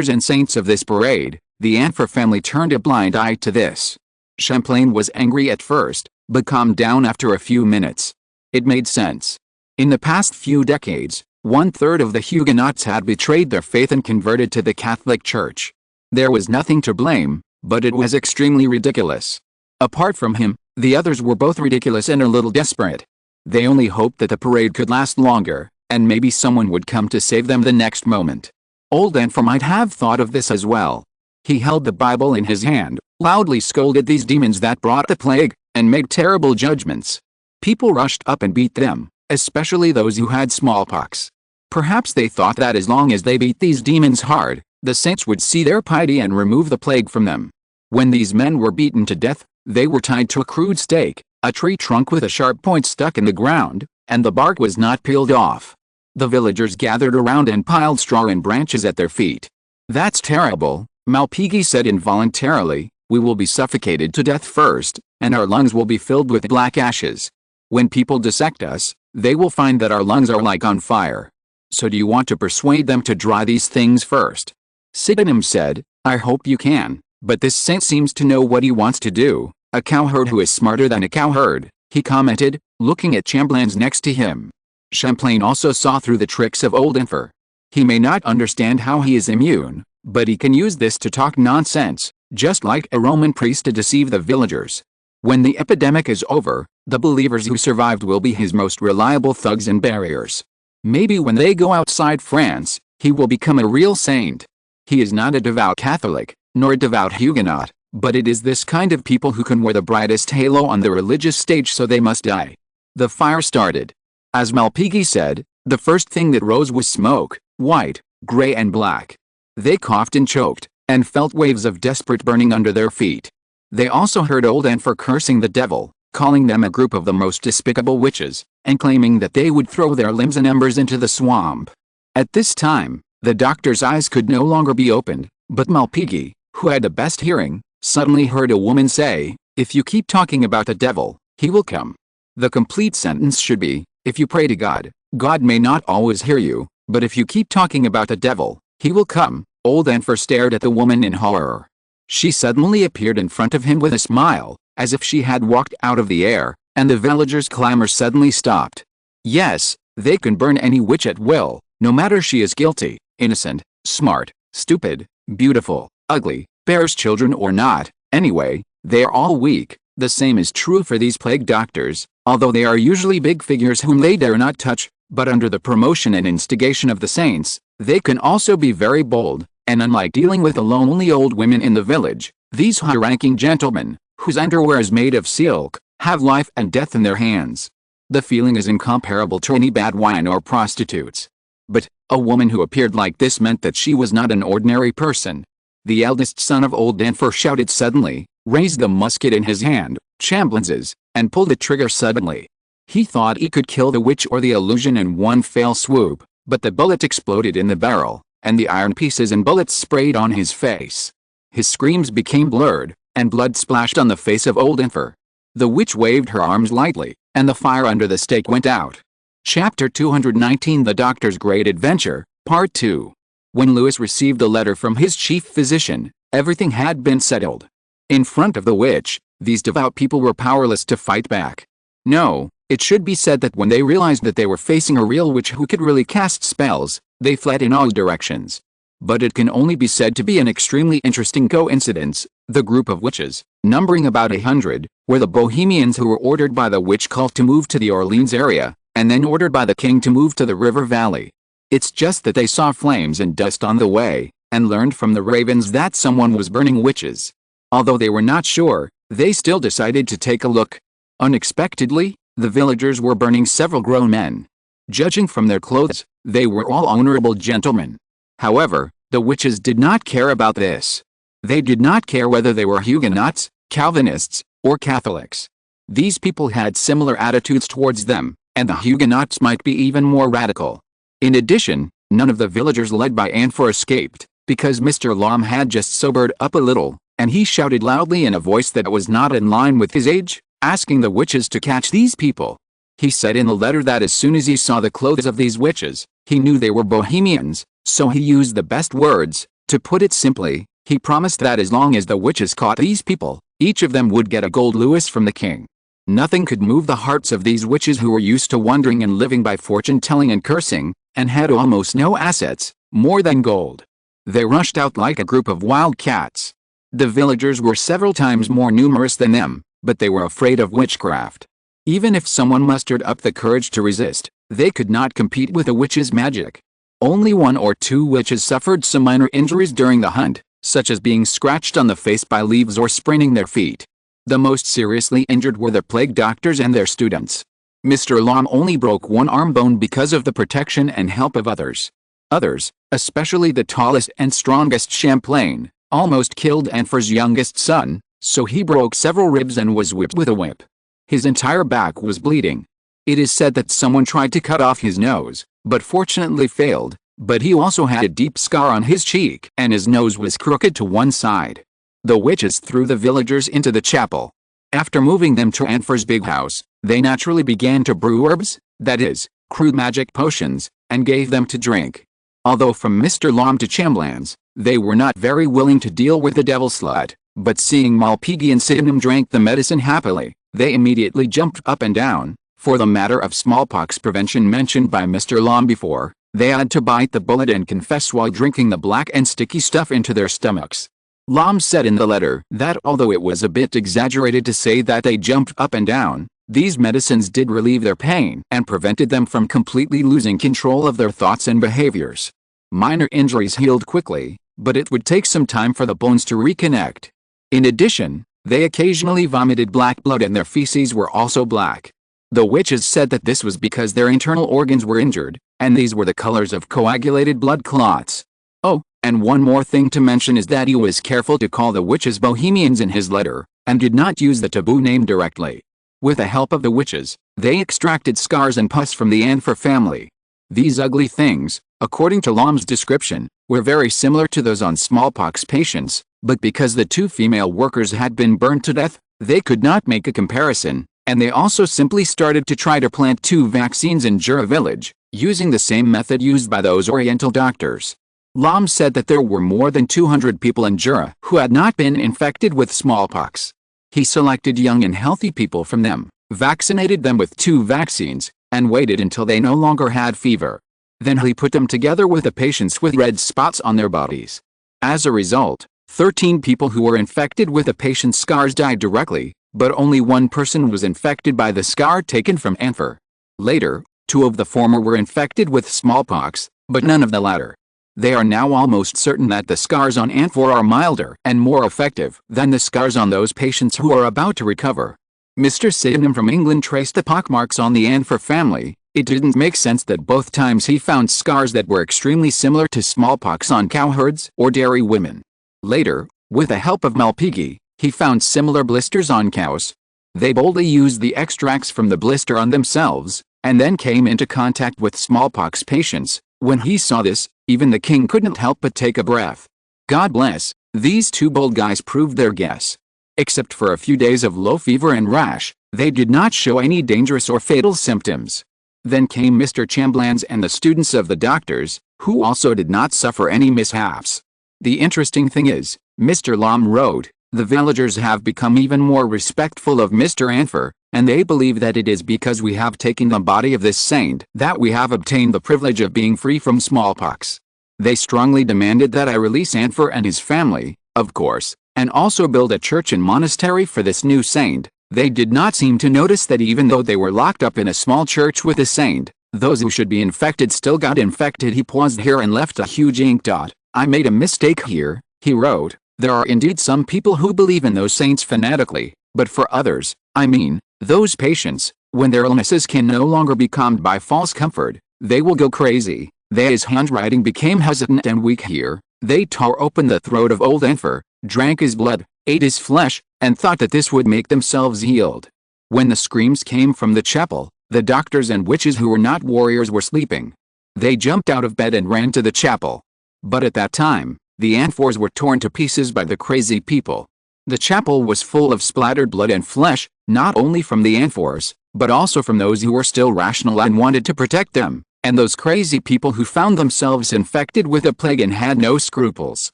and saints of this parade, the Anfer family turned a blind eye to this. Champlain was angry at first, but calmed down after a few minutes. It made sense. In the past few decades, 1/3 of the Huguenots had betrayed their faith and converted to the Catholic Church. There was nothing to blame, but it was extremely ridiculous. Apart from him, the others were both ridiculous and a little desperate. They only hoped that the parade could last longer, and maybe someone would come to save them the next moment. Old Anfer might have thought of this as well. He held the Bible in his hand, loudly scolded these demons that brought the plague, and made terrible judgments. People rushed up and beat them, especially those who had smallpox. Perhaps they thought that as long as they beat these demons hard, the saints would see their piety and remove the plague from them. When these men were beaten to death, they were tied to a crude stake, a tree trunk with a sharp point stuck in the ground, and the bark was not peeled off. The villagers gathered around and piled straw and branches at their feet. "That's terrible," Malpighi said involuntarily. "We will be suffocated to death first, and our lungs will be filled with black ashes. When people dissect us, they will find that our lungs are like on fire. So do you want to persuade them to dry these things first?" Sydenham said, "I hope you can, but this saint seems to know what he wants to do. A cowherd who is smarter than a cowherd," he commented, looking at Champlain's next to him. Champlain also saw through the tricks of old Anfer. He may not understand how he is immune, but he can use this to talk nonsense, just like a Roman priest to deceive the villagers. When the epidemic is over, the believers who survived will be his most reliable thugs and barriers. Maybe when they go outside France, he will become a real saint. He is not a devout Catholic, nor a devout Huguenot, but it is this kind of people who can wear the brightest halo on the religious stage, so they must die. The fire started. As Malpighi said, the first thing that rose was smoke, white, gray and black. They coughed and choked, and felt waves of desperate burning under their feet. They also heard old Anfer cursing the devil, calling them a group of the most despicable witches, and claiming that they would throw their limbs and embers into the swamp. At this time, the doctor's eyes could no longer be opened, but Malpighi, who had the best hearing, suddenly heard a woman say, "If you keep talking about the devil, he will come." The complete sentence should be, "If you pray to God, God may not always hear you, but if you keep talking about the devil, he will come." Old Anfer stared at the woman in horror. She suddenly appeared in front of him with a smile, as if she had walked out of the air, and the villagers' clamor suddenly stopped. Yes, they can burn any witch at will, no matter she is guilty, innocent, smart, stupid, beautiful, ugly, bears children or not. Anyway, they are all weak. The same is true for these plague doctors, although they are usually big figures whom they dare not touch, but under the promotion and instigation of the saints, they can also be very bold, and unlike dealing with the lonely old women in the village, these high-ranking gentlemen, whose underwear is made of silk, have life and death in their hands. The feeling is incomparable to any bad wine or prostitutes. But a woman who appeared like this meant that she was not an ordinary person. The eldest son of old Anfer shouted suddenly, raised the musket in his hand, Champlain's, and pulled the trigger suddenly. He thought he could kill the witch or the illusion in one fell swoop, but the bullet exploded in the barrel, and the iron pieces and bullets sprayed on his face. His screams became blurred, and blood splashed on the face of old Anfer. The witch waved her arms lightly, and the fire under the stake went out. Chapter 219 The Doctor's Great Adventure, Part 2. When Louis received a letter from his chief physician, everything had been settled. In front of the witch, these devout people were powerless to fight back. No, it should be said that when they realized that they were facing a real witch who could really cast spells, they fled in all directions. But it can only be said to be an extremely interesting coincidence. The group of witches, numbering about 100, were the Bohemians who were ordered by the witch cult to move to the Orleans area, and then ordered by the king to move to the river valley. It's just that they saw flames and dust on the way, and learned from the ravens that someone was burning witches. Although they were not sure, they still decided to take a look. Unexpectedly, the villagers were burning several grown men. Judging from their clothes, they were all honorable gentlemen. However, the witches did not care about this. They did not care whether they were Huguenots, Calvinists, or Catholics. These people had similar attitudes towards them, and the Huguenots might be even more radical. In addition, none of the villagers led by Anfer escaped, because Mr. Lom had just sobered up a little, and he shouted loudly in a voice that was not in line with his age, asking the witches to catch these people. He said in the letter that as soon as he saw the clothes of these witches, he knew they were Bohemians, so he used the best words. To put it simply, he promised that as long as the witches caught these people, each of them would get a gold louis from the king. Nothing could move the hearts of these witches who were used to wandering and living by fortune-telling and cursing, and had almost no assets, more than gold. They rushed out like a group of wild cats. The villagers were several times more numerous than them, but they were afraid of witchcraft. Even if someone mustered up the courage to resist, they could not compete with a witch's magic. Only 1 or 2 witches suffered some minor injuries during the hunt, such as being scratched on the face by leaves or spraining their feet. The most seriously injured were the plague doctors and their students. Mr. Lom only broke 1 arm bone because of the protection and help of others. Others, especially the tallest and strongest Champlain, almost killed Anfer's youngest son, so he broke several ribs and was whipped with a whip. His entire back was bleeding. It is said that someone tried to cut off his nose, but fortunately failed, but he also had a deep scar on his cheek and his nose was crooked to one side. The witches threw the villagers into the chapel. After moving them to Anfer's big house, they naturally began to brew herbs, that is, crude magic potions, and gave them to drink. Although from Mr. Lom to Chamblans, they were not very willing to deal with the devil slut, but seeing Malpighi and Sydenham drank the medicine happily, they immediately jumped up and down. For the matter of smallpox prevention mentioned by Mr. Lom before, they had to bite the bullet and confess while drinking the black and sticky stuff into their stomachs. Lom said in the letter that although it was a bit exaggerated to say that they jumped up and down, these medicines did relieve their pain and prevented them from completely losing control of their thoughts and behaviors. Minor injuries healed quickly, but it would take some time for the bones to reconnect. In addition, they occasionally vomited black blood and their feces were also black. The witches said that this was because their internal organs were injured, and these were the colors of coagulated blood clots. Oh, and one more thing to mention is that he was careful to call the witches Bohemians in his letter, and did not use the taboo name directly. With the help of the witches, they extracted scars and pus from the Anfer family. These ugly things, according to Lom's description, were very similar to those on smallpox patients, but because the 2 female workers had been burned to death, they could not make a comparison, and they also simply started to try to plant 2 vaccines in Jura village, using the same method used by those Oriental doctors. Lom said that there were more than 200 people in Jura who had not been infected with smallpox. He selected young and healthy people from them, vaccinated them with 2 vaccines, and waited until they no longer had fever. Then he put them together with the patients with red spots on their bodies. As a result, 13 people who were infected with the patient's scars died directly, but only 1 person was infected by the scar taken from Anfer. Later, 2 of the former were infected with smallpox, but none of the latter. They are now almost certain that the scars on Anfer are milder and more effective than the scars on those patients who are about to recover. Mr. Sydenham from England traced the pockmarks on the Anfer family. It didn't make sense that both times he found scars that were extremely similar to smallpox on cowherds or dairy women. Later, with the help of Malpighi, he found similar blisters on cows. They boldly used the extracts from the blister on themselves, and then came into contact with smallpox patients. When he saw this, even the king couldn't help but take a breath. God bless, these 2 bold guys proved their guess. Except for a few days of low fever and rash, they did not show any dangerous or fatal symptoms. Then came Mr. Chamblans and the students of the doctors, who also did not suffer any mishaps. The interesting thing is, Mr. Lom wrote, the villagers have become even more respectful of Mr. Anfer, and they believe that it is because we have taken the body of this saint that we have obtained the privilege of being free from smallpox. They strongly demanded that I release Anfer and his family, of course, and also build a church and monastery for this new saint. They did not seem to notice that even though they were locked up in a small church with a saint, those who should be infected still got infected. He paused here and left a huge ink dot. I made a mistake here, he wrote. There are indeed some people who believe in those saints fanatically, but for others, I mean, those patients, when their illnesses can no longer be calmed by false comfort, they will go crazy. His handwriting became hesitant and weak here. They tore open the throat of old Anfer, drank his blood, ate his flesh, and thought that this would make themselves healed. When the screams came from the chapel, The doctors and witches who were not warriors were sleeping. They jumped out of bed and ran to the chapel. But at that time, the amphors were torn to pieces by the crazy people. The chapel was full of splattered blood and flesh, not only from the amphors, but also from those who were still rational and wanted to protect them, and those crazy people who found themselves infected with a plague and had no scruples.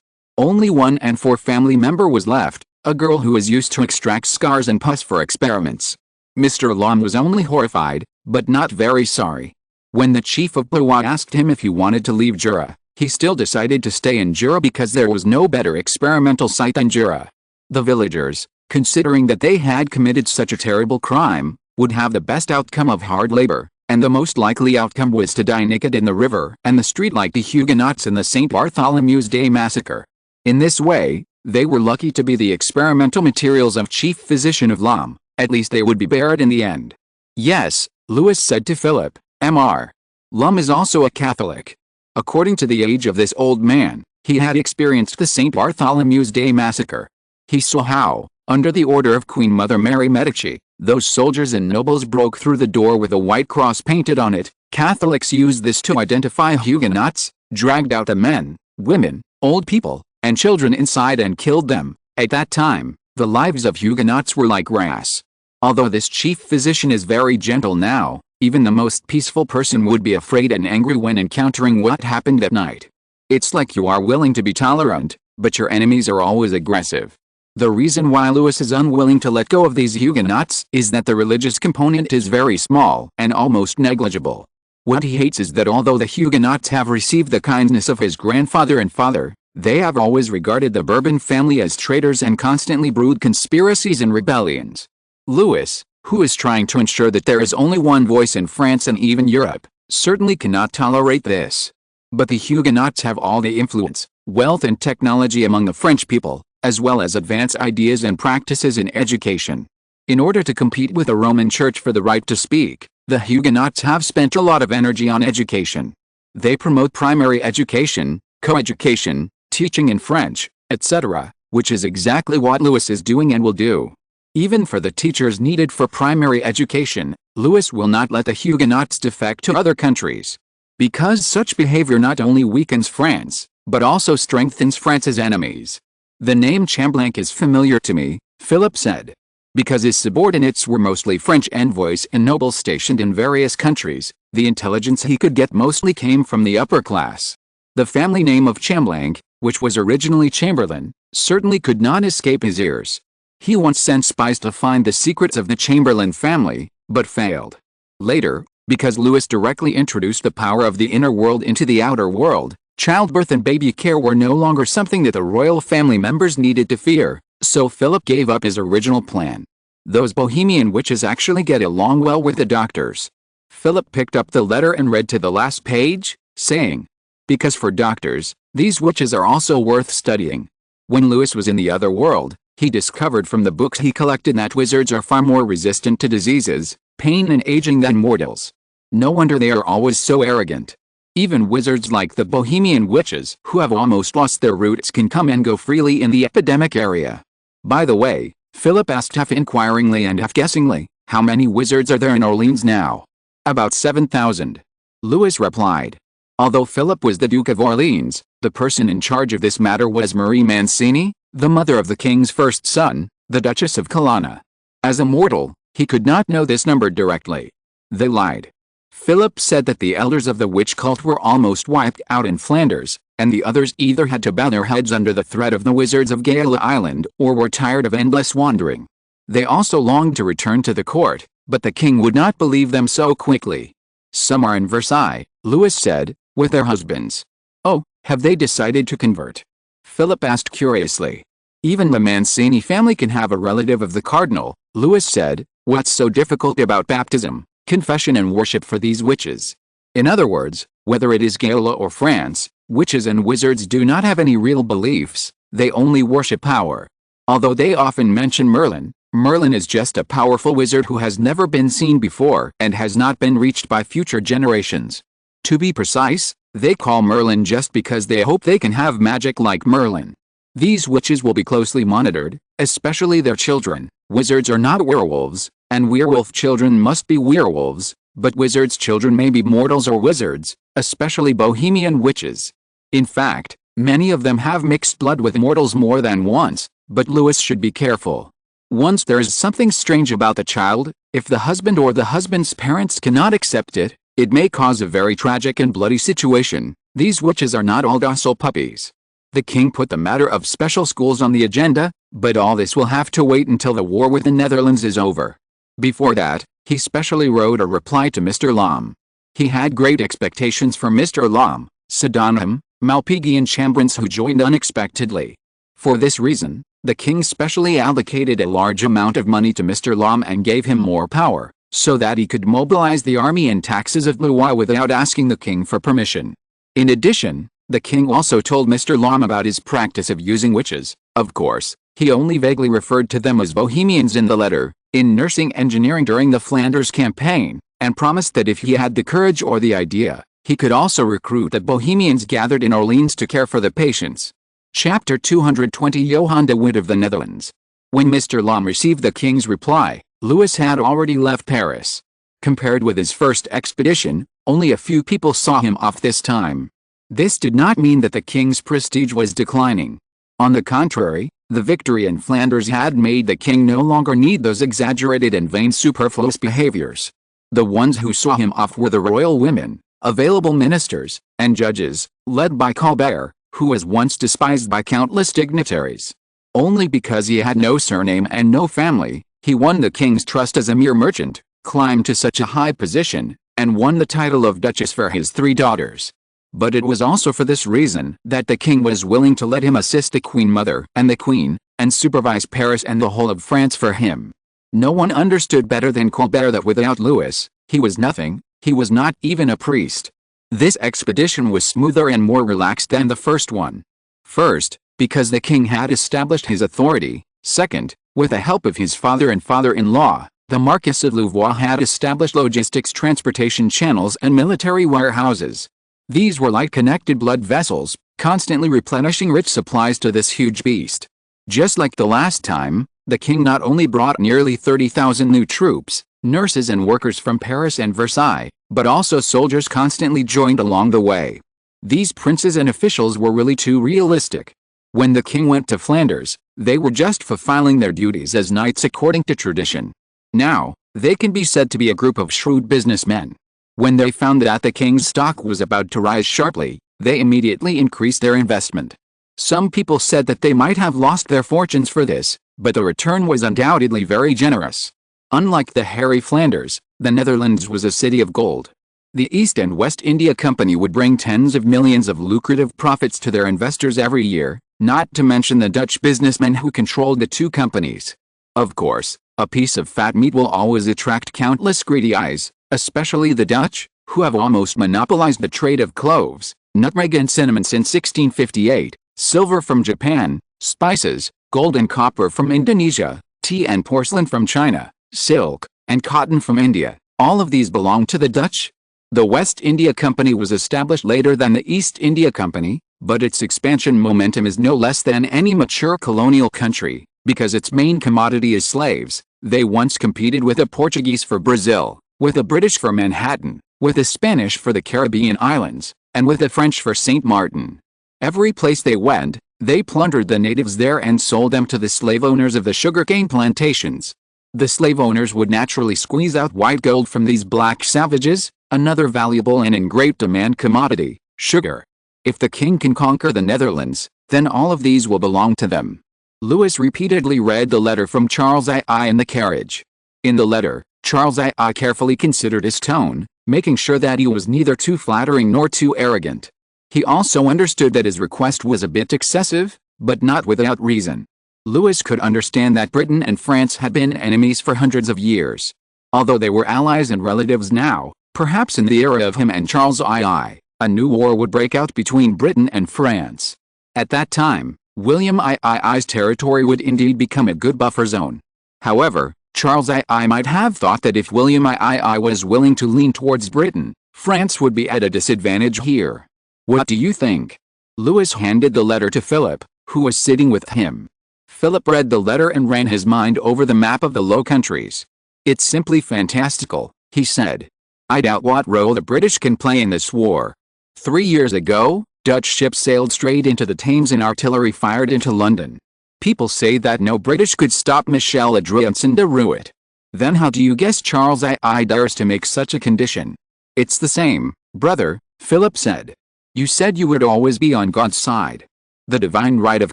Only one amphor family member was left, a girl who was used to extract scars and pus for experiments. Mr. Lom was only horrified, but not very sorry. When the chief of Blois asked him if he wanted to leave Jura, he still decided to stay in Jura because there was no better experimental site than Jura. The villagers, considering that they had committed such a terrible crime, would have the best outcome of hard labor, and the most likely outcome was to die naked in the river and the street like the Huguenots in the St. Bartholomew's Day massacre. In this way, they were lucky to be the experimental materials of chief physician of Lom. At least they would be buried in the end. Yes, Louis said to Philip, Mr. Lom is also a Catholic. According to the age of this old man, he had experienced the St. Bartholomew's Day massacre. He saw how, under the order of Queen Mother Mary Medici, those soldiers and nobles broke through the door with a white cross painted on it. Catholics used this to identify Huguenots, dragged out the men, women, old people, and children inside and killed them. At that time, the lives of Huguenots were like grass. Although this chief physician is very gentle now, even the most peaceful person would be afraid and angry when encountering what happened that night. It's like you are willing to be tolerant, but your enemies are always aggressive. The reason why Louis is unwilling to let go of these Huguenots is that the religious component is very small and almost negligible. What he hates is that although the Huguenots have received the kindness of his grandfather and father, they have always regarded the Bourbon family as traitors and constantly brewed conspiracies and rebellions. Louis, who is trying to ensure that there is only one voice in France and even Europe, certainly cannot tolerate this. But the Huguenots have all the influence, wealth and technology among the French people, as well as advanced ideas and practices in education. In order to compete with the Roman Church for the right to speak, the Huguenots have spent a lot of energy on education. They promote primary education, coeducation, teaching in French, etc., which is exactly what Louis is doing and will do. Even for the teachers needed for primary education, Louis will not let the Huguenots defect to other countries. Because such behavior not only weakens France, but also strengthens France's enemies. The name Chamblanc is familiar to me, Philip said. Because his subordinates were mostly French envoys and nobles stationed in various countries, the intelligence he could get mostly came from the upper class. The family name of Chamblanc, which was originally Chamberlain, certainly could not escape his ears. He once sent spies to find the secrets of the Chamberlain family, but failed. Later, because Louis directly introduced the power of the inner world into the outer world, childbirth and baby care were no longer something that the royal family members needed to fear, so Philip gave up his original plan. Those Bohemian witches actually get along well with the doctors. Philip picked up the letter and read to the last page, saying, because for doctors, these witches are also worth studying. When Louis was in the other world, he discovered from the books he collected that wizards are far more resistant to diseases, pain and aging than mortals. No wonder they are always so arrogant. Even wizards like the Bohemian witches who have almost lost their roots can come and go freely in the epidemic area. By the way, Philip asked half inquiringly and half guessingly, how many wizards are there in Orleans now? About 7,000. Louis replied. Although Philip was the Duke of Orleans, the person in charge of this matter was Marie Mancini, the mother of the king's first son, the Duchess of Colonna. As a mortal, he could not know this number directly. They lied. Philip said that the elders of the witch cult were almost wiped out in Flanders, and the others either had to bow their heads under the threat of the wizards of Gala Island or were tired of endless wandering. They also longed to return to the court, but the king would not believe them so quickly. Some are in Versailles, Louis said, with their husbands. Oh, have they decided to convert? Philip asked curiously. Even the Mancini family can have a relative of the cardinal, Louis said. What's so difficult about baptism, confession and worship for these witches? In other words, whether it is Gala or France, witches and wizards do not have any real beliefs, they only worship power. Although they often mention Merlin, Merlin is just a powerful wizard who has never been seen before and has not been reached by future generations. To be precise, they call Merlin just because they hope they can have magic like Merlin. These witches will be closely monitored, especially their children. Wizards are not werewolves, and werewolf children must be werewolves, but wizards' children may be mortals or wizards, especially Bohemian witches. In fact, many of them have mixed blood with mortals more than once, but Louis should be careful. Once there is something strange about the child, if the husband or the husband's parents cannot accept it, it may cause a very tragic and bloody situation. These witches are not all docile puppies. The king put the matter of special schools on the agenda, but all this will have to wait until the war with the Netherlands is over. Before that, he specially wrote a reply to Mr. Lam. He had great expectations for Mr. Lam, Sydenham, Malpighi and Chambrance, who joined unexpectedly. For this reason, the king specially allocated a large amount of money to Mr. Lam and gave him more power, so that he could mobilize the army and taxes of Louis without asking the king for permission. In addition, the king also told Mr. Lam about his practice of using witches. Of course, he only vaguely referred to them as Bohemians in the letter, in nursing engineering during the Flanders campaign, and promised that if he had the courage or the idea, he could also recruit the Bohemians gathered in Orleans to care for the patients. Chapter 220 Johan de Witt of the Netherlands. When Mr. Lam received the king's reply, Louis had already left Paris. Compared with his first expedition, only a few people saw him off this time. This did not mean that the king's prestige was declining. On the contrary, the victory in Flanders had made the king no longer need those exaggerated and vain superfluous behaviors. The ones who saw him off were the royal women, available ministers, and judges, led by Colbert, who was once despised by countless dignitaries. Only because he had no surname and no family, he won the king's trust as a mere merchant, climbed to such a high position, and won the title of Duchess for his 3 daughters. But it was also for this reason that the king was willing to let him assist the Queen Mother and the Queen, and supervise Paris and the whole of France for him. No one understood better than Colbert that without Louis, he was nothing, he was not even a priest. This expedition was smoother and more relaxed than the first one. First, because the king had established his authority. Second, with the help of his father and father-in-law, the Marquis of Louvois had established logistics, transportation channels and military warehouses. These were like connected blood vessels, constantly replenishing rich supplies to this huge beast. Just like the last time, the king not only brought nearly 30,000 new troops, nurses and workers from Paris and Versailles, but also soldiers constantly joined along the way. These princes and officials were really too realistic. When the king went to Flanders, they were just fulfilling their duties as knights according to tradition. Now, they can be said to be a group of shrewd businessmen. When they found that the king's stock was about to rise sharply, they immediately increased their investment. Some people said that they might have lost their fortunes for this, but the return was undoubtedly very generous. Unlike the hairy Flanders, the Netherlands was a city of gold. The East and West India Company would bring tens of millions of lucrative profits to their investors every year, not to mention the Dutch businessmen who controlled the 2 companies. Of course, a piece of fat meat will always attract countless greedy eyes, especially the Dutch, who have almost monopolized the trade of cloves, nutmeg and cinnamon since 1658, silver from Japan, spices, gold and copper from Indonesia, tea and porcelain from China, silk, and cotton from India. All of these belong to the Dutch. The West India Company was established later than the East India Company, but its expansion momentum is no less than any mature colonial country, because its main commodity is slaves. They once competed with the Portuguese for Brazil, with the British for Manhattan, with the Spanish for the Caribbean islands, and with the French for Saint Martin. Every place they went, they plundered the natives there and sold them to the slave owners of the sugarcane plantations. The slave owners would naturally squeeze out white gold from these black savages, another valuable and in great demand commodity, sugar. If the king can conquer the Netherlands, then all of these will belong to them. Louis repeatedly read the letter from Charles II in the carriage. In the letter, Charles II carefully considered his tone, making sure that he was neither too flattering nor too arrogant. He also understood that his request was a bit excessive, but not without reason. Louis could understand that Britain and France had been enemies for hundreds of years. Although they were allies and relatives now, perhaps in the era of him and Charles II, a new war would break out between Britain and France. At that time, William II's territory would indeed become a good buffer zone. However, Charles II might have thought that if William II was willing to lean towards Britain, France would be at a disadvantage here. What do you think? Louis handed the letter to Philip, who was sitting with him. Philip read the letter and ran his mind over the map of the Low Countries. "It's simply fantastical," he said. I doubt what role the British can play in this war. 3 years ago, Dutch ships sailed straight into the Thames and artillery fired into London. People say that no British could stop Michel Adrianson de Ruit. Then how do you guess Charles I dares to make such a condition? It's the same, brother, Philip said. You said you would always be on God's side. The divine right of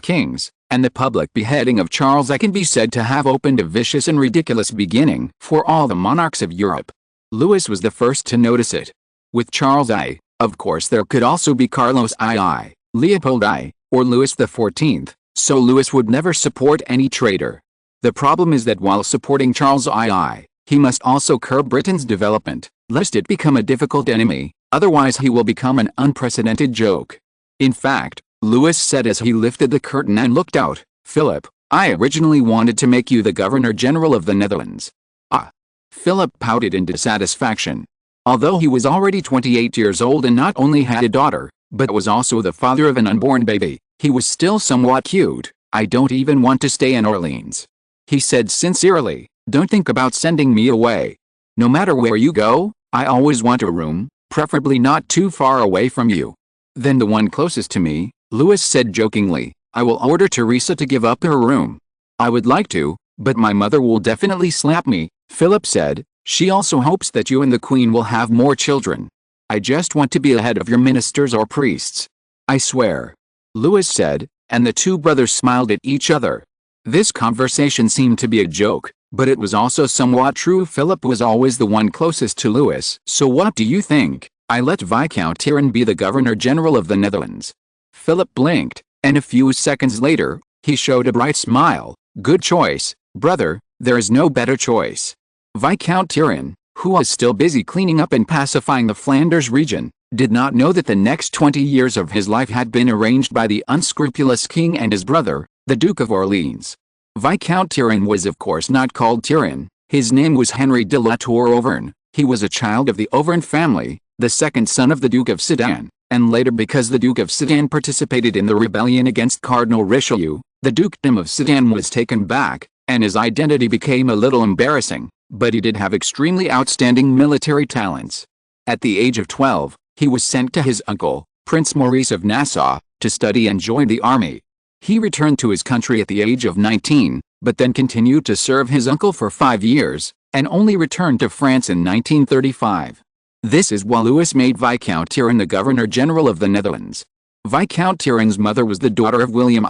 kings, and the public beheading of Charles I can be said to have opened a vicious and ridiculous beginning for all the monarchs of Europe. Louis was the first to notice it. With Charles I, of course there could also be Carlos II, Leopold I, or Louis XIV, so Louis would never support any traitor. The problem is that while supporting Charles II, he must also curb Britain's development, lest it become a difficult enemy, otherwise he will become an unprecedented joke. In fact, Louis said as he lifted the curtain and looked out, "Philip, I originally wanted to make you the Governor-General of the Netherlands." Ah! Philip pouted in dissatisfaction. Although he was already 28 years old and not only had a daughter, but was also the father of an unborn baby, he was still somewhat cute. "I don't even want to stay in Orleans," he said sincerely. "Don't think about sending me away. No matter where you go, I always want a room, preferably not too far away from you." "Then the one closest to me," Louis said jokingly. "I will order Teresa to give up her room." "I would like to, but my mother will definitely slap me," Philip said. "She also hopes that you and the Queen will have more children. I just want to be ahead of your ministers or priests." "I swear," Louis said, and the two brothers smiled at each other. This conversation seemed to be a joke, but it was also somewhat true. Philip was always the one closest to Louis. "So what do you think? I let Viscount Tyrone be the Governor-General of the Netherlands." Philip blinked, and a few seconds later, he showed a bright smile. "Good choice, brother, there is no better choice." Viscount Tyrone, who was still busy cleaning up and pacifying the Flanders region, did not know that the next 20 years of his life had been arranged by the unscrupulous king and his brother, the Duke of Orleans. Viscount Tyrone was of course not called Tyrone. His name was Henry de la Tour Auvergne. He was a child of the Auvergne family, the second son of the Duke of Sedan, and later because the Duke of Sedan participated in the rebellion against Cardinal Richelieu, the Dukedom of Sedan was taken back, and his identity became a little embarrassing, but he did have extremely outstanding military talents. At the age of 12, he was sent to his uncle, Prince Maurice of Nassau, to study and join the army. He returned to his country at the age of 19, but then continued to serve his uncle for 5 years, and only returned to France in 1935. This is why Louis made Viscount Tyrone the Governor-General of the Netherlands. Viscount Tyrone's mother was the daughter of William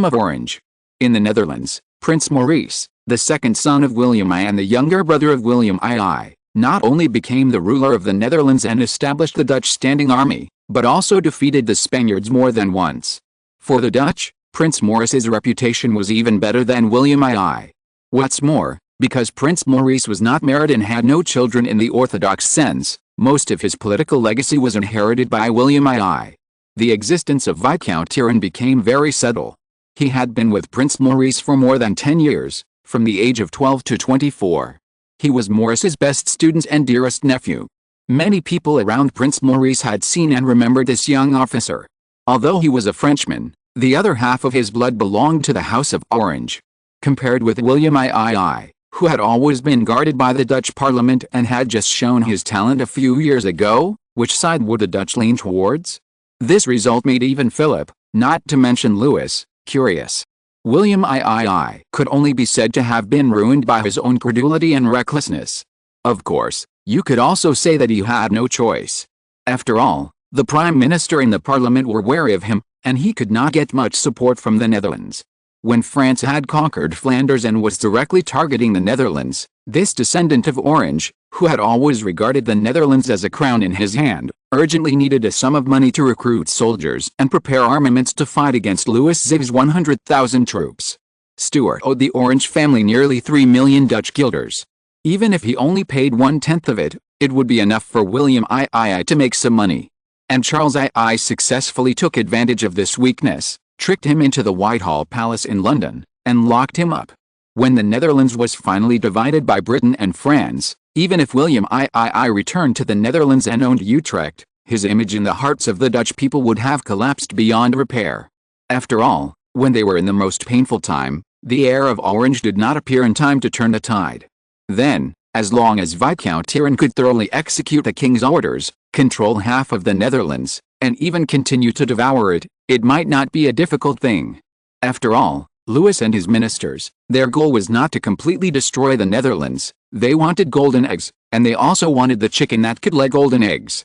of Orange. In the Netherlands, Prince Maurice, the second son of William I and the younger brother of William I, not only became the ruler of the Netherlands and established the Dutch standing army, but also defeated the Spaniards more than once. For the Dutch, Prince Maurice's reputation was even better than William I. What's more, because Prince Maurice was not married and had no children in the orthodox sense, most of his political legacy was inherited by William I. The existence of Viscount Tyrone became very subtle. He had been with Prince Maurice for more than 10 years, from the age of 12 to 24. He was Maurice's best student and dearest nephew. Many people around Prince Maurice had seen and remembered this young officer. Although he was a Frenchman, the other half of his blood belonged to the House of Orange. Compared with William I, who had always been guarded by the Dutch Parliament and had just shown his talent a few years ago, which side would the Dutch lean towards? This result made even Philip, not to mention Louis, curious. William I could only be said to have been ruined by his own credulity and recklessness. Of course, you could also say that he had no choice. After all, the Prime Minister and the Parliament were wary of him, and he could not get much support from the Netherlands. When France had conquered Flanders and was directly targeting the Netherlands, this descendant of Orange, who had always regarded the Netherlands as a crown in his hand, urgently needed a sum of money to recruit soldiers and prepare armaments to fight against Louis XIV's 100,000 troops. Stuart owed the Orange family nearly 3 million Dutch guilders. Even if he only paid 1/10 of it, it would be enough for William I to make some money. And Charles I successfully took advantage of this weakness, tricked him into the Whitehall Palace in London, and locked him up. When the Netherlands was finally divided by Britain and France, even if William I returned to the Netherlands and owned Utrecht, his image in the hearts of the Dutch people would have collapsed beyond repair. After all, when they were in the most painful time, the heir of Orange did not appear in time to turn the tide. Then, As long as Viscount Tyrone could thoroughly execute the king's orders, control half of the Netherlands, and even continue to devour it, it might not be a difficult thing. After all, Louis and his ministers, their goal was not to completely destroy the Netherlands. They wanted golden eggs, and they also wanted the chicken that could lay golden eggs.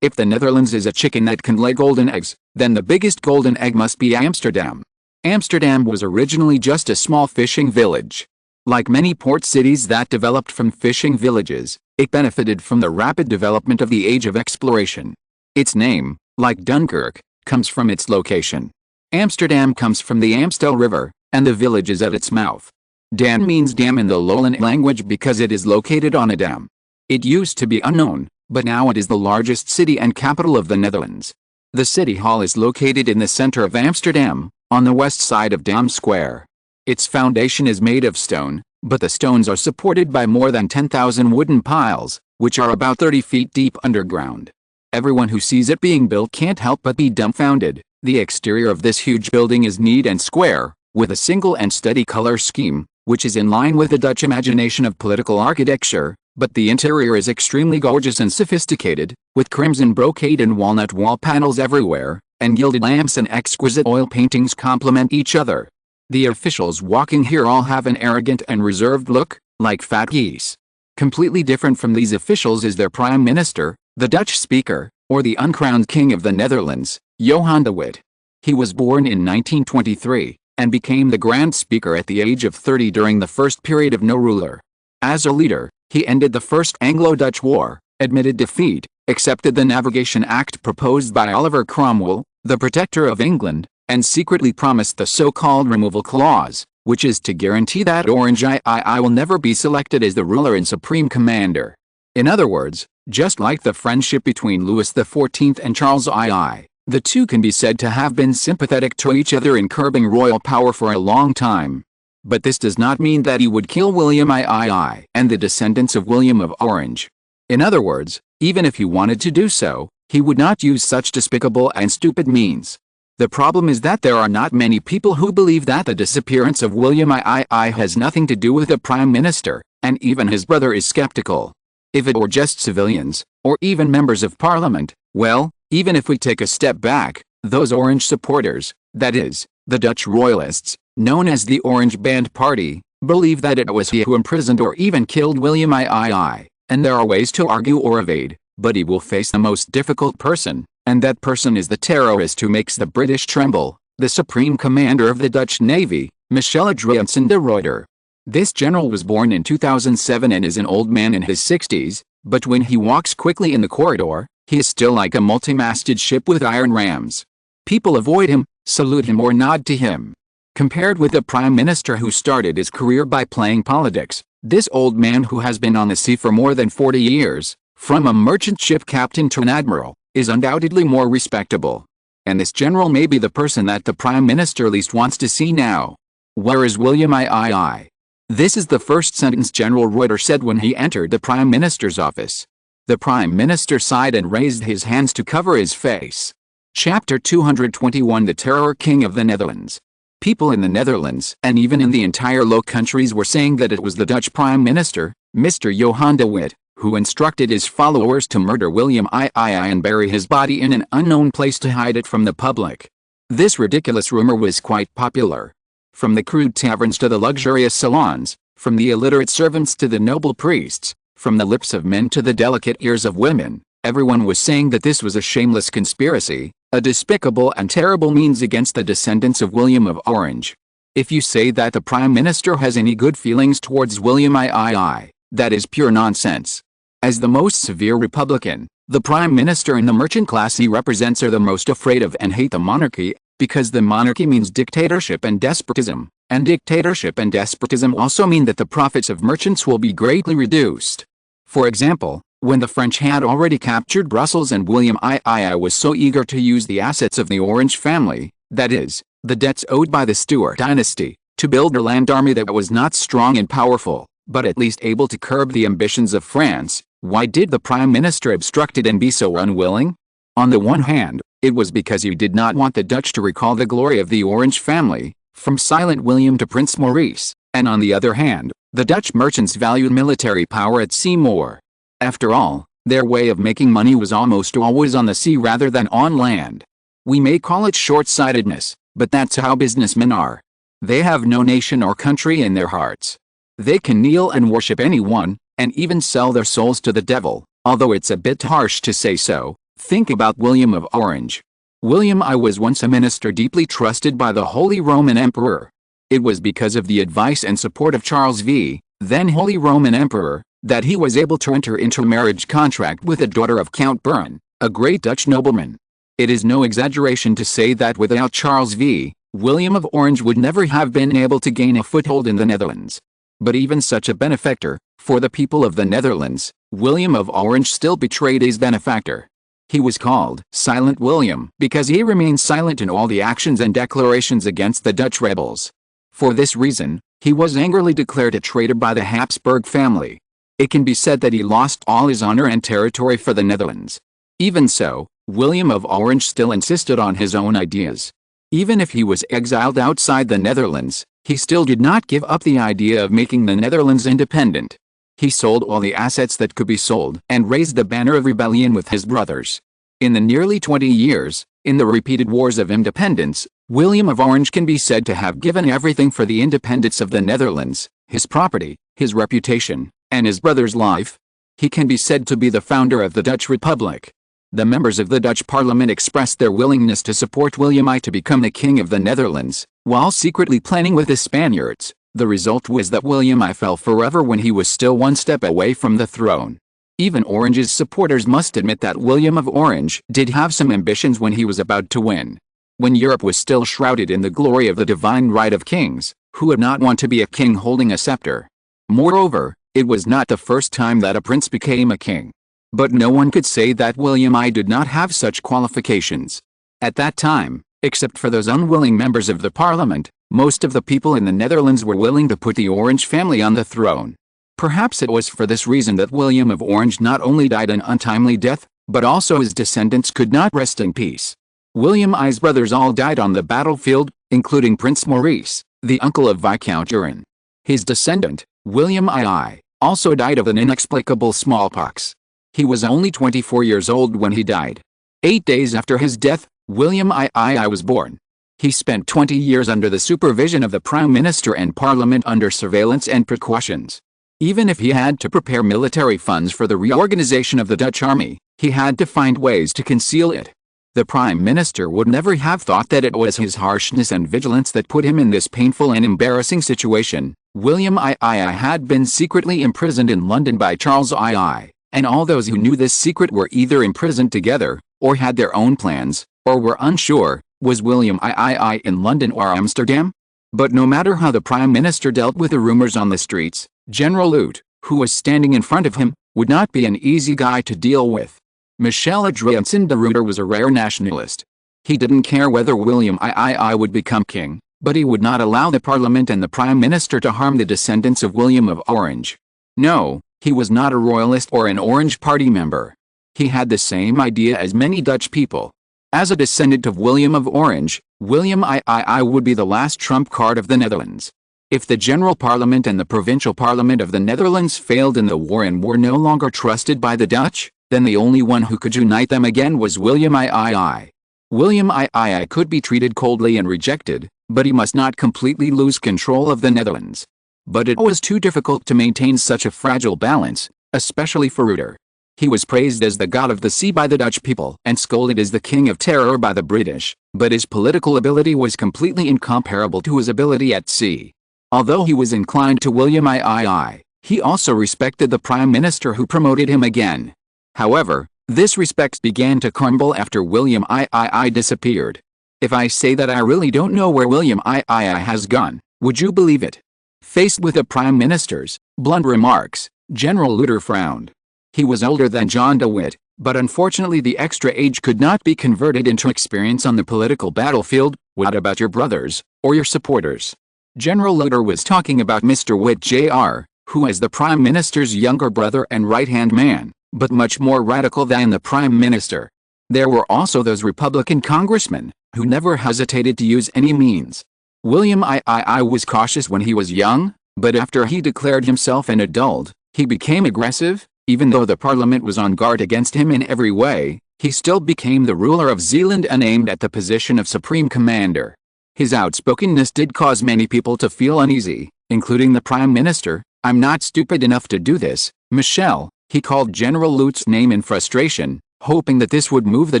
If the Netherlands is a chicken that can lay golden eggs, then the biggest golden egg must be Amsterdam. Amsterdam was originally just a small fishing village. Like many port cities that developed from fishing villages, it benefited from the rapid development of the age of exploration. Its name, like Dunkirk, comes from its location. Amsterdam comes from the Amstel River, and the village is at its mouth. Dam means dam in the Lowland language because it is located on a dam. It used to be unknown, but now it is the largest city and capital of the Netherlands. The city hall is located in the center of Amsterdam, on the west side of Dam Square. Its foundation is made of stone, but the stones are supported by more than 10,000 wooden piles, which are about 30 feet deep underground. Everyone who sees it being built can't help but be dumbfounded. The exterior of this huge building is neat and square, with a single and steady color scheme, which is in line with the Dutch imagination of political architecture, but the interior is extremely gorgeous and sophisticated, with crimson brocade and walnut wall panels everywhere, and gilded lamps and exquisite oil paintings complement each other. The officials walking here all have an arrogant and reserved look, like fat geese. Completely different from these officials is their prime minister, the Dutch speaker, or the uncrowned king of the Netherlands, Johan de Witt. He was born in 1923, and became the Grand Speaker at the age of 30 during the first period of no ruler. As a leader, he ended the First Anglo-Dutch War, admitted defeat, accepted the Navigation Act proposed by Oliver Cromwell, the Protector of England, and secretly promised the so-called removal clause, which is to guarantee that Orange III will never be selected as the ruler and supreme commander. In other words, just like the friendship between Louis XIV and Charles II, the two can be said to have been sympathetic to each other in curbing royal power for a long time. But this does not mean that he would kill William II and the descendants of William of Orange. In other words, even if he wanted to do so, he would not use such despicable and stupid means. The problem is that there are not many people who believe that the disappearance of William II has nothing to do with the Prime Minister, and even his brother is skeptical. If it were just civilians, or even members of Parliament, well, even if we take a step back, those Orange supporters, that is, the Dutch royalists, known as the Orange Band Party, believe that it was he who imprisoned or even killed William II, and there are ways to argue or evade, but he will face the most difficult person, and that person is the terrorist who makes the British tremble, the Supreme Commander of the Dutch Navy, Michel Adriaensen de Ruyter. This general was born in 2007 and is an old man in his 60s, but when he walks quickly in the corridor, he is still like a multi-masted ship with iron rams. People avoid him, salute him or nod to him. Compared with the Prime Minister who started his career by playing politics, this old man who has been on the sea for more than 40 years, from a merchant ship captain to an admiral, is undoubtedly more respectable. And this general may be the person that the Prime Minister least wants to see now. Where is William II? This is the first sentence General Ruyter said when he entered the Prime Minister's office. The Prime Minister sighed and raised his hands to cover his face. Chapter 221 The Terror King of the Netherlands. People in the Netherlands, and even in the entire Low Countries, were saying that it was the Dutch Prime Minister, Mr. Johan de Witt, who instructed his followers to murder William II and bury his body in an unknown place to hide it from the public. This ridiculous rumor was quite popular. From the crude taverns to the luxurious salons, from the illiterate servants to the noble priests, from the lips of men to the delicate ears of women, everyone was saying that this was a shameless conspiracy, a despicable and terrible means against the descendants of William of Orange. If you say that the Prime Minister has any good feelings towards William II, that is pure nonsense. As the most severe Republican, the Prime Minister and the merchant class he represents are the most afraid of and hate the monarchy, because the monarchy means dictatorship and despotism, and dictatorship and despotism also mean that the profits of merchants will be greatly reduced. For example, when the French had already captured Brussels and William II was so eager to use the assets of the Orange family, that is, the debts owed by the Stuart dynasty, to build a land army that was not strong and powerful, but at least able to curb the ambitions of France, why did the Prime Minister obstruct it and be so unwilling? On the one hand, it was because he did not want the Dutch to recall the glory of the Orange family, from Silent William to Prince Maurice, and on the other hand, The Dutch merchants valued military power at sea more. After all, their way of making money was almost always on the sea rather than on land. We may call it short-sightedness, but that's how businessmen are. They have no nation or country in their hearts. They can kneel and worship anyone, and even sell their souls to the devil, although it's a bit harsh to say so. Think about William of Orange. William I was once a minister deeply trusted by the Holy Roman Emperor. It was because of the advice and support of Charles V, then Holy Roman Emperor, that he was able to enter into a marriage contract with a daughter of Count Buren, a great Dutch nobleman. It is no exaggeration to say that without Charles V, William of Orange would never have been able to gain a foothold in the Netherlands. But even such a benefactor, for the people of the Netherlands, William of Orange still betrayed his benefactor. He was called Silent William because he remained silent in all the actions and declarations against the Dutch rebels. For this reason, he was angrily declared a traitor by the Habsburg family. It can be said that he lost all his honor and territory for the Netherlands. Even so, William of Orange still insisted on his own ideas. Even if he was exiled outside the Netherlands, he still did not give up the idea of making the Netherlands independent. He sold all the assets that could be sold and raised the banner of rebellion with his brothers. In the nearly 20 years, in the repeated wars of independence, William of Orange can be said to have given everything for the independence of the Netherlands, his property, his reputation, and his brother's life. He can be said to be the founder of the Dutch Republic. The members of the Dutch Parliament expressed their willingness to support William I to become the King of the Netherlands, while secretly planning with the Spaniards. The result was that William I fell forever when he was still one step away from the throne. Even Orange's supporters must admit that William of Orange did have some ambitions when he was about to win. When Europe was still shrouded in the glory of the divine right of kings, who would not want to be a king holding a scepter? Moreover, it was not the first time that a prince became a king. But no one could say that William I did not have such qualifications. At that time, except for those unwilling members of the parliament, most of the people in the Netherlands were willing to put the Orange family on the throne. Perhaps it was for this reason that William of Orange not only died an untimely death, but also his descendants could not rest in peace. William I's brothers all died on the battlefield, including Prince Maurice, the uncle of Viscount Buren. His descendant, William I, also died of an inexplicable smallpox. He was only 24 years old when he died. 8 days after his death, William I was born. He spent 20 years under the supervision of the Prime Minister and Parliament under surveillance and precautions. Even if he had to prepare military funds for the reorganization of the Dutch army, he had to find ways to conceal it. The Prime Minister would never have thought that it was his harshness and vigilance that put him in this painful and embarrassing situation. William I had been secretly imprisoned in London by Charles II, and all those who knew this secret were either imprisoned together, or had their own plans, or were unsure. Was William I in London or Amsterdam? But no matter how the Prime Minister dealt with the rumors on the streets, General Lute, who was standing in front of him, would not be an easy guy to deal with. Michel Adriaensen de Ruyter was a rare nationalist. He didn't care whether William I would become king, but he would not allow the Parliament and the Prime Minister to harm the descendants of William of Orange. No, he was not a royalist or an Orange Party member. He had the same idea as many Dutch people. As a descendant of William of Orange, William I would be the last trump card of the Netherlands. If the General Parliament and the Provincial Parliament of the Netherlands failed in the war and were no longer trusted by the Dutch, then the only one who could unite them again was William I. William I could be treated coldly and rejected, but he must not completely lose control of the Netherlands. But it was too difficult to maintain such a fragile balance, especially for Ruyter. He was praised as the god of the sea by the Dutch people and scolded as the king of terror by the British, but his political ability was completely incomparable to his ability at sea. Although he was inclined to William I, he also respected the Prime Minister who promoted him again. However, this respect began to crumble after William I disappeared. If I say that I really don't know where William I has gone, would you believe it? Faced with the Prime Minister's blunt remarks, General Luyter frowned. He was older than John de Witt, but unfortunately the extra age could not be converted into experience on the political battlefield. What about your brothers, or your supporters? General Luyter was talking about Mr. Witt Jr., who was the Prime Minister's younger brother and right-hand man, but much more radical than the Prime Minister. There were also those Republican congressmen, who never hesitated to use any means. William I was cautious when he was young, But after he declared himself an adult, he became aggressive. Even though the parliament was on guard against him in every way, he still became the ruler of Zealand and aimed at the position of supreme commander. His outspokenness did cause many people to feel uneasy, including the Prime Minister. "I'm not stupid enough to do this, Michel," he called General Lut's name in frustration, hoping that this would move the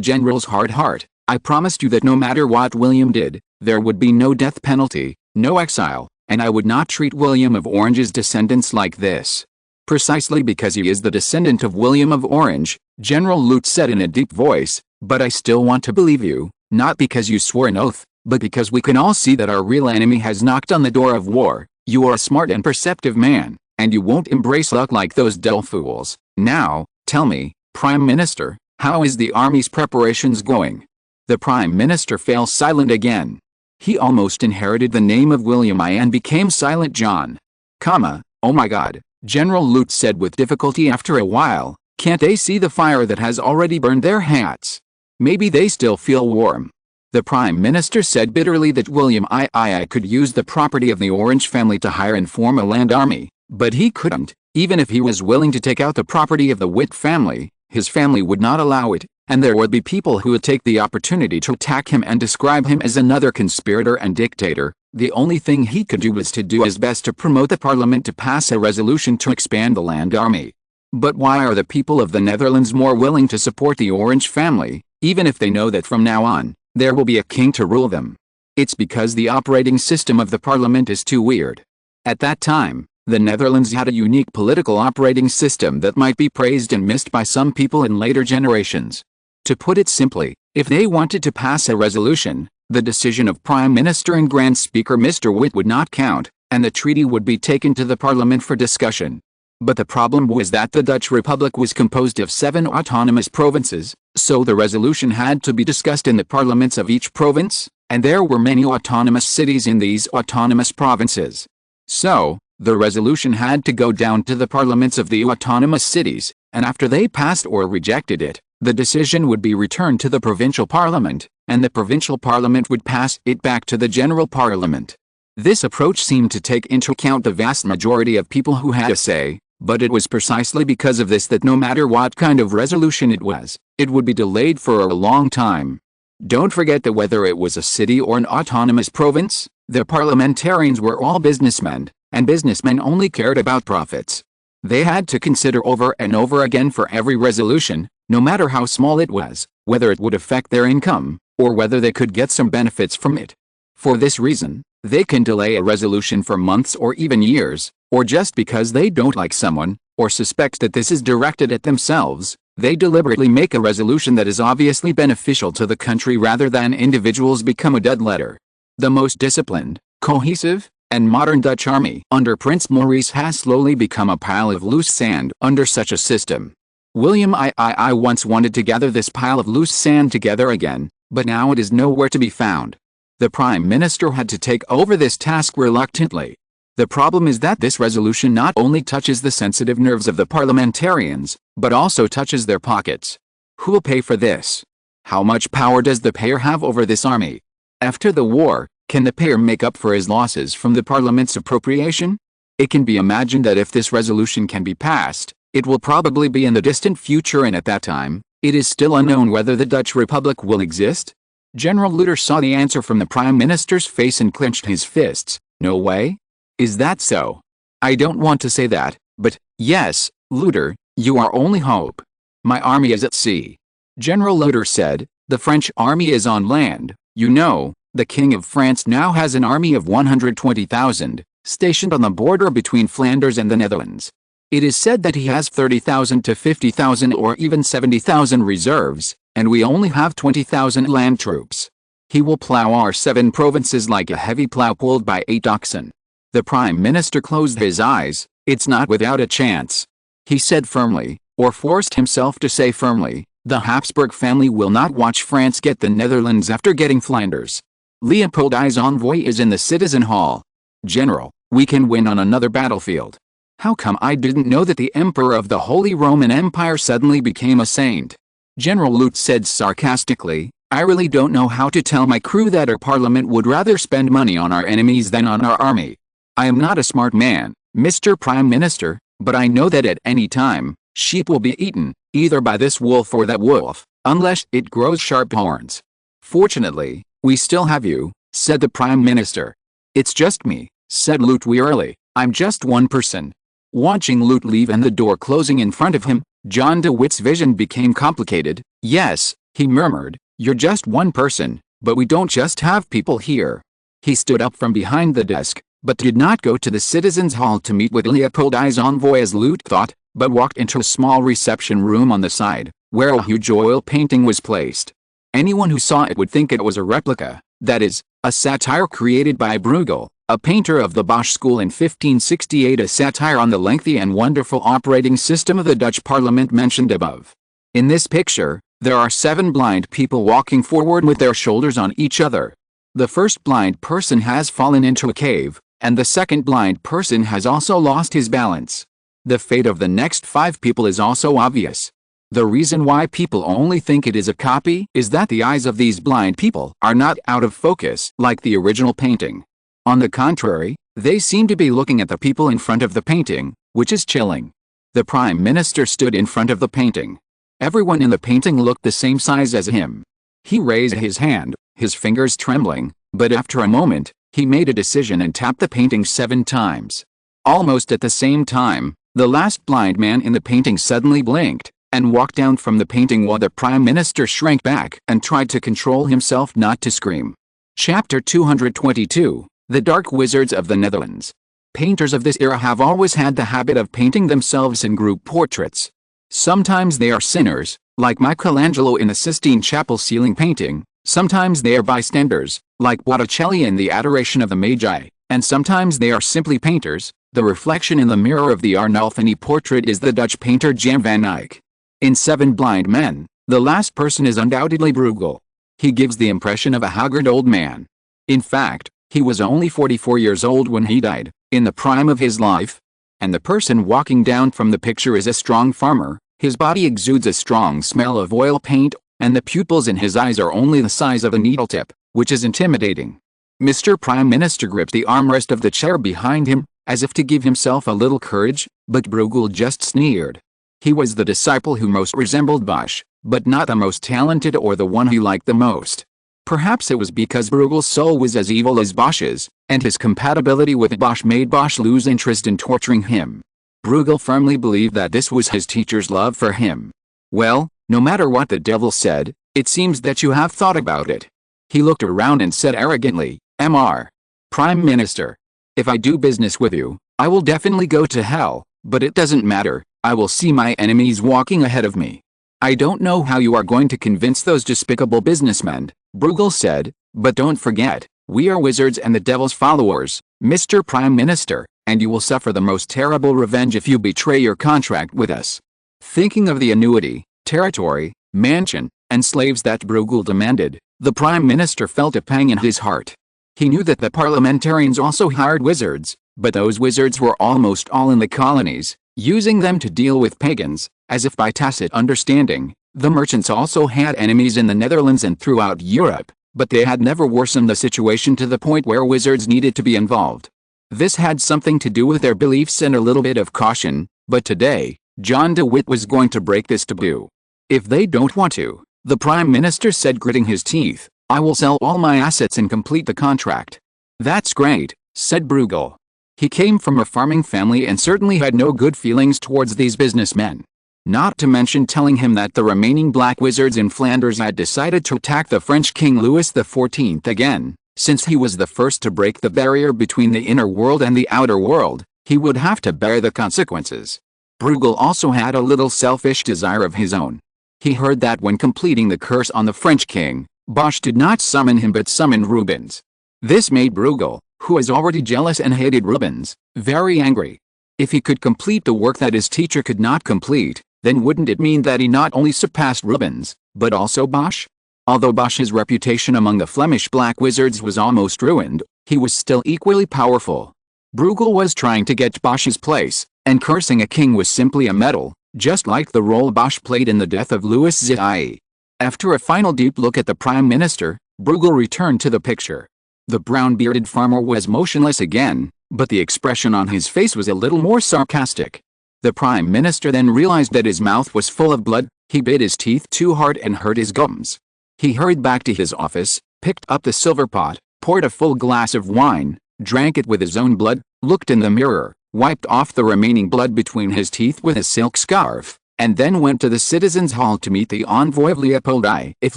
general's hard heart. "I promised you that no matter what William did, there would be no death penalty, no exile, and I would not treat William of Orange's descendants like this." "Precisely because he is the descendant of William of Orange," General Lut said in a deep voice, "but I still want to believe you, not because you swore an oath, but because we can all see that our real enemy has knocked on the door of war. You are a smart and perceptive man, and you won't embrace luck like those dull fools. Now, tell me, Prime Minister, how is the army's preparations going?" The Prime Minister fell silent again. He almost inherited the name of William I and became Silent John. "Oh my God," General Lut said with difficulty after a while, "can't they see the fire that has already burned their hats? Maybe they still feel warm." The Prime Minister said bitterly that William I could use the property of the Orange family to hire and form a land army, but he couldn't. Even if he was willing to take out the property of the Witt family, his family would not allow it, and there would be people who would take the opportunity to attack him and describe him as another conspirator and dictator. The only thing he could do was to do his best to promote the parliament to pass a resolution to expand the land army. But why are the people of the Netherlands more willing to support the Orange family, even if they know that from now on, there will be a king to rule them? It's because the operating system of the parliament is too weird. At that time, the Netherlands had a unique political operating system that might be praised and missed by some people in later generations. To put it simply, if they wanted to pass a resolution, the decision of Prime Minister and Grand Speaker Mr. Witt would not count, and the treaty would be taken to the Parliament for discussion. But the problem was that the Dutch Republic was composed of 7 autonomous provinces, so the resolution had to be discussed in the parliaments of each province, and there were many autonomous cities in these autonomous provinces. So, the resolution had to go down to the parliaments of the autonomous cities, and after they passed or rejected it, the decision would be returned to the provincial parliament, and the provincial parliament would pass it back to the general parliament. This approach seemed to take into account the vast majority of people who had a say, but it was precisely because of this that no matter what kind of resolution it was, it would be delayed for a long time. Don't forget that whether it was a city or an autonomous province, the parliamentarians were all businessmen, and businessmen only cared about profits. They had to consider over and over again for every resolution, no matter how small it was, whether it would affect their income, or whether they could get some benefits from it. For this reason, they can delay a resolution for months or even years, or just because they don't like someone, or suspect that this is directed at themselves, they deliberately make a resolution that is obviously beneficial to the country rather than individuals become a dead letter. The most disciplined, cohesive, and modern Dutch army under Prince Maurice has slowly become a pile of loose sand under such a system. William I once wanted to gather this pile of loose sand together again, but now it is nowhere to be found. The Prime Minister had to take over this task reluctantly. The problem is that this resolution not only touches the sensitive nerves of the parliamentarians, but also touches their pockets. Who will pay for this? How much power does the payer have over this army? After the war, can the payer make up for his losses from the parliament's appropriation? It can be imagined that if this resolution can be passed, it will probably be in the distant future, and at that time, it is still unknown whether the Dutch Republic will exist. General Lutter saw the answer from the Prime Minister's face and clenched his fists. No way? Is that so? I don't want to say that, but, yes, Lutter, you are only hope. My army is at sea. General Lutter said, the French army is on land. You know, the King of France now has an army of 120,000, stationed on the border between Flanders and the Netherlands. It is said that he has 30,000 to 50,000 or even 70,000 reserves, and we only have 20,000 land troops. He will plow our 7 provinces like a heavy plow pulled by 8 oxen. The Prime Minister closed his eyes. It's not without a chance. He said firmly, or forced himself to say firmly, the Habsburg family will not watch France get the Netherlands after getting Flanders. Leopold I's envoy is in the Citizen Hall. General, we can win on another battlefield. How come I didn't know that the Emperor of the Holy Roman Empire suddenly became a saint? General Lut said sarcastically, I really don't know how to tell my crew that our parliament would rather spend money on our enemies than on our army. I am not a smart man, Mr. Prime Minister, but I know that at any time, sheep will be eaten, either by this wolf or that wolf, unless it grows sharp horns. Fortunately, we still have you, said the Prime Minister. It's just me, said Loot wearily. I'm just one person. Watching Loot leave and the door closing in front of him, John de Witt's vision became complicated. Yes, he murmured, you're just one person, but we don't just have people here. He stood up from behind the desk, but did not go to the citizens' hall to meet with Leopold's envoy as Loot thought, but walked into a small reception room on the side, where a huge oil painting was placed. Anyone who saw it would think it was a replica, that is, a satire created by Bruegel, a painter of the Bosch school in 1568, a satire on the lengthy and wonderful operating system of the Dutch parliament mentioned above. In this picture, there are 7 blind people walking forward with their shoulders on each other. The first blind person has fallen into a cave, and the second blind person has also lost his balance. The fate of the next 5 people is also obvious. The reason why people only think it is a copy is that the eyes of these blind people are not out of focus like the original painting. On the contrary, they seem to be looking at the people in front of the painting, which is chilling. The Prime Minister stood in front of the painting. Everyone in the painting looked the same size as him. He raised his hand, his fingers trembling, but after a moment, he made a decision and tapped the painting 7 times. Almost at the same time, the last blind man in the painting suddenly blinked and walked down from the painting while the Prime Minister shrank back and tried to control himself not to scream. Chapter 222, The Dark Wizards of the Netherlands. Painters of this era have always had the habit of painting themselves in group portraits. Sometimes they are sinners, like Michelangelo in the Sistine Chapel ceiling painting, sometimes they are bystanders, like Botticelli in the Adoration of the Magi, and sometimes they are simply painters. The reflection in the mirror of the Arnolfini portrait is the Dutch painter Jan van Eyck. In 7 Blind Men, the last person is undoubtedly Bruegel. He gives the impression of a haggard old man. In fact, he was only 44 years old when he died, in the prime of his life. And the person walking down from the picture is a strong farmer. His body exudes a strong smell of oil paint, and the pupils in his eyes are only the size of a needle tip, which is intimidating. Mr. Prime Minister gripped the armrest of the chair behind him, as if to give himself a little courage, but Bruegel just sneered. He was the disciple who most resembled Bosch, but not the most talented or the one he liked the most. Perhaps it was because Bruegel's soul was as evil as Bosch's, and his compatibility with Bosch made Bosch lose interest in torturing him. Bruegel firmly believed that this was his teacher's love for him. Well, no matter what the devil said, it seems that you have thought about it. He looked around and said arrogantly, Mr. Prime Minister, if I do business with you, I will definitely go to hell, but it doesn't matter, I will see my enemies walking ahead of me. I don't know how you are going to convince those despicable businessmen, Bruegel said, but don't forget, we are wizards and the devil's followers, Mr. Prime Minister, and you will suffer the most terrible revenge if you betray your contract with us. Thinking of the annuity, territory, mansion, and slaves that Bruegel demanded, the Prime Minister felt a pang in his heart. He knew that the parliamentarians also hired wizards, but those wizards were almost all in the colonies, using them to deal with pagans, as if by tacit understanding. The merchants also had enemies in the Netherlands and throughout Europe, but they had never worsened the situation to the point where wizards needed to be involved. This had something to do with their beliefs and a little bit of caution, but today, John de Witt was going to break this taboo. If they don't want to, the Prime Minister said, gritting his teeth, I will sell all my assets and complete the contract. That's great, said Bruegel. He came from a farming family and certainly had no good feelings towards these businessmen. Not to mention telling him that the remaining black wizards in Flanders had decided to attack the French King Louis XIV again. Since he was the first to break the barrier between the inner world and the outer world, he would have to bear the consequences. Bruegel also had a little selfish desire of his own. He heard that when completing the curse on the French king, Bosch did not summon him but summoned Rubens. This made Bruegel, who was already jealous and hated Rubens, very angry. If he could complete the work that his teacher could not complete, then wouldn't it mean that he not only surpassed Rubens, but also Bosch? Although Bosch's reputation among the Flemish black wizards was almost ruined, he was still equally powerful. Bruegel was trying to get Bosch's place, and cursing a king was simply a medal, just like the role Bosch played in the death of Louis XIV. After a final deep look at the Prime Minister, Bruegel returned to the picture. The brown-bearded farmer was motionless again, but the expression on his face was a little more sarcastic. The Prime Minister then realized that his mouth was full of blood. He bit his teeth too hard and hurt his gums. He hurried back to his office, picked up the silver pot, poured a full glass of wine, drank it with his own blood, looked in the mirror, wiped off the remaining blood between his teeth with a silk scarf, and then went to the citizens' hall to meet the envoy of Leopold. If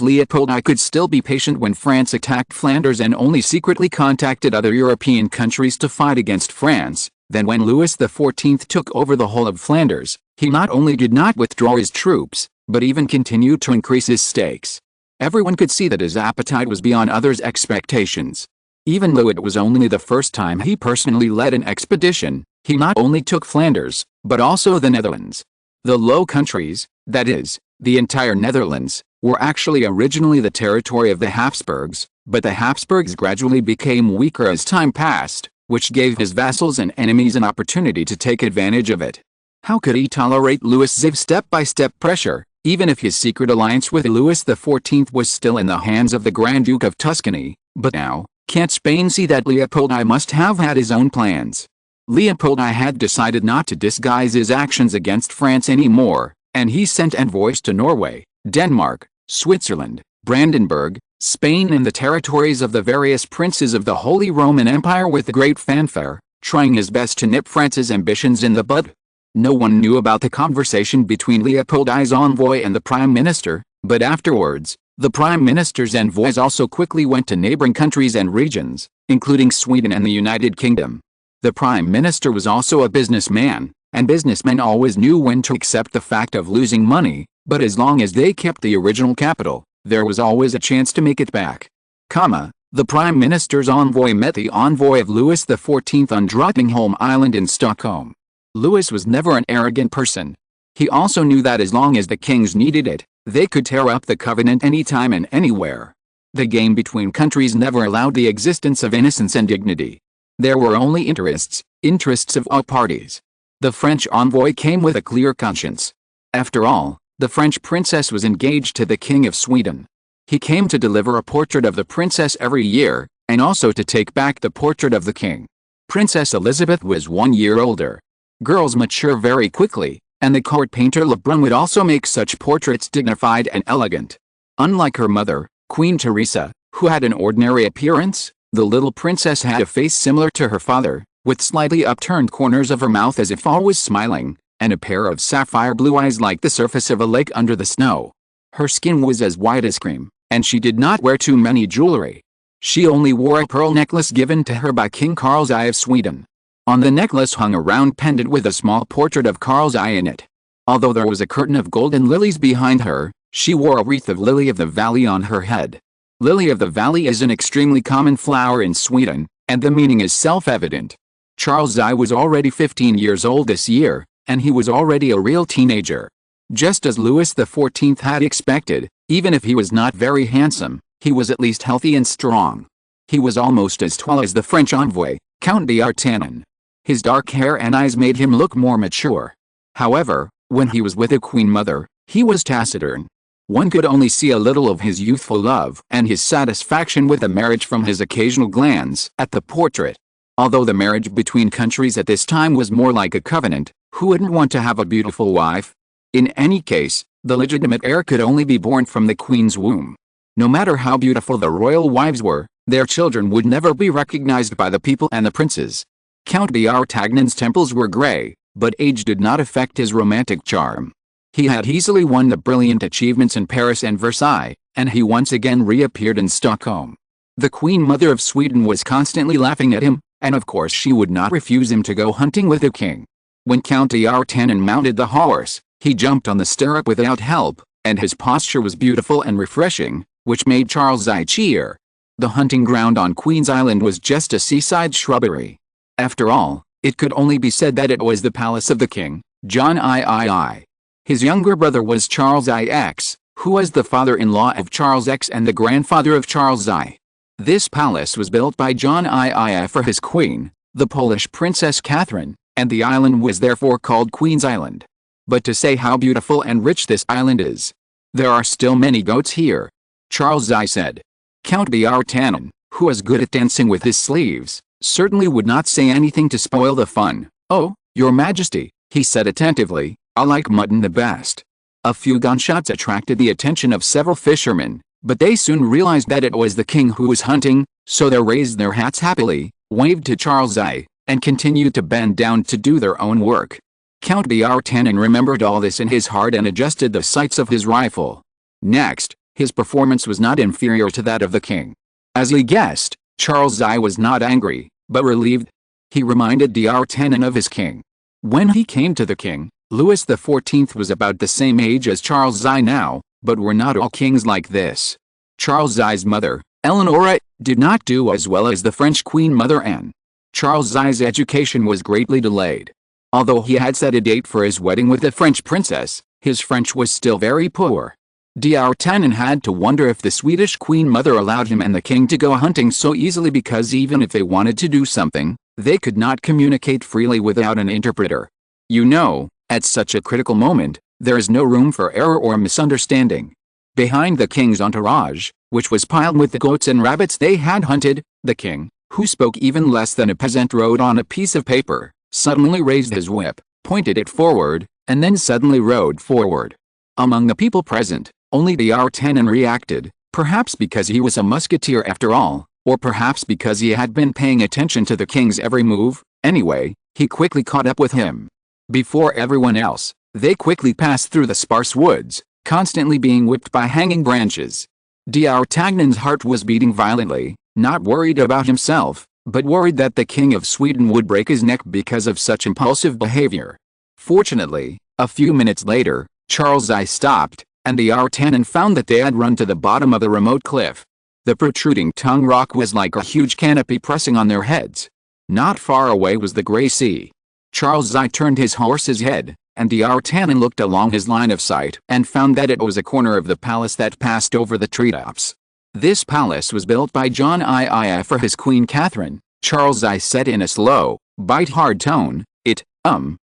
Leopold could still be patient when France attacked Flanders and only secretly contacted other European countries to fight against France, then when Louis XIV took over the whole of Flanders, he not only did not withdraw his troops, but even continued to increase his stakes. Everyone could see that his appetite was beyond others' expectations. Even though it was only the first time he personally led an expedition, he not only took Flanders, but also the Netherlands. The Low Countries, that is, the entire Netherlands, were actually originally the territory of the Habsburgs, but the Habsburgs gradually became weaker as time passed, which gave his vassals and enemies an opportunity to take advantage of it. How could he tolerate Louis XIV's step-by-step pressure, even if his secret alliance with Louis XIV was still in the hands of the Grand Duke of Tuscany? But now, can't Spain see that Leopold must have had his own plans? Leopold had decided not to disguise his actions against France anymore, and he sent envoys to Norway, Denmark, Switzerland, Brandenburg, Spain and the territories of the various princes of the Holy Roman Empire with great fanfare, trying his best to nip France's ambitions in the bud. No one knew about the conversation between Leopold's envoy and the Prime Minister, but afterwards, the Prime Minister's envoys also quickly went to neighboring countries and regions, including Sweden and the United Kingdom. The Prime Minister was also a businessman, and businessmen always knew when to accept the fact of losing money, but as long as they kept the original capital, there was always a chance to make it back. The Prime Minister's envoy met the envoy of Louis XIV on Drottningholm Island in Stockholm. Louis was never an arrogant person. He also knew that as long as the kings needed it, they could tear up the covenant anytime and anywhere. The game between countries never allowed the existence of innocence and dignity. There were only interests of all parties. The French envoy came with a clear conscience. After all, the French princess was engaged to the King of Sweden. He came to deliver a portrait of the princess every year, and also to take back the portrait of the king. Princess Elizabeth was 1 year older. Girls mature very quickly, and the court painter Lebrun would also make such portraits dignified and elegant. Unlike her mother, Queen Teresa, who had an ordinary appearance, the little princess had a face similar to her father, with slightly upturned corners of her mouth as if always smiling, and a pair of sapphire blue eyes like the surface of a lake under the snow. Her skin was as white as cream, and she did not wear too many jewelry. She only wore a pearl necklace given to her by King Carl's I of Sweden. On the necklace hung a round pendant with a small portrait of Carl's I in it. Although there was a curtain of golden lilies behind her, she wore a wreath of lily of the valley on her head. Lily of the valley is an extremely common flower in Sweden, and the meaning is self-evident. Charles I was already 15 years old this year, and he was already a real teenager. Just as Louis XIV had expected, even if he was not very handsome, he was at least healthy and strong. He was almost as tall as the French envoy, Count d'Artagnan. His dark hair and eyes made him look more mature. However, when he was with the Queen Mother, he was taciturn. One could only see a little of his youthful love and his satisfaction with the marriage from his occasional glance at the portrait. Although the marriage between countries at this time was more like a covenant, who wouldn't want to have a beautiful wife? In any case, the legitimate heir could only be born from the Queen's womb. No matter how beautiful the royal wives were, their children would never be recognized by the people and the princes. Count d'Artagnan's temples were gray, but age did not affect his romantic charm. He had easily won the brilliant achievements in Paris and Versailles, and he once again reappeared in Stockholm. The Queen Mother of Sweden was constantly laughing at him, and of course she would not refuse him to go hunting with the king. When Count d'Artagnan mounted the horse, he jumped on the stirrup without help, and his posture was beautiful and refreshing, which made Charles I cheer. The hunting ground on Queen's Island was just a seaside shrubbery. After all, it could only be said that it was the palace of the king, John III. His younger brother was Charles IX, who was the father-in-law of Charles X and the grandfather of Charles I. This palace was built by John III for his queen, the Polish Princess Catherine, and the island was therefore called Queen's Island. But to say how beautiful and rich this island is, there are still many goats here. Charles I said. Count d'Artagnan, who was good at dancing with his sleeves, certainly would not say anything to spoil the fun. "Oh, your majesty," he said attentively, "I like mutton the best." A few gunshots attracted the attention of several fishermen, but they soon realized that it was the king who was hunting, so they raised their hats happily, waved to Charles I, and continued to bend down to do their own work. Count d'Artagnan remembered all this in his heart and adjusted the sights of his rifle. Next, his performance was not inferior to that of the king. As he guessed, Charles I was not angry, but relieved. He reminded d'Artagnan of his king. When he came to the king, Louis XIV was about the same age as Charles I now, but were not all kings like this. Charles I's mother, Eleanor, did not do as well as the French Queen Mother Anne. Charles I's education was greatly delayed. Although he had set a date for his wedding with the French princess, his French was still very poor. D'Artagnan had to wonder if the Swedish Queen Mother allowed him and the king to go hunting so easily, because even if they wanted to do something, they could not communicate freely without an interpreter. You know, at such a critical moment, there is no room for error or misunderstanding. Behind the king's entourage, which was piled with the goats and rabbits they had hunted, the king, who spoke even less than a peasant, wrote on a piece of paper, suddenly raised his whip, pointed it forward, and then suddenly rode forward. Among the people present, only d'Artagnan reacted, perhaps because he was a musketeer after all, or perhaps because he had been paying attention to the king's every move. Anyway, he quickly caught up with him. Before everyone else, they quickly passed through the sparse woods, constantly being whipped by hanging branches. D'Artagnan's heart was beating violently, not worried about himself, but worried that the King of Sweden would break his neck because of such impulsive behavior. Fortunately, a few minutes later, Charles I stopped, and d'Artagnan found that they had run to the bottom of the remote cliff. The protruding tongue rock was like a huge canopy pressing on their heads. Not far away was the grey sea. Charles I turned his horse's head, and d'Artagnan looked along his line of sight and found that it was a corner of the palace that passed over the treetops. This palace was built by John II for his Queen Catherine. Charles I said in a slow, bite-hard tone, "It,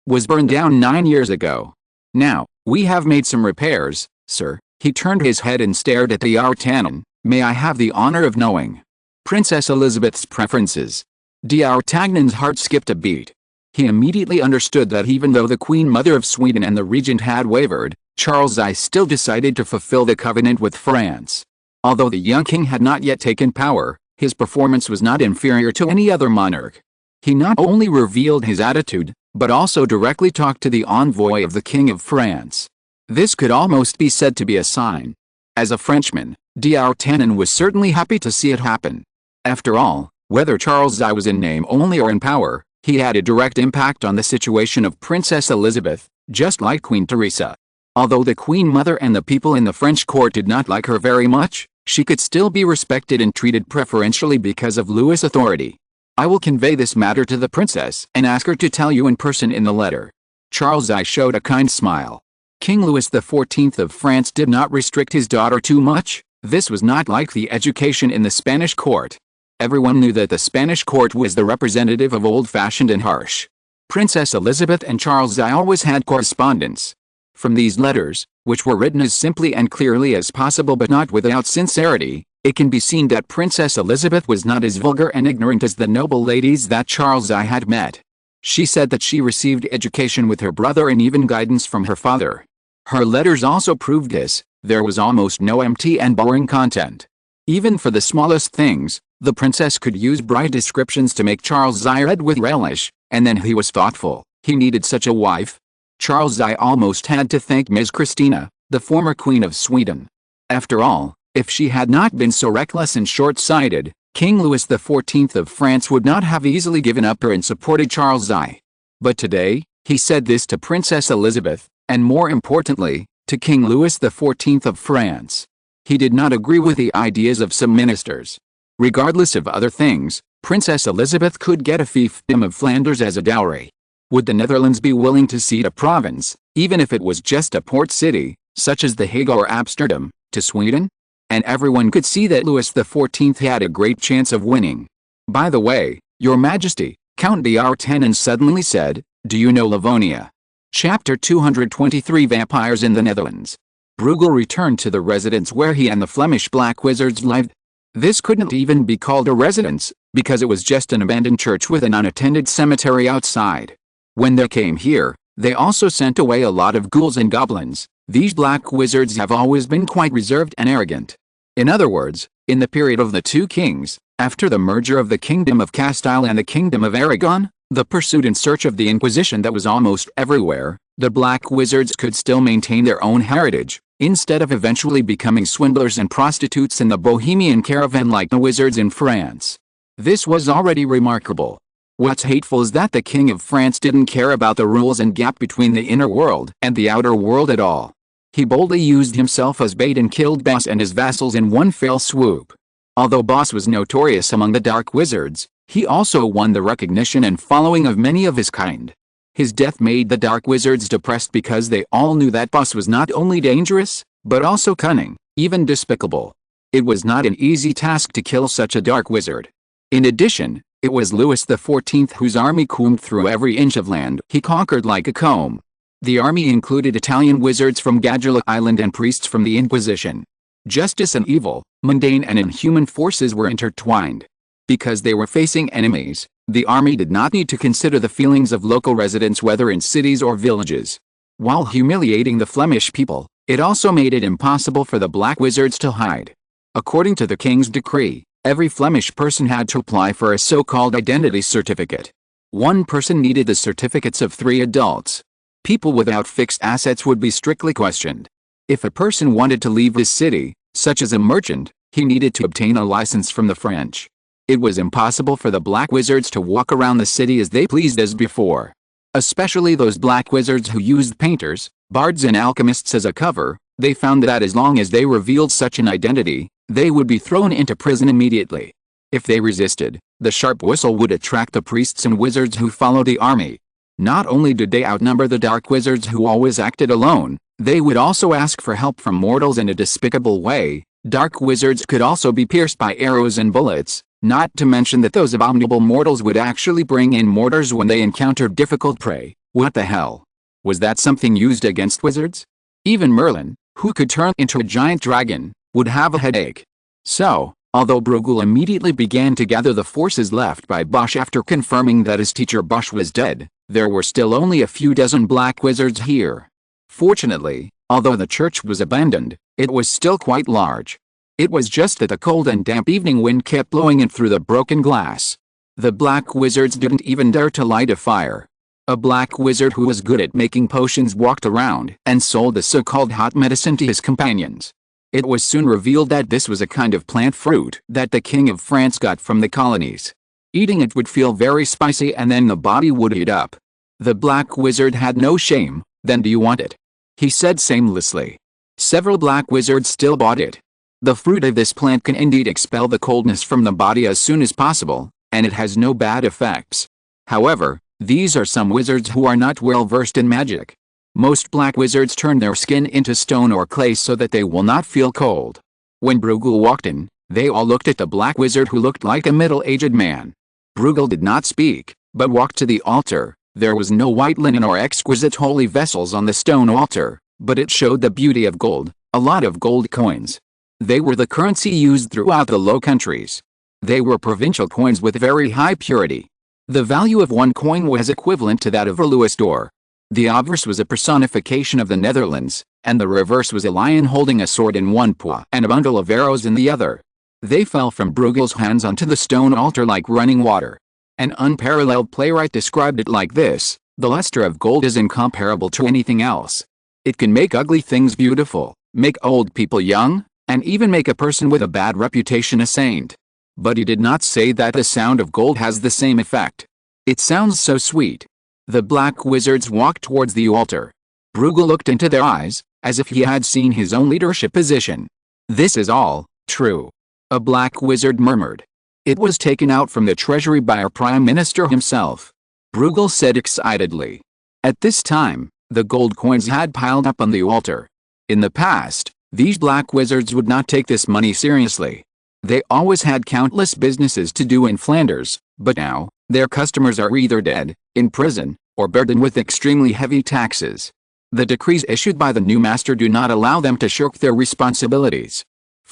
was burned down 9 years ago. Now, we have made some repairs, sir." He turned his head and stared at d'Artagnan. "May I have the honor of knowing Princess Elizabeth's preferences?" D'Artagnan's heart skipped a beat. He immediately understood that even though the Queen Mother of Sweden and the regent had wavered, Charles I still decided to fulfill the covenant with France. Although the young king had not yet taken power, his performance was not inferior to any other monarch. He not only revealed his attitude, but also directly talked to the envoy of the King of France. This could almost be said to be a sign. As a Frenchman, d'Artagnan was certainly happy to see it happen. After all, whether Charles I was in name only or in power, he had a direct impact on the situation of Princess Elizabeth, just like Queen Teresa. Although the Queen Mother and the people in the French court did not like her very much, she could still be respected and treated preferentially because of Louis' authority. "I will convey this matter to the princess and ask her to tell you in person in the letter." Charles I showed a kind smile. King Louis XIV of France did not restrict his daughter too much. This was not like the education in the Spanish court. Everyone knew that the Spanish court was the representative of old-fashioned and harsh. Princess Elizabeth and Charles I always had correspondence. From these letters, which were written as simply and clearly as possible but not without sincerity, it can be seen that Princess Elizabeth was not as vulgar and ignorant as the noble ladies that Charles I had met. She said that she received education with her brother and even guidance from her father. Her letters also proved this. There was almost no empty and boring content. Even for the smallest things, the princess could use bright descriptions to make Charles I read with relish, and then he was thoughtful. He needed such a wife. Charles I almost had to thank Ms. Christina, the former Queen of Sweden. After all, if she had not been so reckless and short-sighted, King Louis XIV of France would not have easily given up her and supported Charles I. But today, he said this to Princess Elizabeth, and more importantly, to King Louis XIV of France. He did not agree with the ideas of some ministers. Regardless of other things, Princess Elizabeth could get a fiefdom of Flanders as a dowry. Would the Netherlands be willing to cede a province, even if it was just a port city, such as The Hague or Amsterdam, to Sweden? And everyone could see that Louis XIV had a great chance of winning. "By the way, Your Majesty," Count d'Artagnan suddenly said, "do you know Livonia?" Chapter 223 Vampires in the Netherlands. Bruegel returned to the residence where he and the Flemish black wizards lived. This couldn't even be called a residence, because it was just an abandoned church with an unattended cemetery outside. When they came here, they also sent away a lot of ghouls and goblins. These black wizards have always been quite reserved and arrogant. In other words, in the period of the two kings, after the merger of the Kingdom of Castile and the Kingdom of Aragon, the pursuit and search of the Inquisition that was almost everywhere, the black wizards could still maintain their own heritage, instead of eventually becoming swindlers and prostitutes in the Bohemian caravan like the wizards in France. This was already remarkable. What's hateful is that the King of France didn't care about the rules and gap between the inner world and the outer world at all. He boldly used himself as bait and killed Boss and his vassals in one fell swoop. Although Boss was notorious among the dark wizards, he also won the recognition and following of many of his kind. His death made the dark wizards depressed because they all knew that Boss was not only dangerous, but also cunning, even despicable. It was not an easy task to kill such a dark wizard. In addition, it was Louis XIV whose army combed through every inch of land he conquered like a comb. The army included Italian wizards from Gadula Island and priests from the Inquisition. Justice and evil, mundane and inhuman forces were intertwined. Because they were facing enemies, the army did not need to consider the feelings of local residents whether in cities or villages. While humiliating the Flemish people, it also made it impossible for the black wizards to hide. According to the king's decree, every Flemish person had to apply for a so-called identity certificate. One person needed the certificates of 3 adults. People without fixed assets would be strictly questioned. If a person wanted to leave his city, such as a merchant, he needed to obtain a license from the French. It was impossible for the black wizards to walk around the city as they pleased as before. Especially those black wizards who used painters, bards and alchemists as a cover, they found that as long as they revealed such an identity, they would be thrown into prison immediately. If they resisted, the sharp whistle would attract the priests and wizards who followed the army. Not only did they outnumber the dark wizards who always acted alone, they would also ask for help from mortals in a despicable way. Dark wizards could also be pierced by arrows and bullets, not to mention that those abominable mortals would actually bring in mortars when they encountered difficult prey. What the hell? Was that something used against wizards? Even Merlin, who could turn into a giant dragon, would have a headache. So, although Bruegel immediately began to gather the forces left by Bosch after confirming that his teacher Bosch was dead, there were still only a few dozen black wizards here. Fortunately, although the church was abandoned, it was still quite large. It was just that the cold and damp evening wind kept blowing in through the broken glass. The black wizards didn't even dare to light a fire. A black wizard who was good at making potions walked around and sold the so-called hot medicine to his companions. It was soon revealed that this was a kind of plant fruit that the King of France got from the colonies. Eating it would feel very spicy and then the body would heat up. The black wizard had no shame. Then do you want it? He said shamelessly. Several black wizards still bought it. The fruit of this plant can indeed expel the coldness from the body as soon as possible, and it has no bad effects. However, these are some wizards who are not well versed in magic. Most black wizards turn their skin into stone or clay so that they will not feel cold. When Bruegel walked in, they all looked at the black wizard who looked like a middle-aged man. Bruegel did not speak, but walked to the altar. There was no white linen or exquisite holy vessels on the stone altar, but it showed the beauty of gold, a lot of gold coins. They were the currency used throughout the Low Countries. They were provincial coins with very high purity. The value of one coin was equivalent to that of a louis d'or. The obverse was a personification of the Netherlands, and the reverse was a lion holding a sword in one paw and a bundle of arrows in the other. They fell from Bruegel's hands onto the stone altar like running water. An unparalleled playwright described it like this: the luster of gold is incomparable to anything else. It can make ugly things beautiful, make old people young, and even make a person with a bad reputation a saint. But he did not say that the sound of gold has the same effect. It sounds so sweet. The black wizards walked towards the altar. Bruegel looked into their eyes, as if he had seen his own leadership position. This is all true. A black wizard murmured. It was taken out from the treasury by our prime minister himself. Bruegel said excitedly. At this time, the gold coins had piled up on the altar. In the past, these black wizards would not take this money seriously. They always had countless businesses to do in Flanders, but now, their customers are either dead, in prison, or burdened with extremely heavy taxes. The decrees issued by the new master do not allow them to shirk their responsibilities.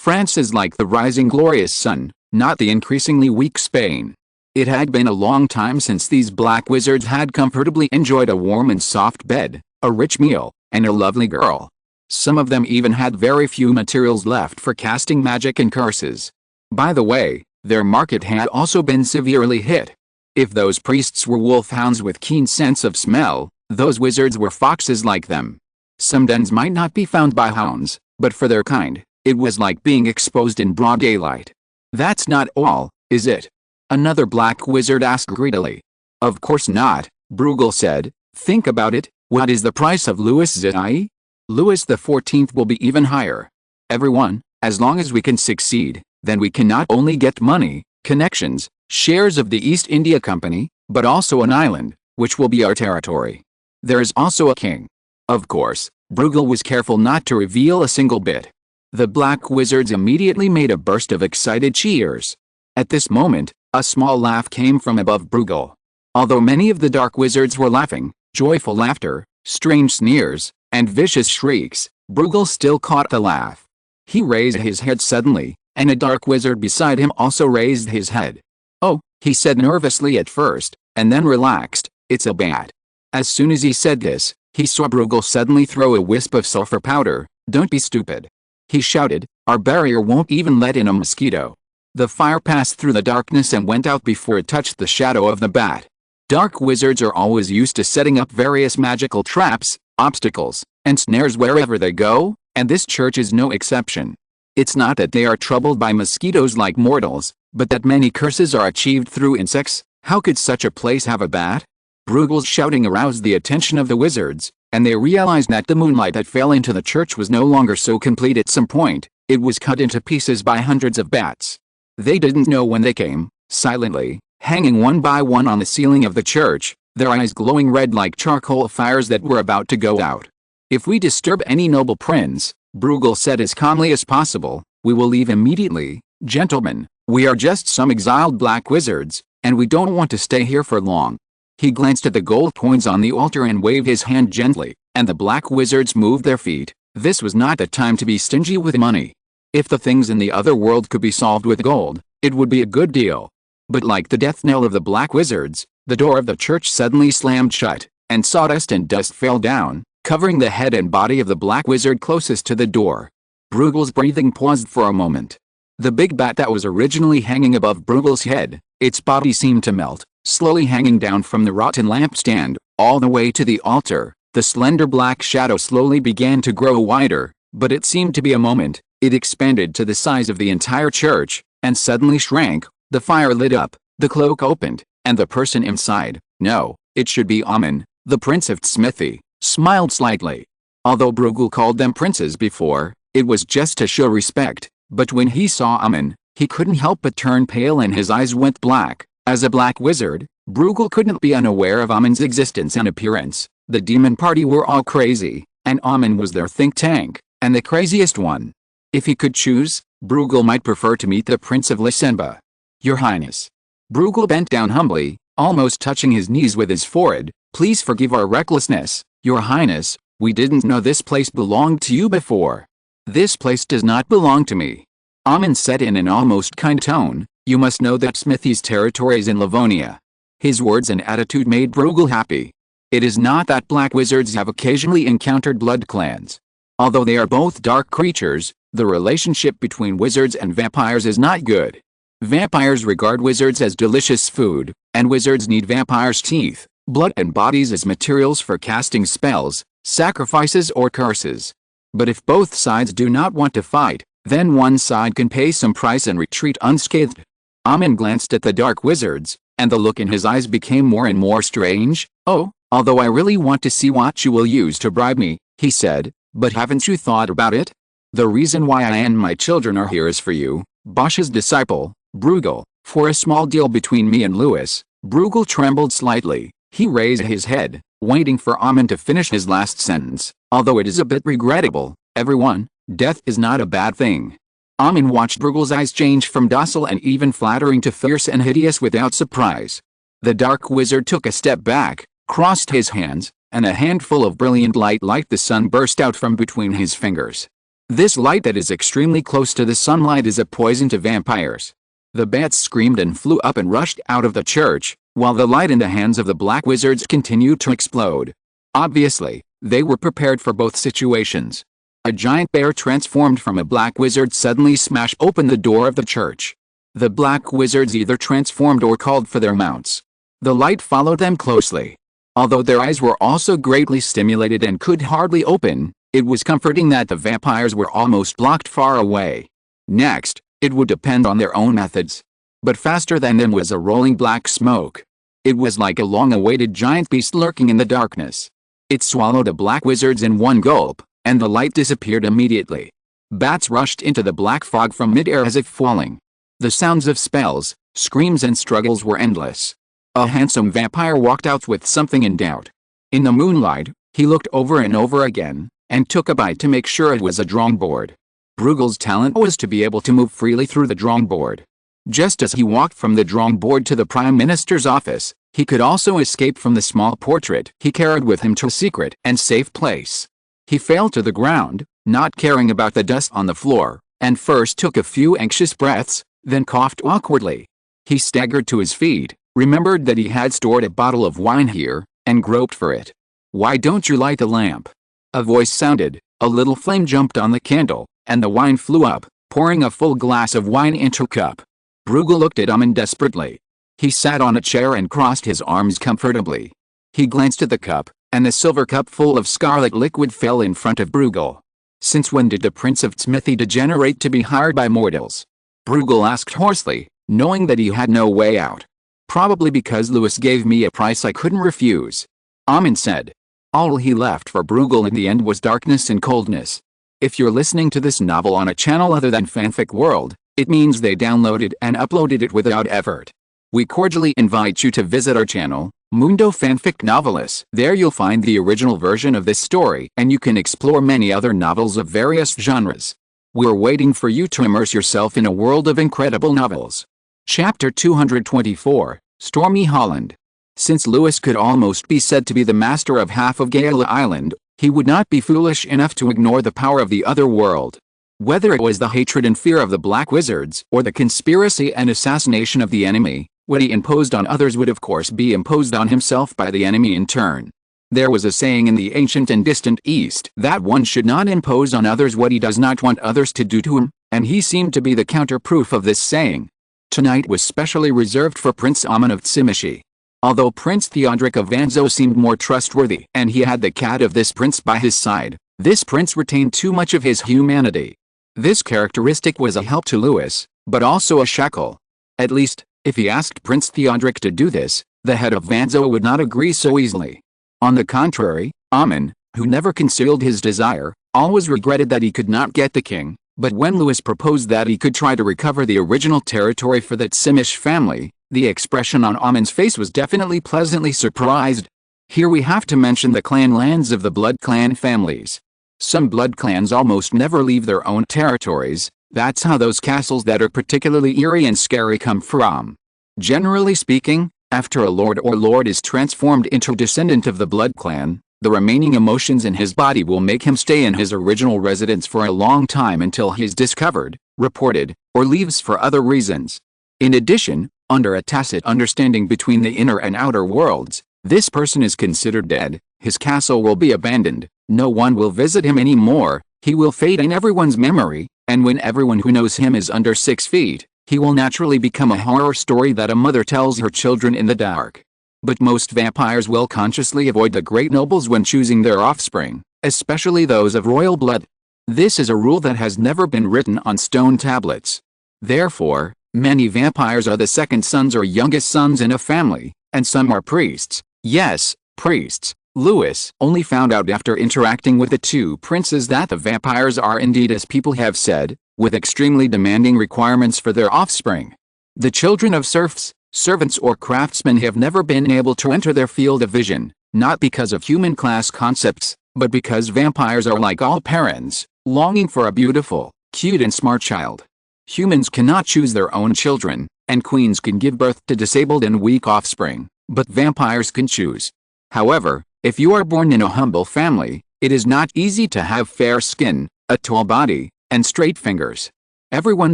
France is like the rising glorious sun, not the increasingly weak Spain. It had been a long time since these black wizards had comfortably enjoyed a warm and soft bed, a rich meal, and a lovely girl. Some of them even had very few materials left for casting magic and curses. By the way, their market had also been severely hit. If those priests were wolfhounds with keen sense of smell, those wizards were foxes like them. Some dens might not be found by hounds, but for their kind, it was like being exposed in broad daylight. That's not all, is it? Another black wizard asked greedily. Of course not, Bruegel said. Think about it, what is the price of Louis XIV? Louis XIV will be even higher. Everyone, as long as we can succeed, then we can not only get money, connections, shares of the East India Company, but also an island, which will be our territory. There is also a king. Of course, Bruegel was careful not to reveal a single bit. The black wizards immediately made a burst of excited cheers. At this moment, a small laugh came from above Bruegel. Although many of the dark wizards were laughing, joyful laughter, strange sneers, and vicious shrieks, Bruegel still caught the laugh. He raised his head suddenly, and a dark wizard beside him also raised his head. "Oh," he said nervously at first, and then relaxed, "it's a bat." As soon as he said this, he saw Bruegel suddenly throw a wisp of sulfur powder. "Don't be stupid," he shouted, "our barrier won't even let in a mosquito." The fire passed through the darkness and went out before it touched the shadow of the bat. Dark wizards are always used to setting up various magical traps, obstacles, and snares wherever they go, and this church is no exception. It's not that they are troubled by mosquitoes like mortals, but that many curses are achieved through insects. How could such a place have a bat? Bruegel's shouting aroused the attention of the wizards, and they realized that the moonlight that fell into the church was no longer so complete. At some point, it was cut into pieces by hundreds of bats. They didn't know when they came, silently, hanging one by one on the ceiling of the church, their eyes glowing red like charcoal fires that were about to go out. "If we disturb any noble prince," Bruegel said as calmly as possible, "we will leave immediately. Gentlemen, we are just some exiled black wizards, and we don't want to stay here for long." He glanced at the gold coins on the altar and waved his hand gently, and the black wizards moved their feet. This was not the time to be stingy with money. If the things in the other world could be solved with gold, it would be a good deal. But like the death knell of the black wizards, the door of the church suddenly slammed shut, and sawdust and dust fell down, covering the head and body of the black wizard closest to the door. Bruegel's breathing paused for a moment. The big bat that was originally hanging above Bruegel's head, its body seemed to melt, slowly hanging down from the rotten lampstand, all the way to the altar. The slender black shadow slowly began to grow wider, but it seemed to be a moment. It expanded to the size of the entire church, and suddenly shrank. The fire lit up, the cloak opened, and the person inside, no, it should be Amen, the Prince of Smithy, smiled slightly. Although Bruegel called them princes before, it was just to show respect, but when he saw Amen, he couldn't help but turn pale and his eyes went black. As a black wizard, Bruegel couldn't be unaware of Amen's existence and appearance. The demon party were all crazy, and Amen was their think tank, and the craziest one. If he could choose, Bruegel might prefer to meet the Prince of Lysenba. "Your Highness." Bruegel bent down humbly, almost touching his knees with his forehead. "Please forgive our recklessness, Your Highness, we didn't know this place belonged to you before." "This place does not belong to me," Amen said in an almost kind tone. "You must know that Smithy's territory is in Livonia." His words and attitude made Bruegel happy. It is not that black wizards have occasionally encountered blood clans. Although they are both dark creatures, the relationship between wizards and vampires is not good. Vampires regard wizards as delicious food, and wizards need vampires' teeth, blood and bodies as materials for casting spells, sacrifices or curses. But if both sides do not want to fight, then one side can pay some price and retreat unscathed. Amen glanced at the dark wizards, and the look in his eyes became more and more strange. "Oh, although I really want to see what you will use to bribe me," he said, "but haven't you thought about it? The reason why I and my children are here is for you, Bosch's disciple, Bruegel, for a small deal between me and Louis." Bruegel trembled slightly. He raised his head, waiting for Amen to finish his last sentence. "Although it is a bit regrettable, everyone, death is not a bad thing." Amen watched Bruegel's eyes change from docile and even flattering to fierce and hideous without surprise. The dark wizard took a step back, crossed his hands, and a handful of brilliant light like the sun burst out from between his fingers. This light that is extremely close to the sunlight is a poison to vampires. The bats screamed and flew up and rushed out of the church, while the light in the hands of the black wizards continued to explode. Obviously, they were prepared for both situations. A giant bear transformed from a black wizard suddenly smashed open the door of the church. The black wizards either transformed or called for their mounts. The light followed them closely. Although their eyes were also greatly stimulated and could hardly open, it was comforting that the vampires were almost blocked far away. Next, it would depend on their own methods. But faster than them was a rolling black smoke. It was like a long-awaited giant beast lurking in the darkness. It swallowed the black wizards in one gulp, and the light disappeared immediately. Bats rushed into the black fog from mid-air as if falling. The sounds of spells, screams and struggles were endless. A handsome vampire walked out with something in doubt. In the moonlight, he looked over and over again, and took a bite to make sure it was a drawing board. Bruegel's talent was to be able to move freely through the drawing board. Just as he walked from the drawing board to the Prime Minister's office, he could also escape from the small portrait he carried with him to a secret and safe place. He fell to the ground, not caring about the dust on the floor, and first took a few anxious breaths, then coughed awkwardly. He staggered to his feet, remembered that he had stored a bottle of wine here, and groped for it. "Why don't you light the lamp?" A voice sounded, a little flame jumped on the candle, and the wine flew up, pouring a full glass of wine into a cup. Bruegel looked at Amen desperately. He sat on a chair and crossed his arms comfortably. He glanced at the cup, and the silver cup full of scarlet liquid fell in front of Bruegel. "Since when did the Prince of Smithy degenerate to be hired by mortals?" Bruegel asked hoarsely, knowing that he had no way out. "Probably because Louis gave me a price I couldn't refuse," Amen said. All he left for Bruegel in the end was darkness and coldness. If you're listening to this novel on a channel other than Fanfic World, it means they downloaded and uploaded it without effort. We cordially invite you to visit our channel, Mundo Fanfic Novelis. There you'll find the original version of this story, and you can explore many other novels of various genres. We're waiting for you to immerse yourself in a world of incredible novels. Chapter 224, Stormy Holland. Since Louis could almost be said to be the master of half of Gala Island, he would not be foolish enough to ignore the power of the other world. Whether it was the hatred and fear of the Black Wizards or the conspiracy and assassination of the enemy, what he imposed on others would of course be imposed on himself by the enemy in turn. There was a saying in the ancient and distant East that one should not impose on others what he does not want others to do to him, and he seemed to be the counter-proof of this saying. Tonight was specially reserved for Prince Amen of Tzimishi. Although Prince Theodoric of Anzo seemed more trustworthy and he had the cat of this prince by his side, this prince retained too much of his humanity. This characteristic was a help to Louis, but also a shackle. At least, if he asked Prince Theodoric to do this, the head of Vanzo would not agree so easily. On the contrary, Amen, who never concealed his desire, always regretted that he could not get the king, but when Louis proposed that he could try to recover the original territory for the Tzimish family, the expression on Amen's face was definitely pleasantly surprised. Here we have to mention the clan lands of the blood clan families. Some blood clans almost never leave their own territories. That's how those castles that are particularly eerie and scary come from. Generally speaking, after a lord or lord is transformed into a descendant of the blood clan, the remaining emotions in his body will make him stay in his original residence for a long time until he is discovered, reported, or leaves for other reasons. In addition, under a tacit understanding between the inner and outer worlds, this person is considered dead, his castle will be abandoned, no one will visit him anymore, he will fade in everyone's memory, and when everyone who knows him is under 6 feet, he will naturally become a horror story that a mother tells her children in the dark. But most vampires will consciously avoid the great nobles when choosing their offspring, especially those of royal blood. This is a rule that has never been written on stone tablets. Therefore, many vampires are the second sons or youngest sons in a family, and some are priests. Yes, priests. Louis only found out after interacting with the two princes that the vampires are indeed, as people have said, with extremely demanding requirements for their offspring. The children of serfs, servants or craftsmen have never been able to enter their field of vision, not because of human class concepts, but because vampires are like all parents, longing for a beautiful, cute and smart child. Humans cannot choose their own children, and queens can give birth to disabled and weak offspring, but vampires can choose. However, if you are born in a humble family, it is not easy to have fair skin, a tall body, and straight fingers. Everyone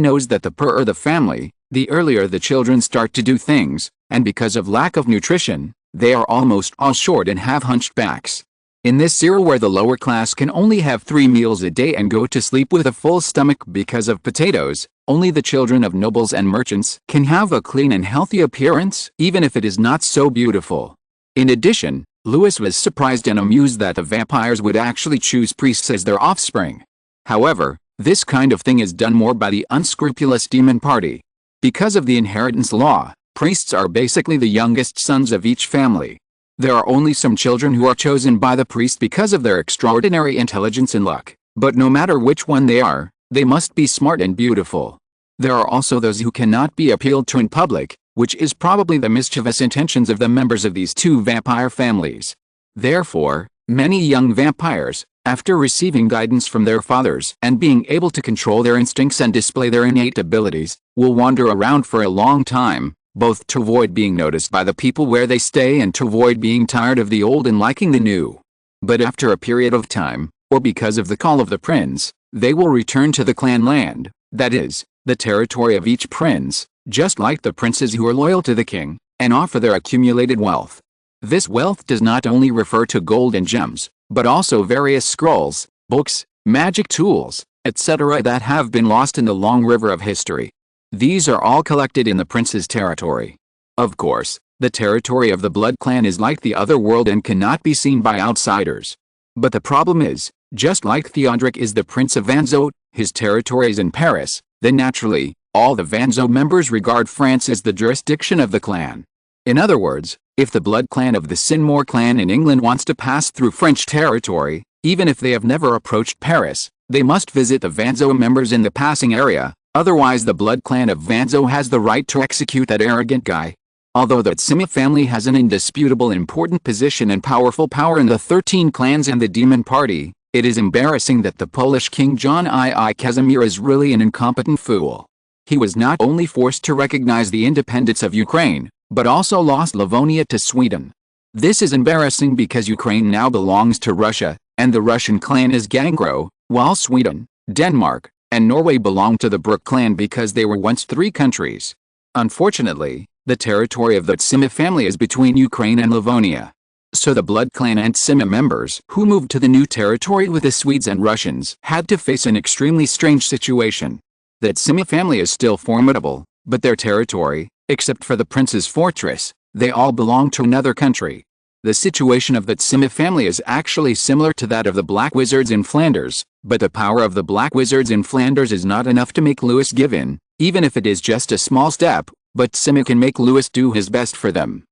knows that the poorer the family, the earlier the children start to do things, and because of lack of nutrition, they are almost all short and have hunched backs. In this era where the lower class can only have 3 meals a day and go to sleep with a full stomach because of potatoes, only the children of nobles and merchants can have a clean and healthy appearance, even if it is not so beautiful. In addition, Louis was surprised and amused that the vampires would actually choose priests as their offspring. However, this kind of thing is done more by the unscrupulous demon party. Because of the inheritance law, priests are basically the youngest sons of each family. There are only some children who are chosen by the priest because of their extraordinary intelligence and luck, but no matter which one they are, they must be smart and beautiful. There are also those who cannot be appealed to in public, which is probably the mischievous intentions of the members of these two vampire families. Therefore, many young vampires, after receiving guidance from their fathers and being able to control their instincts and display their innate abilities, will wander around for a long time, both to avoid being noticed by the people where they stay and to avoid being tired of the old and liking the new. But after a period of time, or because of the call of the prince, they will return to the clan land, that is, the territory of each prince, just like the princes who are loyal to the king, and offer their accumulated wealth. This wealth does not only refer to gold and gems, but also various scrolls, books, magic tools, etc. that have been lost in the long river of history. These are all collected in the prince's territory. Of course, the territory of the Blood Clan is like the other world and cannot be seen by outsiders. But the problem is, just like Theodoric is the Prince of Vanzo, his territory is in Paris, then naturally, all the Vanzo members regard France as the jurisdiction of the clan. In other words, if the Blood Clan of the Sinmore clan in England wants to pass through French territory, even if they have never approached Paris, they must visit the Vanzo members in the passing area. Otherwise the Blood Clan of Vanzo has the right to execute that arrogant guy. Although the Tsimi family has an indisputable important position and powerful power in the 13 clans and the demon party, it is embarrassing that the Polish King John II Casimir is really an incompetent fool. He was not only forced to recognize the independence of Ukraine, but also lost Livonia to Sweden. This is embarrassing because Ukraine now belongs to Russia, and the Russian clan is Gangro, while Sweden, Denmark, and Norway belong to the Brooke clan because they were once 3 countries. Unfortunately, the territory of the Tsimi family is between Ukraine and Livonia. So the Blood Clan and Tsimi members who moved to the new territory with the Swedes and Russians had to face an extremely strange situation. The Tsimi family is still formidable, but their territory, except for the prince's fortress, they all belong to another country. The situation of the Tsimi family is actually similar to that of the Black Wizards in Flanders, but the power of the Black Wizards in Flanders is not enough to make Louis give in, even if it is just a small step, but Tsimi can make Louis do his best for them.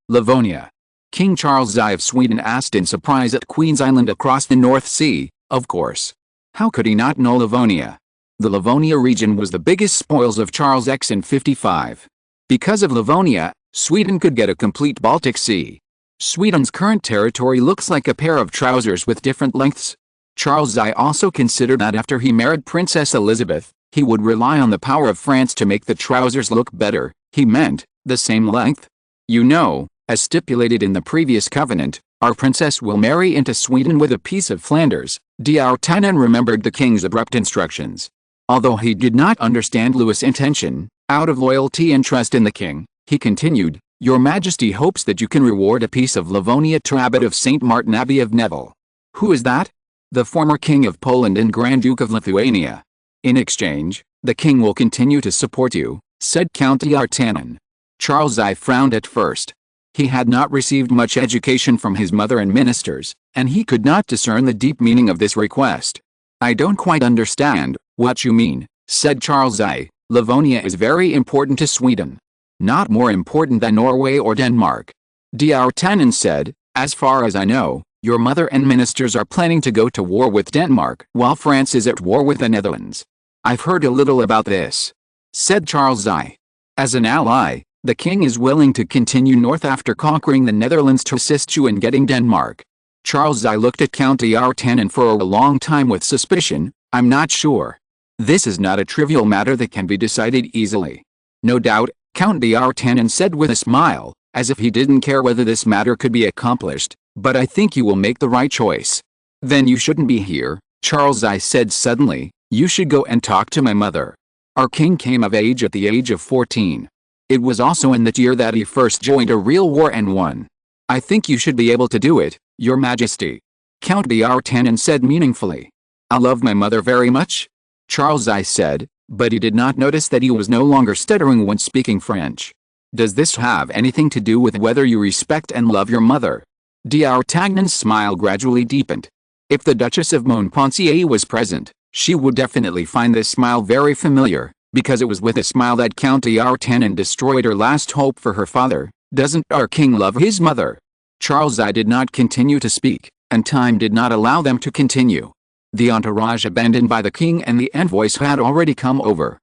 Livonia. King Charles I of Sweden asked in surprise at Queen's Island across the North Sea, of course. How could he not know Livonia? The Livonia region was the biggest spoils of Charles X in 55. Because of Livonia, Sweden could get a complete Baltic Sea. Sweden's current territory looks like a pair of trousers with different lengths. Charles I also considered that after he married Princess Elizabeth, he would rely on the power of France to make the trousers look better. He meant, the same length. You know, as stipulated in the previous covenant, our princess will marry into Sweden with a piece of Flanders. D'Artagnan remembered the king's abrupt instructions. Although he did not understand Louis' intention, out of loyalty and trust in the king, he continued, Your Majesty hopes that you can reward a piece of Livonia to Abbot of St. Martin Abbey of Neville. Who is that? The former King of Poland and Grand Duke of Lithuania. In exchange, the king will continue to support you, said Count D'Artagnan. Charles I frowned at first. He had not received much education from his mother and ministers, and he could not discern the deep meaning of this request. I don't quite understand what you mean, said Charles I. Livonia is very important to Sweden. Not more important than Norway or Denmark. D'Artagnan said, As far as I know, your mother and ministers are planning to go to war with Denmark while France is at war with the Netherlands. I've heard a little about this, said Charles I. As an ally, the king is willing to continue north after conquering the Netherlands to assist you in getting Denmark. Charles I looked at Count D'Artagnan for a long time with suspicion. I'm not sure. This is not a trivial matter that can be decided easily. No doubt, Count D'Artagnan said with a smile, as if he didn't care whether this matter could be accomplished, but I think you will make the right choice. Then you shouldn't be here, Charles I said suddenly, you should go and talk to my mother. Our king came of age at the age of 14. It was also in that year that he first joined a real war and won. I think you should be able to do it, your majesty. Count D'Artagnan said meaningfully. I love my mother very much, Charles I said, but he did not notice that he was no longer stuttering when speaking French. Does this have anything to do with whether you respect and love your mother? D'Artagnan's smile gradually deepened. If the Duchess of Montpensier was present, she would definitely find this smile very familiar, because it was with a smile that Count D'Artagnan destroyed her last hope for her father. Doesn't our king love his mother? Charles I did not continue to speak, and time did not allow them to continue. The entourage abandoned by the king and the envoys had already come over.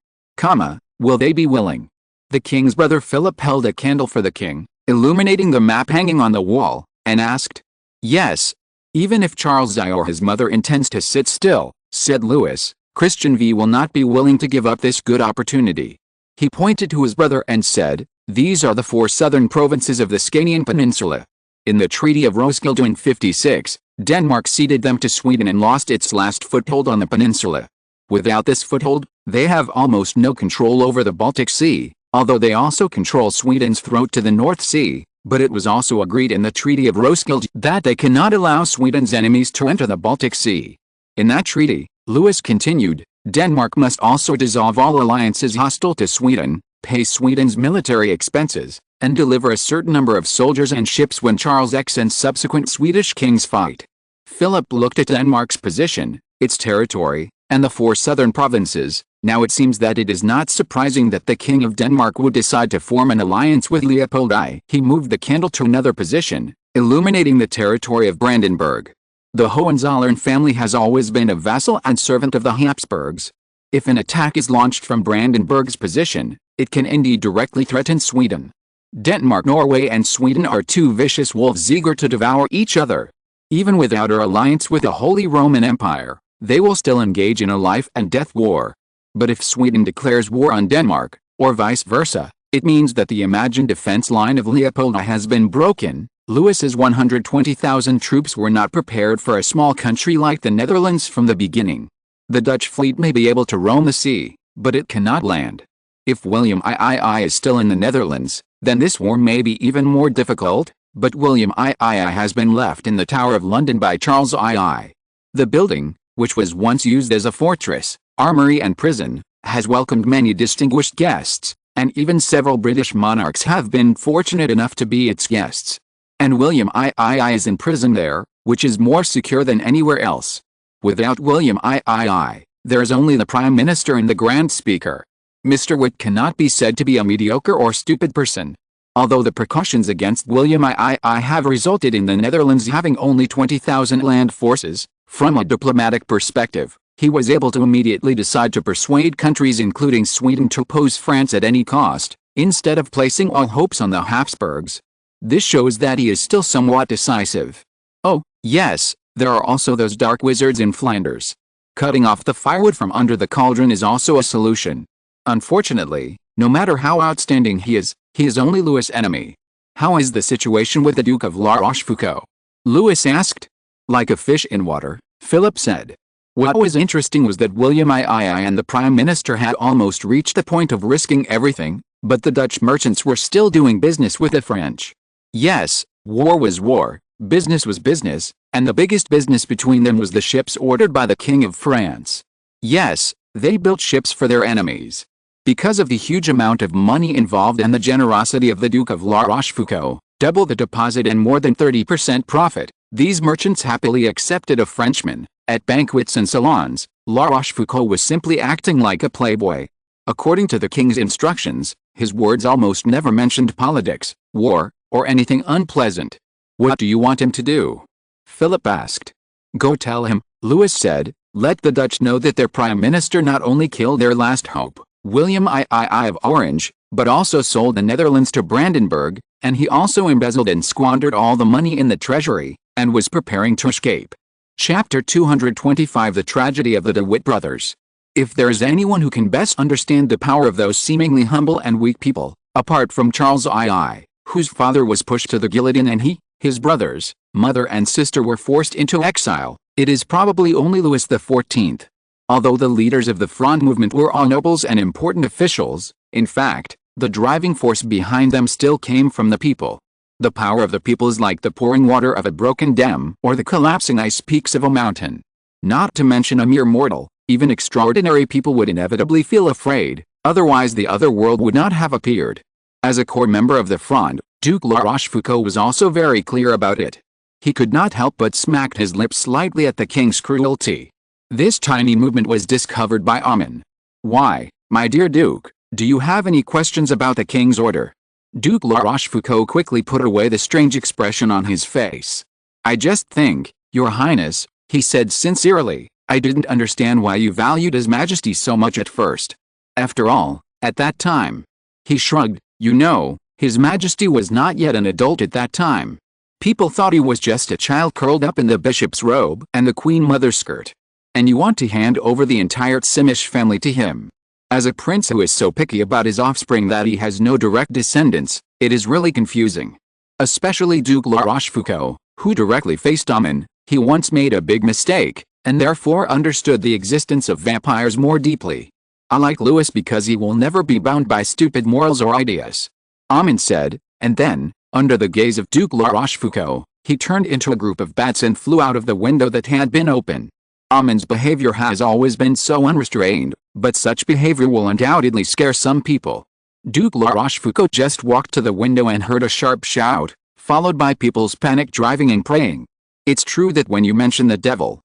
Will they be willing? The king's brother Philip held a candle for the king, illuminating the map hanging on the wall, and asked. Yes. Even if Charles I or his mother intends to sit still, said Louis, Christian V will not be willing to give up this good opportunity. He pointed to his brother and said, these are the 4 southern provinces of the Scanian Peninsula. In the Treaty of Roskilde in 56, Denmark ceded them to Sweden and lost its last foothold on the peninsula. Without this foothold, they have almost no control over the Baltic Sea, although they also control Sweden's throat to the North Sea, but it was also agreed in the Treaty of Roskilde that they cannot allow Sweden's enemies to enter the Baltic Sea. In that treaty, Louis continued, Denmark must also dissolve all alliances hostile to Sweden, pay Sweden's military expenses, and deliver a certain number of soldiers and ships when Charles X and subsequent Swedish kings fight. Philip looked at Denmark's position, its territory, and the 4 southern provinces. Now it seems that it is not surprising that the King of Denmark would decide to form an alliance with Leopold I. He moved the candle to another position, illuminating the territory of Brandenburg. The Hohenzollern family has always been a vassal and servant of the Habsburgs. If an attack is launched from Brandenburg's position, it can indeed directly threaten Sweden. Denmark, Norway and Sweden are 2 vicious wolves eager to devour each other. Even without our alliance with the Holy Roman Empire, they will still engage in a life-and-death war. But if Sweden declares war on Denmark, or vice versa, it means that the imagined defense line of Leopold I has been broken. Louis's 120,000 troops were not prepared for a small country like the Netherlands from the beginning. The Dutch fleet may be able to roam the sea, but it cannot land. If William III is still in the Netherlands, then this war may be even more difficult, but William III has been left in the Tower of London by Charles II. The building, which was once used as a fortress, armory and prison, has welcomed many distinguished guests, and even several British monarchs have been fortunate enough to be its guests. And William III is in prison there, which is more secure than anywhere else. Without William III, there is only the Prime Minister and the Grand Speaker. Mr. Witt cannot be said to be a mediocre or stupid person. Although the precautions against William III have resulted in the Netherlands having only 20,000 land forces, from a diplomatic perspective, he was able to immediately decide to persuade countries including Sweden to oppose France at any cost, instead of placing all hopes on the Habsburgs. This shows that he is still somewhat decisive. Oh, yes, there are also those dark wizards in Flanders. Cutting off the firewood from under the cauldron is also a solution. Unfortunately, no matter how outstanding he is only Louis' enemy. How is the situation with the Duke of La Rochefoucauld? Louis asked. Like a fish in water, Philip said. What was interesting was that William II and the Prime Minister had almost reached the point of risking everything, but the Dutch merchants were still doing business with the French. Yes, war was war, business was business, and the biggest business between them was the ships ordered by the King of France. Yes, they built ships for their enemies. Because of the huge amount of money involved and the generosity of the Duke of La Rochefoucauld, double the deposit and more than 30% profit, these merchants happily accepted a Frenchman. At banquets and salons, La Rochefoucauld was simply acting like a playboy. According to the king's instructions, his words almost never mentioned politics, war, or anything unpleasant. What do you want him to do? Philip asked. Go tell him, Louis said, let the Dutch know that their prime minister not only killed their last hope, William III of Orange, but also sold the Netherlands to Brandenburg, and he also embezzled and squandered all the money in the treasury, and was preparing to escape. Chapter 225 The Tragedy of the De Witt Brothers. If there is anyone who can best understand the power of those seemingly humble and weak people, apart from Charles II, whose father was pushed to the guillotine and he, his brothers, mother and sister were forced into exile, It is probably only Louis XIV. Although the leaders of the Fronde movement were all nobles and important officials, in fact, the driving force behind them still came from the people. The power of the people is like the pouring water of a broken dam or the collapsing ice peaks of a mountain. Not to mention a mere mortal, even extraordinary people would inevitably feel afraid, otherwise the other world would not have appeared. As a core member of the Fronde, Duke La Rochefoucauld was also very clear about it. He could not help but smacked his lips slightly at the king's cruelty. This tiny movement was discovered by Amin. "Why, my dear Duke, do you have any questions about the king's order?" Duke La Rochefoucauld quickly put away the strange expression on his face. "I just think, Your Highness," he said sincerely, "I didn't understand why you valued His Majesty so much at first. After all, at that time." He shrugged. "You know, His Majesty was not yet an adult at that time. People thought he was just a child curled up in the bishop's robe and the queen mother's skirt. And you want to hand over the entire Tsimish family to him. As a prince who is so picky about his offspring that he has no direct descendants, it is really confusing. Especially Duke La Rochefoucauld, who directly faced Amin. He once made a big mistake, and therefore understood the existence of vampires more deeply. I like Louis because he will never be bound by stupid morals or ideas," Amin said, and then, under the gaze of Duke La Rochefoucauld, he turned into a group of bats and flew out of the window that had been open. Amin's behavior has always been so unrestrained, but such behavior will undoubtedly scare some people. Duke La Rochefoucauld just walked to the window and heard a sharp shout, followed by people's panic driving and praying. "It's true that when you mention the devil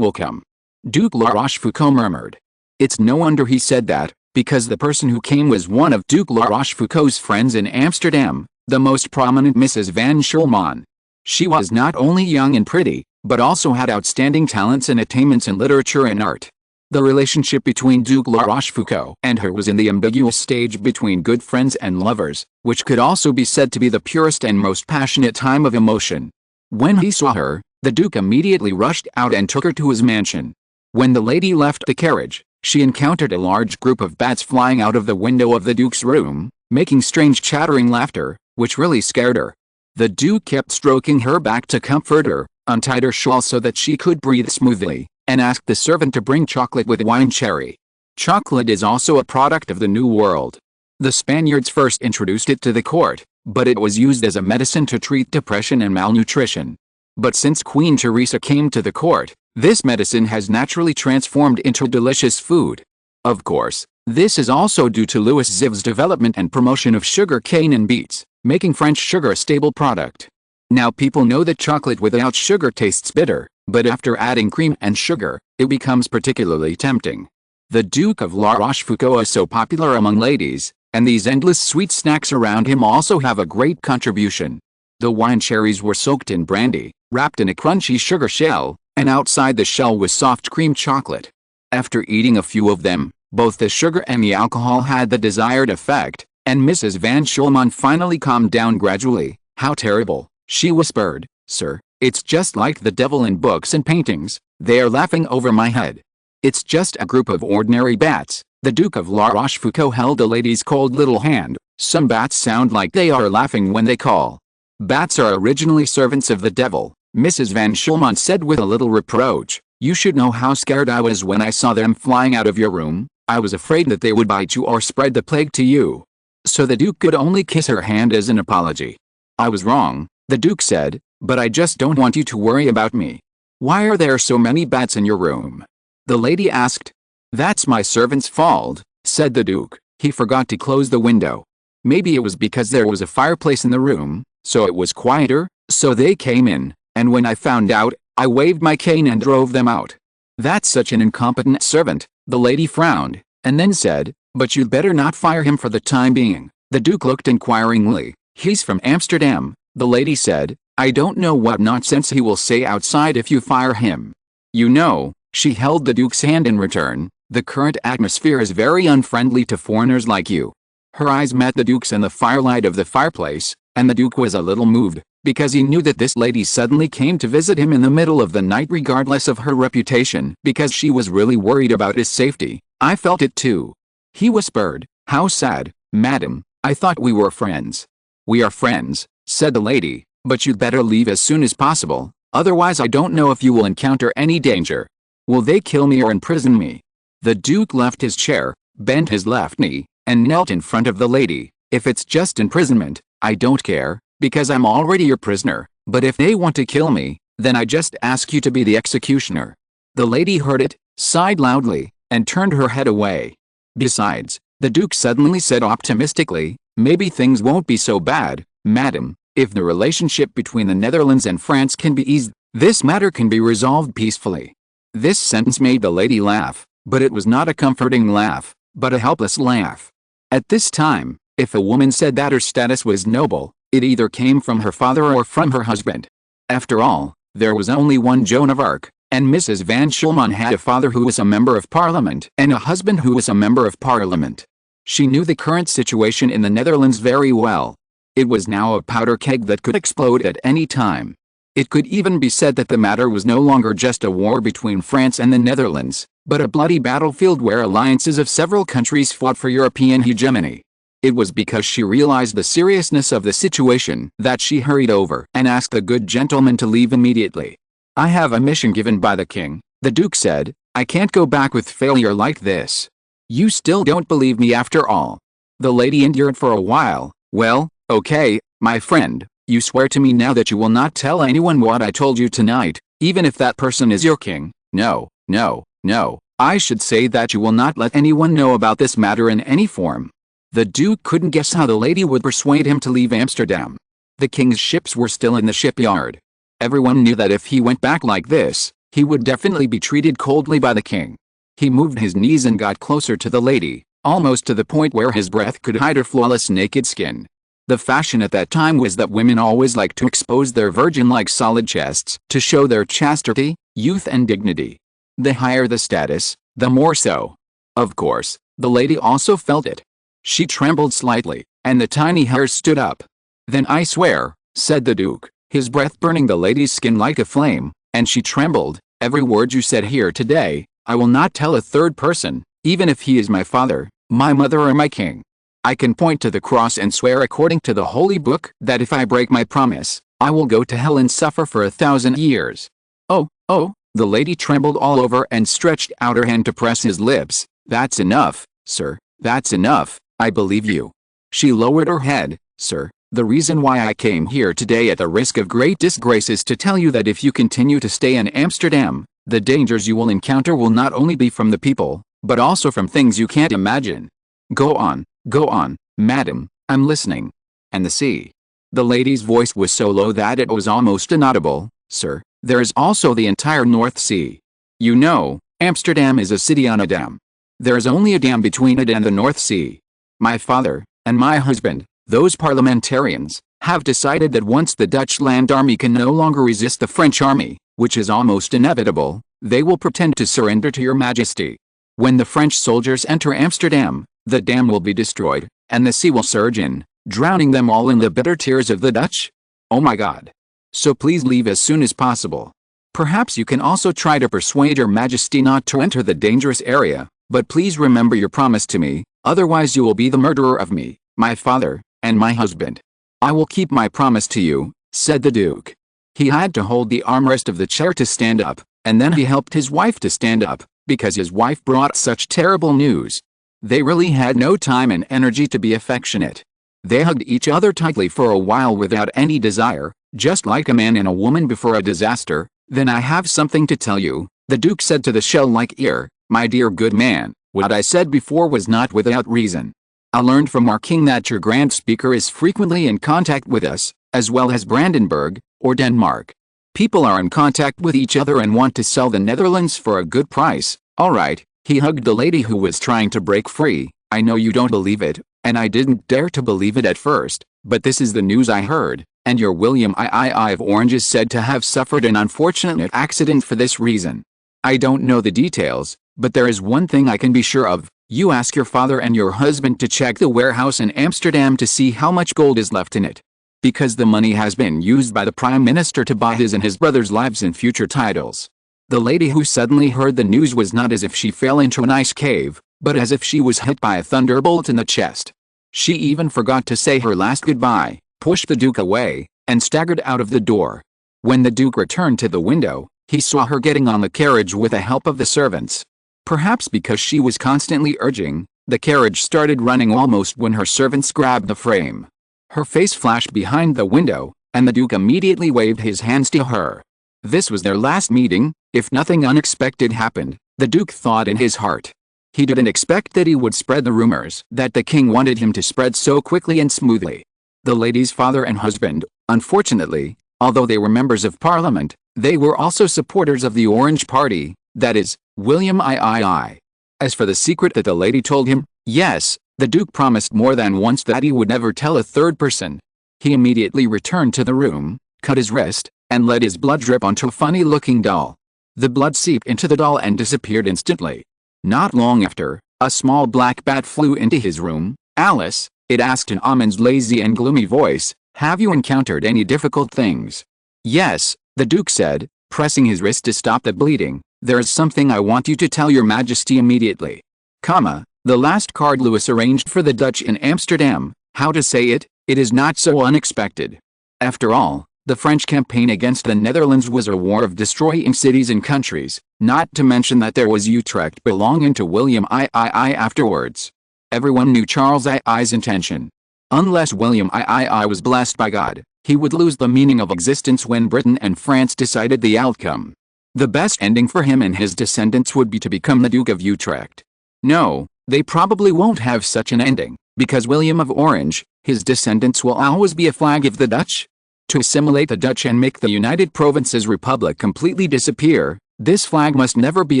will come," Duke La Rochefoucauld murmured. It's no wonder he said that, because the person who came was one of Duke La Rochefoucauld's friends in Amsterdam, the most prominent Mrs. van Schulman. She was not only young and pretty, but also had outstanding talents and attainments in literature and art. The relationship between Duke La Rochefoucauld and her was in the ambiguous stage between good friends and lovers, which could also be said to be the purest and most passionate time of emotion. When he saw her, the Duke immediately rushed out and took her to his mansion. When the lady left the carriage, she encountered a large group of bats flying out of the window of the Duke's room, making strange chattering laughter, which really scared her. The Duke kept stroking her back to comfort her, untied her shawl so that she could breathe smoothly, and asked the servant to bring chocolate with wine cherry. Chocolate is also a product of the New World. The Spaniards first introduced it to the court, but it was used as a medicine to treat depression and malnutrition. But since Queen Teresa came to the court, this medicine has naturally transformed into delicious food. Of course, this is also due to Louis XIV's development and promotion of sugar cane and beets, making French sugar a staple product. Now people know that chocolate without sugar tastes bitter, but after adding cream and sugar, it becomes particularly tempting. The Duke of La Rochefoucauld is so popular among ladies, and these endless sweet snacks around him also have a great contribution. The wine cherries were soaked in brandy, wrapped in a crunchy sugar shell, and outside the shell was soft cream chocolate. After eating a few of them, both the sugar and the alcohol had the desired effect, and Mrs. van Schulman finally calmed down gradually. "How terrible," she whispered. "Sir, it's just like the devil in books and paintings. They are laughing over my head." "It's just a group of ordinary bats." The Duke of La Rochefoucauld held the lady's cold little hand. "Some bats sound like they are laughing when they call. Bats are originally servants of the devil," Mrs. van Schulman said with a little reproach. "You should know how scared I was when I saw them flying out of your room. I was afraid that they would bite you or spread the plague to you." So the Duke could only kiss her hand as an apology. "I was wrong," the Duke said, "but I just don't want you to worry about me." "Why are there so many bats in your room?" the lady asked. "That's my servant's fault," said the Duke. "He forgot to close the window. Maybe it was because there was a fireplace in the room, so it was quieter, so they came in, and when I found out, I waved my cane and drove them out." "That's such an incompetent servant," the lady frowned, and then said, "But you'd better not fire him for the time being." The Duke looked inquiringly. "He's from Amsterdam," the lady said. "I don't know what nonsense he will say outside if you fire him. You know," she held the Duke's hand in return, "the current atmosphere is very unfriendly to foreigners like you." Her eyes met the Duke's in the firelight of the fireplace, and the Duke was a little moved, because he knew that this lady suddenly came to visit him in the middle of the night regardless of her reputation, because she was really worried about his safety. "I felt it too," he whispered. "How sad, madam, I thought we were friends." "We are friends," said the lady, "but you'd better leave as soon as possible. Otherwise I don't know if you will encounter any danger. Will they kill me or imprison me?" The Duke left his chair, bent his left knee, and knelt in front of the lady. "If it's just imprisonment, I don't care, because I'm already your prisoner, but if they want to kill me, then I just ask you to be the executioner." The lady heard it, sighed loudly, and turned her head away. "Besides," the Duke suddenly said optimistically, "maybe things won't be so bad, madam. If the relationship between the Netherlands and France can be eased, this matter can be resolved peacefully." This sentence made the lady laugh, but it was not a comforting laugh, but a helpless laugh. At this time, if a woman said that her status was noble, it either came from her father or from her husband. After all, there was only one Joan of Arc, and Mrs. Van Schulman had a father who was a member of Parliament and a husband who was a member of Parliament. She knew the current situation in the Netherlands very well. It was now a powder keg that could explode at any time. It could even be said that the matter was no longer just a war between France and the Netherlands, but a bloody battlefield where alliances of several countries fought for European hegemony. It was because she realized the seriousness of the situation that she hurried over and asked the good gentleman to leave immediately. "I have a mission given by the king," the Duke said. "I can't go back with failure like this." "You still don't believe me after all." The lady endured for a while. "Well, okay, my friend. You swear to me now that you will not tell anyone what I told you tonight, even if that person is your king." "No, no, no. I should say that you will not let anyone know about this matter in any form." The Duke couldn't guess how the lady would persuade him to leave Amsterdam. The king's ships were still in the shipyard. Everyone knew that if he went back like this, he would definitely be treated coldly by the king. He moved his knees and got closer to the lady, almost to the point where his breath could hide her flawless naked skin. The fashion at that time was that women always liked to expose their virgin-like solid chests to show their chastity, youth and dignity. The higher the status, the more so. Of course, the lady also felt it. She trembled slightly, and the tiny hairs stood up. "Then I swear," said the Duke, his breath burning the lady's skin like a flame, and she trembled, "every word you said here today, I will not tell a third person, even if he is my father, my mother or my king. I can point to the cross and swear according to the Holy Book that if I break my promise, I will go to hell and suffer for 1,000 years. "Oh, oh," the lady trembled all over and stretched out her hand to press his lips. "That's enough, sir, that's enough, I believe you." She lowered her head. "Sir, the reason why I came here today at the risk of great disgrace is to tell you that if you continue to stay in Amsterdam, the dangers you will encounter will not only be from the people, but also from things you can't imagine. Go on, madam, I'm listening." "And the sea." The lady's voice was so low that it was almost inaudible. "Sir, there is also the entire North Sea. You know, Amsterdam is a city on a dam. There is only a dam between it and the North Sea. My father, and my husband, those parliamentarians, have decided that once the Dutch land army can no longer resist the French army, which is almost inevitable, they will pretend to surrender to your majesty. When the French soldiers enter Amsterdam, the dam will be destroyed, and the sea will surge in, drowning them all in the bitter tears of the Dutch. Oh my God. So please leave as soon as possible. Perhaps you can also try to persuade your majesty not to enter the dangerous area, but please remember your promise to me, otherwise you will be the murderer of me, my father, and my husband." "I will keep my promise to you," said the Duke. He had to hold the armrest of the chair to stand up, and then he helped his wife to stand up, because his wife brought such terrible news. They really had no time and energy to be affectionate. They hugged each other tightly for a while without any desire, just like a man and a woman before a disaster. "Then I have something to tell you," the Duke said to the shell-like ear. "My dear good man, what I said before was not without reason. I learned from our king that your Grand Speaker is frequently in contact with us, as well as Brandenburg, or Denmark. People are in contact with each other and want to sell the Netherlands for a good price. All right." He hugged the lady who was trying to break free. "I know you don't believe it, and I didn't dare to believe it at first, but this is the news I heard, and your William III of Orange is said to have suffered an unfortunate accident for this reason. I don't know the details, but there is one thing I can be sure of. You ask your father and your husband to check the warehouse in Amsterdam to see how much gold is left in it. Because the money has been used by the Prime Minister to buy his and his brother's lives and future titles." The lady who suddenly heard the news was not as if she fell into an ice cave, but as if she was hit by a thunderbolt in the chest. She even forgot to say her last goodbye, pushed the Duke away, and staggered out of the door. When the Duke returned to the window, he saw her getting on the carriage with the help of the servants. Perhaps because she was constantly urging, the carriage started running almost when her servants grabbed the frame. Her face flashed behind the window, and the Duke immediately waved his hands to her. This was their last meeting, if nothing unexpected happened, the Duke thought in his heart. He didn't expect that he would spread the rumors that the king wanted him to spread so quickly and smoothly. The lady's father and husband, unfortunately, although they were members of Parliament, they were also supporters of the Orange Party, that is, William III. As for the secret that the lady told him, yes, the Duke promised more than once that he would never tell a third person. He immediately returned to the room, cut his wrist, and let his blood drip onto a funny-looking doll. The blood seeped into the doll and disappeared instantly. Not long after, a small black bat flew into his room. "Alice," it asked in Amon's lazy and gloomy voice, "have you encountered any difficult things?" "Yes," the Duke said, pressing his wrist to stop the bleeding. "There is something I want you to tell your Majesty immediately. The last card Louis arranged for the Dutch in Amsterdam, how to say it, it is not so unexpected. After all, the French campaign against the Netherlands was a war of destroying cities and countries, not to mention that there was Utrecht belonging to William III afterwards. Everyone knew Charles II's intention. Unless William III was blessed by God, he would lose the meaning of existence when Britain and France decided the outcome. The best ending for him and his descendants would be to become the Duke of Utrecht. No, they probably won't have such an ending, because William of Orange, his descendants will always be a flag of the Dutch. To assimilate the Dutch and make the United Provinces Republic completely disappear, this flag must never be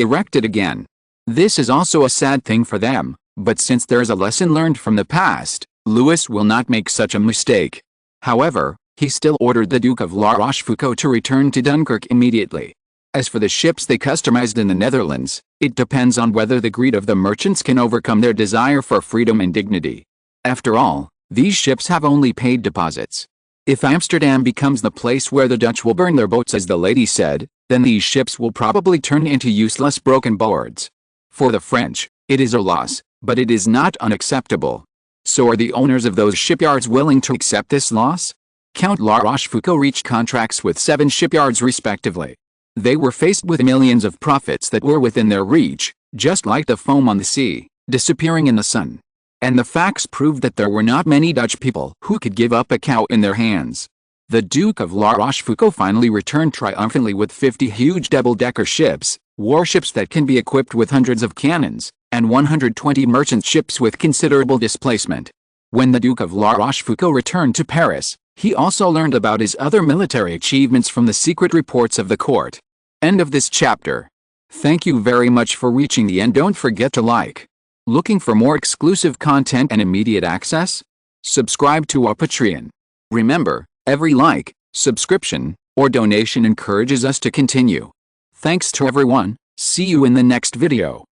erected again. This is also a sad thing for them, but since there is a lesson learned from the past, Louis will not make such a mistake. However, he still ordered the Duke of La Rochefoucauld to return to Dunkirk immediately. As for the ships they customized in the Netherlands, it depends on whether the greed of the merchants can overcome their desire for freedom and dignity. After all, these ships have only paid deposits. If Amsterdam becomes the place where the Dutch will burn their boats as the lady said, then these ships will probably turn into useless broken boards. For the French, it is a loss, but it is not unacceptable. So are the owners of those shipyards willing to accept this loss? Count La Rochefoucauld reached contracts with 7 shipyards respectively. They were faced with millions of profits that were within their reach, just like the foam on the sea, disappearing in the sun. And the facts proved that there were not many Dutch people who could give up a cow in their hands. The Duke of La Rochefoucauld finally returned triumphantly with 50 huge double-decker ships, warships that can be equipped with hundreds of cannons, and 120 merchant ships with considerable displacement. When the Duke of La Rochefoucauld returned to Paris, he also learned about his other military achievements from the secret reports of the court. End of this chapter. Thank you very much for reaching the end. Don't forget to like. Looking for more exclusive content and immediate access? Subscribe to our Patreon. Remember, every like, subscription, or donation encourages us to continue. Thanks to everyone. See you in the next video.